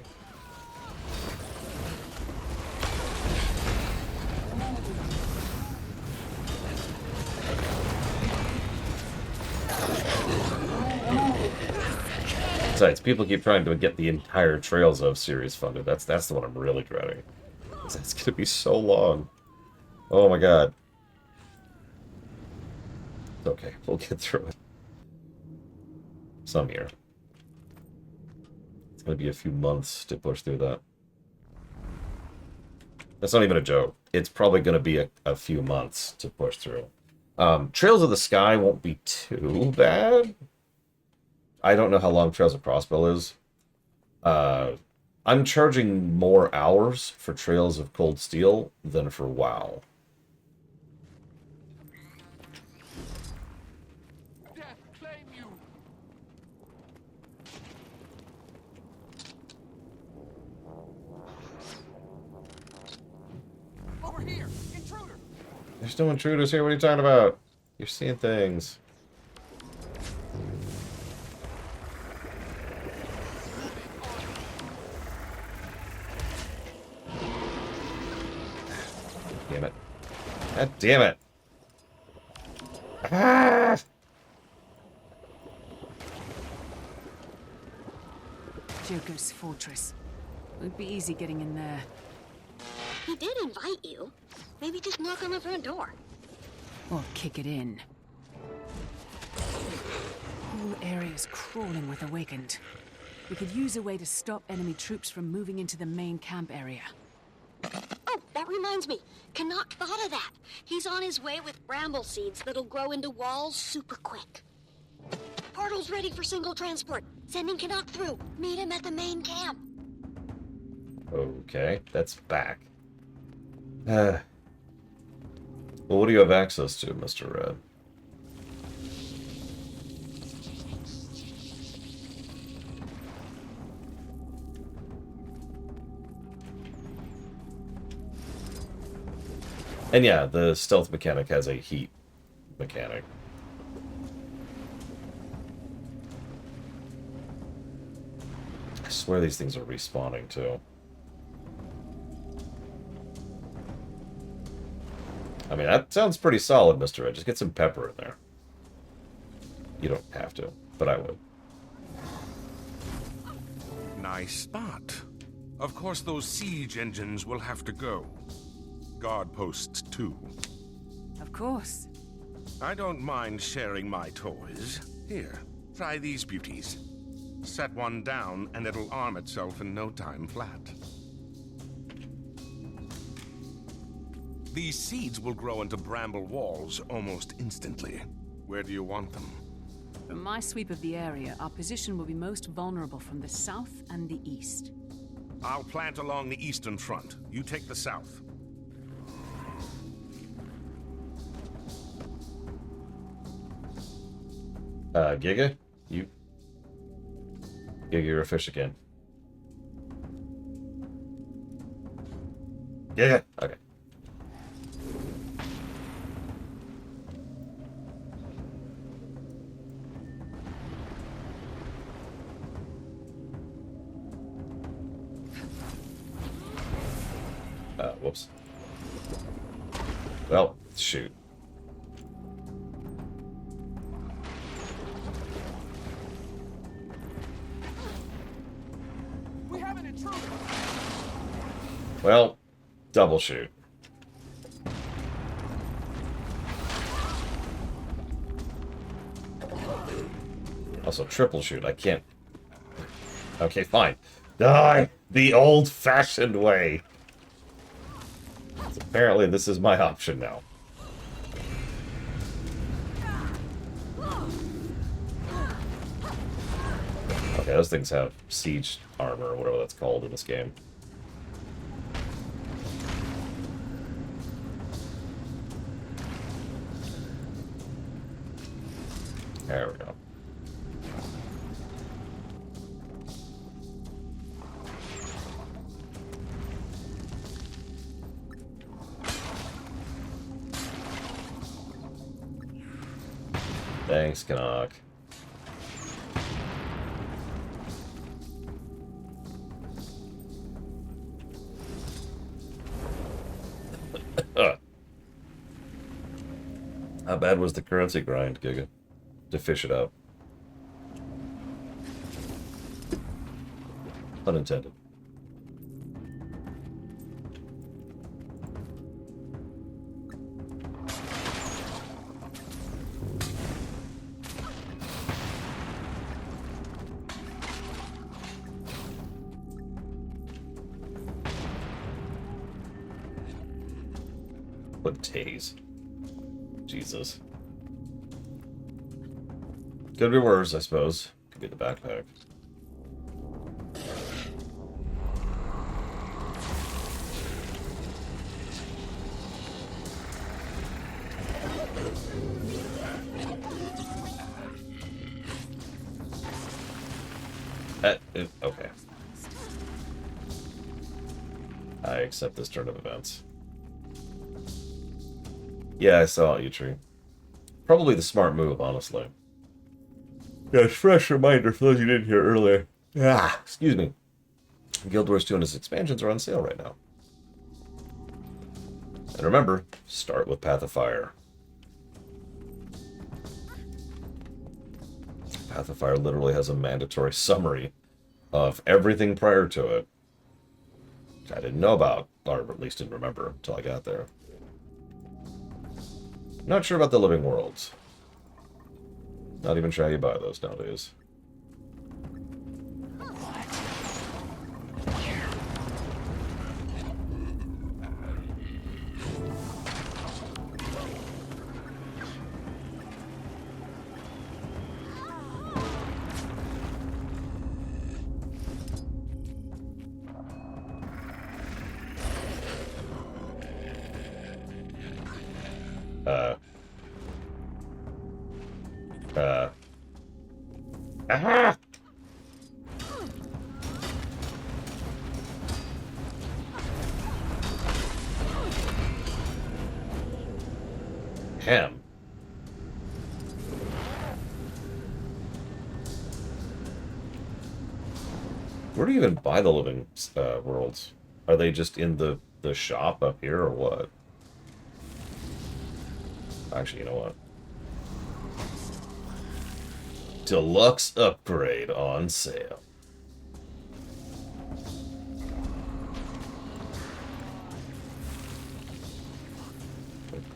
Besides, people keep trying to get the entire Trails of series funded. That's the one I'm really dreading. It's gonna be so long. Oh my god. It's okay, we'll get through it. Some year. It's gonna be a few months to push through that. That's not even a joke. It's probably gonna be a few months to push through. Trails of the Sky won't be too bad. I don't know how long Trails of Crossbell is. I'm charging more hours for Trails of Cold Steel than for WoW. Over here! Intruder! There's no intruders here. What are you talking about? You're seeing things. Damn it. God damn it. Ah! Joker's fortress. Won't be easy getting in there. He did invite you. Maybe just knock on the front door. Or kick it in. Whole area's crawling with Awakened. We could use a way to stop enemy troops from moving into the main camp area. Oh, that reminds me. Canuck thought of that. He's on his way with bramble seeds that'll grow into walls super quick. Portal's ready for single transport. Sending Canuck through. Meet him at the main camp. Okay, that's back. Well, what do you have access to, Mr. Red? And yeah, the stealth mechanic has a heat mechanic. I swear these things are respawning too. I mean, that sounds pretty solid, Mr. Red. Just get some pepper in there. You don't have to, but I would. Nice spot. Of course, those siege engines will have to go. Guard posts, too. Of course. I don't mind sharing my toys. Here, try these beauties. Set one down, and it'll arm itself in no time flat. These seeds will grow into bramble walls almost instantly. Where do you want them? From my sweep of the area, our position will be most vulnerable from the south and the east. I'll plant along the eastern front. You take the south. Giga? Giga, you're a fish again. Giga! Okay. Whoops. Well, shoot. We have an intruder. Well, double shoot. Also, triple shoot. I can't. Okay, fine. Die the old-fashioned way. So apparently, this is my option now. Okay, those things have siege armor, or whatever that's called in this game. There we go. Thanks, Canuck. How bad was the currency grind, Giga? To fish it out. Unintended. What days? Jesus. Could be worse, I suppose. Could be the backpack. Okay. I accept this turn of events. Yeah, I saw it, Tree. Probably the smart move, honestly. Yeah, it's a fresh reminder for those you didn't hear earlier. Ah, excuse me. Guild Wars 2 and its expansions are on sale right now. And remember, start with Path of Fire. Path of Fire literally has a mandatory summary of everything prior to it, which I didn't know about, or at least didn't remember until I got there. Not sure about the Living Worlds. Not even sure how you buy those nowadays. Aha! Ham. Where do you even buy the Living Worlds? Are they just in the shop up here, or what? Actually, you know what? Deluxe upgrade on sale.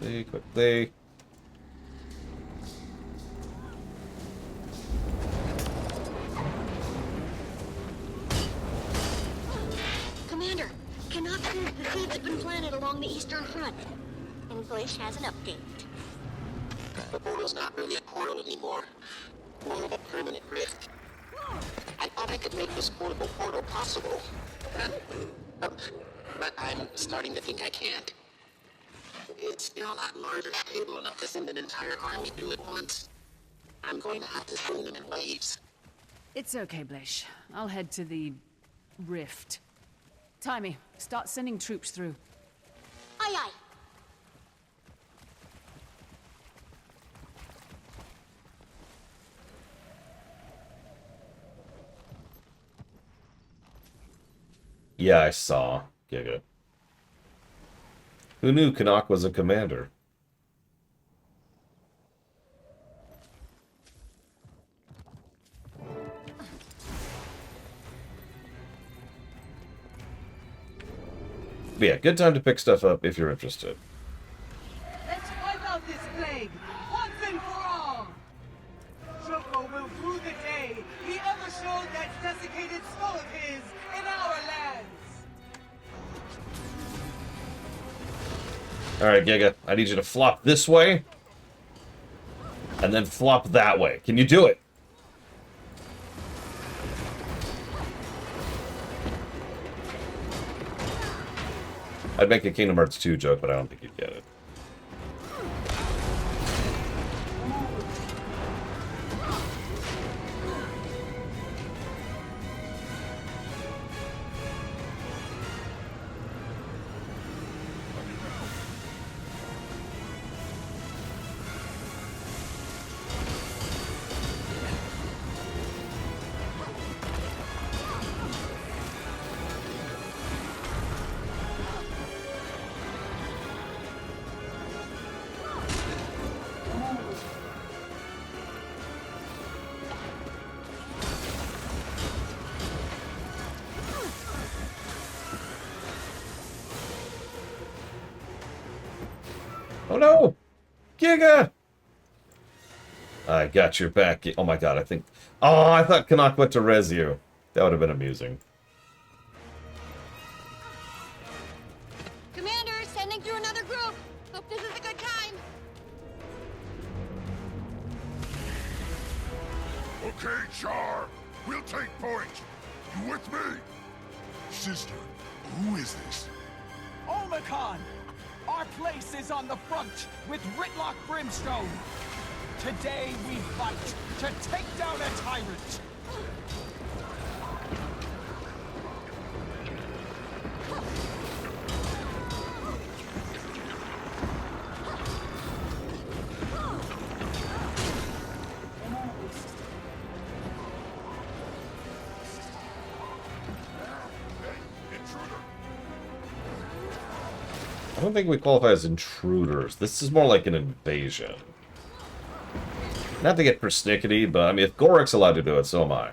Quickly. Commander, Canuck says the seeds have been planted along the eastern front. English has an update. The portal's not really a portal anymore. More of a permanent rift. I thought I could make this portable portal possible. But I'm starting to think I can't. It's still not large or stable enough to send an entire army through at once. I'm going to have to swing them in waves. It's okay, Blish. I'll head to the rift. Timey, start sending troops through. Aye, aye. Yeah, I saw. Giga. Who knew Canuck was a commander? But yeah, good time to pick stuff up if you're interested. Let's wipe out this plague, once and for all! Joko will rue the day he ever showed that desiccated skull of his in our lands! Alright, Giga, I need you to flop this way, and then flop that way. Can you do it? I'd make a Kingdom Hearts 2 joke, but I don't think you'd get it. Oh no! Giga! I got your back. Oh my god, I think... Oh, I thought Canuck went to res you. That would have been amusing. Commander, sending through another group. Hope this is a good time. Okay, Char. We'll take point. You with me? Sister, who is this? Omicron! Our place is on the front with Ritlock Brimstone. Today we fight to take down a tyrant. I don't think we qualify as intruders. This is more like an invasion. Not to get persnickety, but I mean, if Gorik's allowed to do it, so am I.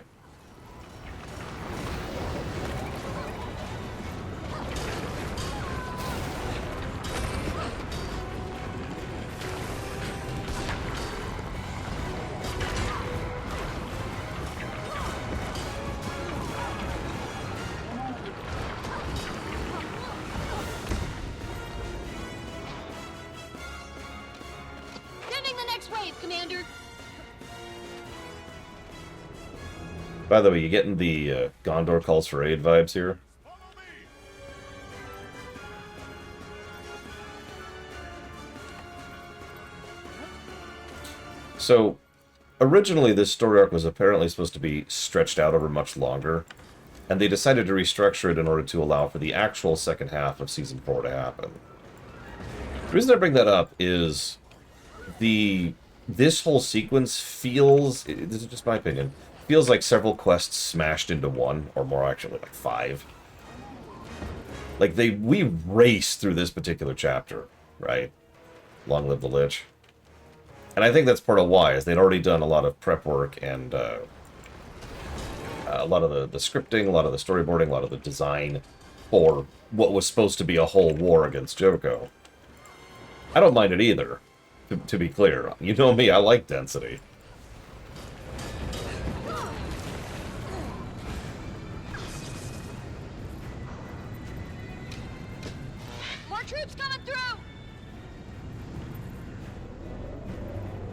Sending the next wave, Commander. By the way, you getting the Gondor calls for aid vibes here? So, originally this story arc was apparently supposed to be stretched out over much longer, and they decided to restructure it in order to allow for the actual second half of Season 4 to happen. The reason I bring that up is this whole sequence feels, this is just my opinion, feels like several quests smashed into one, or more actually, like 5. Like, we race through this particular chapter, right? Long live the Lich. And I think that's part of why, is they'd already done a lot of prep work and a lot of the scripting, a lot of the storyboarding, a lot of the design for what was supposed to be a whole war against Joko. I don't mind it either, to be clear. You know me, I like density. More troops coming through.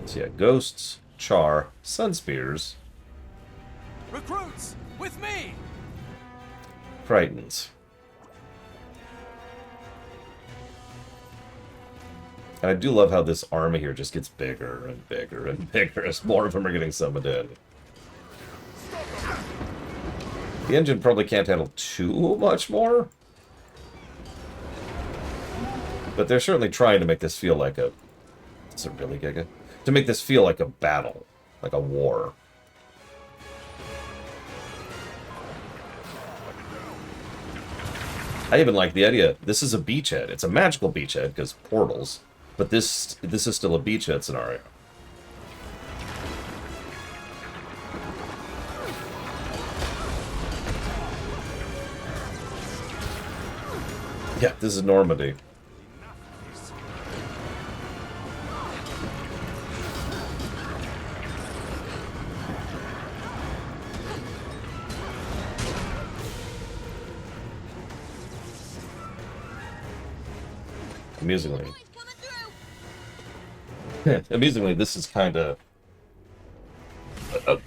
So yeah, Ghosts, Char, Sunspears, Recruits, with me! Tritons. And I do love how this army here just gets bigger and bigger and bigger as more of them are getting summoned in. The engine probably can't handle too much more. But they're certainly trying to make this feel like a... Is it really, Giga? To make this feel like a battle. Like a war. I even like the idea. This is a beachhead. It's a magical beachhead because portals. But this is still a beachhead scenario. Yeah, this is Normandy. Amusingly, this is kind of...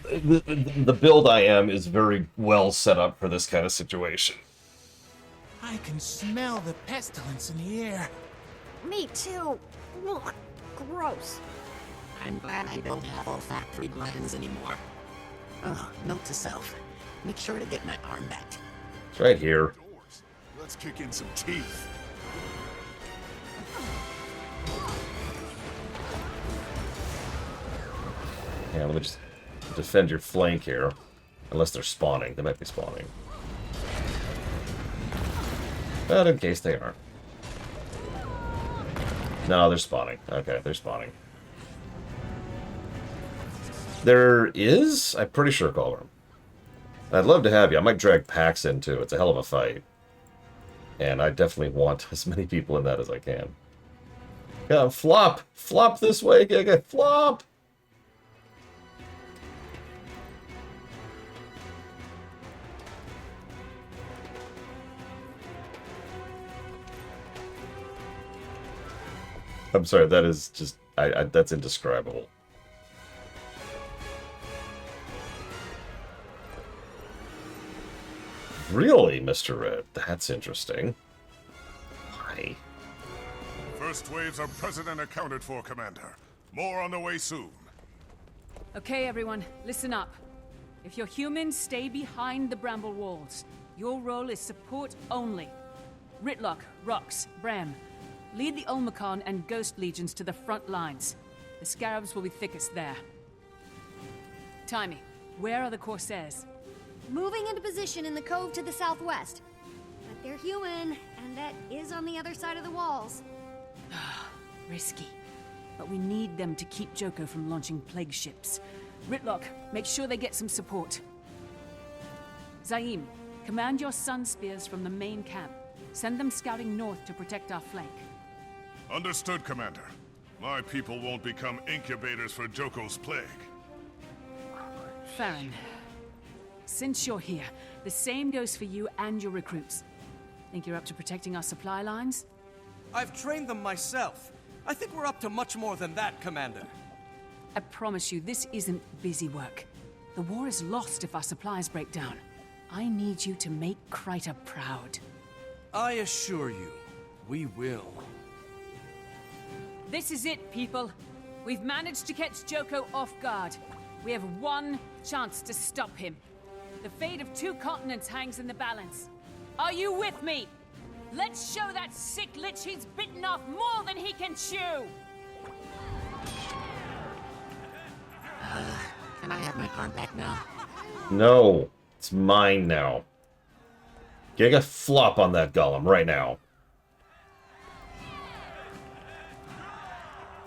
the build I am is very well set up for this kind of situation. I can smell the pestilence in the air. Me too. Ugh, gross. I'm glad I don't have olfactory glands anymore. Oh, note to self. Make sure to get my arm back. It's right here. Let's kick in some teeth. Yeah, let me just defend your flank here. Unless they're spawning. They might be spawning. But in case they aren't. No, they're spawning. Okay, they're spawning. There is? I'm pretty sure, Culver. I'd love to have you. I might drag Pax in, too. It's a hell of a fight. And I definitely want as many people in that as I can. Yeah, flop! Flop this way, Giga! Flop! I'm sorry, that is just... that's indescribable. Really, Mr. Red? That's interesting. Why? First waves are present and accounted for, Commander. More on the way soon. Okay, everyone, listen up. If you're human, stay behind the bramble walls. Your role is support only. Ritlock, Rox, Bram, lead the Ulmacon and Ghost Legions to the front lines. The Scarabs will be thickest there. Timey, where are the Corsairs? Moving into position in the cove to the southwest. But they're human, and that is on the other side of the walls. Risky. But we need them to keep Joko from launching plague ships. Ritlock, make sure they get some support. Zaim, command your sun spears from the main camp. Send them scouting north to protect our flank. Understood, Commander. My people won't become incubators for Joko's plague. Farron, since you're here, the same goes for you and your recruits. Think you're up to protecting our supply lines? I've trained them myself. I think we're up to much more than that, Commander. I promise you, this isn't busy work. The war is lost if our supplies break down. I need you to make Kryta proud. I assure you, we will. This is it, people. We've managed to catch Joko off guard. We have one chance to stop him. The fate of 2 continents hangs in the balance. Are you with me? Let's show that sick lich he's bitten off more than he can chew! Can I have my arm back now? No. It's mine now. Giga, flop on that golem right now.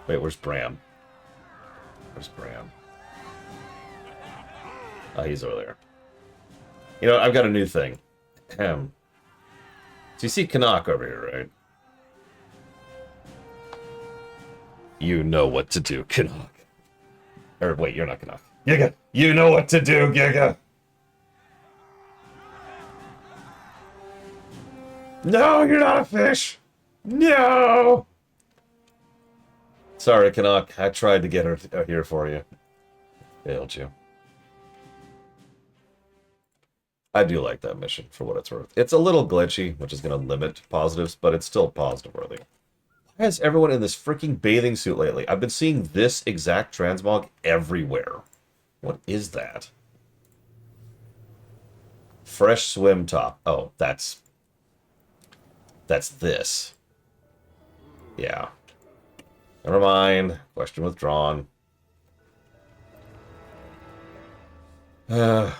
Wait, where's Bram? Where's Bram? Oh, he's over there. You know, I've got a new thing. So you see Canuck over here, right? You know what to do, Canuck. Or wait, you're not Canuck. Giga, you know what to do, Giga. No, you're not a fish. No. Sorry, Canuck. I tried to get her here for you. Failed you. I do like that mission, for what it's worth. It's a little glitchy, which is going to limit positives, but it's still positive worthy. Why is everyone in this freaking bathing suit lately? I've been seeing this exact transmog everywhere. What is that? Fresh swim top. Oh, that's this. Yeah. Never mind. Question withdrawn. All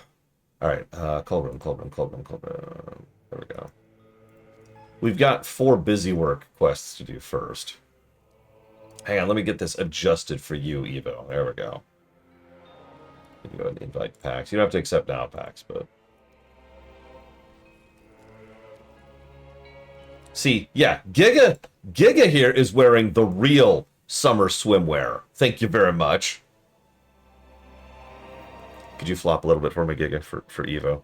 right. Cold room. There we go. We've got 4 busy work quests to do first. Hang on, let me get this adjusted for you, Evo. There we go. You can go ahead and invite Pax. You don't have to accept now, Pax, but... See, yeah, Giga here is wearing the real summer swimwear. Thank you very much. Could you flop a little bit for me, Giga, for Evo?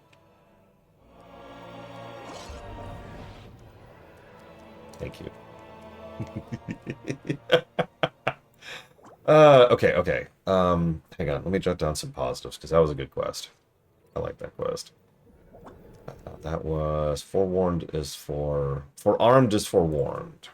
Thank you. Okay. Hang on. Let me jot down some positives, because that was a good quest. I like that quest. That was... Forewarned is for... Forearmed is forewarned.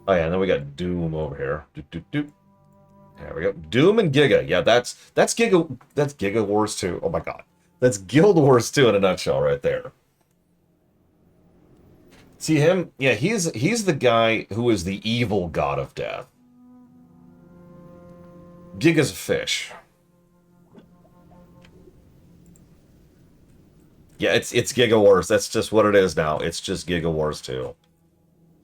Oh yeah, and then we got Doom over here. There we go. Doom and Giga. Yeah, that's Giga Wars 2. Oh my god. That's Guild Wars 2 in a nutshell right there. See him? Yeah, he's the guy who is the evil god of death. Giga's a fish. Yeah, it's Giga Wars. That's just what it is now. It's just Giga Wars 2.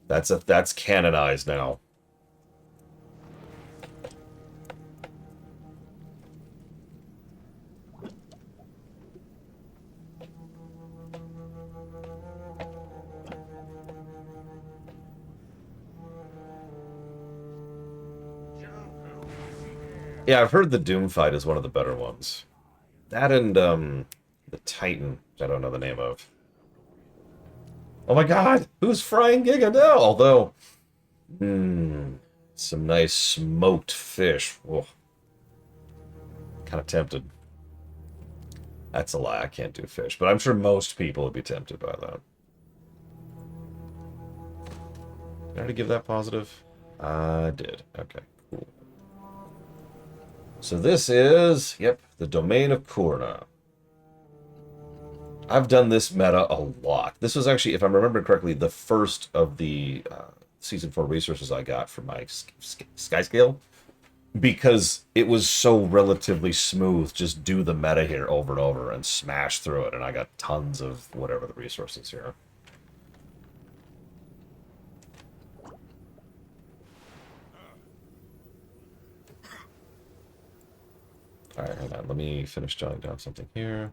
That's canonized now. Yeah, I've heard the Doom fight is one of the better ones. That and the Titan, which I don't know the name of. Oh my god, who's frying Giga now? Although, some nice smoked fish. Kind of tempted. That's a lie, I can't do fish, but I'm sure most people would be tempted by that. Did I already give that positive? I did. Okay, cool. So this is, yep, the Domain of Kurna. I've done this meta a lot. This was actually, if I'm remembering correctly, the first of the Season 4 resources I got for my Skyscale. Because it was so relatively smooth. Just do the meta here over and over and smash through it. And I got tons of whatever the resources here. Alright, hang on. Let me finish jotting down something here.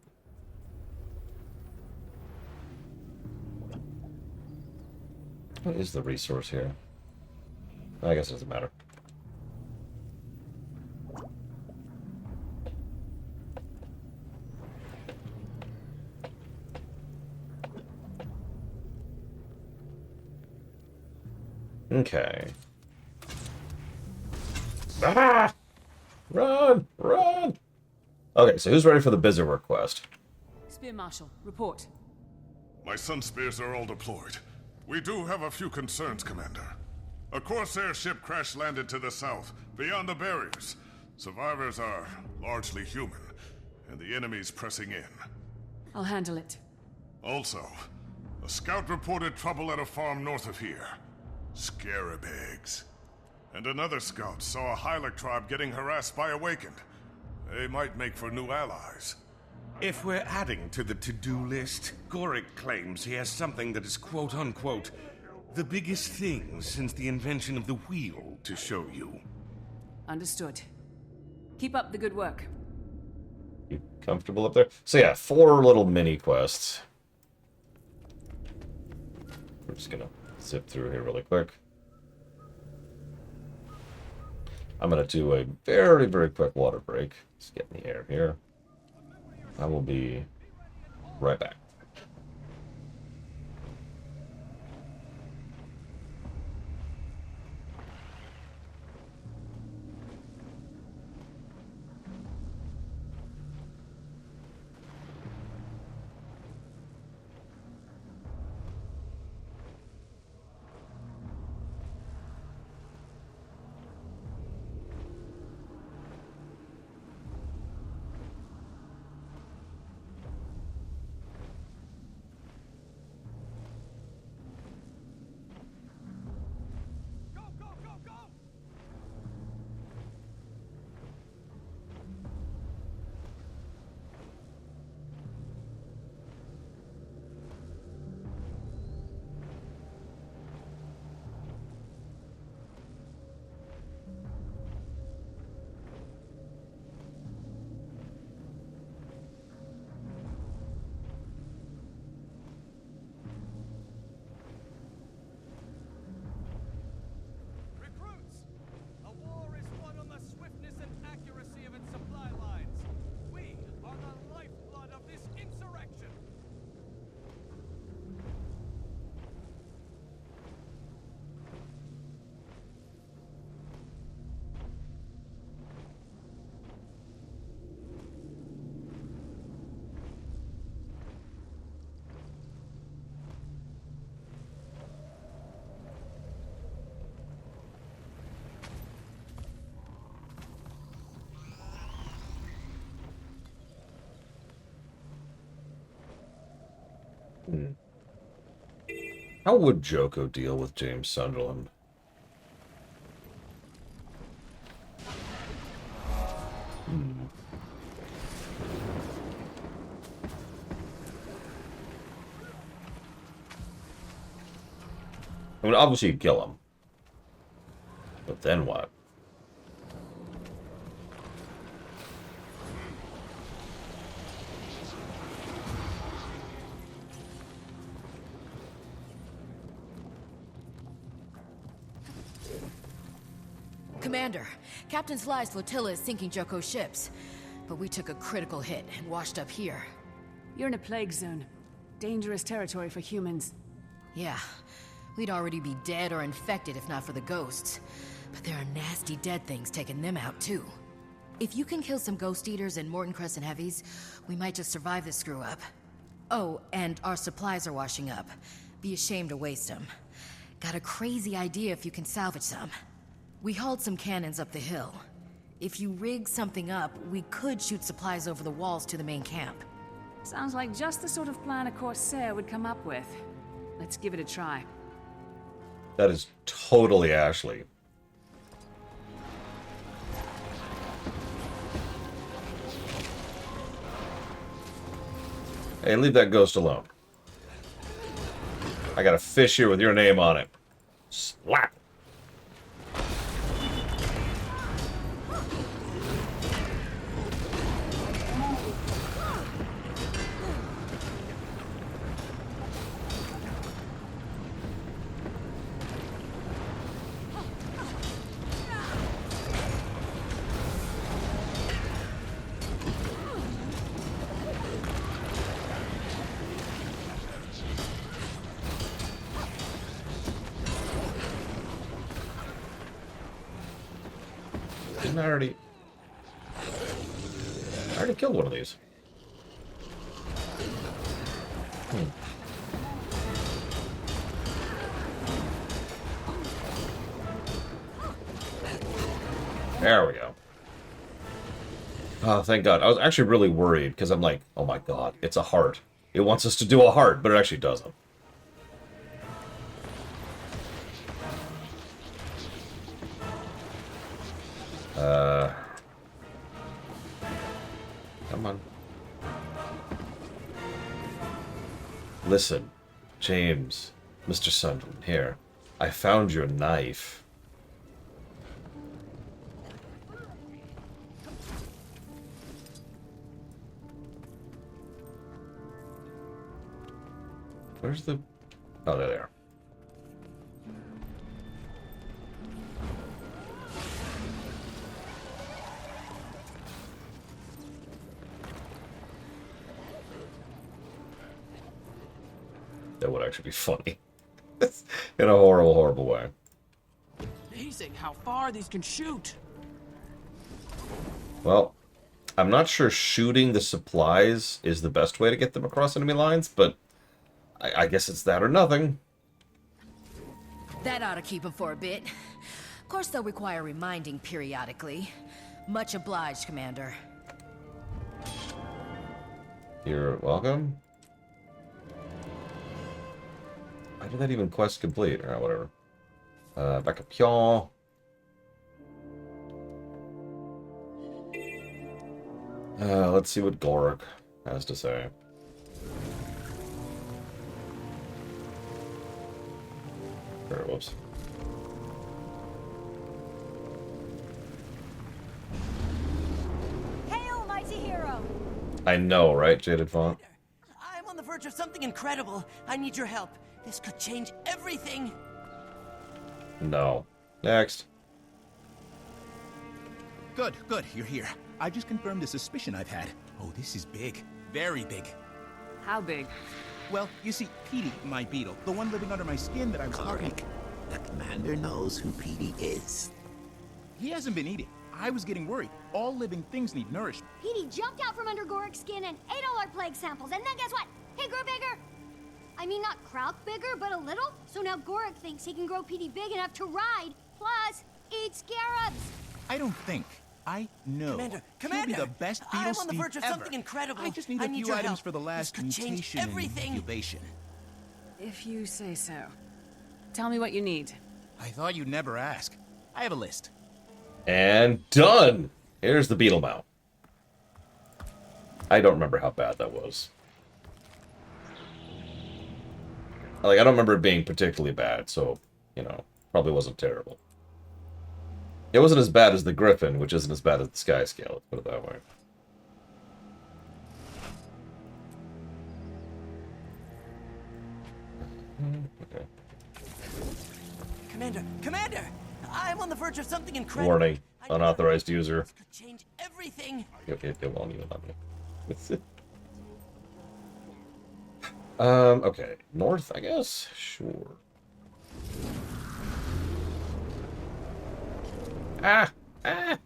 What is the resource here? I guess it doesn't matter. Okay. Ah! Run! Run! Okay, so who's ready for the Bizarre quest? Spear Marshal, report. My Sun Spears are all deployed. We do have a few concerns, Commander. A Corsair ship crash-landed to the south, beyond the barriers. Survivors are largely human, and the enemy's pressing in. I'll handle it. Also, a scout reported trouble at a farm north of here. Scarab eggs. And another scout saw a Hylic tribe getting harassed by Awakened. They might make for new allies. If we're adding to the to-do list, Gorick claims he has something that is quote-unquote the biggest thing since the invention of the wheel to show you. Understood. Keep up the good work. You comfortable up there? So yeah, 4 little mini quests. We're just gonna zip through here really quick. I'm gonna do a very, very quick water break. Let's get in the air here. I will be right back. How would Joko deal with James Sunderland? I mean, obviously you'd kill him. But then what? Commander, Captain Sly's flotilla is sinking Joko's ships. But we took a critical hit and washed up here. You're in a plague zone. Dangerous territory for humans. Yeah. We'd already be dead or infected if not for the ghosts. But there are nasty dead things taking them out, too. If you can kill some Ghost Eaters and Morton Crescent Heavies, we might just survive this screw-up. Oh, and our supplies are washing up. Be ashamed to waste them. Got a crazy idea if you can salvage some. We hauled some cannons up the hill. If you rig something up, we could shoot supplies over the walls to the main camp. Sounds like just the sort of plan a Corsair would come up with. Let's give it a try. That is totally Ashley. Hey, leave that ghost alone. I got a fish here with your name on it. Slap! Didn't I already killed one of these. There we go. Oh, thank God. I was actually really worried because I'm like, oh my God, it's a heart. It wants us to do a heart, but it actually doesn't. Come on. Listen, James, Mr. Sunderland, here. I found your knife. Where's the... Oh, there they are. That would actually be funny. In a horrible, horrible way. Amazing how far these can shoot. Well, I'm not sure shooting the supplies is the best way to get them across enemy lines, but I guess it's that or nothing. That ought to keep them for a bit. Of course, they'll require reminding periodically. Much obliged, Commander. You're welcome. Why did that even quest complete? Alright, whatever. Back up here. Let's see what Gork has to say. Whoops. Hail, mighty hero! I know, right, Jaded Font? I'm on the verge of something incredible. I need your help. This could change everything. No. Next. Good, good, you're here. I just confirmed a suspicion I've had. Oh, this is big. Very big. How big? Well, you see, Petey, my beetle, the one living under my skin that I was talking... The commander knows who Petey is. He hasn't been eating. I was getting worried. All living things need nourishment. Petey jumped out from under Gorik's skin and ate all our plague samples, and then guess what? He grew bigger! I mean, not Krauk bigger, but a little. So now Gorik thinks he can grow Petey big enough to ride, plus eat scarabs. I don't think. I know. Commander, He'll Commander! be the best beetle I'm on the thief verge of ever. something incredible. I just need a need few your items help. for the last This could change mutation and everything. incubation. If you say so. Tell me what you need. I thought you'd never ask. I have a list. And done! Here's the beetle mount. I don't remember how bad that was. Like, I don't remember it being particularly bad, so, you know, probably wasn't terrible. It wasn't as bad as the Griffin, which isn't as bad as the Sky Scale, let's put it that way. Okay. Commander! I'm on the verge of something incredible. Warning, unauthorized user. This could change everything. It won't even let me. Okay. North, I guess? Sure. Ah! Ah!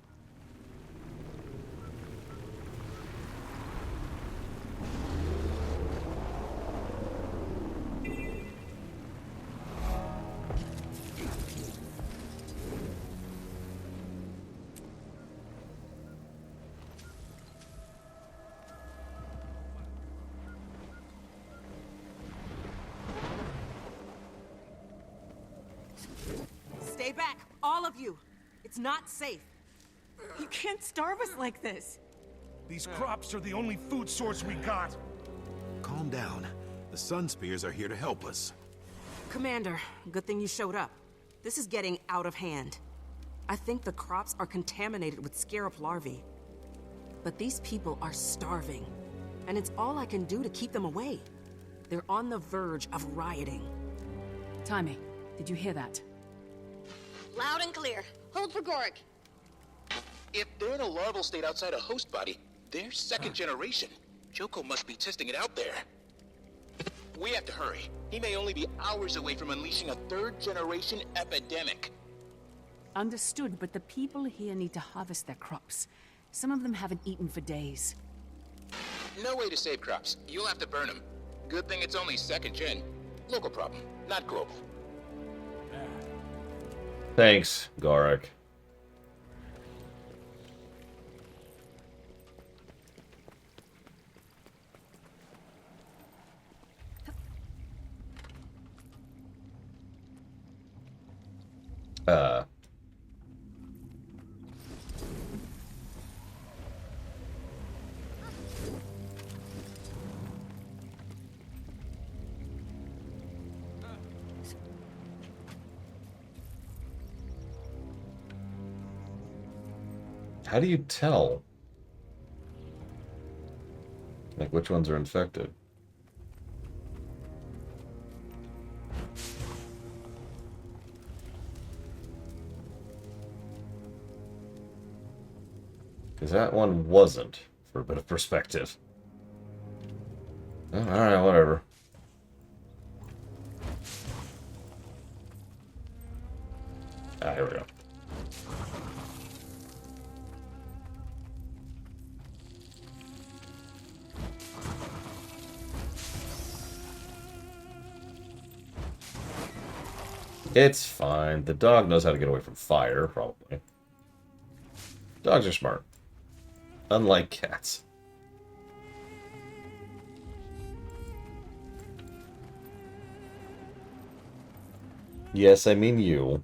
Stay back, all of you. It's not safe. You can't starve us like this. These crops are the only food source we got. Calm down. The Sun Spears are here to help us. Commander, good thing you showed up. This is getting out of hand. I think the crops are contaminated with scarab larvae. But these people are starving, and it's all I can do to keep them away. They're on the verge of rioting. Timmy, did you hear that? Loud and clear. Hold for Gorik. If they're in a larval state outside a host body, they're second generation. Joko must be testing it out there. We have to hurry. He may only be hours away from unleashing a third-generation epidemic. Understood, but the people here need to harvest their crops. Some of them haven't eaten for days. No way to save crops. You'll have to burn them. Good thing it's only second gen. Local problem, not global. Thanks, Gorik. How do you tell? Like, which ones are infected? Because that one wasn't, for a bit of perspective. Oh, alright, whatever. Ah, here we go. It's fine. The dog knows how to get away from fire, probably. Dogs are smart. Unlike cats. Yes, I mean you.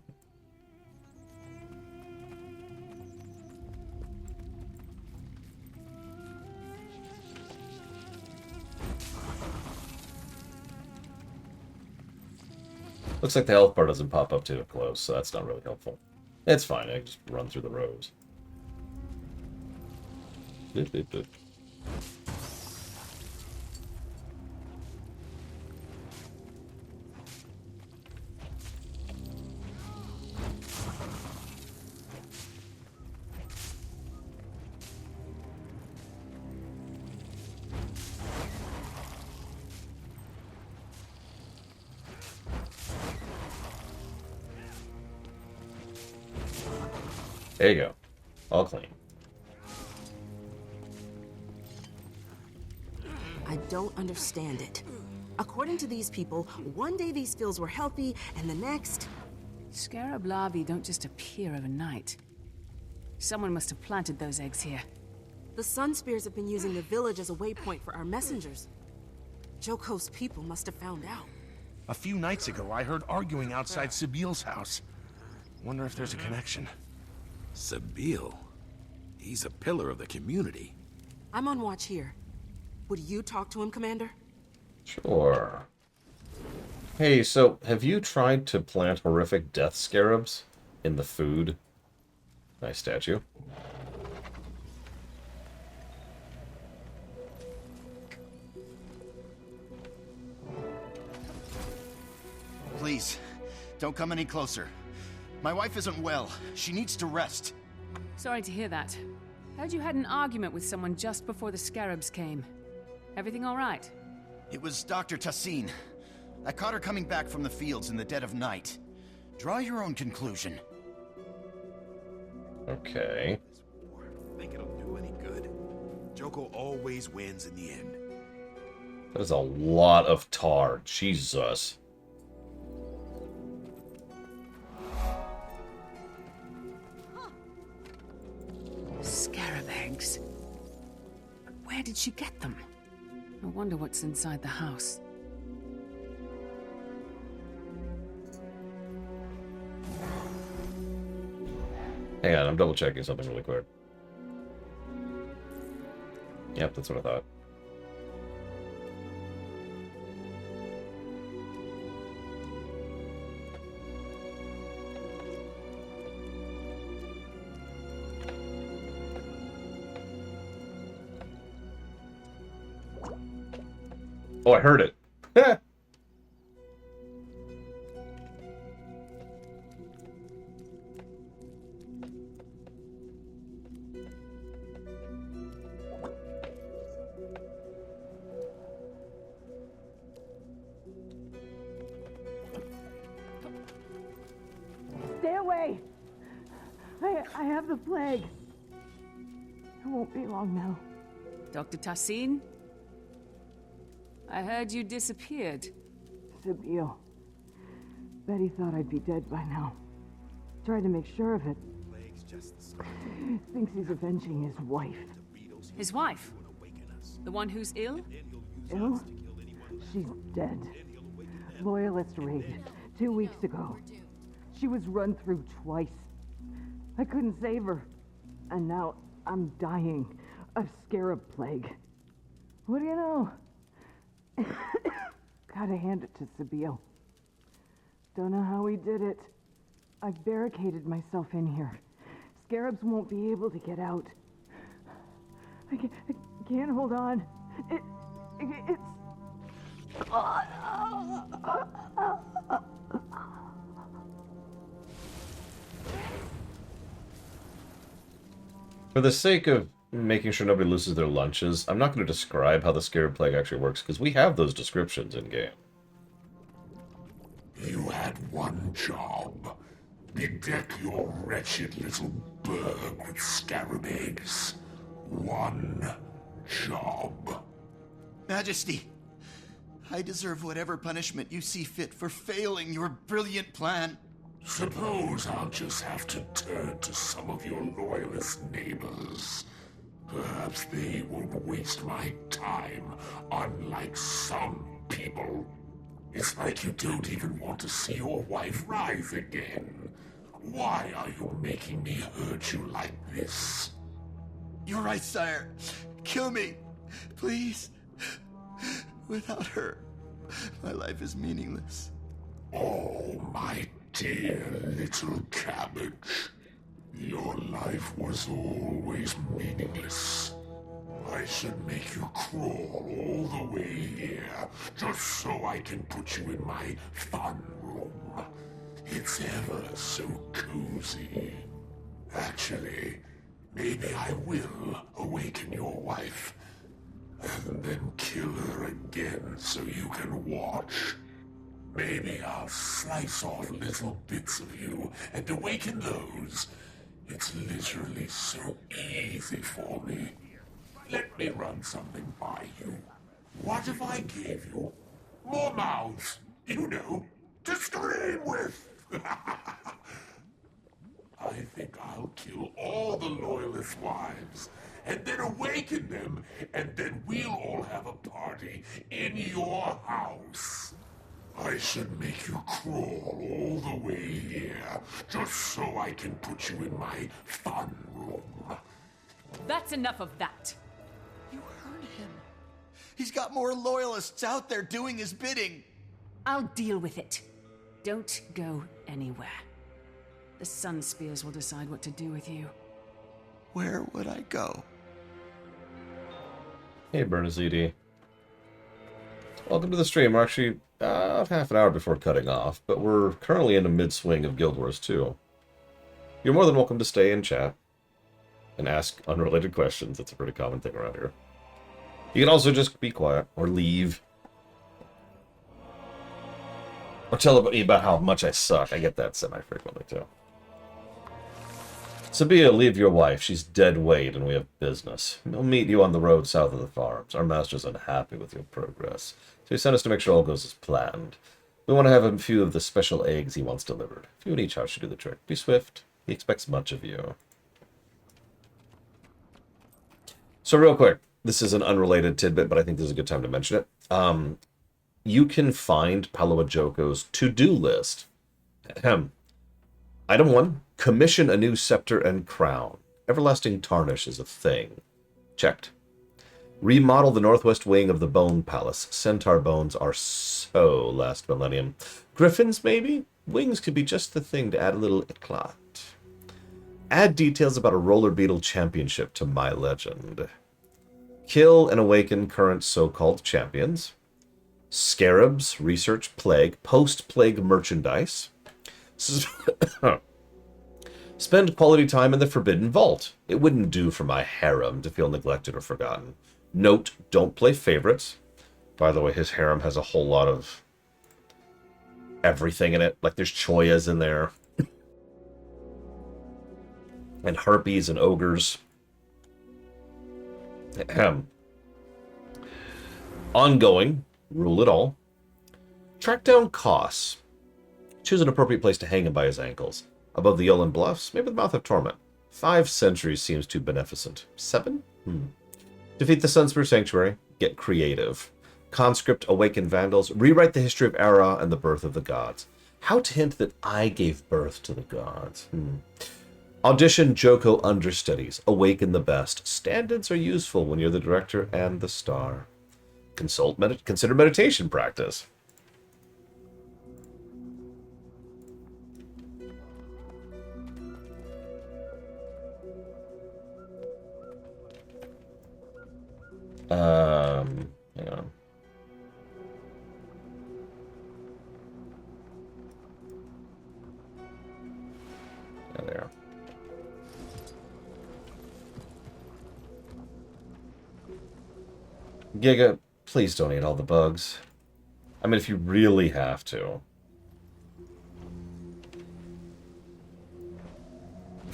Looks like the health bar doesn't pop up too close, so that's not really helpful. It's fine, I can just run through the rows. Boop, boop, boop. There you go. All clean. I don't understand it. According to these people, one day these fields were healthy, and the next... Scarab larvae don't just appear overnight. Someone must have planted those eggs here. The Sun Spears have been using the village as a waypoint for our messengers. Joko's people must have found out. A few nights ago, I heard arguing outside Sabiel's house. Wonder if there's a connection. Sabiel? He's a pillar of the community. I'm on watch here. Would you talk to him, Commander? Sure. Hey, so have you tried to plant horrific death scarabs in the food? Nice statue. Please, don't come any closer. My wife isn't well. She needs to rest. Sorry to hear that. Heard you had an argument with someone just before the scarabs came. Everything all right? It was Dr. Tassin. I caught her coming back from the fields in the dead of night. Draw your own conclusion. Okay. Think it'll do any good? Joko always wins in the end. That is a lot of tar. Jesus. Scarab eggs. But where did she get them? I wonder what's inside the house. Hang on, I'm double checking something really quick. Yep, that's what I thought. Oh, I heard it. Stay away! I have the plague. It won't be long now. Dr. Tassin? I heard you disappeared. Sabiel. Betty thought I'd be dead by now. Tried to make sure of it. Thinks he's avenging his wife. His wife? The one who's ill? Ill? She's dead. Loyalist raid 2 weeks ago. She was run through twice. I couldn't save her. And now I'm dying of scarab plague. What do you know? Gotta hand it to Sabiel. Don't know how he did it. I've barricaded myself in here. Scarabs won't be able to get out. I can't hold on. It's... For the sake of making sure nobody loses their lunches, I'm not going to describe how the Scarab Plague actually works, because we have those descriptions in-game. You had one job. Bedeck your wretched little burg with scarab eggs. One job. Majesty, I deserve whatever punishment you see fit for failing your brilliant plan. Suppose I'll just have to turn to some of your loyalist neighbors. Perhaps they won't waste my time, unlike some people. It's like you don't even want to see your wife rise again. Why are you making me hurt you like this? You're right, sire. Kill me, please. Without her, my life is meaningless. Oh, my dear little cabbage. Your life was always meaningless. I should make you crawl all the way here, just so I can put you in my fun room. It's ever so cozy. Actually, maybe I will awaken your wife, and then kill her again so you can watch. Maybe I'll slice off little bits of you and awaken those. It's literally so easy for me. Let me run something by you. What if I gave you more mouths, you know, to scream with? I think I'll kill all the fatherless wives, and then awaken them, and then we'll all have a party in your house. I should make you crawl all the way here, just so I can put you in my fun room. That's enough of that. You heard him. He's got more loyalists out there doing his bidding. I'll deal with it. Don't go anywhere. The Sun Spears will decide what to do with you. Where would I go? Hey, Bernazidi. Welcome to the stream. We're actually half an hour before cutting off, but we're currently in the mid-swing of Guild Wars 2. You're more than welcome to stay and chat and ask unrelated questions. It's a pretty common thing around here. You can also just be quiet or leave. Or tell me about how much I suck. I get that semi-frequently, too. Sabia, leave your wife. She's dead weight and we have business. We'll meet you on the road south of the farms. Our master's unhappy with your progress, so he sent us to make sure all goes as planned. We want to have a few of the special eggs he wants delivered. A few in each house should do the trick. Be swift. He expects much of you. So real quick, this is an unrelated tidbit, but I think this is a good time to mention it. You can find Palua Joko's to-do list. Item 1, commission a new scepter and crown. Everlasting tarnish is a thing. Checked. Remodel the northwest wing of the Bone Palace. Centaur bones are so last millennium. Griffins, maybe? Wings could be just the thing to add a little eclat. Add details about a roller beetle championship to my legend. Kill and awaken current so-called champions. Scarabs, research plague, post-plague merchandise. Spend quality time in the Forbidden Vault. It wouldn't do for my harem to feel neglected or forgotten. Note, don't play favorites. By the way, his harem has a whole lot of everything in it. Like, there's choyas in there. And harpies and ogres. Ongoing. Rule it all. Track down Koss. Choose an appropriate place to hang him by his ankles. Above the Yolan Bluffs, maybe the Mouth of Torment. 5 centuries seems too beneficent. 7? Defeat the Sunspear Sanctuary. Get creative. Conscript Awaken Vandals. Rewrite the history of Ara and the birth of the gods. How to hint that I gave birth to the gods? Audition Joko understudies. Awaken the best. Stand-ins are useful when you're the director and the star. Consider meditation practice. Hang on. Yeah, there. Giga, please don't eat all the bugs. I mean, if you really have to.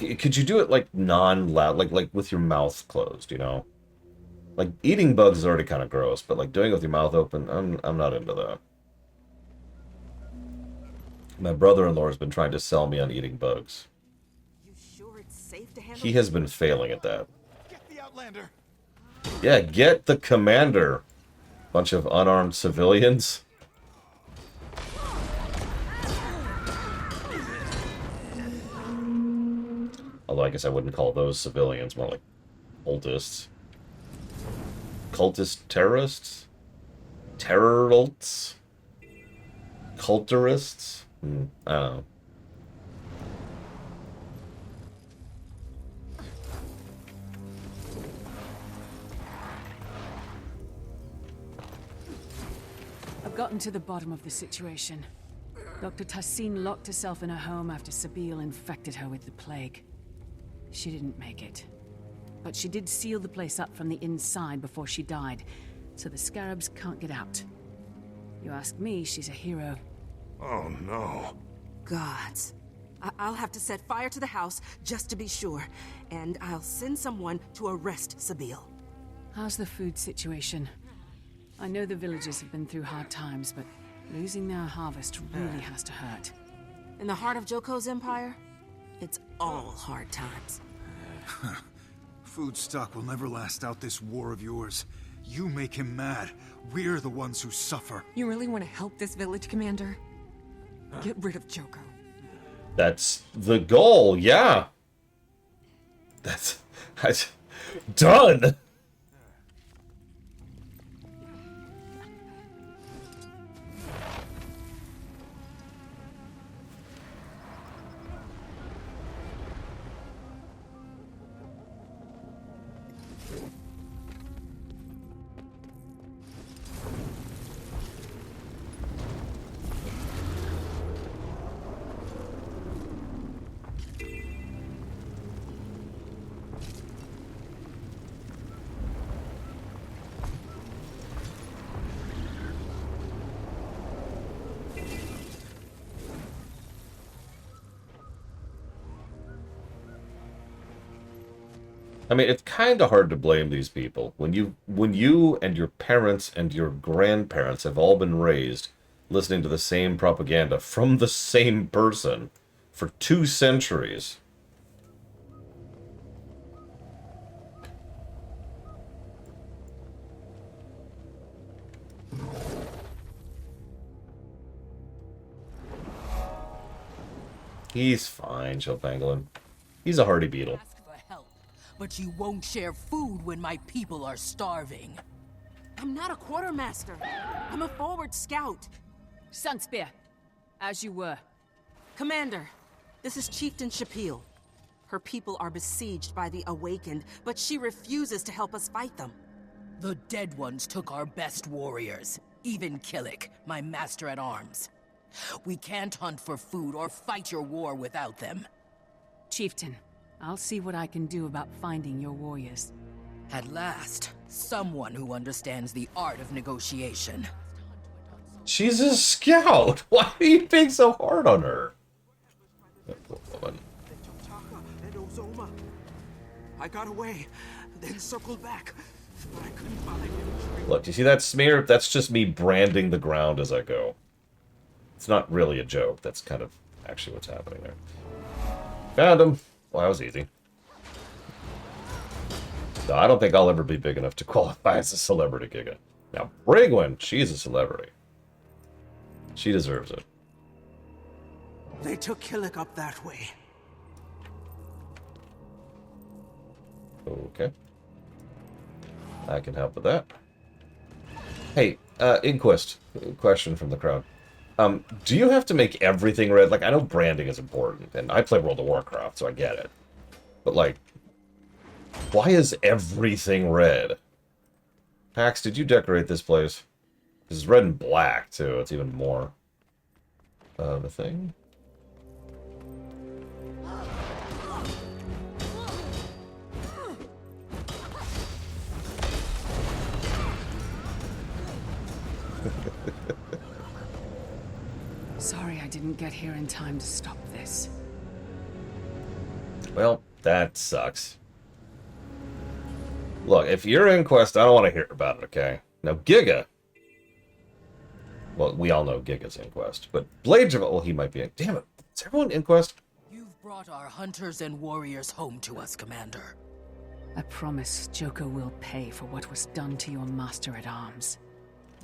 Could you do it, like, non-loud, like with your mouth closed, you know? Like, eating bugs is already kind of gross, but, like, doing it with your mouth open, I'm not into that. My brother-in-law has been trying to sell me on eating bugs. You sure it's safe to handle? He has been failing at that. Get the Outlander. Yeah, get the commander. Bunch of unarmed civilians. Although I guess I wouldn't call those civilians, more like cultists. Cultist terrorists? Terrorults? Culturists? I don't know. I've gotten to the bottom of the situation. Dr. Tassin locked herself in her home after Sabile infected her with the plague. She didn't make it. But she did seal the place up from the inside before she died, so the Scarabs can't get out. You ask me, she's a hero. Oh no. Gods. I'll have to set fire to the house just to be sure, and I'll send someone to arrest Sabile. How's the food situation? I know the villagers have been through hard times, but losing their harvest really has to hurt. In the heart of Joko's empire, it's all hard times. food stock will never last out this war of yours. You make him mad. We're the ones who suffer. You really want to help this village, Commander? Get rid of Joko. That's the goal, yeah. That's done. I mean, it's kind of hard to blame these people when you and your parents and your grandparents have all been raised listening to the same propaganda from the same person for 2 centuries. He's fine, Chilpangolin. He's a hardy beetle. But you won't share food when my people are starving. I'm not a quartermaster. I'm a forward scout. Sunspear, as you were. Commander, this is Chieftain Shapil. Her people are besieged by the Awakened, but she refuses to help us fight them. The Dead Ones took our best warriors, even Killik, my master at arms. We can't hunt for food or fight your war without them. Chieftain, I'll see what I can do about finding your warriors. At last, someone who understands the art of negotiation. She's a scout! Why are you being so hard on her? I got away, then circled back, but I couldn't find him. Look, you see that smear? That's just me branding the ground as I go. It's not really a joke. That's kind of actually what's happening there. Found him. Well, that was easy. No, I don't think I'll ever be big enough to qualify as a celebrity, Giga. Now, Brigwin, she's a celebrity. She deserves it. They took Killik up that way. Okay. I can help with that. Hey, Inquest, question from the crowd. Do you have to make everything red? Like, I know branding is important, and I play World of Warcraft, so I get it. But, like, why is everything red? Pax, did you decorate this place? It's red and black, too. It's even more of a thing. Sorry I didn't get here in time to stop this. Well, that sucks. Look, if you're Inquest, I don't want to hear about it, okay? Now, Giga. Well, we all know Giga's Inquest, but Blades of... Well, he might be... Damn it. Is everyone Inquest? You've brought our hunters and warriors home to us, Commander. I promise Joko will pay for what was done to your master at arms.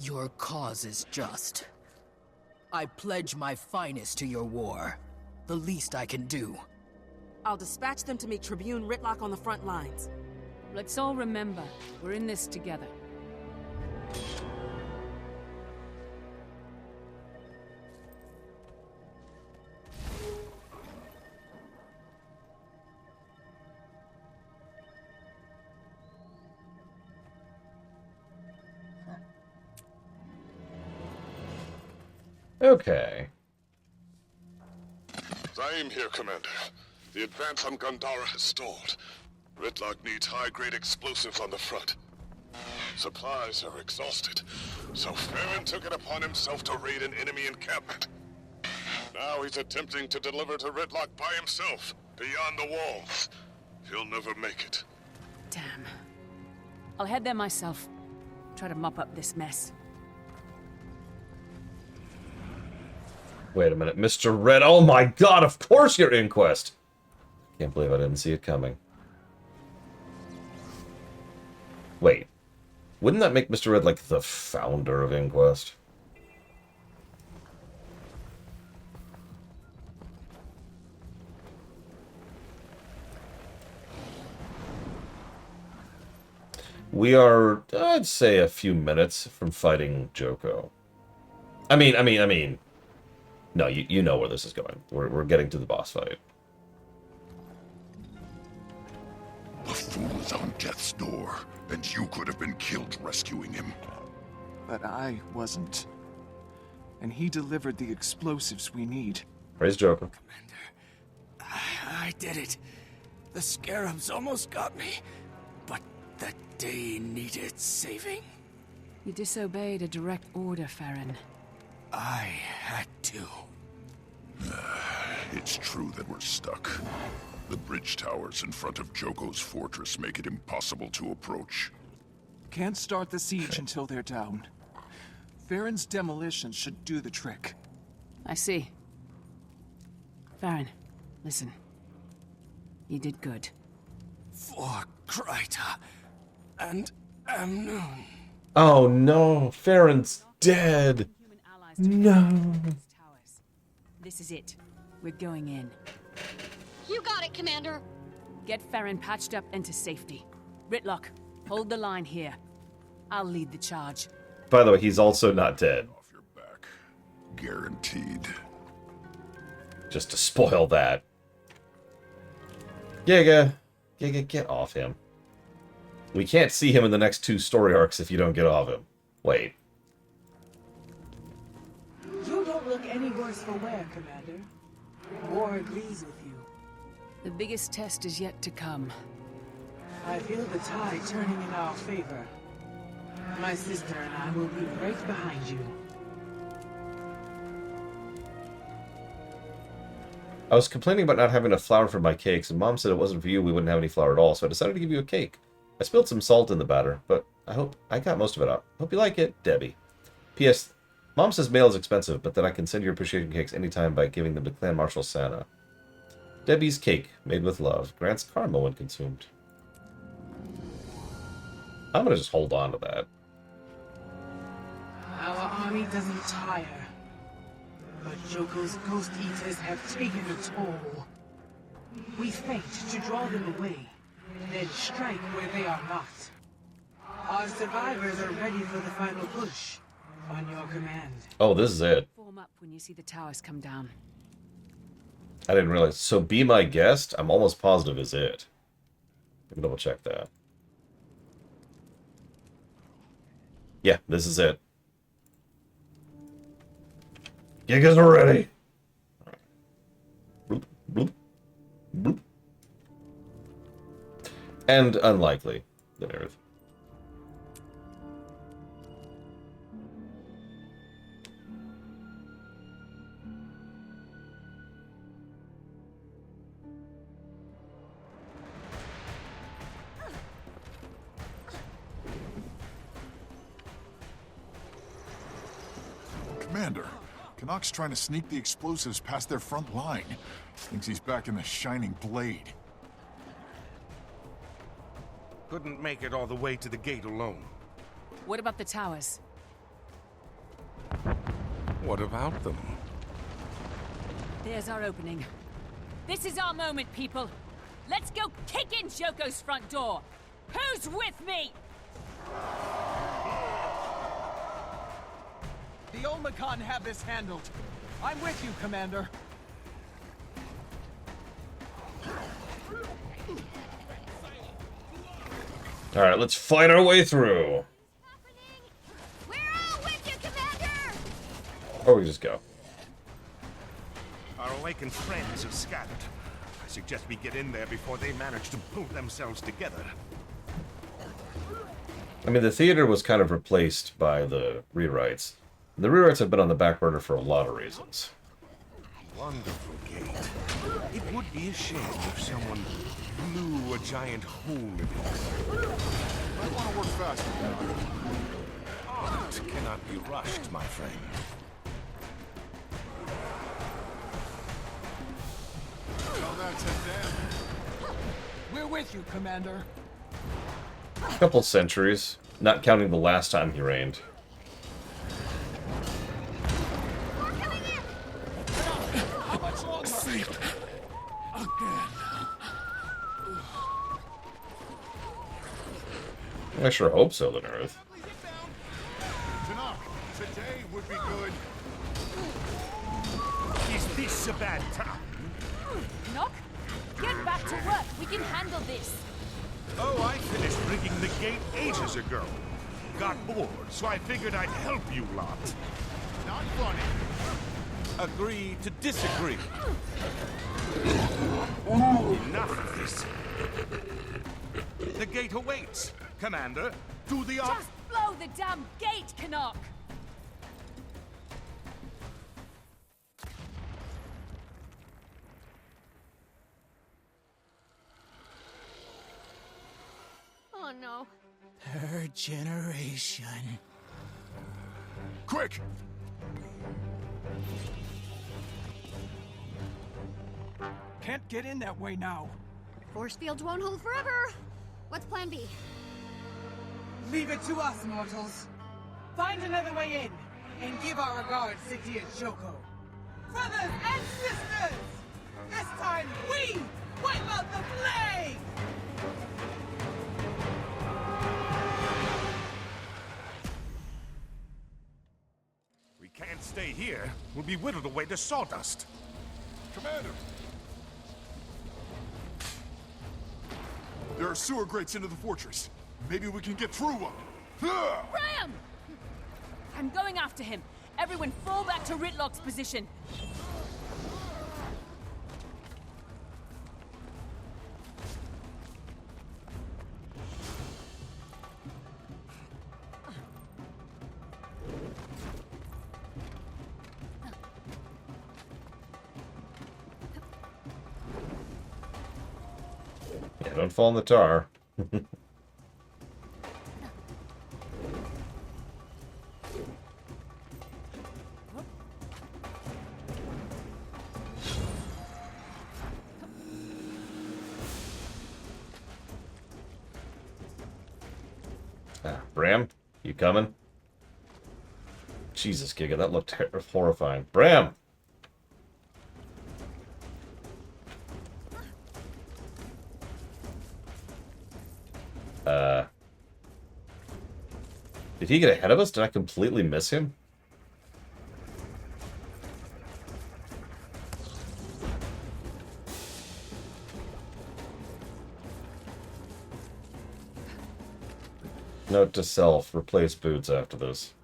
Your cause is just. I pledge my finest to your war. The least I can do. I'll dispatch them to meet Tribune Ritlock on the front lines. Let's all remember, we're in this together. Okay. Zaim here, Commander. The advance on Gandara has stalled. Ritlock needs high-grade explosives on the front. Supplies are exhausted, so Farron took it upon himself to raid an enemy encampment. Now he's attempting to deliver to Ritlock by himself, beyond the walls. He'll never make it. Damn. I'll head there myself. Try to mop up this mess. Wait a minute, Mr. Red. Oh my god, of course you're Inquest! Can't believe I didn't see it coming. Wait. Wouldn't that make Mr. Red, like, the founder of Inquest? We are, I'd say, a few minutes from fighting Joko. I mean... No, you know where this is going. We're getting to the boss fight. The fool is on death's door, and you could have been killed rescuing him. But I wasn't. And he delivered the explosives we need. Praise Joko. I did it. The scarabs almost got me. But that day needed saving. You disobeyed a direct order, Farron. I had to. It's true that we're stuck. The bridge towers in front of Joko's fortress make it impossible to approach. Can't start the siege until they're down. Farron's demolition should do the trick. I see. Farron, listen. You did good. For Kryta and Amnoon. Oh no, Farron's dead. No. This is it. We're going in. You got it, Commander. Get Farron patched up into safety. Ritlock, hold the line here. I'll lead the charge. By the way, he's also not dead. Off your back. Guaranteed. Just to spoil that. Giga, get off him. We can't see him in the next 2 story arcs if you don't get off him. Wait. You don't look any worse for wear, Commander. War agrees with you. The biggest test is yet to come. I feel the tide turning in our favor. My sister and I will be right behind you. I was complaining about not having enough flour for my cakes, and Mom said it wasn't for you, we wouldn't have any flour at all, so I decided to give you a cake. I spilled some salt in the batter, but I hope I got most of it out. Hope you like it, Debbie. P.S. Mom says mail is expensive, but that I can send your appreciation cakes anytime by giving them to Clan Marshal Santa. Debbie's cake, made with love, grants karma when consumed. I'm gonna just hold on to that. Our army doesn't tire, but Joko's ghost eaters have taken a toll. We fight to draw them away, then strike where they are not. Our survivors are ready for the final push, on your command. Oh, this is it. Form up when you see the towers come down. I didn't realize. So be my guest, I'm almost positive is it. Let me double check that. Yeah, this is it. Gigas are ready. Bloop, bloop, bloop. And unlikely than Earth. Commander, Canuck's trying to sneak the explosives past their front line. Thinks he's back in the Shining Blade. Couldn't make it all the way to the gate alone. What about the towers? What about them? There's our opening. This is our moment, people. Let's go kick in Joko's front door. Who's with me? The Olmecon have this handled. I'm with you, Commander. Alright, let's fight our way through. We're all with you, Commander! Or we just go. Our awakened friends have scattered. I suggest we get in there before they manage to pull themselves together. I mean, the theater was kind of replaced by the rewrites. The rewrites have been on the back burner for a lot of reasons. Wonderful gate. It would be a shame if someone blew a giant hole in it. Might want to work faster, Canuck. Art cannot be rushed, my friend. Tell that to them. We're with you, Commander. A couple centuries, not counting the last time he reigned. Sleep again. I sure hope so, the Earth. Tanakh, today would be good. Is this a bad time? Knock, get back to work. We can handle this. Oh, I finished rigging the gate ages ago. Got bored, so I figured I'd help you lot. Not funny. Agree to disagree. Enough of this. The gate awaits. Commander, do the op- Just blow the damn gate, Canuck. Oh no. Her generation. Quick! Can't get in that way now. Force fields won't hold forever. What's plan B? Leave it to us, mortals. Find another way in, and give our regards to dear Joko. Brothers and sisters! This time we wipe out the plague! We can't stay here. We'll be whittled away to sawdust. Commander! There are sewer grates into the fortress. Maybe we can get through them. Graham! I'm going after him. Everyone fall back to Ritlock's position. Yeah, don't fall in the tar. Bram, you coming? Jesus, Giga, that looked horrifying. Bram! Did he get ahead of us? Did I completely miss him? Note to self, replace boots after this.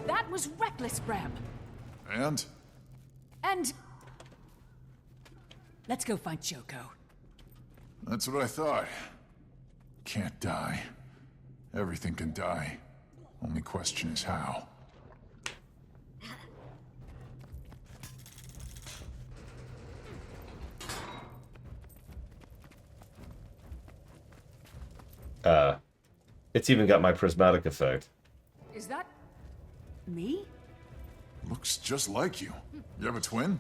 That was reckless, Bram. And? And... let's go find Joko. That's what I thought. Can't die. Everything can die. Only question is how. It's even got my prismatic effect. Is that... me? Looks just like you. You have a twin?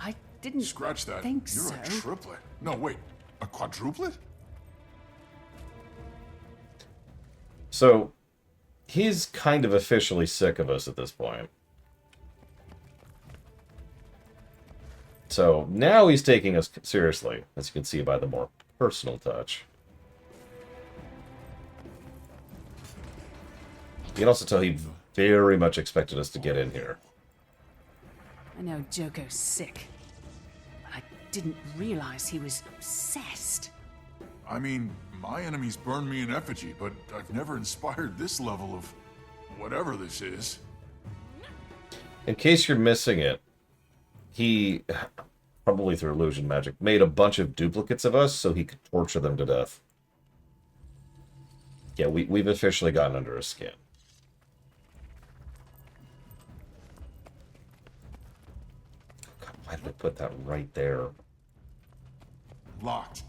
I didn't Scratch that. think You're so. a triplet. No, wait. A quadruplet? So, he's kind of officially sick of us at this point. So, now he's taking us seriously, as you can see by the more personal touch. You can also tell he very much expected us to get in here. I know Joko's sick, but I didn't realize he was obsessed. I mean, my enemies burned me in effigy, but I've never inspired this level of whatever this is. In case you're missing it, he, probably through illusion magic, made a bunch of duplicates of us so he could torture them to death. Yeah, we've officially gotten under his skin. God, why did I put that right there? Locked.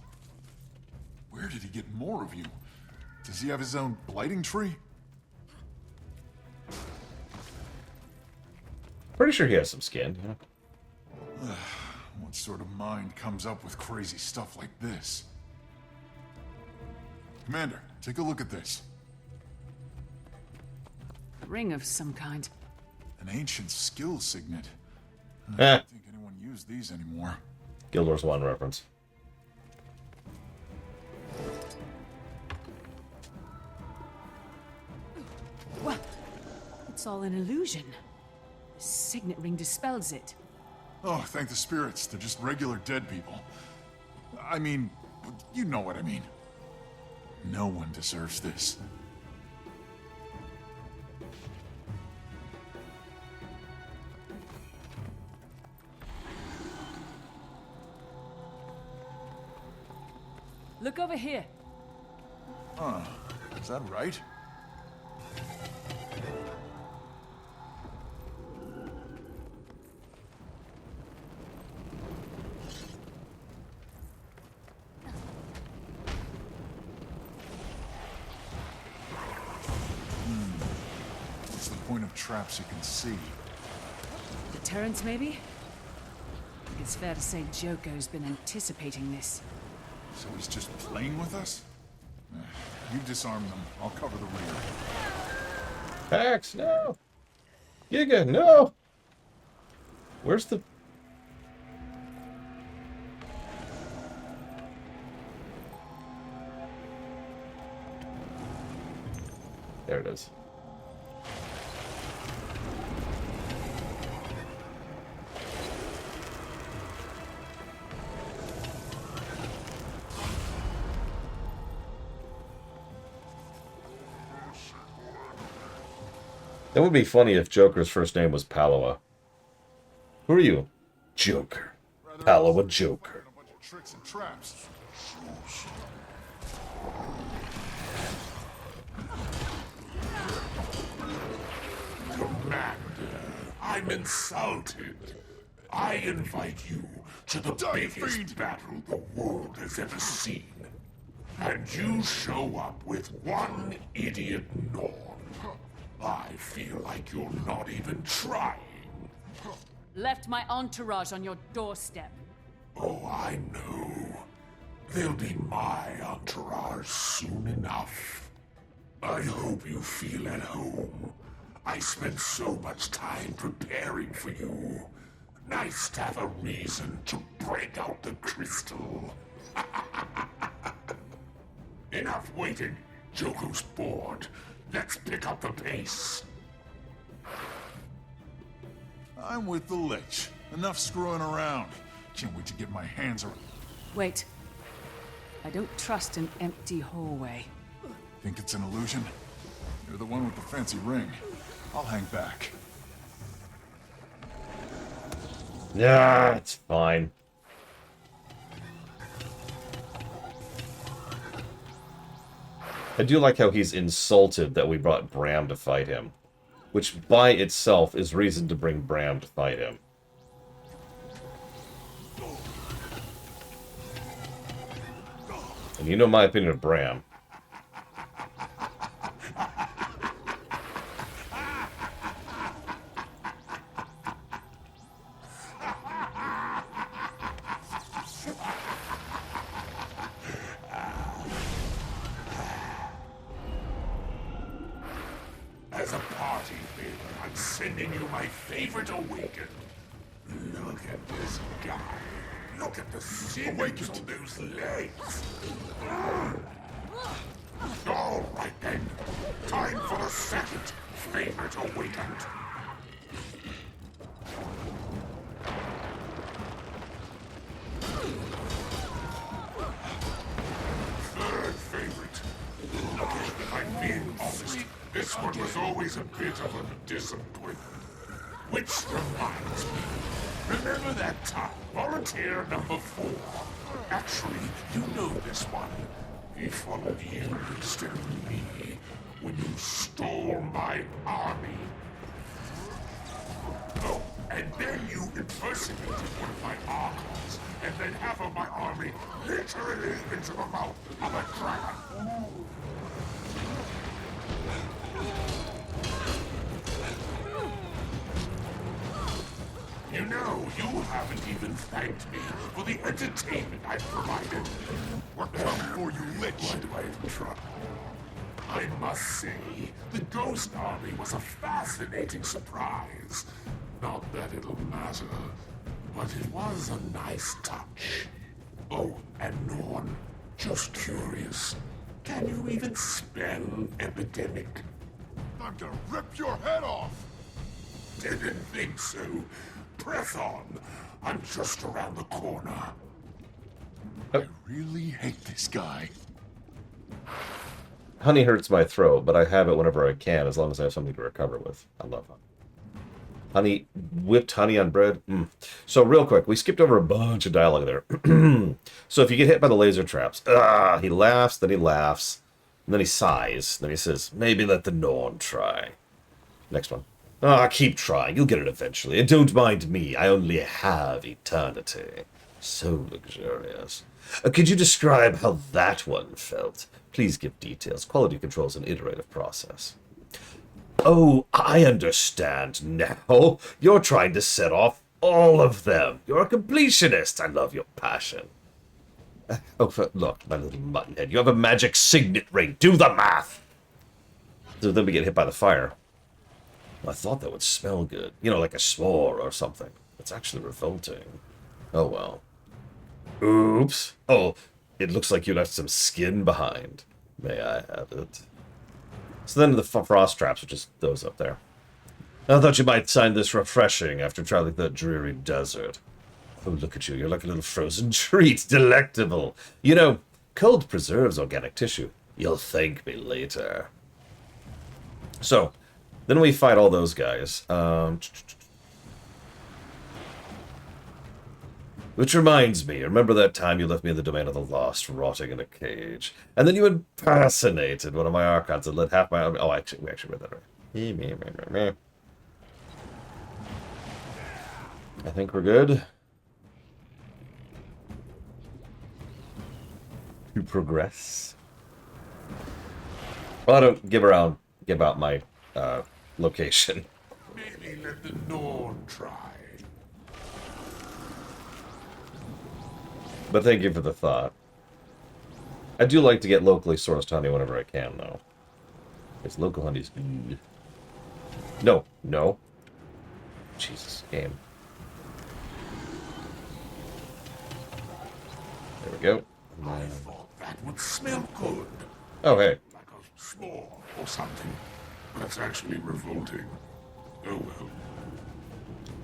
Where did he get more of you? Does he have his own blighting tree? Pretty sure he has some skin. Yeah. What sort of mind comes up with crazy stuff like this? Commander, take a look at this. A ring of some kind. An ancient skill signet. I Eh. don't think anyone used these anymore. Guild Wars 1 reference. What? It's all an illusion. The signet ring dispels it. Oh, thank the spirits. They're just regular dead people. I mean, you know what I mean. No one deserves this. Look over here. Huh. Is that right? What's the point of traps you can see? Deterrence, maybe? It's fair to say Joko's been anticipating this. So he's just playing with us? You disarm them. I'll cover the rear. Pax, no! Giga, no! Where's the... There it is. It would be funny if Joker's first name was Palawa. Who are you? Joker. Palawa Joker. Tricks and traps. Commander, I'm insulted. I invite you to the biggest battle the world has ever seen. And you show up with one idiot Norn. I feel like you're not even trying. Left my entourage on your doorstep. Oh, I know. They'll be my entourage soon enough. I hope you feel at home. I spent so much time preparing for you. Nice to have a reason to break out the crystal. Enough waiting. Joko's bored. Let's pick up the pace. I'm with the Lich. Enough screwing around. Can't wait to get my hands around. Wait. I don't trust an empty hallway. Think it's an illusion? You're the one with the fancy ring. I'll hang back. Yeah, it's fine. I do like how he's insulted that we brought Bram to fight him. Which by itself is reason to bring Bram to fight him. And you know my opinion of Bram. As a party favor, I'm sending you my favorite Awakened. Look at this guy. Look at the sinews on those legs. All right then. Time for the second favorite Awakened. Third favorite. Okay, I'm being honest. This one was always a bit of a disappointment. Which reminds me, remember that time, volunteer number 4? Actually, you know this one. He followed you instead of me when you stole my army. Oh, and then you impersonated one of my archons, and then half of my army literally into the mouth of a dragon. haven't even thanked me for the entertainment I've provided. What come for you, Lich? Why do I even try? I must say, the Ghost Army was a fascinating surprise. Not that it'll matter, but it was a nice touch. Oh, and Norn, just curious, can you even spell epidemic? I'm gonna rip your head off! Didn't think so. Press on. I'm just around the corner. I really hate this guy. Honey hurts my throat, but I have it whenever I can, as long as I have something to recover with. I love honey. Honey, whipped honey on bread. So real quick, we skipped over a bunch of dialogue there. So if you get hit by the laser traps, he laughs, then he laughs, and then he sighs, then he says, maybe let the Norn try. Next one. Keep trying, you'll get it eventually, and don't mind me, I only have eternity. So luxurious. Could you describe how that one felt? Please give details. Quality control is an iterative process. Oh, I understand now. You're trying to set off all of them. You're a completionist. I love your passion. Look, my little muttonhead. You have a magic signet ring. Do the math. So then we get hit by the fire. I thought that would smell good. You know, like a s'more or something. It's actually revolting. Oh, well. Oops. Oh, it looks like you left some skin behind. May I have it? So then the frost traps, which is those up there. I thought you might find this refreshing after traveling that dreary desert. Oh, look at you. You're like a little frozen treat. Delectable. You know, cold preserves organic tissue. You'll thank me later. So, then we fight all those guys. Which reminds me, remember that time you left me in the domain of the lost, rotting in a cage? And then you impersonated one of my archons and led half my... Oh, we actually read that right. I think we're good. To progress. Well, I don't give out my location. Maybe let the Norn try. But thank you for the thought. I do like to get locally sourced honey whenever I can, though. It's local honey's good. No, no. Jesus, game. There we go. I thought that would smell good. Oh, hey. Like a s'more or something. That's actually revolting. Oh well.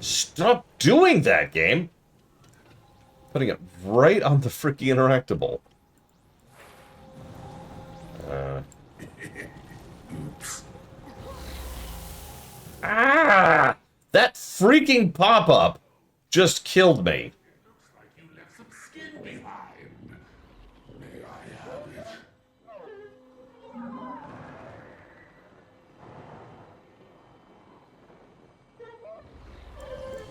Stop doing that, game! Putting it right on the freaking interactable. Oops. That freaking pop-up just killed me. Looks like you left some skin behind. May I have it?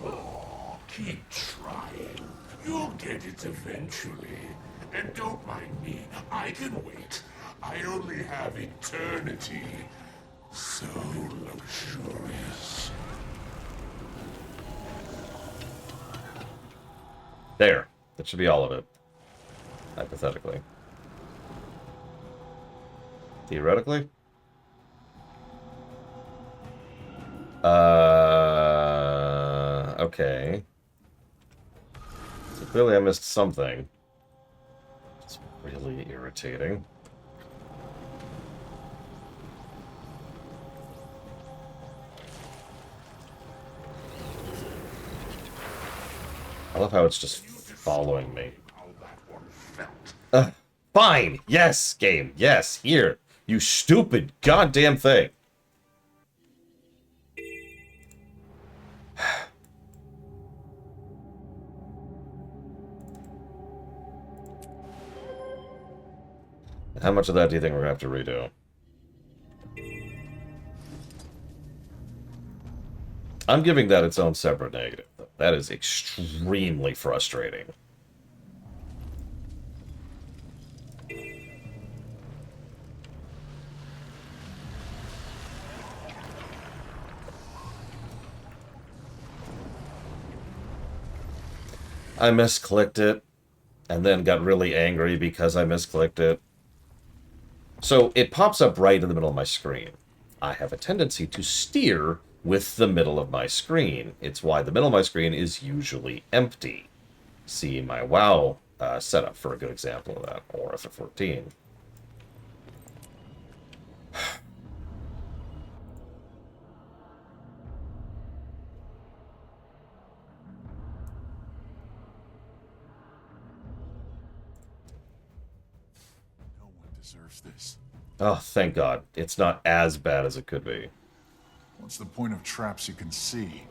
Oh, keep trying. You'll get it eventually. And don't mind me. I can wait. I only have eternity. So luxurious. There. That should be all of it. Hypothetically. Theoretically? Okay. So clearly I missed something. It's really irritating. I love how it's just following me. Fine! Yes, game! Yes, here! You stupid goddamn thing! How much of that do you think we're going to have to redo? I'm giving that its own separate negative. That is extremely frustrating. I misclicked it, and then got really angry because I misclicked it. So it pops up right in the middle of my screen. I have a tendency to steer with the middle of my screen. It's why the middle of my screen is usually empty. See my WoW setup for a good example of that, or FF14. No one deserves this. Oh, thank God. It's not as bad as it could be. What's the point of traps you can see?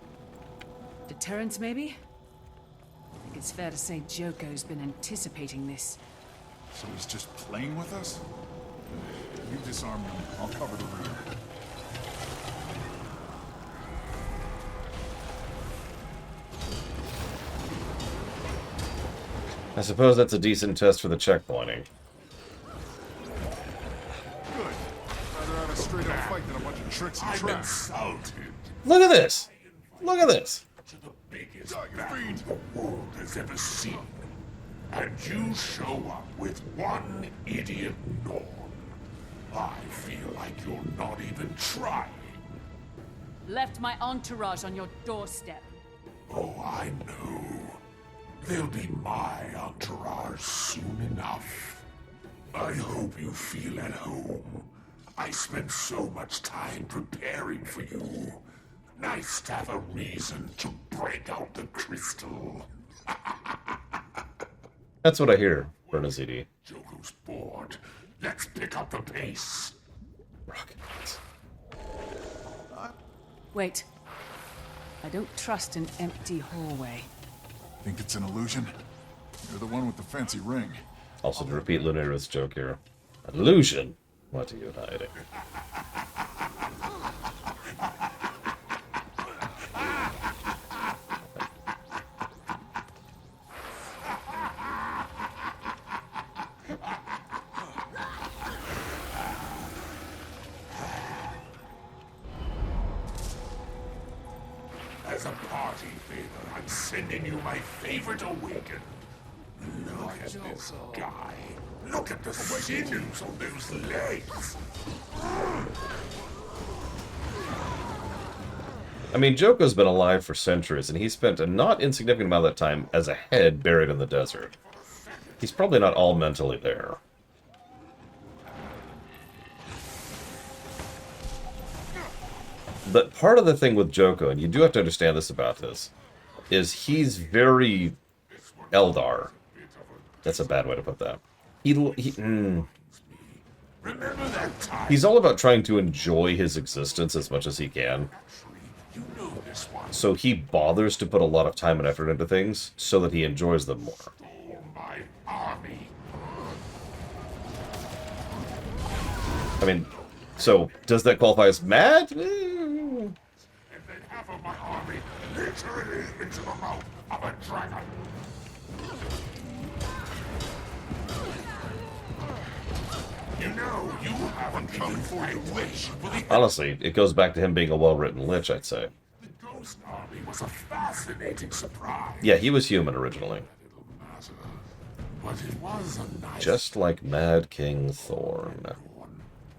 Deterrence, maybe? I think it's fair to say Joko's been anticipating this. So he's just playing with us? You disarm them. I'll cover the rear. I suppose that's a decent test for the checkpointing. Good. Rather have a straight-up fight than a bunch of tricks and traps. Look at this! Look at this! The biggest battle the world has ever seen. And you show up with one idiot Norn. I feel like you're not even trying. Left my entourage on your doorstep. Oh, I know. They'll be my entourage soon enough. I hope you feel at home. I spent so much time preparing for you. Nice to have a reason to break out the crystal. That's what I hear, Bernazidi. Joko's bored. Let's pick up the pace. Wait. I don't trust an empty hallway. Think it's an illusion? You're the one with the fancy ring. Also, to repeat Lunara's joke here. Illusion? What are you hiding? As a party favor, I'm sending you my favorite awakened. Look at this guy. Look at the sinews on those legs. I mean, Joko's been alive for centuries, and he spent a not insignificant amount of that time as a head buried in the desert. He's probably not all mentally there. But part of the thing with Joko, and you do have to understand this about this, is he's very Eldar. That's a bad way to put that. He's all about trying to enjoy his existence as much as he can. So he bothers to put a lot of time and effort into things so that he enjoys them more. I mean, so does that qualify as mad? And then half of my army literally into the mouth of a dragon. You know, you haven't come for your wish for the Honestly, it goes back to him being a well-written lich, I'd say. Ghost Army was a fascinating surprise. Yeah, he was human originally. But it was a nice... Just like Mad King Thorn.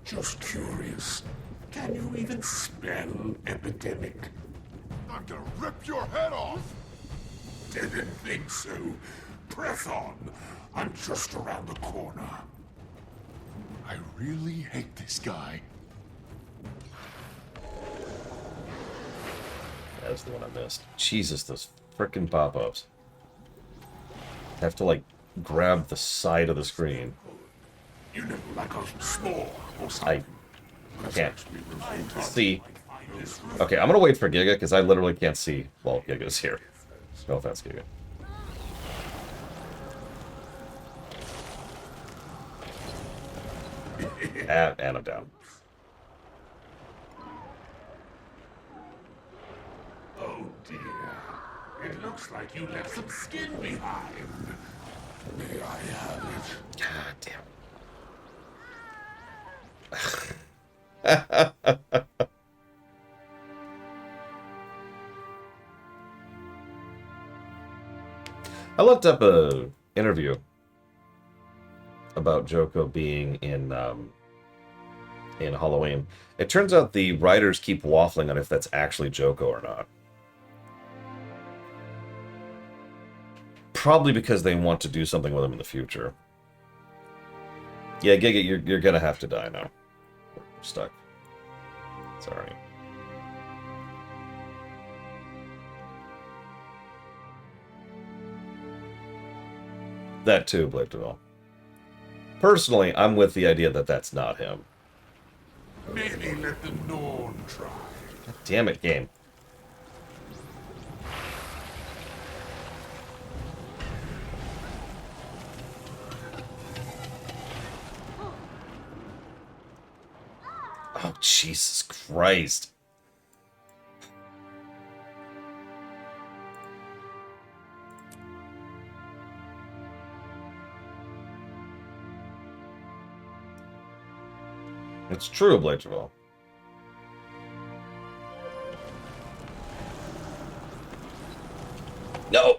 Just curious. Can you even spell epidemic? I'm gonna rip your head off! Didn't think so. Press on. I'm just around the corner. I really hate this guy. That was the one I missed. Jesus, those frickin' pop-ups. I have to, like, grab the side of the screen. You never like us small or something. I can't see. Okay, I'm gonna wait for Giga, because I literally can't see while Giga's here. No offense, Giga. And I'm down. Oh dear. It looks like you left some skin behind. May I have it? God damn. I looked up a interview about Joko being in Halloween. It turns out the writers keep waffling on if that's actually Joko or not. Probably because they want to do something with him in the future. Yeah, Giga, you're gonna have to die now. We're stuck. Sorry. That too, Blake DeVille. Personally, I'm with the idea that that's not him. Maybe let the Norn try. God damn it, game. Oh, Jesus Christ. It's true, Blacheville. No.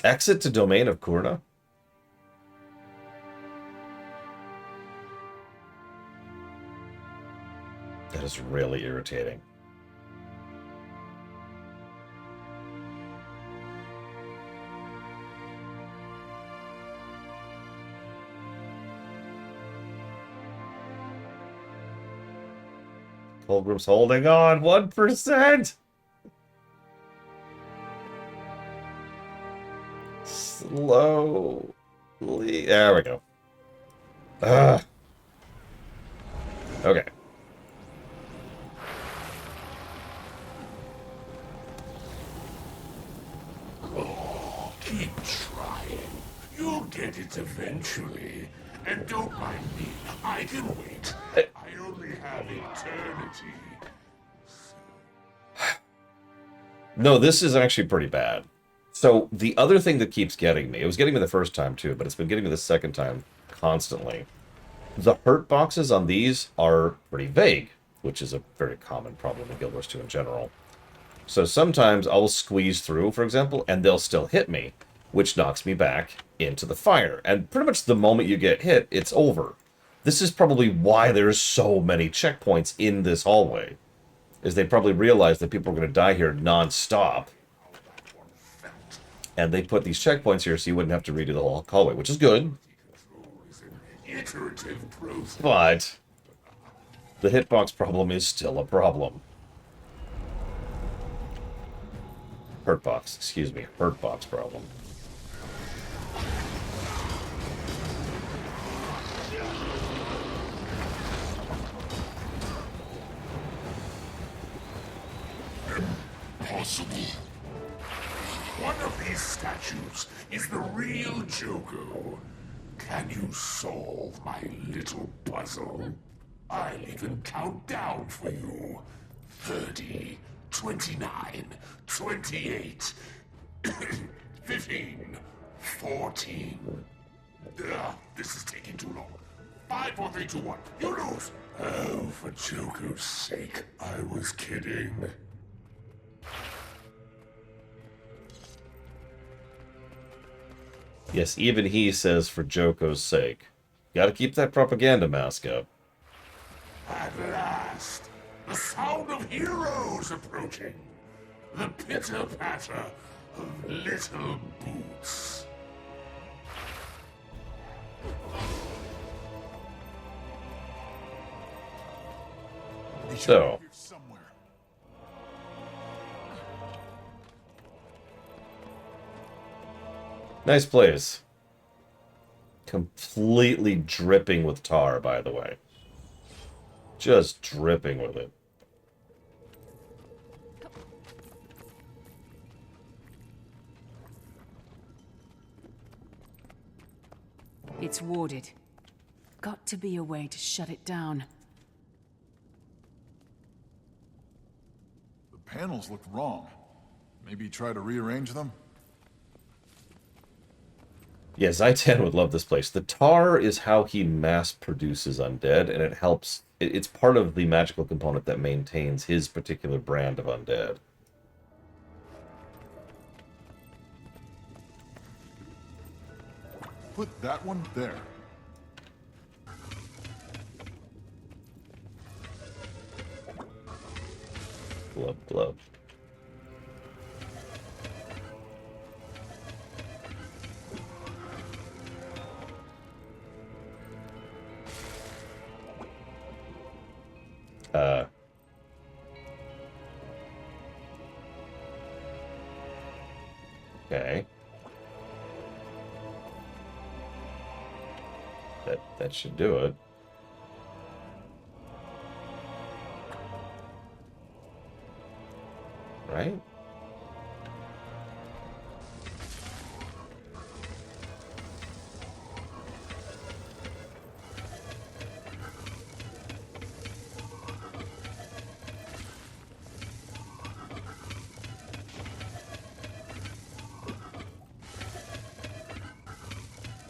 Exit to Domain of Kurna? That is really irritating. Pilgrim's holding on, 1%! Slowly. There we go. Ugh. Okay. Oh, keep trying. You'll get it eventually. And don't mind me. I can wait. I only have eternity. No, this is actually pretty bad. So, the other thing that keeps getting me, it was getting me the first time too, but it's been getting me the second time constantly. The hurt boxes on these are pretty vague, which is a very common problem in Guild Wars 2 in general. So sometimes I'll squeeze through, for example, and they'll still hit me, which knocks me back into the fire. And pretty much the moment you get hit, it's over. This is probably why there's so many checkpoints in this hallway, is they probably realize that people are going to die here non-stop. And they put these checkpoints here so you wouldn't have to redo the whole hallway, which is good. But the hitbox problem is still a problem. Hurtbox, excuse me, hurtbox problem. Impossible. One of these statues is the real Joko. Can you solve my little puzzle? I'll even count down for you. 30, 29, 28, 15, 14. This is taking too long. 5, 4, 3, 2, 1. You lose. Oh, for Joko's sake, I was kidding. Yes, even he says for Joko's sake. Gotta keep that propaganda mask up. At last, the sound of heroes approaching. The pitter-patter of little boots. So, nice place. Completely dripping with tar, by the way. Just dripping with it. It's warded. Got to be a way to shut it down. The panels look wrong. Maybe try to rearrange them? Yeah, Zaitan would love this place. The tar is how he mass produces undead, and it helps it's part of the magical component that maintains his particular brand of undead. Put that one there. Glub, glub. Okay. That should do it. Right?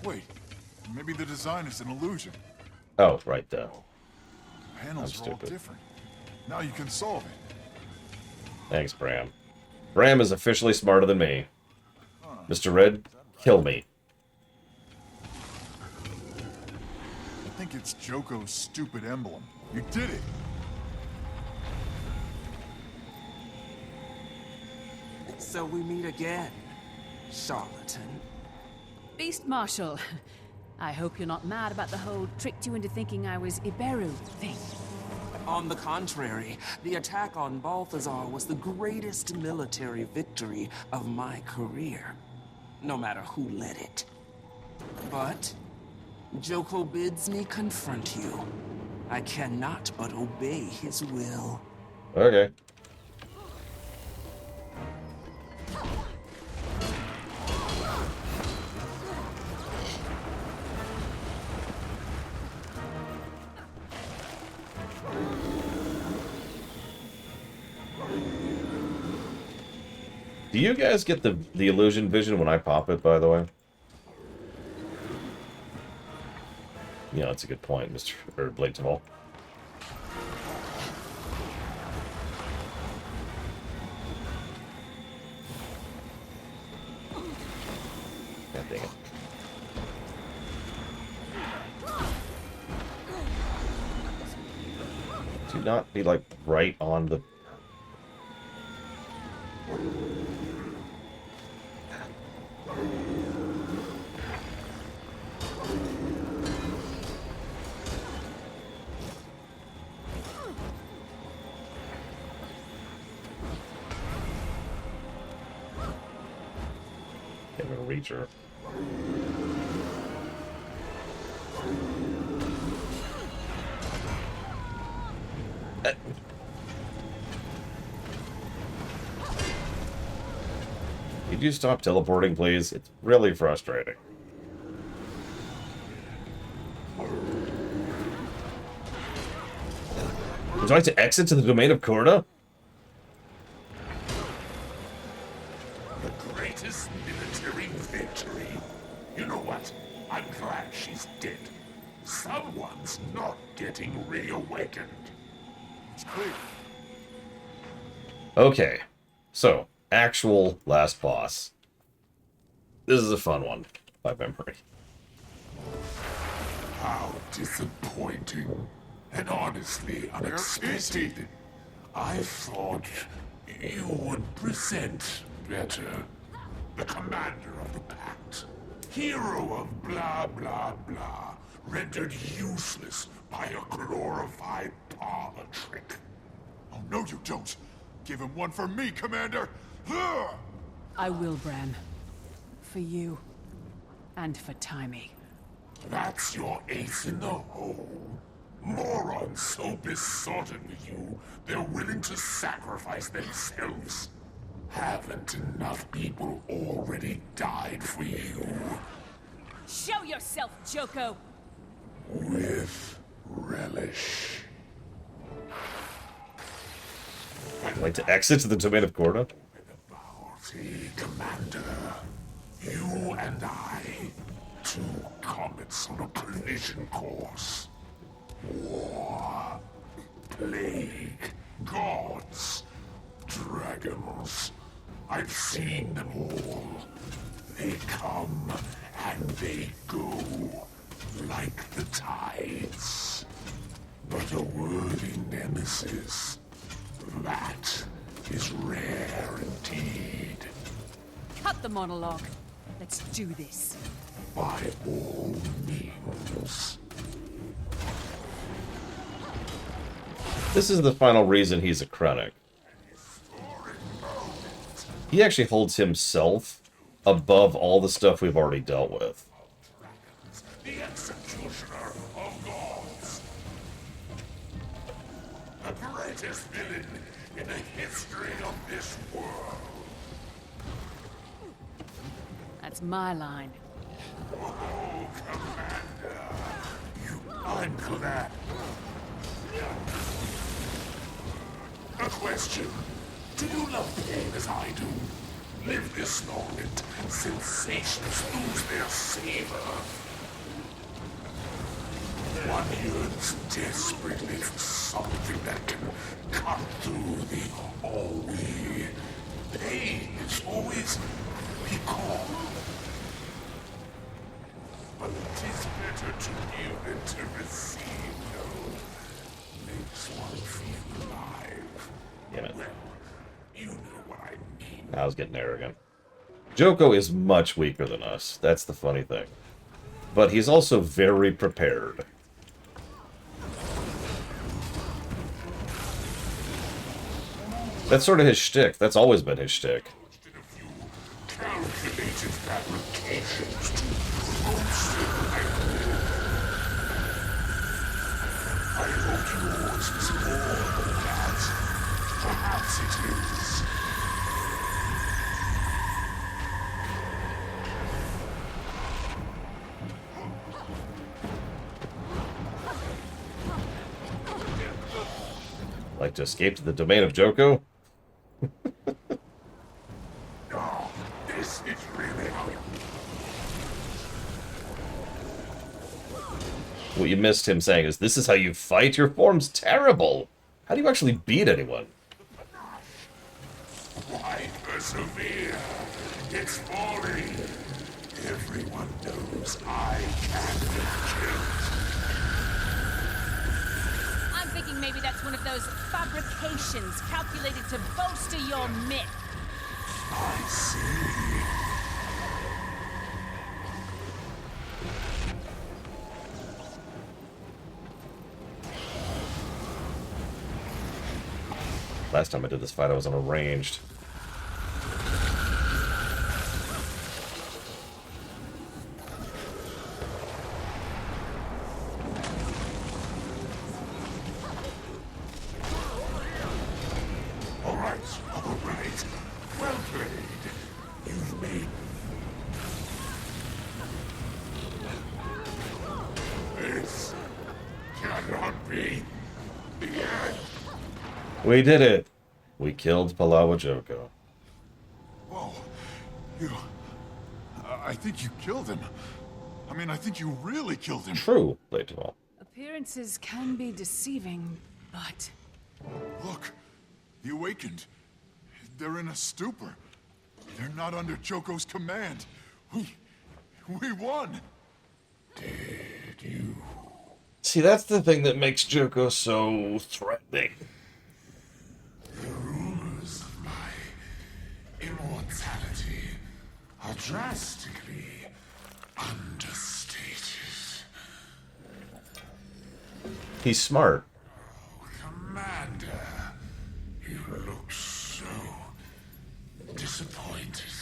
Wait, maybe the design is an illusion. Oh, right there. The panels are all different. Now you can solve it. Thanks, Bram. Bram is officially smarter than me. Mr. Red, kill me. I think it's Joko's stupid emblem. You did it! So we meet again, charlatan. Beast Marshal, I hope you're not mad about the whole tricked you into thinking I was Iberu thing. On the contrary, the attack on Balthazar was the greatest military victory of my career, no matter who led it. But Joko bids me confront you. I cannot but obey his will. Okay. Do you guys get the illusion vision when I pop it, by the way? Yeah, that's a good point, Mr. Blades of All. God dang it. Do not be, like, right on the... Can't even reach her. Could you stop teleporting, please? It's really frustrating. Would you like to exit to the domain of Korda? The greatest military victory. You know what? I'm glad she's dead. Someone's not getting reawakened. It's clear. Okay, so, actual last boss. This is a fun one, by memory. How disappointing. And honestly unexpected. I thought you would present better. The commander of the Pact. Hero of blah blah blah. Rendered useless by a glorified parlor trick. Oh, no you don't. Give him one for me, Commander! I will, Bram. For you. And for Timey. That's your ace in the hole. Morons so besotted with you, they're willing to sacrifice themselves. Haven't enough people already died for you? Show yourself, Joko! With relish. I'd like to exit to the domain of Korda? See, Commander, you and I, two comets on a collision course. War plague, gods, dragons. I've seen them all. They come and they go, like the tides. But a worthy nemesis, that is rare indeed. Cut the monologue. Let's do this. By all means. This is the final reason he's a Krennic. He actually holds himself above all the stuff we've already dealt with. The executioner of gods. The greatest villain in the history of this world. That's my line. Oh, Commander. I'm glad. A question. Do you love pain as I do? Live this long and sensations lose their savor. One yearns desperately for something that can cut through the all-we. Pain is always recall. But it is better to give than to receive, no. Makes one feel alive. Damn it. Well, you know what I mean. I was getting arrogant. Joko is much weaker than us. That's the funny thing. But he's also very prepared. That's sort of his shtick. That's always been his shtick. Calculated fabrications to most I hope yours is more than that. Perhaps it is. Like to escape to the domain of Joko? Oh, this is really... What you missed him saying is, this is how you fight? Your form's terrible! How do you actually beat anyone? Why persevere? It's falling. Everyone knows I can be killed. I'm thinking maybe that's one of those fabrications calculated to bolster your myth. I see. Last time I did this fight, I was on a ranged. Alright. Well played. You've made... This cannot be the end. We did it! We killed Palawa Joko. Whoa. You... I think you killed him. I mean, I think you really killed him. True, Leitwall. Appearances can be deceiving, but... Look. The Awakened. They're in a stupor. They're not under Joko's command. We won! Did you? See, that's the thing that makes Joko so threatening. The rumors of my immortality are drastically understated. He's smart. Commander, you look so disappointed,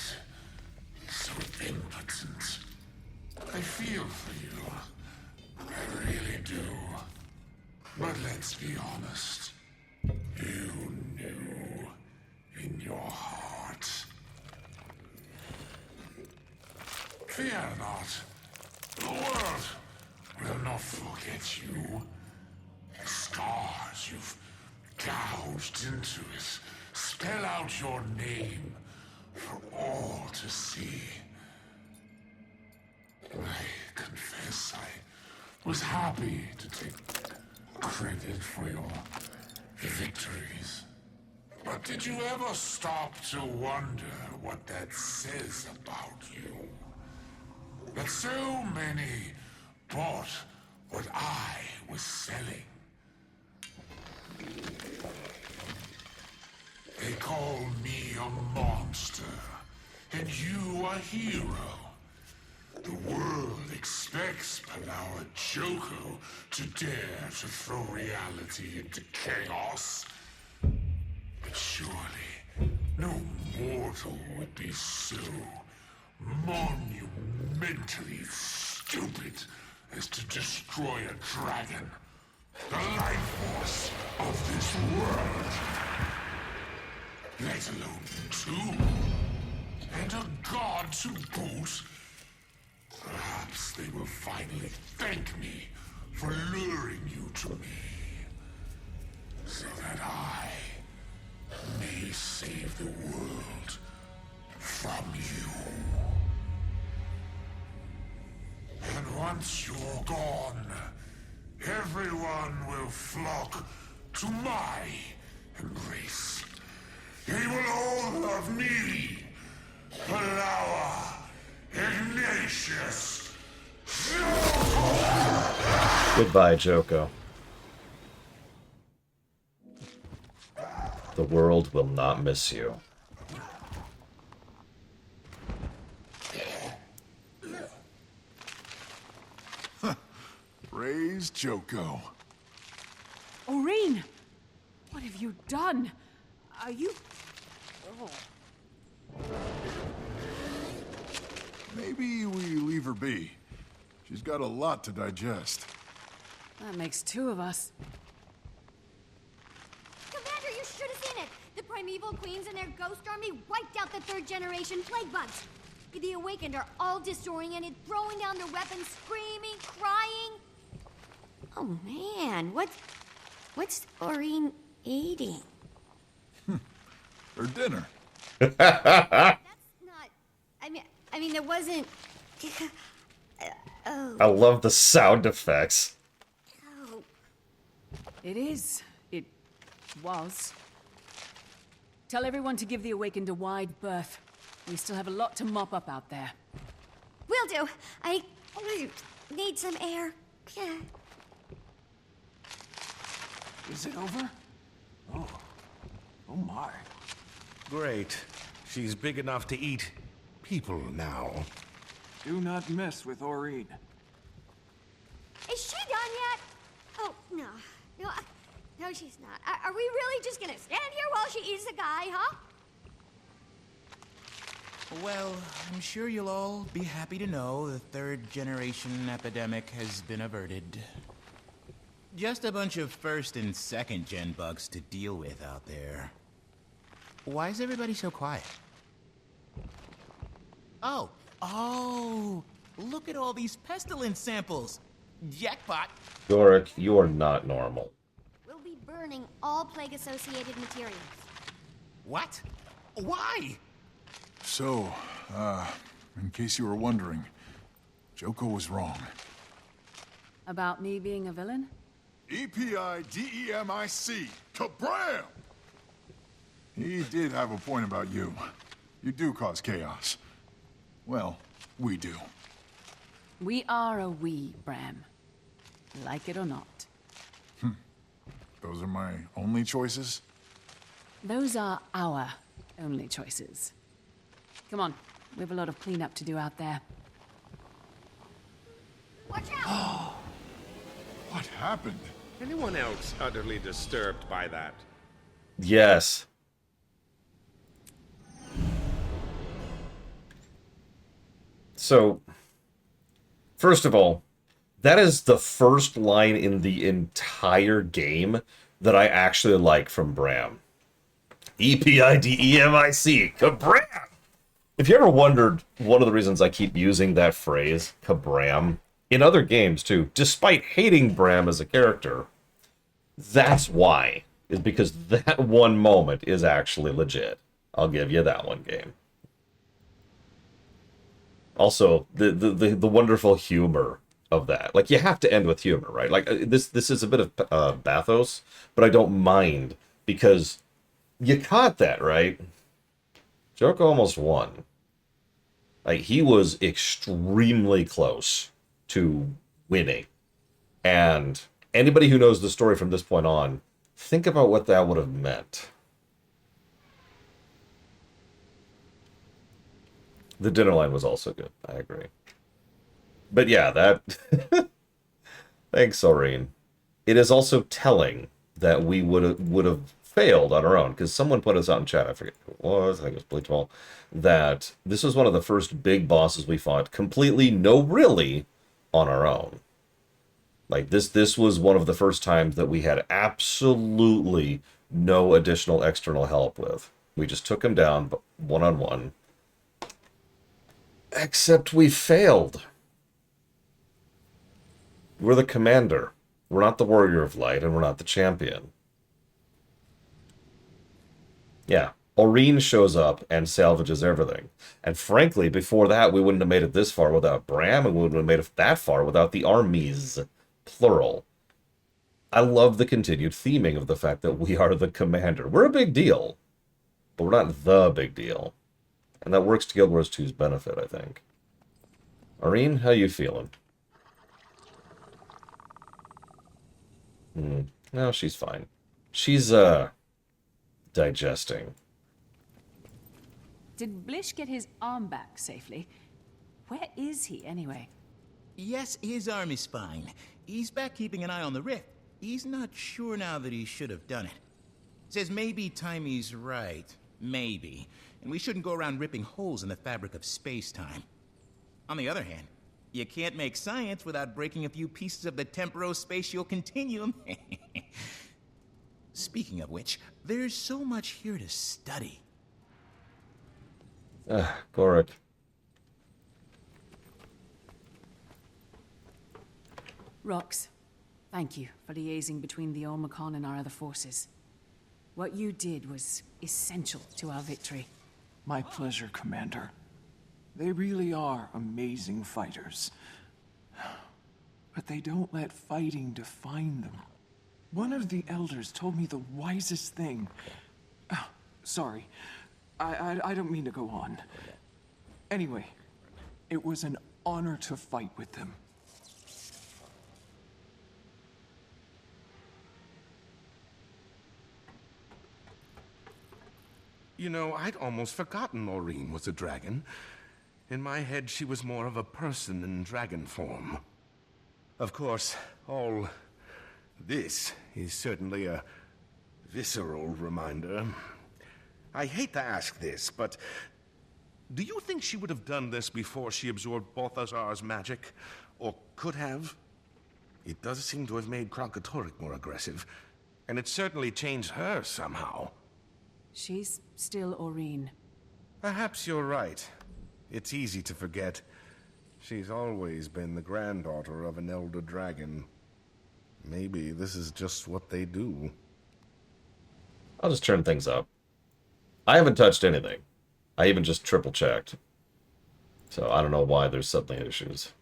so impotent. I feel for you. I really do. But let's be honest. You knew in your heart. Fear not. The world will not forget you. The scars you've gouged into it spell out your name for all to see. I confess I was happy to take credit for your the victories. But did you ever stop to wonder what that says about you? That so many bought what I was selling. They call me a monster, and you a hero. The world expects Palawa Joko to dare to throw reality into chaos. But surely, no mortal would be so monumentally stupid as to destroy a dragon, the life force of this world. Let alone two, and a god to boot. Perhaps they will finally thank me for luring you to me, so that I may save the world from you. And once you're gone, everyone will flock to my embrace. They will all love me, Palawa Ignatius. Goodbye, Joko. The world will not miss you. Praise Joko. Aurene! What have you done? Are you... Oh. Maybe we leave her be. She's got a lot to digest. That makes two of us. Commander, you should have seen it! The Primeval Queens and their ghost army wiped out the third-generation plague bugs. The Awakened are all disoriented, throwing down their weapons, screaming, crying. Oh man, what's Aurene eating? Her dinner. That's not... I mean, it wasn't... Oh. I love the sound effects. Oh. It is. It was. Tell everyone to give the Awakened a wide berth. We still have a lot to mop up out there. Will do. I need some air. Yeah. Is it over? Oh. Oh my. Great. She's big enough to eat people now. Do not mess with Aurene. Is she done yet? Oh, no. No, she's not. Are we really just gonna stand here while she eats the guy, huh? Well, I'm sure you'll all be happy to know the third-generation epidemic has been averted. Just a bunch of first and second-gen bugs to deal with out there. Why is everybody so quiet? Oh, look at all these pestilence samples. Jackpot. Gorik, you are not normal. We'll be burning all plague-associated materials. What? Why? So, in case you were wondering, Joko was wrong. About me being a villain? E-P-I-D-E-M-I-C. Kabram! He did have a point about you. You do cause chaos. Well, we do. We are a we, Bram. Like it or not. Those are my only choices? Those are our only choices. Come on, we have a lot of cleanup to do out there. Watch out! What happened? Anyone else utterly disturbed by that? Yes. So, first of all, that is the first line in the entire game that I actually like from Bram. E-P-I-D-E-M-I-C. Kabram! If you ever wondered one of the reasons I keep using that phrase, Kabram, in other games too, despite hating Bram as a character, that's why. Is because that one moment is actually legit. I'll give you that one game. Also, the wonderful humor of that. Like, you have to end with humor, right? Like, this is a bit of bathos, but I don't mind, because you caught that, right? Joko almost won. Like, he was extremely close to winning. And anybody who knows the story from this point on, think about what that would have meant. The dinner line was also good. I agree. But yeah, that... Thanks, Aurene. It is also telling that we would have failed on our own, because someone put us out in chat, I forget who it was, I think it was Bleachball, that this was one of the first big bosses we fought completely, no really, on our own. Like, this was one of the first times that we had absolutely no additional external help with. We just took him down one-on-one. Except we failed. We're the commander. We're not the warrior of light, and we're not the champion. Yeah, Aurene shows up and salvages everything. And frankly, before that, we wouldn't have made it this far without Bram, and we wouldn't have made it that far without the armies, plural. I love the continued theming of the fact that we are the commander. We're a big deal, but we're not the big deal. And that works to Guild Wars 2's benefit, I think. Aurene, how you feeling? No, she's fine. She's, digesting. Did Blish get his arm back safely? Where is he, anyway? Yes, his arm is fine. He's back keeping an eye on the rift. He's not sure now that he should have done it. Says maybe Timey's right. Maybe. And we shouldn't go around ripping holes in the fabric of space-time. On the other hand, you can't make science without breaking a few pieces of the temporo-spatial continuum. Speaking of which, there's so much here to study. Gorik. Rox, thank you for liaising between the Omicron and our other forces. What you did was essential to our victory. My pleasure, Commander. They really are amazing fighters. But they don't let fighting define them. One of the elders told me the wisest thing. Sorry, I don't mean to go on. Anyway, it was an honor to fight with them. You know, I'd almost forgotten Aurene was a dragon. In my head, she was more of a person in dragon form. Of course, all this is certainly a visceral reminder. I hate to ask this, but do you think she would have done this before she absorbed Balthazar's magic? Or could have? It does seem to have made Krankatorrik more aggressive, and it certainly changed her somehow. She's still Aurene. Perhaps you're right. It's easy to forget. She's always been the granddaughter of an elder dragon. Maybe this is just what they do. I'll just turn things up. I haven't touched anything. I even just triple-checked. So I don't know why there's suddenly issues.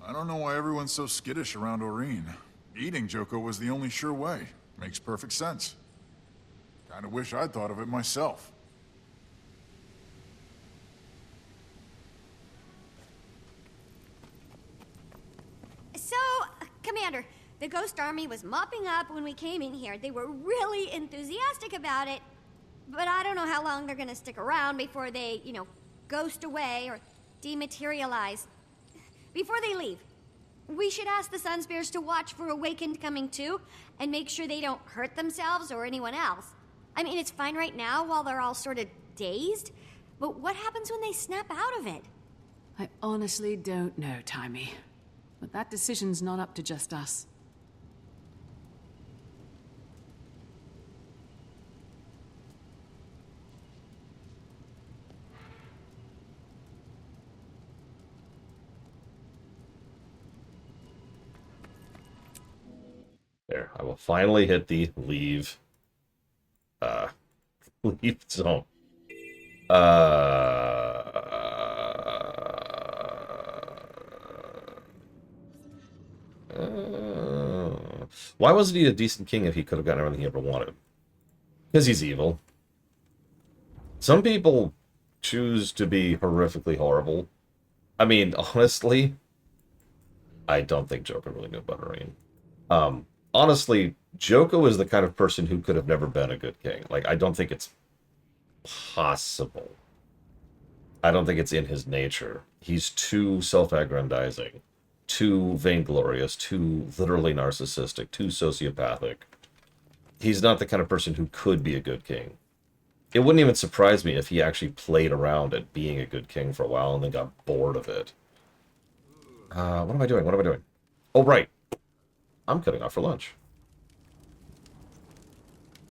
I don't know why everyone's so skittish around Aurene. Eating Joko was the only sure way. Makes perfect sense. Kinda wish I'd thought of it myself. So, Commander, the Ghost Army was mopping up when we came in here. They were really enthusiastic about it. But I don't know how long they're gonna stick around before they, ghost away or dematerialize. Before they leave, we should ask the Sun Spears to watch for Awakened coming too, and make sure they don't hurt themselves or anyone else. I mean, it's fine right now while they're all sort of dazed, but what happens when they snap out of it? I honestly don't know, Timey. But that decision's not up to just us. There, I will finally hit the leave. Leave zone. Why wasn't he a decent king if he could have gotten everything he ever wanted? Because he's evil. Some people choose to be horrifically horrible. I mean, honestly, I don't think Joko really knew about Irene. Honestly, Joko is the kind of person who could have never been a good king. Like, I don't think it's possible. I don't think it's in his nature. He's too self-aggrandizing, too vainglorious, too literally narcissistic, too sociopathic. He's not the kind of person who could be a good king. It wouldn't even surprise me if he actually played around at being a good king for a while and then got bored of it. What am I doing? What am I doing? Oh, right. I'm cutting off for lunch.